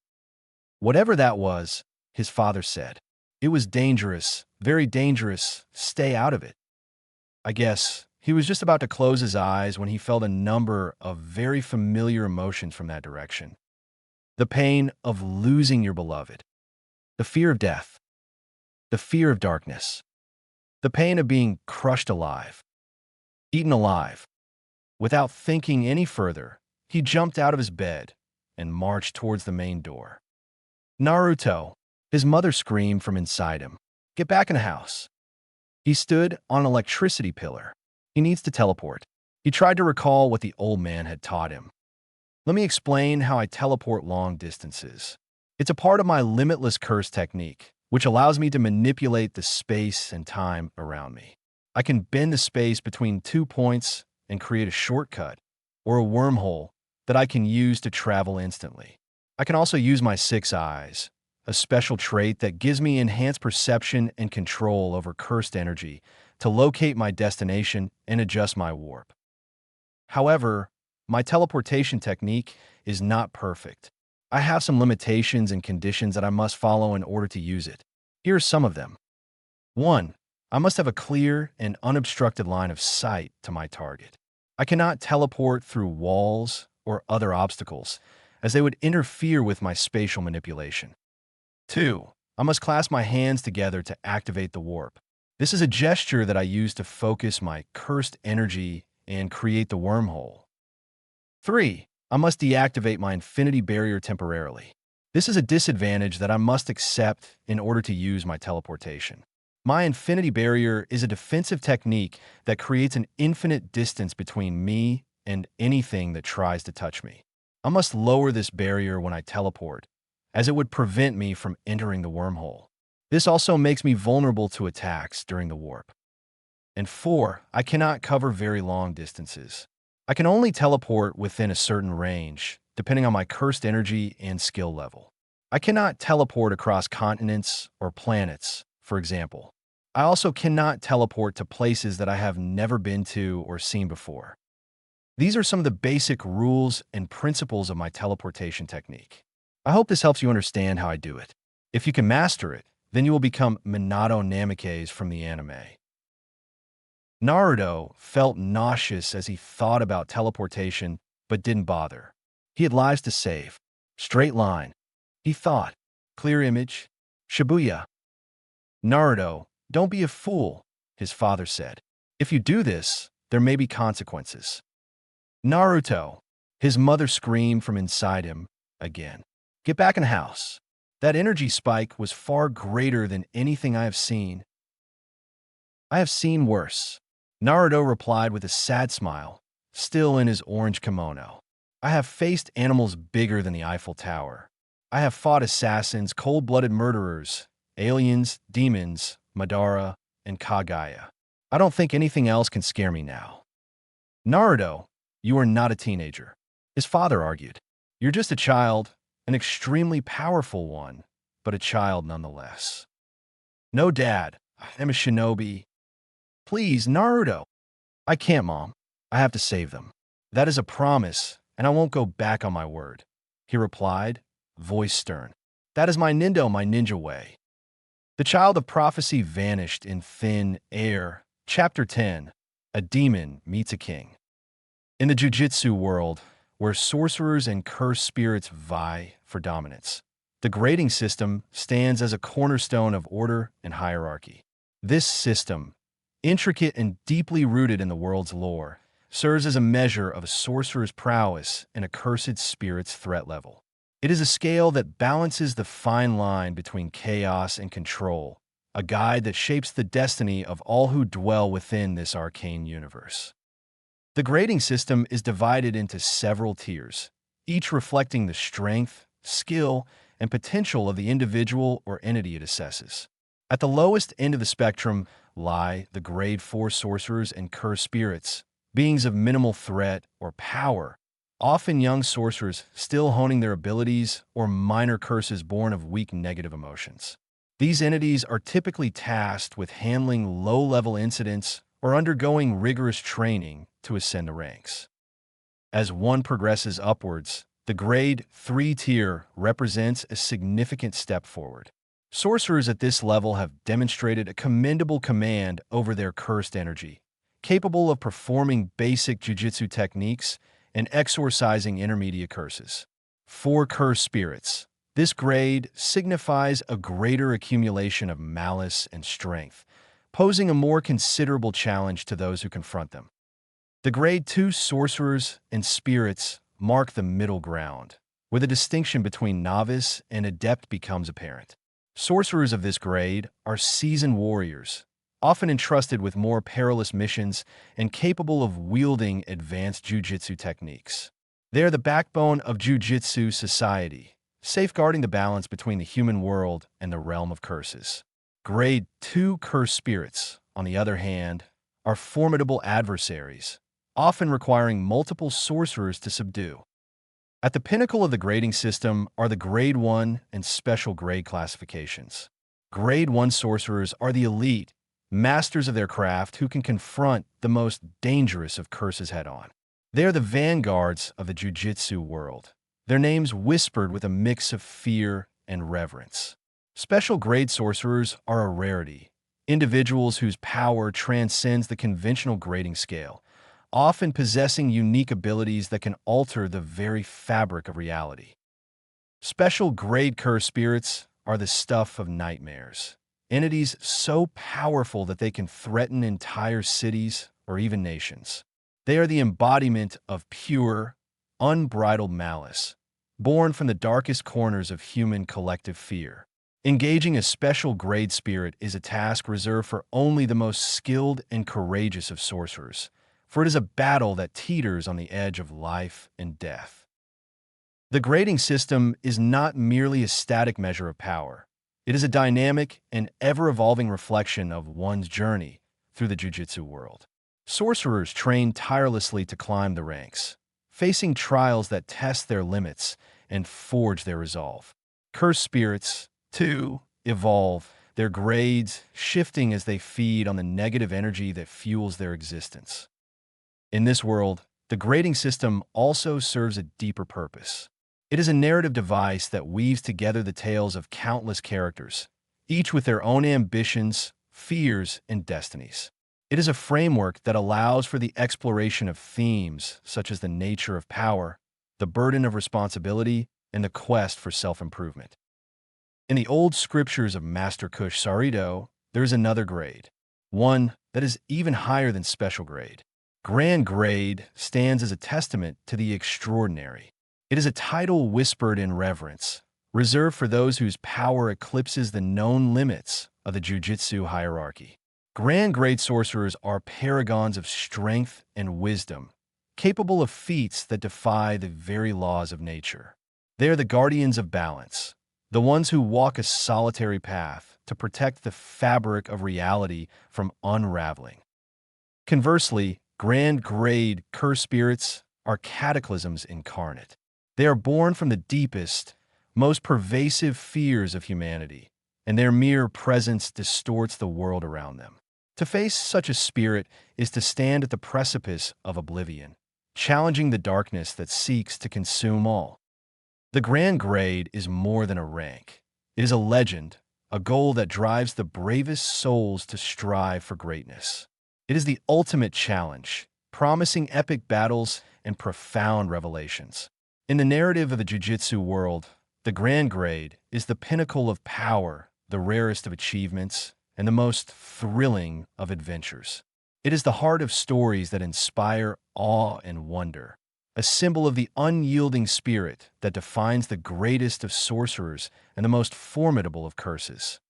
"Whatever that was," his father said. "It was dangerous, very dangerous. Stay out of it." I guess he was just about to close his eyes when he felt a number of very familiar emotions from that direction. The pain of losing your beloved, the fear of death, the fear of darkness, the pain of being crushed alive, eaten alive. Without thinking any further, he jumped out of his bed and marched towards the main door. "Naruto!" his mother screamed from inside him. "Get back in the house." He stood on an electricity pillar. He needs to teleport. He tried to recall what the old man had taught him. "Let me explain how I teleport long distances. It's a part of my limitless curse technique, which allows me to manipulate the space and time around me. I can bend the space between 2 points and create a shortcut, or a wormhole, that I can use to travel instantly. I can also use my 6 eyes, a special trait that gives me enhanced perception and control over cursed energy, to locate my destination and adjust my warp. However, my teleportation technique is not perfect. I have some limitations and conditions that I must follow in order to use it. Here are some of them. 1. I must have a clear and unobstructed line of sight to my target. I cannot teleport through walls or other obstacles, as they would interfere with my spatial manipulation. 2. I must clasp my hands together to activate the warp. This is a gesture that I use to focus my cursed energy and create the wormhole. 3. I must deactivate my infinity barrier temporarily. This is a disadvantage that I must accept in order to use my teleportation. My infinity barrier is a defensive technique that creates an infinite distance between me and anything that tries to touch me. I must lower this barrier when I teleport, as it would prevent me from entering the wormhole. This also makes me vulnerable to attacks during the warp. And 4, I cannot cover very long distances. I can only teleport within a certain range, depending on my cursed energy and skill level. I cannot teleport across continents or planets, for example. I also cannot teleport to places that I have never been to or seen before. These are some of the basic rules and principles of my teleportation technique. I hope this helps you understand how I do it. If you can master it, then you will become Minato Namikaze from the anime. Naruto felt nauseous as he thought about teleportation, but didn't bother. He had lives to save. Straight line. He thought. Clear image. Shibuya. Naruto, don't be a fool, his father said. If you do this, there may be consequences. Naruto, his mother screamed from inside him again. Get back in the house. That energy spike was far greater than anything I have seen. I have seen worse. Naruto replied with a sad smile, still in his orange kimono. I have faced animals bigger than the Eiffel Tower. I have fought assassins, cold-blooded murderers, aliens, demons, Madara, and Kagaya. I don't think anything else can scare me now. Naruto, you are not a teenager, his father argued. You're just a child, an extremely powerful one, but a child nonetheless. No, Dad, I am a shinobi. Please, Naruto. I can't, Mom. I have to save them. That is a promise, and I won't go back on my word, he replied, voice stern. That is my ninja way. The child of prophecy vanished in thin air. Chapter 10. A demon meets a king. In the jujitsu world, where sorcerers and cursed spirits vie for dominance, the grading system stands as a cornerstone of order and hierarchy. This system, intricate and deeply rooted in the world's lore, serves as a measure of a sorcerer's prowess and a cursed spirit's threat level. It is a scale that balances the fine line between chaos and control, a guide that shapes the destiny of all who dwell within this arcane universe. The grading system is divided into several tiers, each reflecting the strength, skill, and potential of the individual or entity it assesses. At the lowest end of the spectrum lie the Grade 4 sorcerers and cursed spirits, beings of minimal threat or power, often young sorcerers still honing their abilities or minor curses born of weak negative emotions. These entities are typically tasked with handling low-level incidents or undergoing rigorous training to ascend the ranks. As one progresses upwards, the Grade 3 tier represents a significant step forward. Sorcerers at this level have demonstrated a commendable command over their cursed energy, capable of performing basic jujitsu techniques and exorcising intermediate curses. For cursed spirits, this grade signifies a greater accumulation of malice and strength, posing a more considerable challenge to those who confront them. The Grade 2 sorcerers and spirits mark the middle ground, where the distinction between novice and adept becomes apparent. Sorcerers of this grade are seasoned warriors, often entrusted with more perilous missions and capable of wielding advanced jujitsu techniques. They are the backbone of jujitsu society, safeguarding the balance between the human world and the realm of curses. Grade 2 cursed spirits, on the other hand, are formidable adversaries, often requiring multiple sorcerers to subdue. At the pinnacle of the grading system are the Grade 1 and Special Grade classifications. Grade 1 sorcerers are the elite, masters of their craft who can confront the most dangerous of curses head-on. They are the vanguards of the jujitsu world, their names whispered with a mix of fear and reverence. Special Grade sorcerers are a rarity, individuals whose power transcends the conventional grading scale, often possessing unique abilities that can alter the very fabric of reality. Special Grade cursed spirits are the stuff of nightmares. Entities so powerful that they can threaten entire cities or even nations. They are the embodiment of pure, unbridled malice, born from the darkest corners of human collective fear. Engaging a Special Grade spirit is a task reserved for only the most skilled and courageous of sorcerers, for it is a battle that teeters on the edge of life and death. The grading system is not merely a static measure of power. It is a dynamic and ever-evolving reflection of one's journey through the jujitsu world. Sorcerers train tirelessly to climb the ranks, facing trials that test their limits and forge their resolve. Cursed spirits, too, evolve, their grades shifting as they feed on the negative energy that fuels their existence. In this world, the grading system also serves a deeper purpose. It is a narrative device that weaves together the tales of countless characters, each with their own ambitions, fears, and destinies. It is a framework that allows for the exploration of themes such as the nature of power, the burden of responsibility, and the quest for self-improvement. In the old scriptures of Master Kush Sarito, there is another grade, one that is even higher than special grade. Grand grade stands as a testament to the extraordinary. It is a title whispered in reverence, reserved for those whose power eclipses the known limits of the jujitsu hierarchy. Grand grade sorcerers are paragons of strength and wisdom, capable of feats that defy the very laws of nature. They are the guardians of balance, the ones who walk a solitary path to protect the fabric of reality from unraveling. Conversely, grand grade cursed spirits are cataclysms incarnate. They are born from the deepest, most pervasive fears of humanity, and their mere presence distorts the world around them. To face such a spirit is to stand at the precipice of oblivion, challenging the darkness that seeks to consume all. The grand grade is more than a rank. It is a legend, a goal that drives the bravest souls to strive for greatness. It is the ultimate challenge, promising epic battles and profound revelations. In the narrative of the jiu-jitsu world, the grand grade is the pinnacle of power, the rarest of achievements, and the most thrilling of adventures. It is the heart of stories that inspire awe and wonder, a symbol of the unyielding spirit that defines the greatest of sorcerers and the most formidable of curses.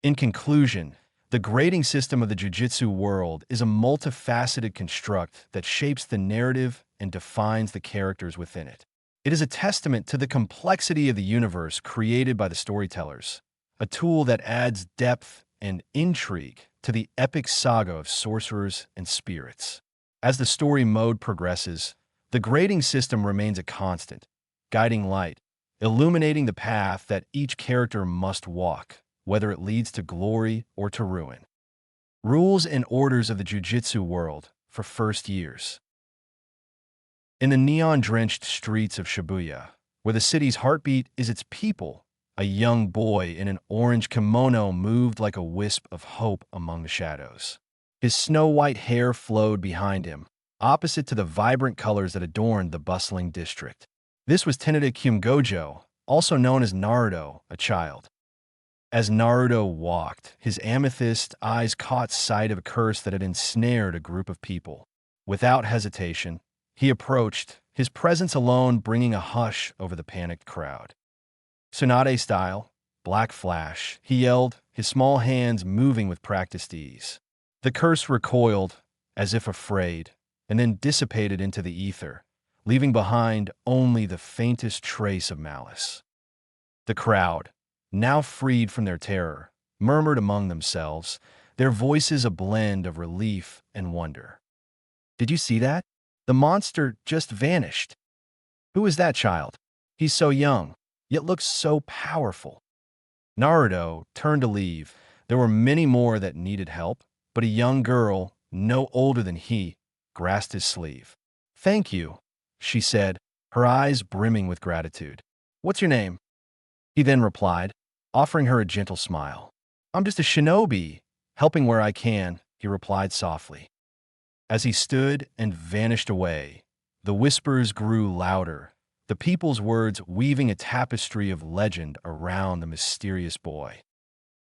In conclusion, the grading system of the jiu-jitsu world is a multifaceted construct that shapes the narrative and defines the characters within it. It is a testament to the complexity of the universe created by the storytellers, a tool that adds depth and intrigue to the epic saga of sorcerers and spirits. As the story mode progresses, the grading system remains a constant, guiding light, illuminating the path that each character must walk, whether it leads to glory or to ruin. Rules and orders of the jiu-jitsu world for first years. In the neon-drenched streets of Shibuya, where the city's heartbeat is its people, a young boy in an orange kimono moved like a wisp of hope among the shadows. His snow-white hair flowed behind him, opposite to the vibrant colors that adorned the bustling district. This was Tennoda-kyun Gojo, also known as Naruto, a child. As Naruto walked, his amethyst eyes caught sight of a curse that had ensnared a group of people. Without hesitation, he approached, his presence alone bringing a hush over the panicked crowd. Tsunade style, black flash, he yelled, his small hands moving with practiced ease. The curse recoiled, as if afraid, and then dissipated into the ether, leaving behind only the faintest trace of malice. The crowd, now freed from their terror, murmured among themselves, their voices a blend of relief and wonder. "Did you see that? The monster just vanished. Who is that child? He's so young, yet looks so powerful." Naruto turned to leave. There were many more that needed help, but a young girl, no older than he, grasped his sleeve. "Thank you," she said, her eyes brimming with gratitude. "What's your name?" He then replied, offering her a gentle smile. "I'm just a shinobi, helping where I can," he replied softly. As he stood and vanished away, the whispers grew louder, the people's words weaving a tapestry of legend around the mysterious boy.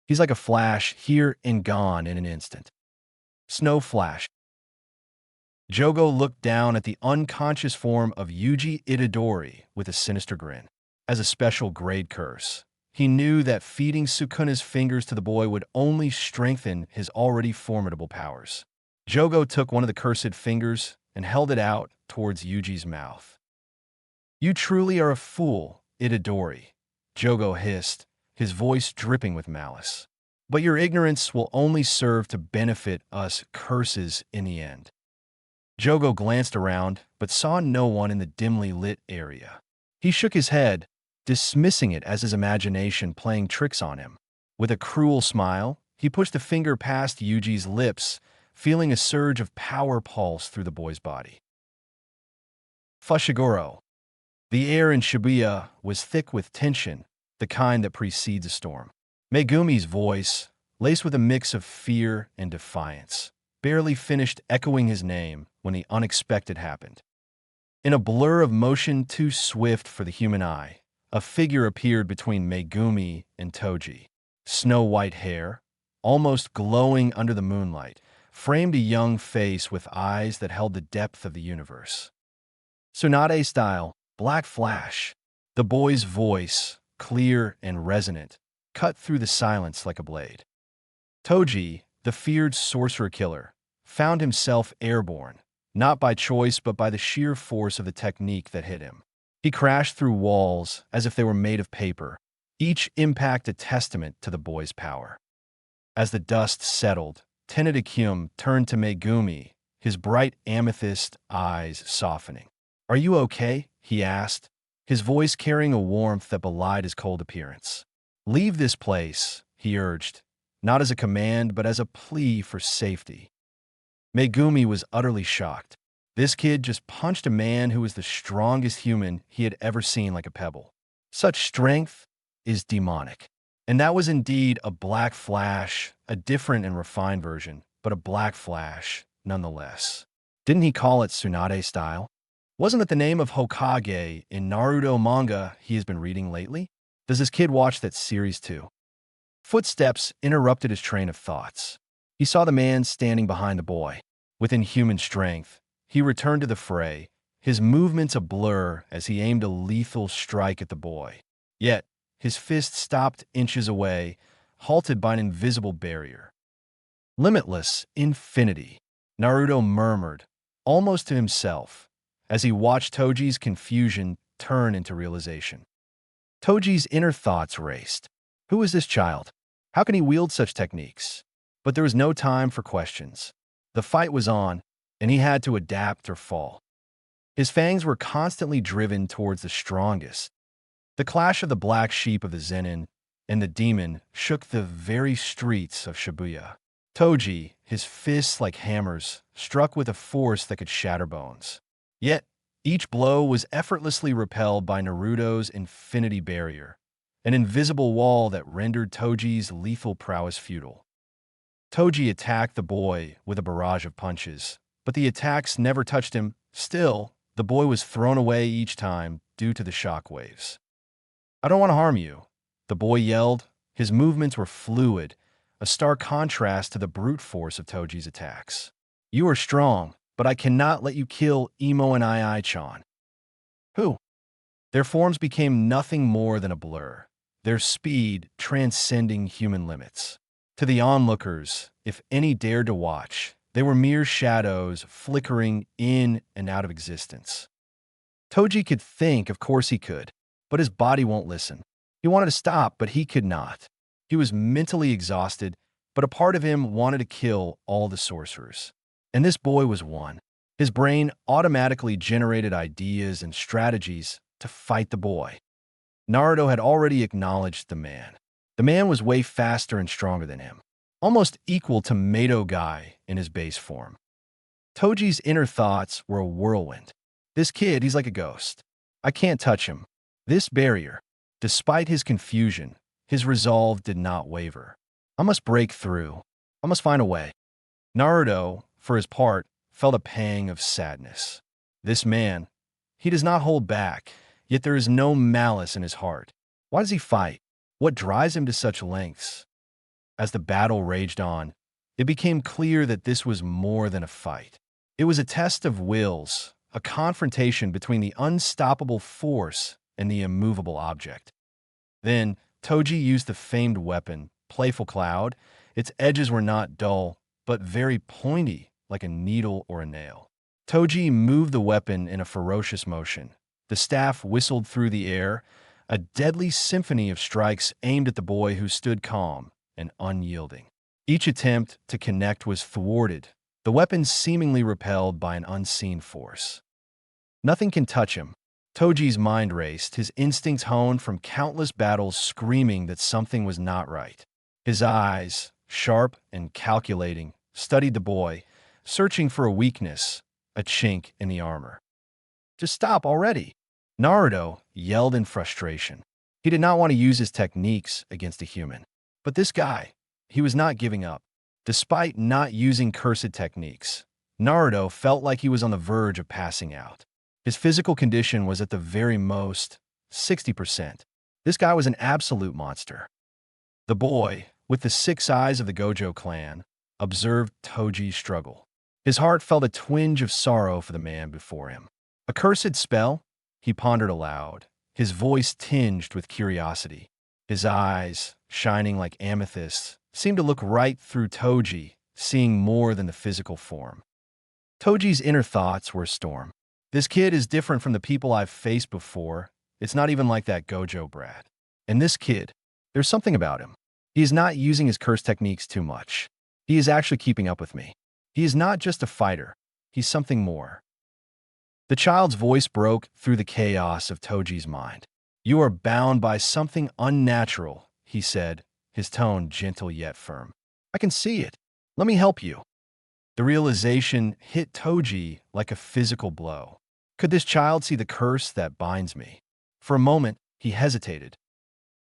He's like a flash, here and gone in an instant. Snow flash. Jogo looked down at the unconscious form of Yuji Itadori with a sinister grin. As a special grade curse, he knew that feeding Sukuna's fingers to the boy would only strengthen his already formidable powers. Jogo took one of the cursed fingers and held it out towards Yuji's mouth. "You truly are a fool, Itadori," Jogo hissed, his voice dripping with malice. But your ignorance will only serve to benefit us curses in the end. Jogo glanced around, but saw no one in the dimly lit area. He shook his head, dismissing it as his imagination playing tricks on him. With a cruel smile, he pushed a finger past Yuji's lips, feeling a surge of power pulse through the boy's body. Fushiguro. The air in Shibuya was thick with tension, the kind that precedes a storm. Megumi's voice, laced with a mix of fear and defiance, barely finished echoing his name when the unexpected happened. In a blur of motion too swift for the human eye, a figure appeared between Megumi and Toji. Snow-white hair, almost glowing under the moonlight, framed a young face with eyes that held the depth of the universe. Tsunade style, black flash. The boy's voice, clear and resonant, cut through the silence like a blade. Toji, the feared sorcerer killer, found himself airborne, not by choice but by the sheer force of the technique that hit him. He crashed through walls as if they were made of paper, each impact a testament to the boy's power. As the dust settled, Tenedikyum turned to Megumi, his bright amethyst eyes softening. "Are you okay?" he asked, his voice carrying a warmth that belied his cold appearance. "Leave this place," he urged, not as a command but as a plea for safety. Megumi was utterly shocked. This kid just punched a man who was the strongest human he had ever seen like a pebble. Such strength is demonic. And that was indeed a black flash, a different and refined version, but a black flash nonetheless. Didn't he call it Tsunade style? Wasn't it the name of Hokage in Naruto manga he has been reading lately? Does this kid watch that series too? Footsteps interrupted his train of thoughts. He saw the man standing behind the boy. With inhuman strength, he returned to the fray, his movements a blur as he aimed a lethal strike at the boy. Yet, his fist stopped inches away, halted by an invisible barrier. "Limitless infinity," Naruto murmured, almost to himself, as he watched Toji's confusion turn into realization. Toji's inner thoughts raced. Who is this child? How can he wield such techniques? But there was no time for questions. The fight was on, and he had to adapt or fall. His fangs were constantly driven towards the strongest. The clash of the black sheep of the Zenin and the demon shook the very streets of Shibuya. Toji, his fists like hammers, struck with a force that could shatter bones. Yet, each blow was effortlessly repelled by Naruto's infinity barrier, an invisible wall that rendered Toji's lethal prowess futile. Toji attacked the boy with a barrage of punches, but the attacks never touched him. Still, the boy was thrown away each time due to the shockwaves. "I don't want to harm you," the boy yelled. His movements were fluid, a stark contrast to the brute force of Toji's attacks. "You are strong, but I cannot let you kill Imo and Ai-chan." "Who?" Their forms became nothing more than a blur, their speed transcending human limits. To the onlookers, if any dared to watch, they were mere shadows flickering in and out of existence. Toji could think, of course he could, but his body won't listen. He wanted to stop, but he could not. He was mentally exhausted, but a part of him wanted to kill all the sorcerers. And this boy was one. His brain automatically generated ideas and strategies to fight the boy. Naruto had already acknowledged the man. The man was way faster and stronger than him, almost equal to Mato Guy in his base form. Toji's inner thoughts were a whirlwind. This kid, he's like a ghost. I can't touch him. This barrier, despite his confusion, his resolve did not waver. I must break through. I must find a way. Naruto, for his part, felt a pang of sadness. This man, he does not hold back, yet there is no malice in his heart. Why does he fight? What drives him to such lengths? As the battle raged on, it became clear that this was more than a fight. It was a test of wills, a confrontation between the unstoppable force and the immovable object. Then, Toji used the famed weapon, Playful Cloud. Its edges were not dull, but very pointy, like a needle or a nail. Toji moved the weapon in a ferocious motion. The staff whistled through the air, a deadly symphony of strikes aimed at the boy who stood calm, and unyielding. Each attempt to connect was thwarted, the weapon seemingly repelled by an unseen force. Nothing can touch him. Toji's mind raced, his instincts honed from countless battles screaming that something was not right. His eyes, sharp and calculating, studied the boy, searching for a weakness, a chink in the armor. "Just stop already!" Naruto yelled in frustration. He did not want to use his techniques against a human. But this guy, he was not giving up. Despite not using cursed techniques, Naruto felt like he was on the verge of passing out. His physical condition was at the very most 60%. This guy was an absolute monster. The boy, with the 6 eyes of the Gojo clan, observed Toji's struggle. His heart felt a twinge of sorrow for the man before him. A cursed spell? He pondered aloud, his voice tinged with curiosity. His eyes, shining like amethysts, seemed to look right through Toji, seeing more than the physical form. Toji's inner thoughts were a storm. This kid is different from the people I've faced before. It's not even like that Gojo brat. And this kid, there's something about him. He is not using his curse techniques too much. He is actually keeping up with me. He is not just a fighter. He's something more. The child's voice broke through the chaos of Toji's mind. "You are bound by something unnatural," he said, his tone gentle yet firm. "I can see it. Let me help you." The realization hit Toji like a physical blow. Could this child see the curse that binds me? For a moment, he hesitated.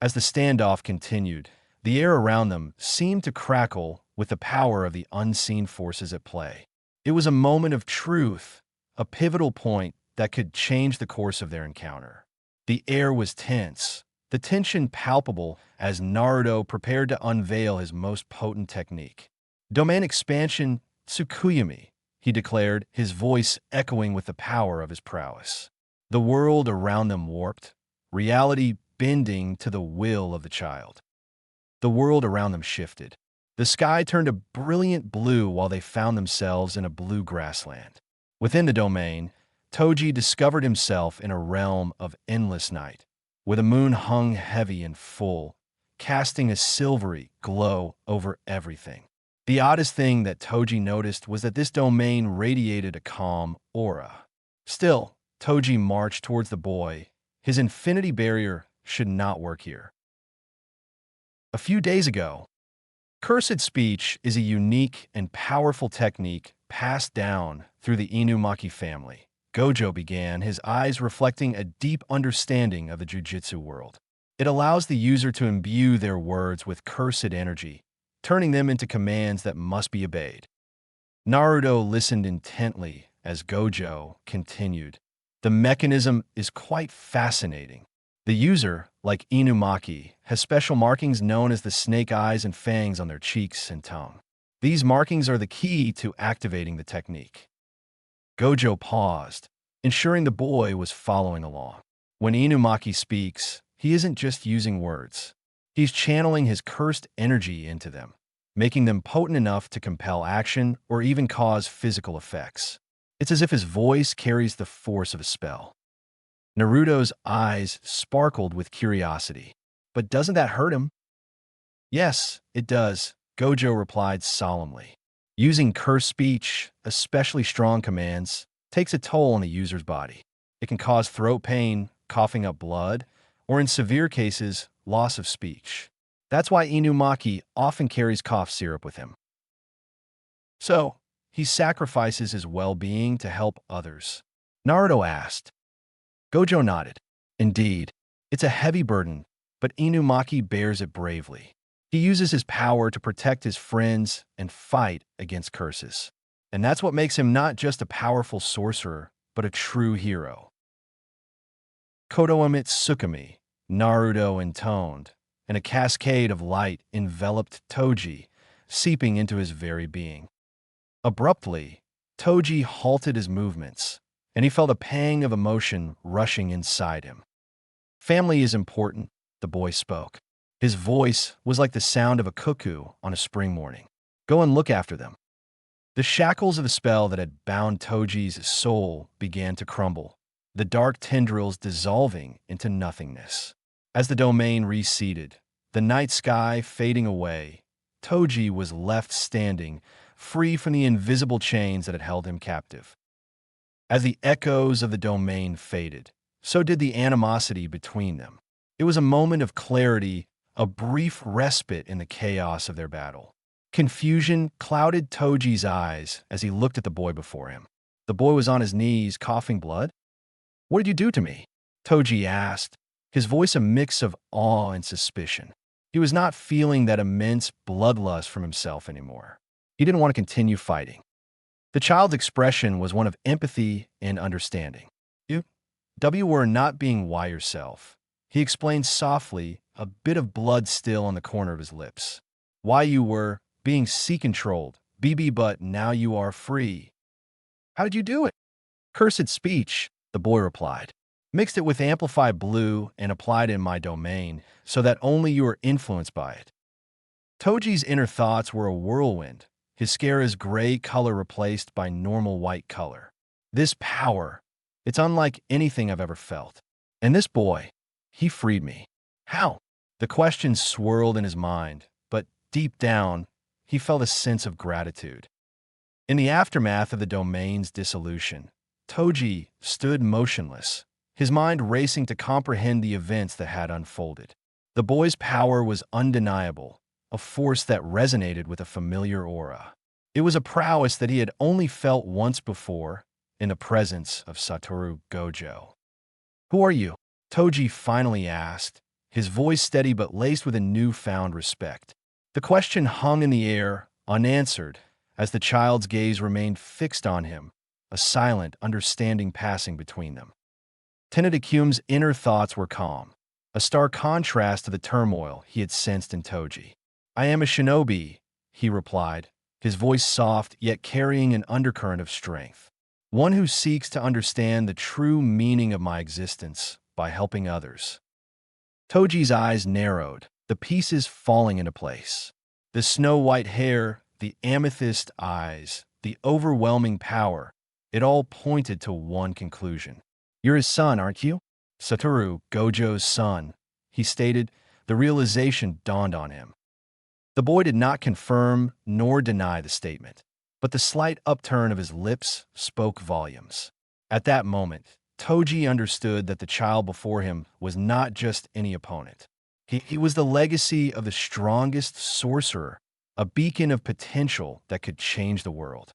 As the standoff continued, the air around them seemed to crackle with the power of the unseen forces at play. It was a moment of truth, a pivotal point that could change the course of their encounter. The air was tense, the tension palpable as Naruto prepared to unveil his most potent technique. "Domain expansion Tsukuyami," he declared, his voice echoing with the power of his prowess. The world around them warped, reality bending to the will of the child. The world around them shifted. The sky turned a brilliant blue while they found themselves in a blue grassland. Within the domain, Toji discovered himself in a realm of endless night, where the moon hung heavy and full, casting a silvery glow over everything. The oddest thing that Toji noticed was that this domain radiated a calm aura. Still, Toji marched towards the boy. His infinity barrier should not work here. A few days ago, cursed speech is a unique and powerful technique passed down through the Inumaki family. Gojo began, his eyes reflecting a deep understanding of the jujitsu world. It allows the user to imbue their words with cursed energy, turning them into commands that must be obeyed. Naruto listened intently as Gojo continued. "The mechanism is quite fascinating. The user, like Inumaki, has special markings known as the snake eyes and fangs on their cheeks and tongue. These markings are the key to activating the technique." Gojo paused, ensuring the boy was following along. When Inumaki speaks, he isn't just using words. He's channeling his cursed energy into them, making them potent enough to compel action or even cause physical effects. It's as if his voice carries the force of a spell. Naruto's eyes sparkled with curiosity. "But doesn't that hurt him?" "Yes, it does," Gojo replied solemnly. Using curse speech, especially strong commands, takes a toll on the user's body. It can cause throat pain, coughing up blood, or in severe cases, loss of speech. That's why Inumaki often carries cough syrup with him. So, he sacrifices his well-being to help others. Naruto asked. Gojo nodded. Indeed, it's a heavy burden, but Inumaki bears it bravely. He uses his power to protect his friends and fight against curses. And that's what makes him not just a powerful sorcerer, but a true hero. "Kodoa Mitsukami," Naruto intoned, and a cascade of light enveloped Toji, seeping into his very being. Abruptly, Toji halted his movements, and he felt a pang of emotion rushing inside him. "Family is important," the boy spoke. His voice was like the sound of a cuckoo on a spring morning. "Go and look after them." The shackles of the spell that had bound Toji's soul began to crumble, the dark tendrils dissolving into nothingness. As the domain receded, The night sky fading away, Toji was left standing, free from the invisible chains that had held him captive. As the echoes of the domain faded, so did the animosity between them. It was a moment of clarity, a brief respite in the chaos of their battle. Confusion clouded Toji's eyes as he looked at the boy before him. The boy was on his knees, coughing blood. "What did you do to me?" Toji asked, his voice a mix of awe and suspicion. He was not feeling that immense bloodlust from himself anymore. He didn't want to continue fighting. The child's expression was one of empathy and understanding. "You were not being why yourself," he explained softly, a bit of blood still on the corner of his lips. "Why you were being sea-controlled, BB, but now you are free." "How did you do it?" "Cursed speech," the boy replied. "Mixed it with amplified blue and applied it in my domain, so that only you are influenced by it." Toji's inner thoughts were a whirlwind, his scara's gray color replaced by normal white color. This power, it's unlike anything I've ever felt. And this boy, he freed me. How? The question swirled in his mind, but deep down, he felt a sense of gratitude. In the aftermath of the domain's dissolution, Toji stood motionless, his mind racing to comprehend the events that had unfolded. The boy's power was undeniable, a force that resonated with a familiar aura. It was a prowess that he had only felt once before, in the presence of Satoru Gojo. "Who are you?" Toji finally asked, his voice steady but laced with a newfound respect. The question hung in the air, unanswered, as the child's gaze remained fixed on him, a silent understanding passing between them. Tenodakyume's inner thoughts were calm, a stark contrast to the turmoil he had sensed in Toji. "I am a shinobi," he replied, his voice soft yet carrying an undercurrent of strength. "One who seeks to understand the true meaning of my existence by helping others." Toji's eyes narrowed, the pieces falling into place. The snow-white hair, the amethyst eyes, the overwhelming power, it all pointed to one conclusion. "You're his son, aren't you?" "Satoru, Gojo's son," he stated. The realization dawned on him. The boy did not confirm nor deny the statement, but the slight upturn of his lips spoke volumes. At that moment, Toji understood that the child before him was not just any opponent. He was the legacy of the strongest sorcerer, a beacon of potential that could change the world.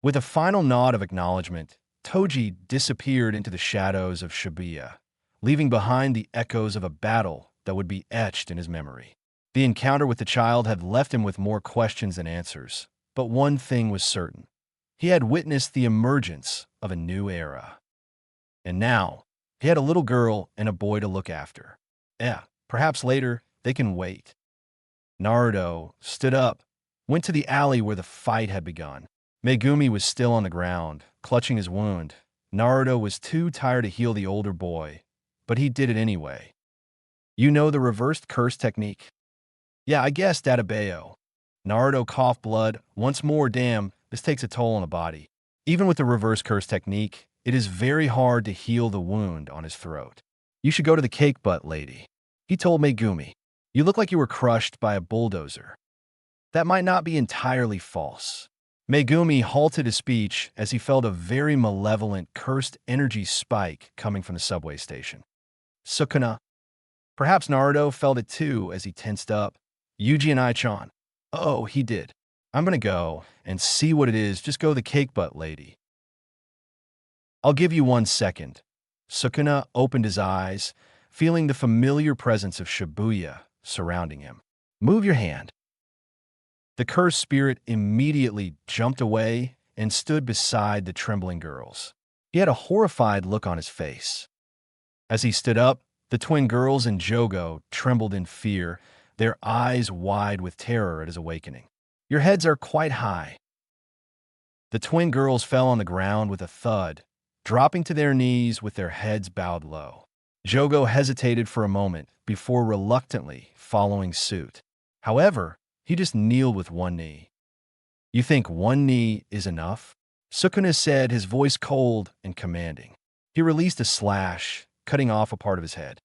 With a final nod of acknowledgement, Toji disappeared into the shadows of Shibuya, leaving behind the echoes of a battle that would be etched in his memory. The encounter with the child had left him with more questions than answers, but one thing was certain. He had witnessed the emergence of a new era. And now, he had a little girl and a boy to look after. Perhaps later, they can wait. Naruto stood up, went to the alley where the fight had begun. Megumi was still on the ground, clutching his wound. Naruto was too tired to heal the older boy, but he did it anyway. "You know the reversed curse technique?" "Yeah, I guess, Databeo." Naruto coughed blood. "Once more, damn, this takes a toll on the body. Even with the reverse curse technique, it is very hard to heal the wound on his throat. You should go to the cake butt lady," he told Megumi. "You look like you were crushed by a bulldozer." That might not be entirely false. Megumi halted his speech as he felt a very malevolent, cursed energy spike coming from the subway station. "Sukuna." Perhaps Naruto felt it too as he tensed up. "Yuji and I-chan." "Oh, he did. I'm gonna go and see what it is. Just go to the cake butt lady." "I'll give you 1 second." Sukuna opened his eyes, feeling the familiar presence of Shibuya surrounding him. "Move your hand." The cursed spirit immediately jumped away and stood beside the trembling girls. He had a horrified look on his face. As he stood up, the twin girls and Jogo trembled in fear, their eyes wide with terror at his awakening. "Your heads are quite high." The twin girls fell on the ground with a thud, dropping to their knees with their heads bowed low. Jogo hesitated for a moment before reluctantly following suit. However, he just kneeled with one knee. "You think one knee is enough?" Sukuna said, his voice cold and commanding. He released a slash, cutting off a part of his head.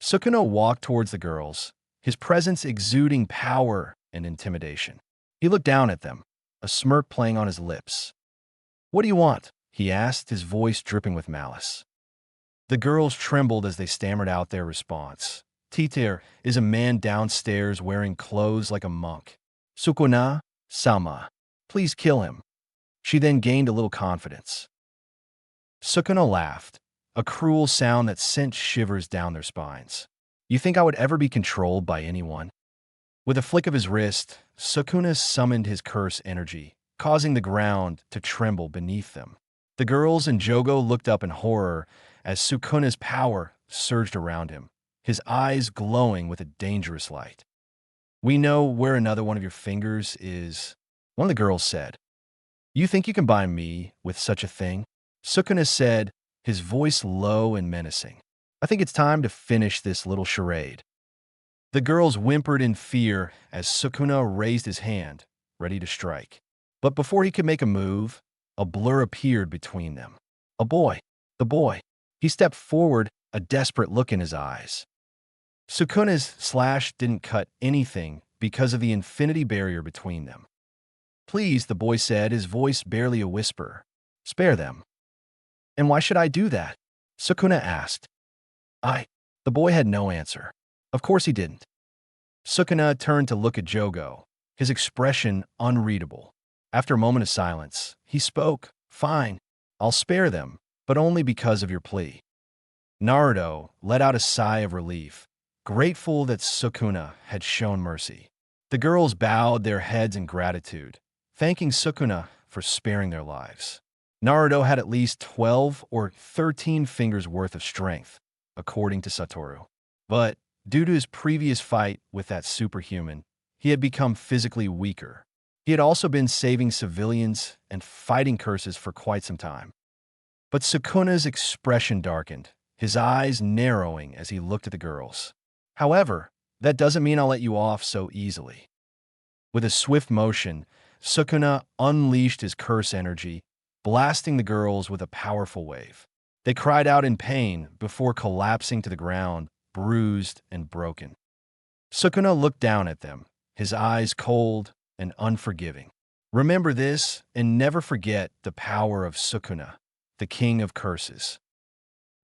Sukuna walked towards the girls, his presence exuding power and intimidation. He looked down at them, a smirk playing on his lips. "What do you want?" he asked, his voice dripping with malice. The girls trembled as they stammered out their response. "Titir is a man downstairs wearing clothes like a monk. Sukuna, Salma. Please kill him." She then gained a little confidence. Sukuna laughed, a cruel sound that sent shivers down their spines. "You think I would ever be controlled by anyone?" With a flick of his wrist, Sukuna summoned his curse energy, causing the ground to tremble beneath them. The girls and Jogo looked up in horror as Sukuna's power surged around him, his eyes glowing with a dangerous light. "We know where another one of your fingers is," one of the girls said. "You think you can buy me with such a thing?" Sukuna said, his voice low and menacing. "I think it's time to finish this little charade." The girls whimpered in fear as Sukuna raised his hand, ready to strike. But before he could make a move, a blur appeared between them. A boy. The boy. He stepped forward, a desperate look in his eyes. Sukuna's slash didn't cut anything because of the infinity barrier between them. "Please," the boy said, his voice barely a whisper. "Spare them." "And why should I do that?" Sukuna asked. The boy had no answer. Of course he didn't. Sukuna turned to look at Jogo, his expression unreadable. After a moment of silence, he spoke. "Fine, I'll spare them, but only because of your plea." Naruto let out a sigh of relief, grateful that Sukuna had shown mercy. The girls bowed their heads in gratitude, thanking Sukuna for sparing their lives. Naruto had at least 12 or 13 fingers worth of strength, according to Satoru. But due to his previous fight with that superhuman, he had become physically weaker. He had also been saving civilians and fighting curses for quite some time. But Sukuna's expression darkened, his eyes narrowing as he looked at the girls. "However, that doesn't mean I'll let you off so easily." With a swift motion, Sukuna unleashed his curse energy, blasting the girls with a powerful wave. They cried out in pain before collapsing to the ground, bruised and broken. Sukuna looked down at them, his eyes cold and unforgiving. "Remember this and never forget the power of Sukuna, the king of curses."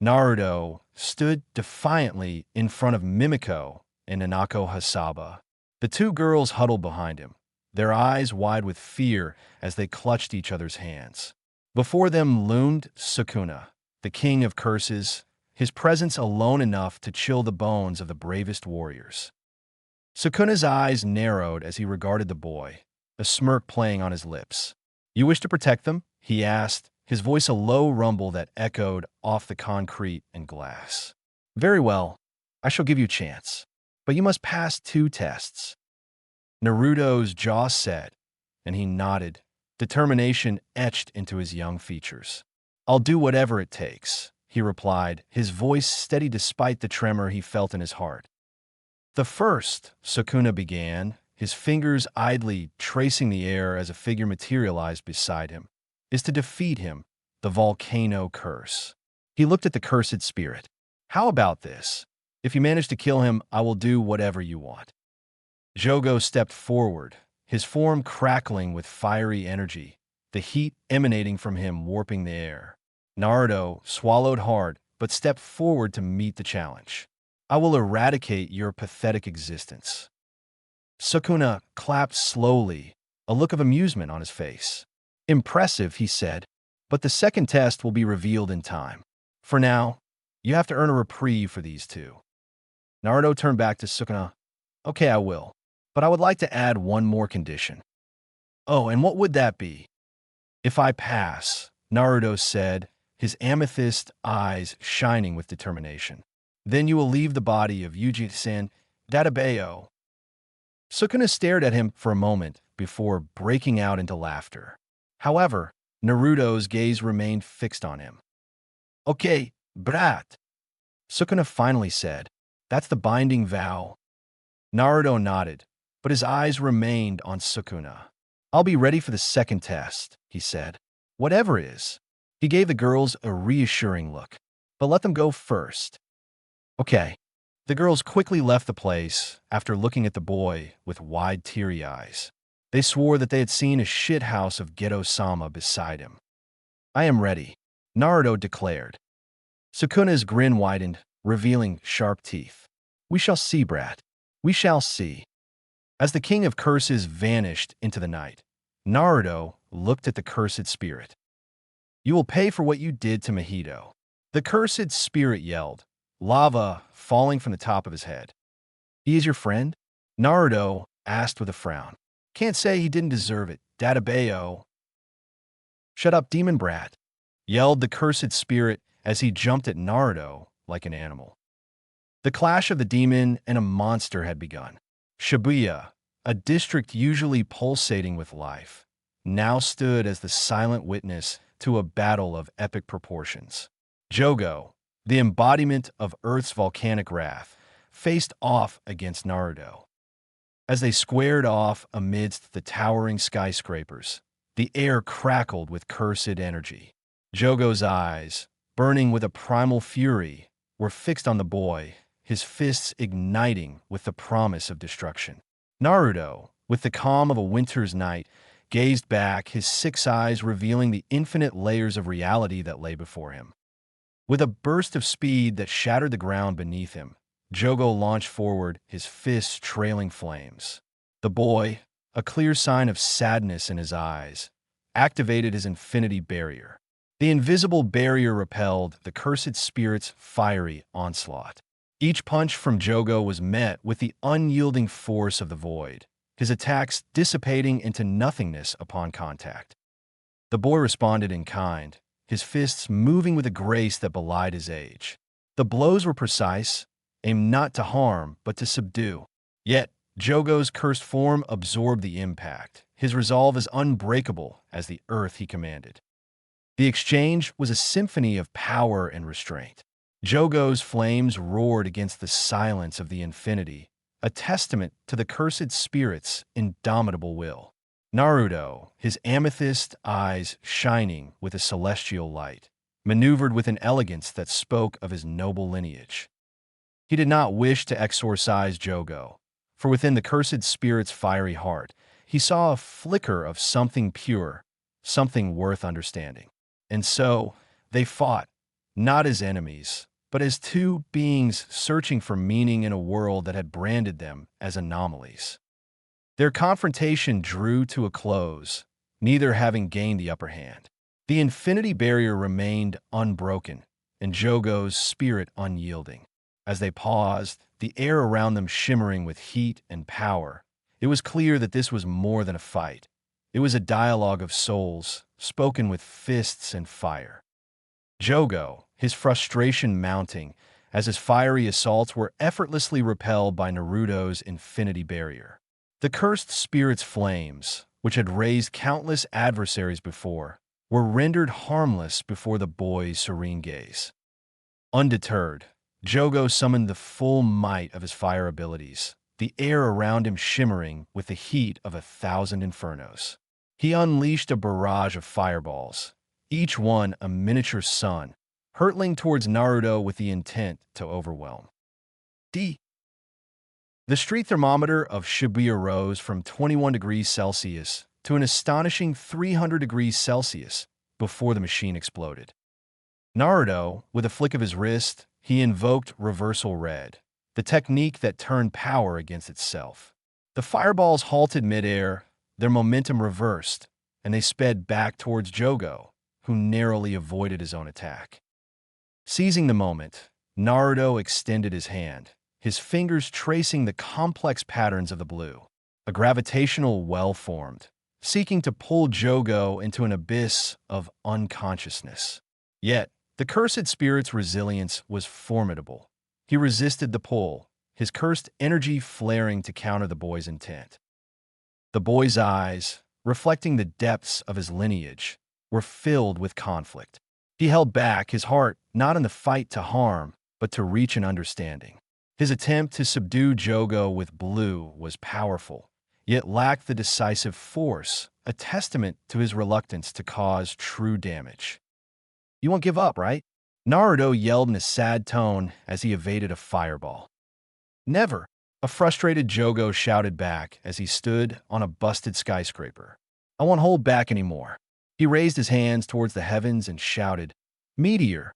Naruto stood defiantly in front of Mimiko and Nanako Hasaba. The two girls huddled behind him, their eyes wide with fear as they clutched each other's hands. Before them loomed Sukuna, the king of curses, his presence alone enough to chill the bones of the bravest warriors. Sukuna's eyes narrowed as he regarded the boy, a smirk playing on his lips. "You wish to protect them?" he asked, his voice a low rumble that echoed off the concrete and glass. "Very well, I shall give you a chance, but you must pass 2 tests." Naruto's jaw set, and he nodded, determination etched into his young features. "I'll do whatever it takes," he replied, his voice steady despite the tremor he felt in his heart. "The first," Sukuna began, his fingers idly tracing the air as a figure materialized beside him, "is to defeat him, the volcano curse." He looked at the cursed spirit. "How about this? If you manage to kill him, I will do whatever you want." Jogo stepped forward, his form crackling with fiery energy, the heat emanating from him warping the air. Naruto swallowed hard, but stepped forward to meet the challenge. "I will eradicate your pathetic existence." Sukuna clapped slowly, a look of amusement on his face. "Impressive," he said, "but the second test will be revealed in time. For now, you have to earn a reprieve for these two." Naruto turned back to Sukuna. "Okay, I will, but I would like to add one more condition." "Oh, and what would that be?" "If I pass," Naruto said, his amethyst eyes shining with determination, "then you will leave the body of Yuji-san Databayo." Sukuna stared at him for a moment before breaking out into laughter. However, Naruto's gaze remained fixed on him. "Okay, brat," Sukuna finally said. "That's the binding vow." Naruto nodded, but his eyes remained on Sukuna. "I'll be ready for the second test," he said. "Whatever is." He gave the girls a reassuring look. "But let them go first." "Okay." The girls quickly left the place after looking at the boy with wide, teary eyes. They swore that they had seen a shithouse of Geto-sama beside him. "I am ready," Naruto declared. Sukuna's grin widened, revealing sharp teeth. "We shall see, brat. We shall see." As the king of curses vanished into the night, Naruto looked at the cursed spirit. "You will pay for what you did to Mahito." The cursed spirit yelled, lava falling from the top of his head. "He is your friend?" Naruto asked with a frown. "Can't say he didn't deserve it, Databayo." "Shut up, demon brat," yelled the cursed spirit as he jumped at Naruto like an animal. The clash of the demon and a monster had begun. Shibuya, a district usually pulsating with life, now stood as the silent witness to a battle of epic proportions. Jogo, the embodiment of Earth's volcanic wrath, faced off against Naruto. As they squared off amidst the towering skyscrapers, the air crackled with cursed energy. Jogo's eyes, burning with a primal fury, were fixed on the boy, his fists igniting with the promise of destruction. Naruto, with the calm of a winter's night, gazed back, his 6 eyes revealing the infinite layers of reality that lay before him. With a burst of speed that shattered the ground beneath him, Jogo launched forward, his fists trailing flames. The boy, a clear sign of sadness in his eyes, activated his infinity barrier. The invisible barrier repelled the cursed spirit's fiery onslaught. Each punch from Jogo was met with the unyielding force of the void, his attacks dissipating into nothingness upon contact. The boy responded in kind, his fists moving with a grace that belied his age. The blows were precise, aimed not to harm, but to subdue. Yet, Jogo's cursed form absorbed the impact, his resolve as unbreakable as the earth he commanded. The exchange was a symphony of power and restraint. Jogo's flames roared against the silence of the infinity, a testament to the cursed spirit's indomitable will. Naruto, his amethyst eyes shining with a celestial light, maneuvered with an elegance that spoke of his noble lineage. He did not wish to exorcise Jogo, for within the cursed spirit's fiery heart, he saw a flicker of something pure, something worth understanding. And so, they fought, not as enemies, but as two beings searching for meaning in a world that had branded them as anomalies. Their confrontation drew to a close, neither having gained the upper hand. The infinity barrier remained unbroken, and Jogo's spirit unyielding. As they paused, the air around them shimmering with heat and power, it was clear that this was more than a fight. It was a dialogue of souls, spoken with fists and fire. Jogo, his frustration mounting, as his fiery assaults were effortlessly repelled by Naruto's infinity barrier. The cursed spirit's flames, which had raised countless adversaries before, were rendered harmless before the boy's serene gaze. Undeterred, Jogo summoned the full might of his fire abilities, the air around him shimmering with the heat of 1,000 infernos. He unleashed a barrage of fireballs, each one a miniature sun, hurtling towards Naruto with the intent to overwhelm. The street thermometer of Shibuya rose from 21 degrees Celsius to an astonishing 300 degrees Celsius before the machine exploded. Naruto, with a flick of his wrist, he invoked Reversal Red, the technique that turned power against itself. The fireballs halted midair, their momentum reversed, and they sped back towards Jogo, who narrowly avoided his own attack. Seizing the moment, Naruto extended his hand, his fingers tracing the complex patterns of the blue. A gravitational well formed, seeking to pull Jogo into an abyss of unconsciousness. Yet, the cursed spirit's resilience was formidable. He resisted the pull, his cursed energy flaring to counter the boy's intent. The boy's eyes, reflecting the depths of his lineage, were filled with conflict. He held back, his heart not in the fight to harm, but to reach an understanding. His attempt to subdue Jogo with blue was powerful, yet lacked the decisive force, a testament to his reluctance to cause true damage. "You won't give up, right?" Naruto yelled in a sad tone as he evaded a fireball. Never, a frustrated Jogo shouted back as he stood on a busted skyscraper. I won't hold back anymore. He raised his hands towards the heavens and shouted, Meteor!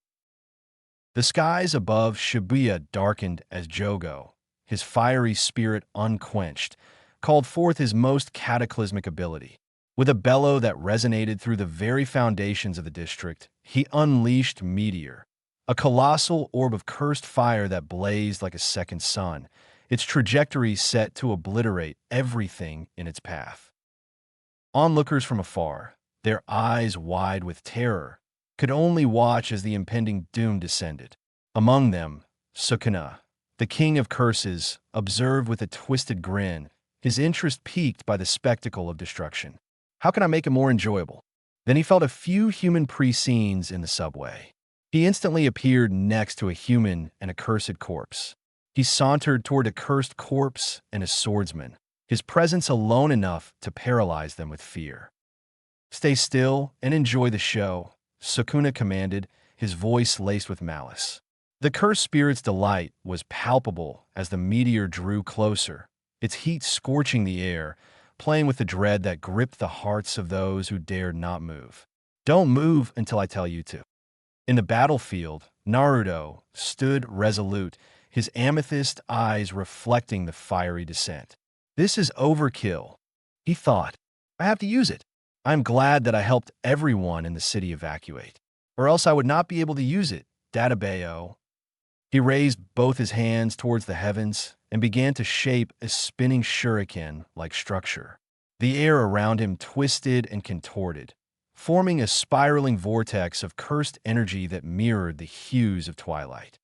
The skies above Shibuya darkened as Jogo, his fiery spirit unquenched, called forth his most cataclysmic ability. With a bellow that resonated through the very foundations of the district, he unleashed Meteor, a colossal orb of cursed fire that blazed like a second sun, its trajectory set to obliterate everything in its path. Onlookers from afar, their eyes wide with terror, could only watch as the impending doom descended. Among them, Sukuna, the king of curses, observed with a twisted grin, his interest piqued by the spectacle of destruction. How can I make it more enjoyable? Then he felt a few human pre-scenes in the subway. He instantly appeared next to a human and a cursed corpse. He sauntered toward a cursed corpse and a swordsman, his presence alone enough to paralyze them with fear. Stay still and enjoy the show, Sukuna commanded, his voice laced with malice. The cursed spirit's delight was palpable as the meteor drew closer, its heat scorching the air, playing with the dread that gripped the hearts of those who dared not move. Don't move until I tell you to. In the battlefield, Naruto stood resolute, his amethyst eyes reflecting the fiery descent. This is overkill, he thought. I have to use it. I'm glad that I helped everyone in the city evacuate, or else I would not be able to use it, Databeo. He raised both his hands towards the heavens and began to shape a spinning shuriken-like structure. The air around him twisted and contorted, forming a spiraling vortex of cursed energy that mirrored the hues of twilight.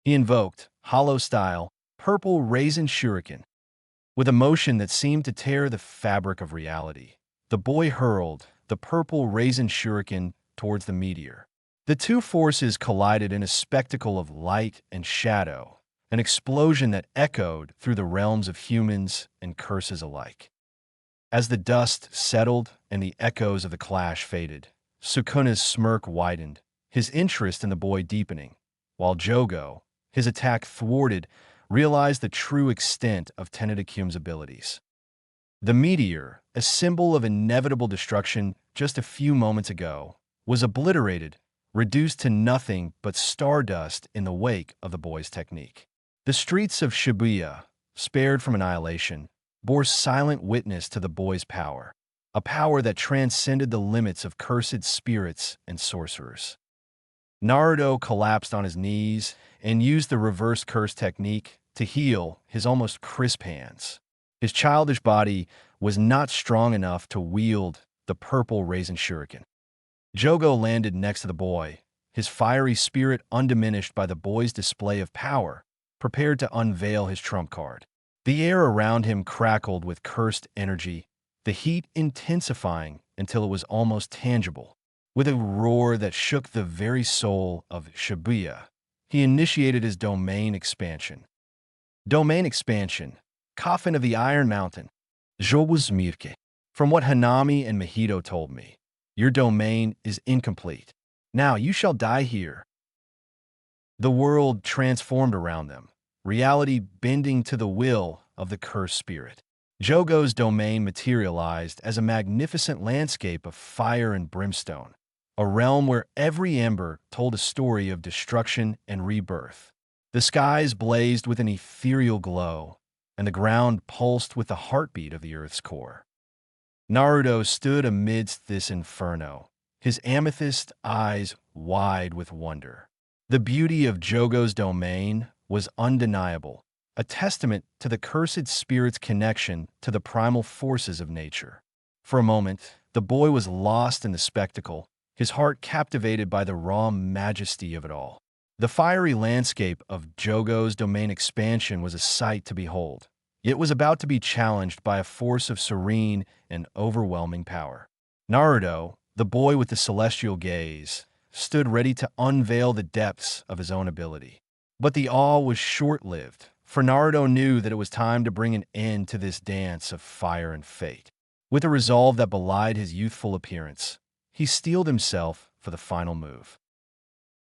He invoked, hollow-style, purple raisin shuriken. With a motion that seemed to tear the fabric of reality, the boy hurled the purple raisin shuriken towards the meteor. The two forces collided in a spectacle of light and shadow, an explosion that echoed through the realms of humans and curses alike. As the dust settled and the echoes of the clash faded, Sukuna's smirk widened, his interest in the boy deepening, while Jogo, his attack thwarted, realized the true extent of Tenodakyume's abilities. The meteor, a symbol of inevitable destruction just a few moments ago, was obliterated, reduced to nothing but stardust in the wake of the boy's technique. The streets of Shibuya, spared from annihilation, bore silent witness to the boy's power, a power that transcended the limits of cursed spirits and sorcerers. Naruto collapsed on his knees and used the reverse curse technique to heal his almost crisp hands. His childish body was not strong enough to wield the purple raisin shuriken. Jogo landed next to the boy, his fiery spirit undiminished by the boy's display of power, prepared to unveil his trump card. The air around him crackled with cursed energy, the heat intensifying until it was almost tangible. With a roar that shook the very soul of Shibuya, he initiated his domain expansion. Domain expansion, Coffin of the Iron Mountain. Jobu's Mirke. From what Hanami and Mahito told me, your domain is incomplete. Now you shall die here. The world transformed around them, reality bending to the will of the cursed spirit. Jogo's domain materialized as a magnificent landscape of fire and brimstone, a realm where every ember told a story of destruction and rebirth. The skies blazed with an ethereal glow, and the ground pulsed with the heartbeat of the earth's core. Naruto stood amidst this inferno, his amethyst eyes wide with wonder. The beauty of Jogo's domain was undeniable, a testament to the cursed spirit's connection to the primal forces of nature. For a moment, the boy was lost in the spectacle, his heart captivated by the raw majesty of it all. The fiery landscape of Jogo's domain expansion was a sight to behold. It was about to be challenged by a force of serene and overwhelming power. Naruto, the boy with the celestial gaze, stood ready to unveil the depths of his own ability. But the awe was short-lived, for Naruto knew that it was time to bring an end to this dance of fire and fate. With a resolve that belied his youthful appearance, he steeled himself for the final move.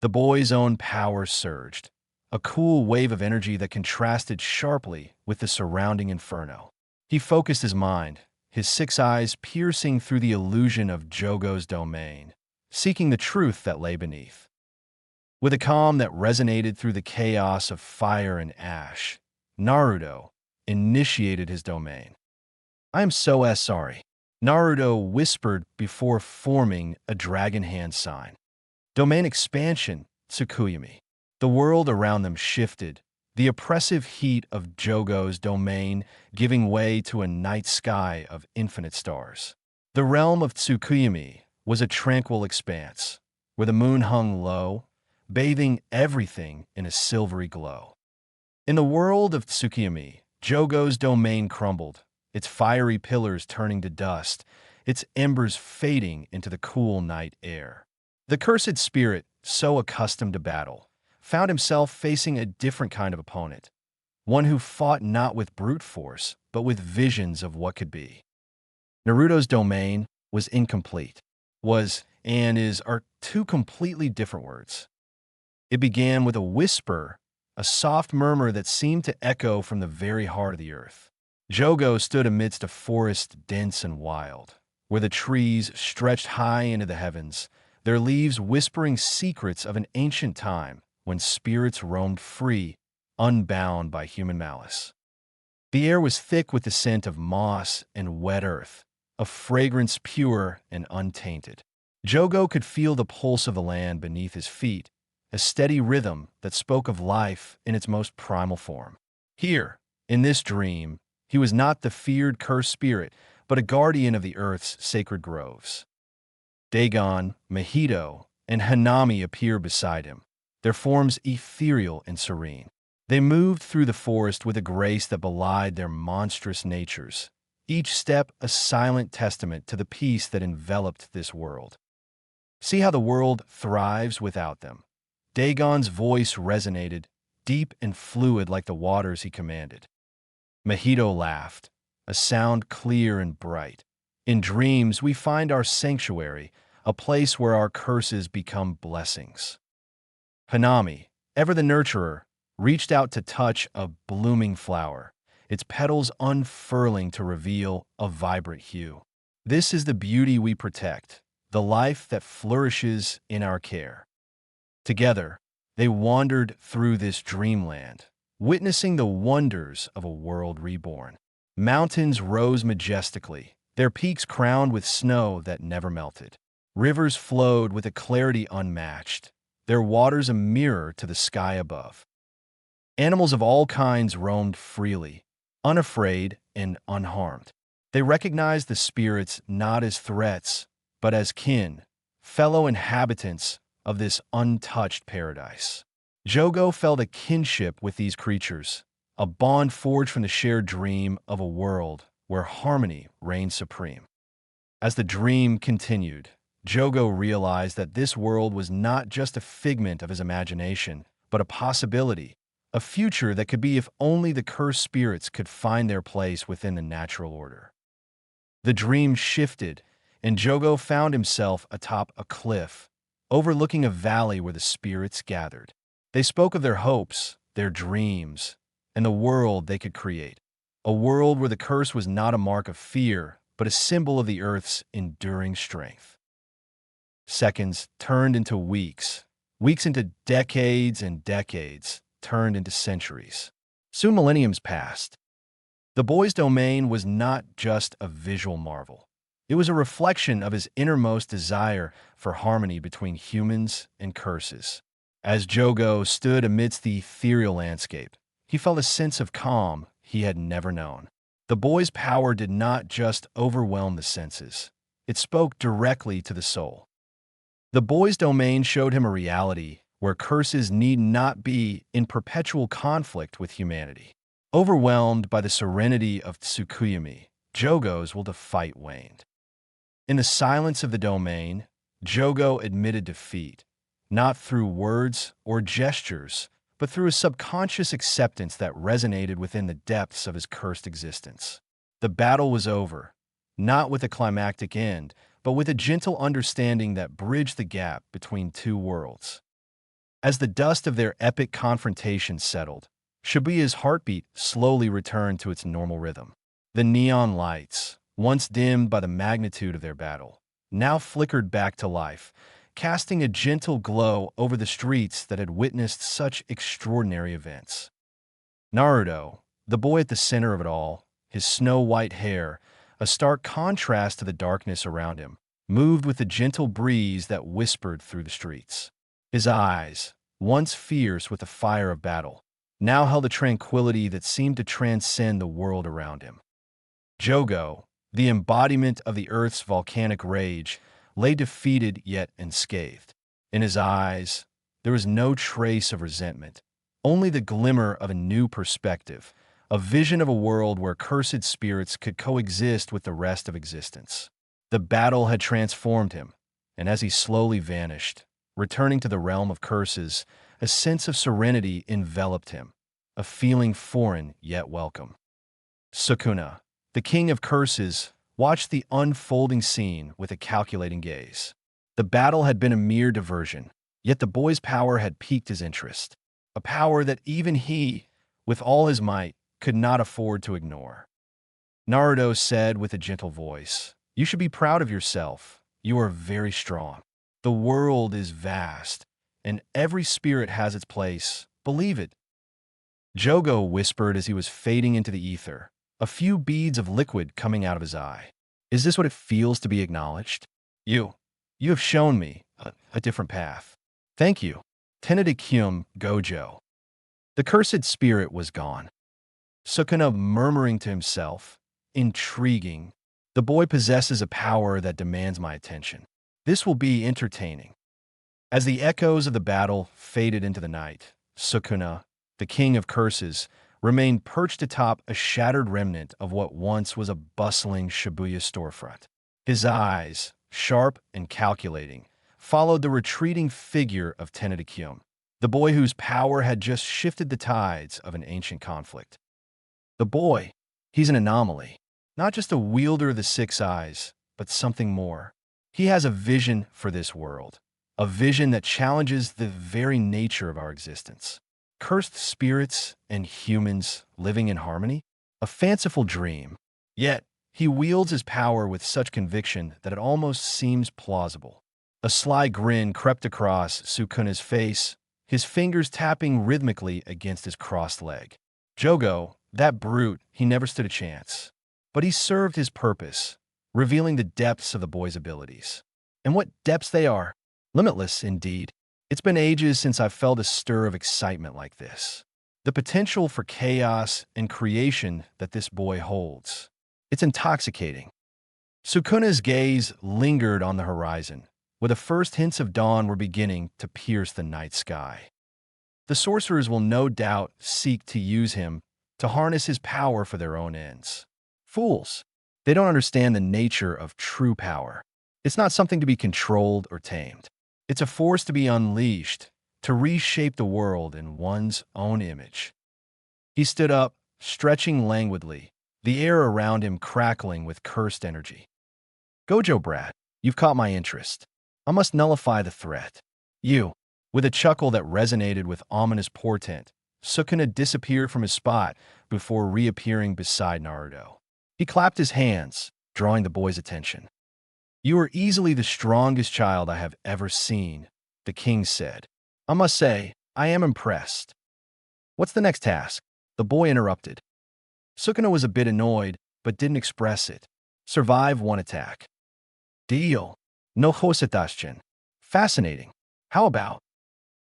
The boy's own power surged. a cool wave of energy that contrasted sharply with the surrounding inferno. He focused his mind, his six eyes piercing through the illusion of Jogo's domain, seeking the truth that lay beneath. With a calm that resonated through the chaos of fire and ash, Naruto initiated his domain. "I am so sorry," Naruto whispered before forming a dragon hand sign. Domain expansion, Tsukuyami. The world around them shifted, the oppressive heat of Jogo's domain giving way to a night sky of infinite stars. The realm of Tsukuyami was a tranquil expanse, where the moon hung low, bathing everything in a silvery glow. In the world of Tsukuyami, Jogo's domain crumbled, its fiery pillars turning to dust, its embers fading into the cool night air. The cursed spirit, so accustomed to battle, found himself facing a different kind of opponent, one who fought not with brute force, but with visions of what could be. Naruto's domain was incomplete. Was and is are two completely different words. It began with a whisper, a soft murmur that seemed to echo from the very heart of the earth. Jogo stood amidst a forest dense and wild, where the trees stretched high into the heavens, their leaves whispering secrets of an ancient time when spirits roamed free, unbound by human malice. The air was thick with the scent of moss and wet earth, a fragrance pure and untainted. Jogo could feel the pulse of the land beneath his feet, a steady rhythm that spoke of life in its most primal form. Here, in this dream, he was not the feared cursed spirit, but a guardian of the earth's sacred groves. Dagon, Mahito, and Hanami appeared beside him, their forms ethereal and serene. They moved through the forest with a grace that belied their monstrous natures, each step a silent testament to the peace that enveloped this world. "See how the world thrives without them." Dagon's voice resonated, deep and fluid like the waters he commanded. Mahito laughed, a sound clear and bright. "In dreams we find our sanctuary, a place where our curses become blessings." Hanami, ever the nurturer, reached out to touch a blooming flower, its petals unfurling to reveal a vibrant hue. "This is the beauty we protect, the life that flourishes in our care." Together, they wandered through this dreamland, witnessing the wonders of a world reborn. Mountains rose majestically, their peaks crowned with snow that never melted. Rivers flowed with a clarity unmatched, their waters a mirror to the sky above. Animals of all kinds roamed freely, unafraid and unharmed. They recognized the spirits not as threats, but as kin, fellow inhabitants of this untouched paradise. Jogo felt a kinship with these creatures, a bond forged from the shared dream of a world where harmony reigned supreme. As the dream continued, Jogo realized that this world was not just a figment of his imagination, but a possibility, a future that could be if only the cursed spirits could find their place within the natural order. The dream shifted, and Jogo found himself atop a cliff, overlooking a valley where the spirits gathered. They spoke of their hopes, their dreams, and the world they could create. A world where the curse was not a mark of fear, but a symbol of the earth's enduring strength. Seconds turned into weeks, weeks into decades, and decades turned into centuries. Soon millenniums passed. The boy's domain was not just a visual marvel. It was a reflection of his innermost desire for harmony between humans and curses. As Jogo stood amidst the ethereal landscape, he felt a sense of calm he had never known. The boy's power did not just overwhelm the senses. It spoke directly to the soul. The boy's domain showed him a reality where curses need not be in perpetual conflict with humanity. Overwhelmed by the serenity of Tsukuyami, Jogo's will to fight waned. In the silence of the domain, Jogo admitted defeat, not through words or gestures, but through a subconscious acceptance that resonated within the depths of his cursed existence. The battle was over, not with a climactic end, but with a gentle understanding that bridged the gap between two worlds. As the dust of their epic confrontation settled, Shibuya's heartbeat slowly returned to its normal rhythm. The neon lights, once dimmed by the magnitude of their battle, now flickered back to life, casting a gentle glow over the streets that had witnessed such extraordinary events. Naruto, the boy at the center of it all, his snow-white hair, a stark contrast to the darkness around him, moved with the gentle breeze that whispered through the streets. His eyes, once fierce with the fire of battle, now held a tranquility that seemed to transcend the world around him. Jogo, the embodiment of the Earth's volcanic rage, lay defeated yet unscathed. In his eyes, there was no trace of resentment, only the glimmer of a new perspective, a vision of a world where cursed spirits could coexist with the rest of existence. The battle had transformed him, and as he slowly vanished, returning to the realm of curses, a sense of serenity enveloped him, a feeling foreign yet welcome. Sukuna, the king of curses, watched the unfolding scene with a calculating gaze. The battle had been a mere diversion, yet the boy's power had piqued his interest, a power that even he, with all his might, could not afford to ignore. Naruto said with a gentle voice, "You should be proud of yourself. You are very strong. The world is vast, and every spirit has its place. Believe it." Jogo whispered as he was fading into the ether, a few beads of liquid coming out of his eye. "Is this what it feels to be acknowledged? You have shown me a different path. Thank you." Tenedikyum Gojo. The cursed spirit was gone. Sukuna murmuring to himself, "Intriguing. The boy possesses a power that demands my attention. This will be entertaining." As the echoes of the battle faded into the night, Sukuna, the king of curses, remained perched atop a shattered remnant of what once was a bustling Shibuya storefront. His eyes, sharp and calculating, followed the retreating figure of Tenedikyum, the boy whose power had just shifted the tides of an ancient conflict. The boy, he's an anomaly, not just a wielder of the six eyes, but something more. He has a vision for this world, a vision that challenges the very nature of our existence. Cursed spirits and humans living in harmony? A fanciful dream. Yet, he wields his power with such conviction that it almost seems plausible. A sly grin crept across Sukuna's face, his fingers tapping rhythmically against his crossed leg. Jogo, that brute, he never stood a chance. But he served his purpose, revealing the depths of the boy's abilities. And what depths they are! Limitless, indeed. It's been ages since I've felt a stir of excitement like this. The potential for chaos and creation that this boy holds. It's intoxicating. Sukuna's gaze lingered on the horizon, where the first hints of dawn were beginning to pierce the night sky. The sorcerers will no doubt seek to use him to harness his power for their own ends. Fools! They don't understand the nature of true power. It's not something to be controlled or tamed. It's a force to be unleashed, to reshape the world in one's own image. He stood up, stretching languidly, the air around him crackling with cursed energy. "Gojo brat, you've caught my interest. I must nullify the threat." "You." With a chuckle that resonated with ominous portent, Sukuna disappeared from his spot before reappearing beside Naruto. He clapped his hands, drawing the boy's attention. "You are easily the strongest child I have ever seen," the king said. "I must say, I am impressed." "What's the next task?" the boy interrupted. Sukuna was a bit annoyed, but didn't express it. "Survive one attack." "Deal. No hosetashchen." "Fascinating. How about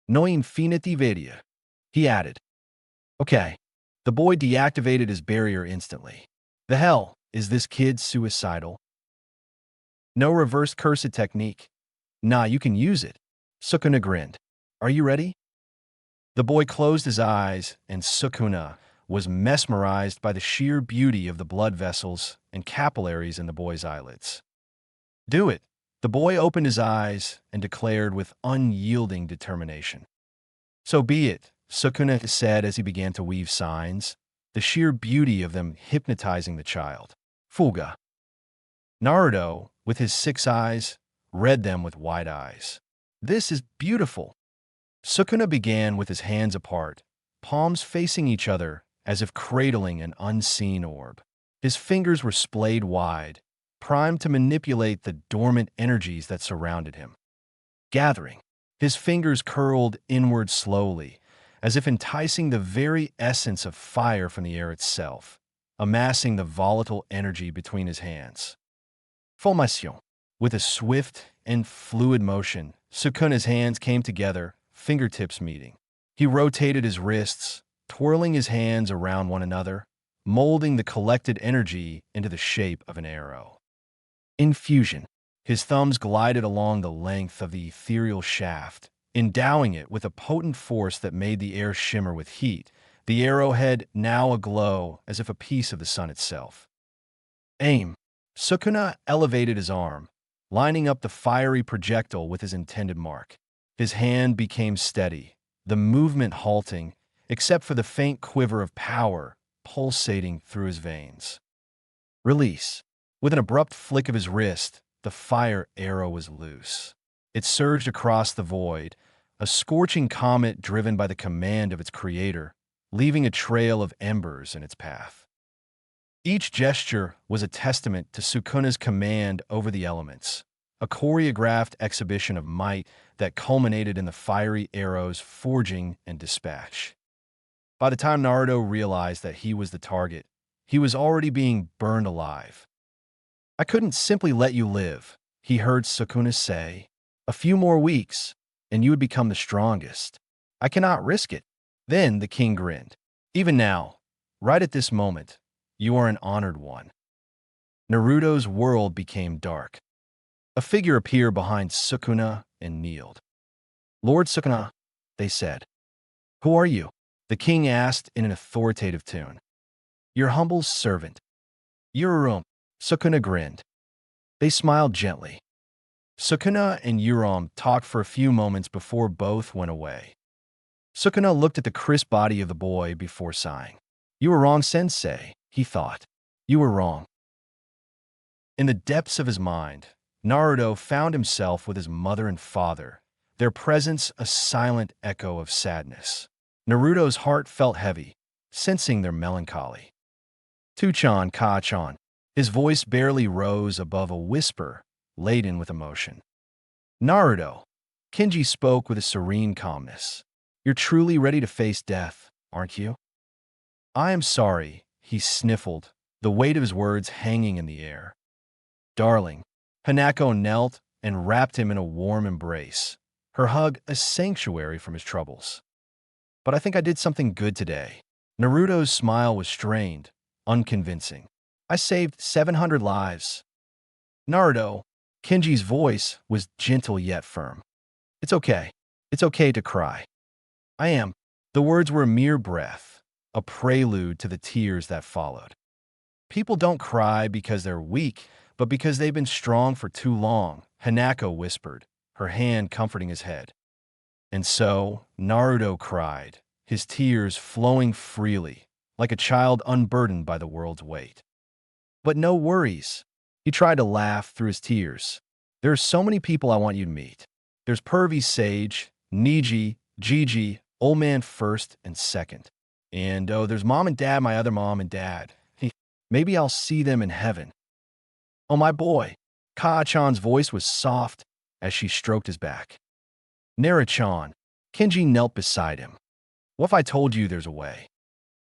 no infinitivedia?" he added. "Okay." The boy deactivated his barrier instantly. "The hell, is this kid suicidal?" "No reverse cursed technique." "Nah, you can use it." Sukuna grinned. "Are you ready?" The boy closed his eyes, and Sukuna was mesmerized by the sheer beauty of the blood vessels and capillaries in the boy's eyelids. "Do it." The boy opened his eyes and declared with unyielding determination. "So be it," Sukuna said as he began to weave signs, the sheer beauty of them hypnotizing the child. "Fuga." Naruto, with his six eyes, read them with wide eyes. "This is beautiful." Sukuna began with his hands apart, palms facing each other as if cradling an unseen orb. His fingers were splayed wide, primed to manipulate the dormant energies that surrounded him. Gathering, his fingers curled inward slowly, as if enticing the very essence of fire from the air itself, amassing the volatile energy between his hands. Formation. With a swift and fluid motion, Sukuna's hands came together, fingertips meeting. He rotated his wrists, twirling his hands around one another, molding the collected energy into the shape of an arrow. Infusion. His thumbs glided along the length of the ethereal shaft, endowing it with a potent force that made the air shimmer with heat, the arrowhead now aglow as if a piece of the sun itself. Aim. Sukuna elevated his arm, lining up the fiery projectile with his intended mark. His hand became steady, the movement halting, except for the faint quiver of power pulsating through his veins. Release. With an abrupt flick of his wrist, the fire arrow was loose. It surged across the void, a scorching comet driven by the command of its creator, leaving a trail of embers in its path. Each gesture was a testament to Sukuna's command over the elements, a choreographed exhibition of might that culminated in the fiery arrow's forging and dispatch. By the time Naruto realized that he was the target, he was already being burned alive. I couldn't simply let you live, he heard Sukuna say. A few more weeks, and you would become the strongest. I cannot risk it. Then the king grinned. Even now, right at this moment, you are an honored one. Naruto's world became dark. A figure appeared behind Sukuna and kneeled. Lord Sukuna, they said. Who are you? The king asked in an authoritative tone. Your humble servant. Yurum. Sukuna grinned. They smiled gently. Sukuna and Yuram talked for a few moments before both went away. Sukuna looked at the crisp body of the boy before sighing. You were wrong, sensei, he thought. You were wrong. In the depths of his mind, Naruto found himself with his mother and father, their presence a silent echo of sadness. Naruto's heart felt heavy, sensing their melancholy. Tuchan Ka-chan. His voice barely rose above a whisper, laden with emotion. Naruto, Kenji spoke with a serene calmness. You're truly ready to face death, aren't you? I am sorry, he sniffled, the weight of his words hanging in the air. Darling, Hanako knelt and wrapped him in a warm embrace, her hug a sanctuary from his troubles. But I think I did something good today. Naruto's smile was strained, unconvincing. I saved 700 lives. Naruto, Kenji's voice was gentle yet firm. It's okay. It's okay to cry. I am. The words were a mere breath, a prelude to the tears that followed. People don't cry because they're weak, but because they've been strong for too long, Hanako whispered, her hand comforting his head. And so, Naruto cried, his tears flowing freely, like a child unburdened by the world's weight. But no worries. He tried to laugh through his tears. There are so many people I want you to meet. There's Pervy Sage, Niji, Gigi, Old Man First and Second. And oh, there's Mom and Dad, my other mom and dad. Maybe I'll see them in heaven. Oh, my boy. Ka-chan's voice was soft as she stroked his back. Nara-chan. Kenji knelt beside him. What if I told you there's a way?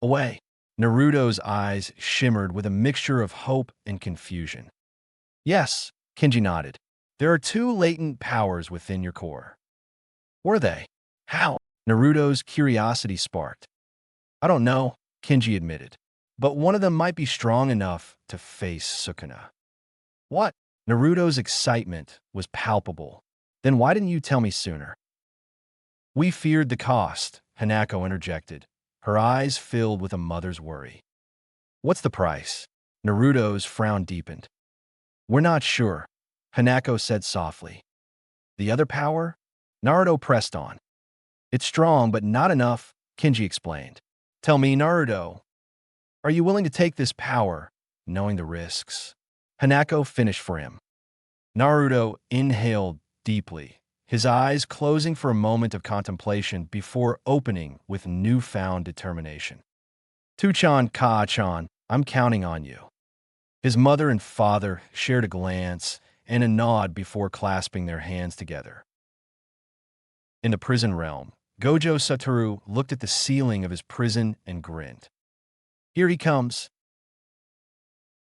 A way. Naruto's eyes shimmered with a mixture of hope and confusion. Yes, Kenji nodded. There are two latent powers within your core. Were they? How? Naruto's curiosity sparked. I don't know, Kenji admitted. But one of them might be strong enough to face Sukuna. What? Naruto's excitement was palpable. Then why didn't you tell me sooner? We feared the cost, Hanako interjected, her eyes filled with a mother's worry. What's the price? Naruto's frown deepened. We're not sure, Hanako said softly. The other power? Naruto pressed on. It's strong, but not enough, Kenji explained. Tell me, Naruto, are you willing to take this power, knowing the risks? Hanako finished for him. Naruto inhaled deeply, his eyes closing for a moment of contemplation before opening with newfound determination. "Tuchan Ka-chan, I'm counting on you." His mother and father shared a glance and a nod before clasping their hands together. In the prison realm, Gojo Satoru looked at the ceiling of his prison and grinned. "Here he comes."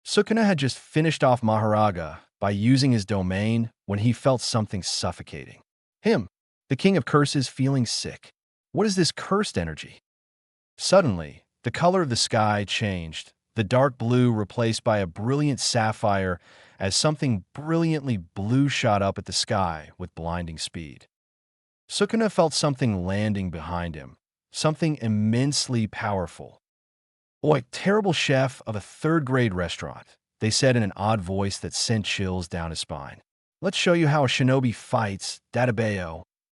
Sukuna had just finished off Maharaga by using his domain when he felt something suffocating him. The king of curses feeling sick. What is this cursed energy? Suddenly, the color of the sky changed, the dark blue replaced by a brilliant sapphire as something brilliantly blue shot up at the sky with blinding speed. Sukuna felt something landing behind him, something immensely powerful. "Oi, terrible chef of a third-grade restaurant," they said in an odd voice that sent chills down his spine. "Let's show you how a shinobi fights, Databeo."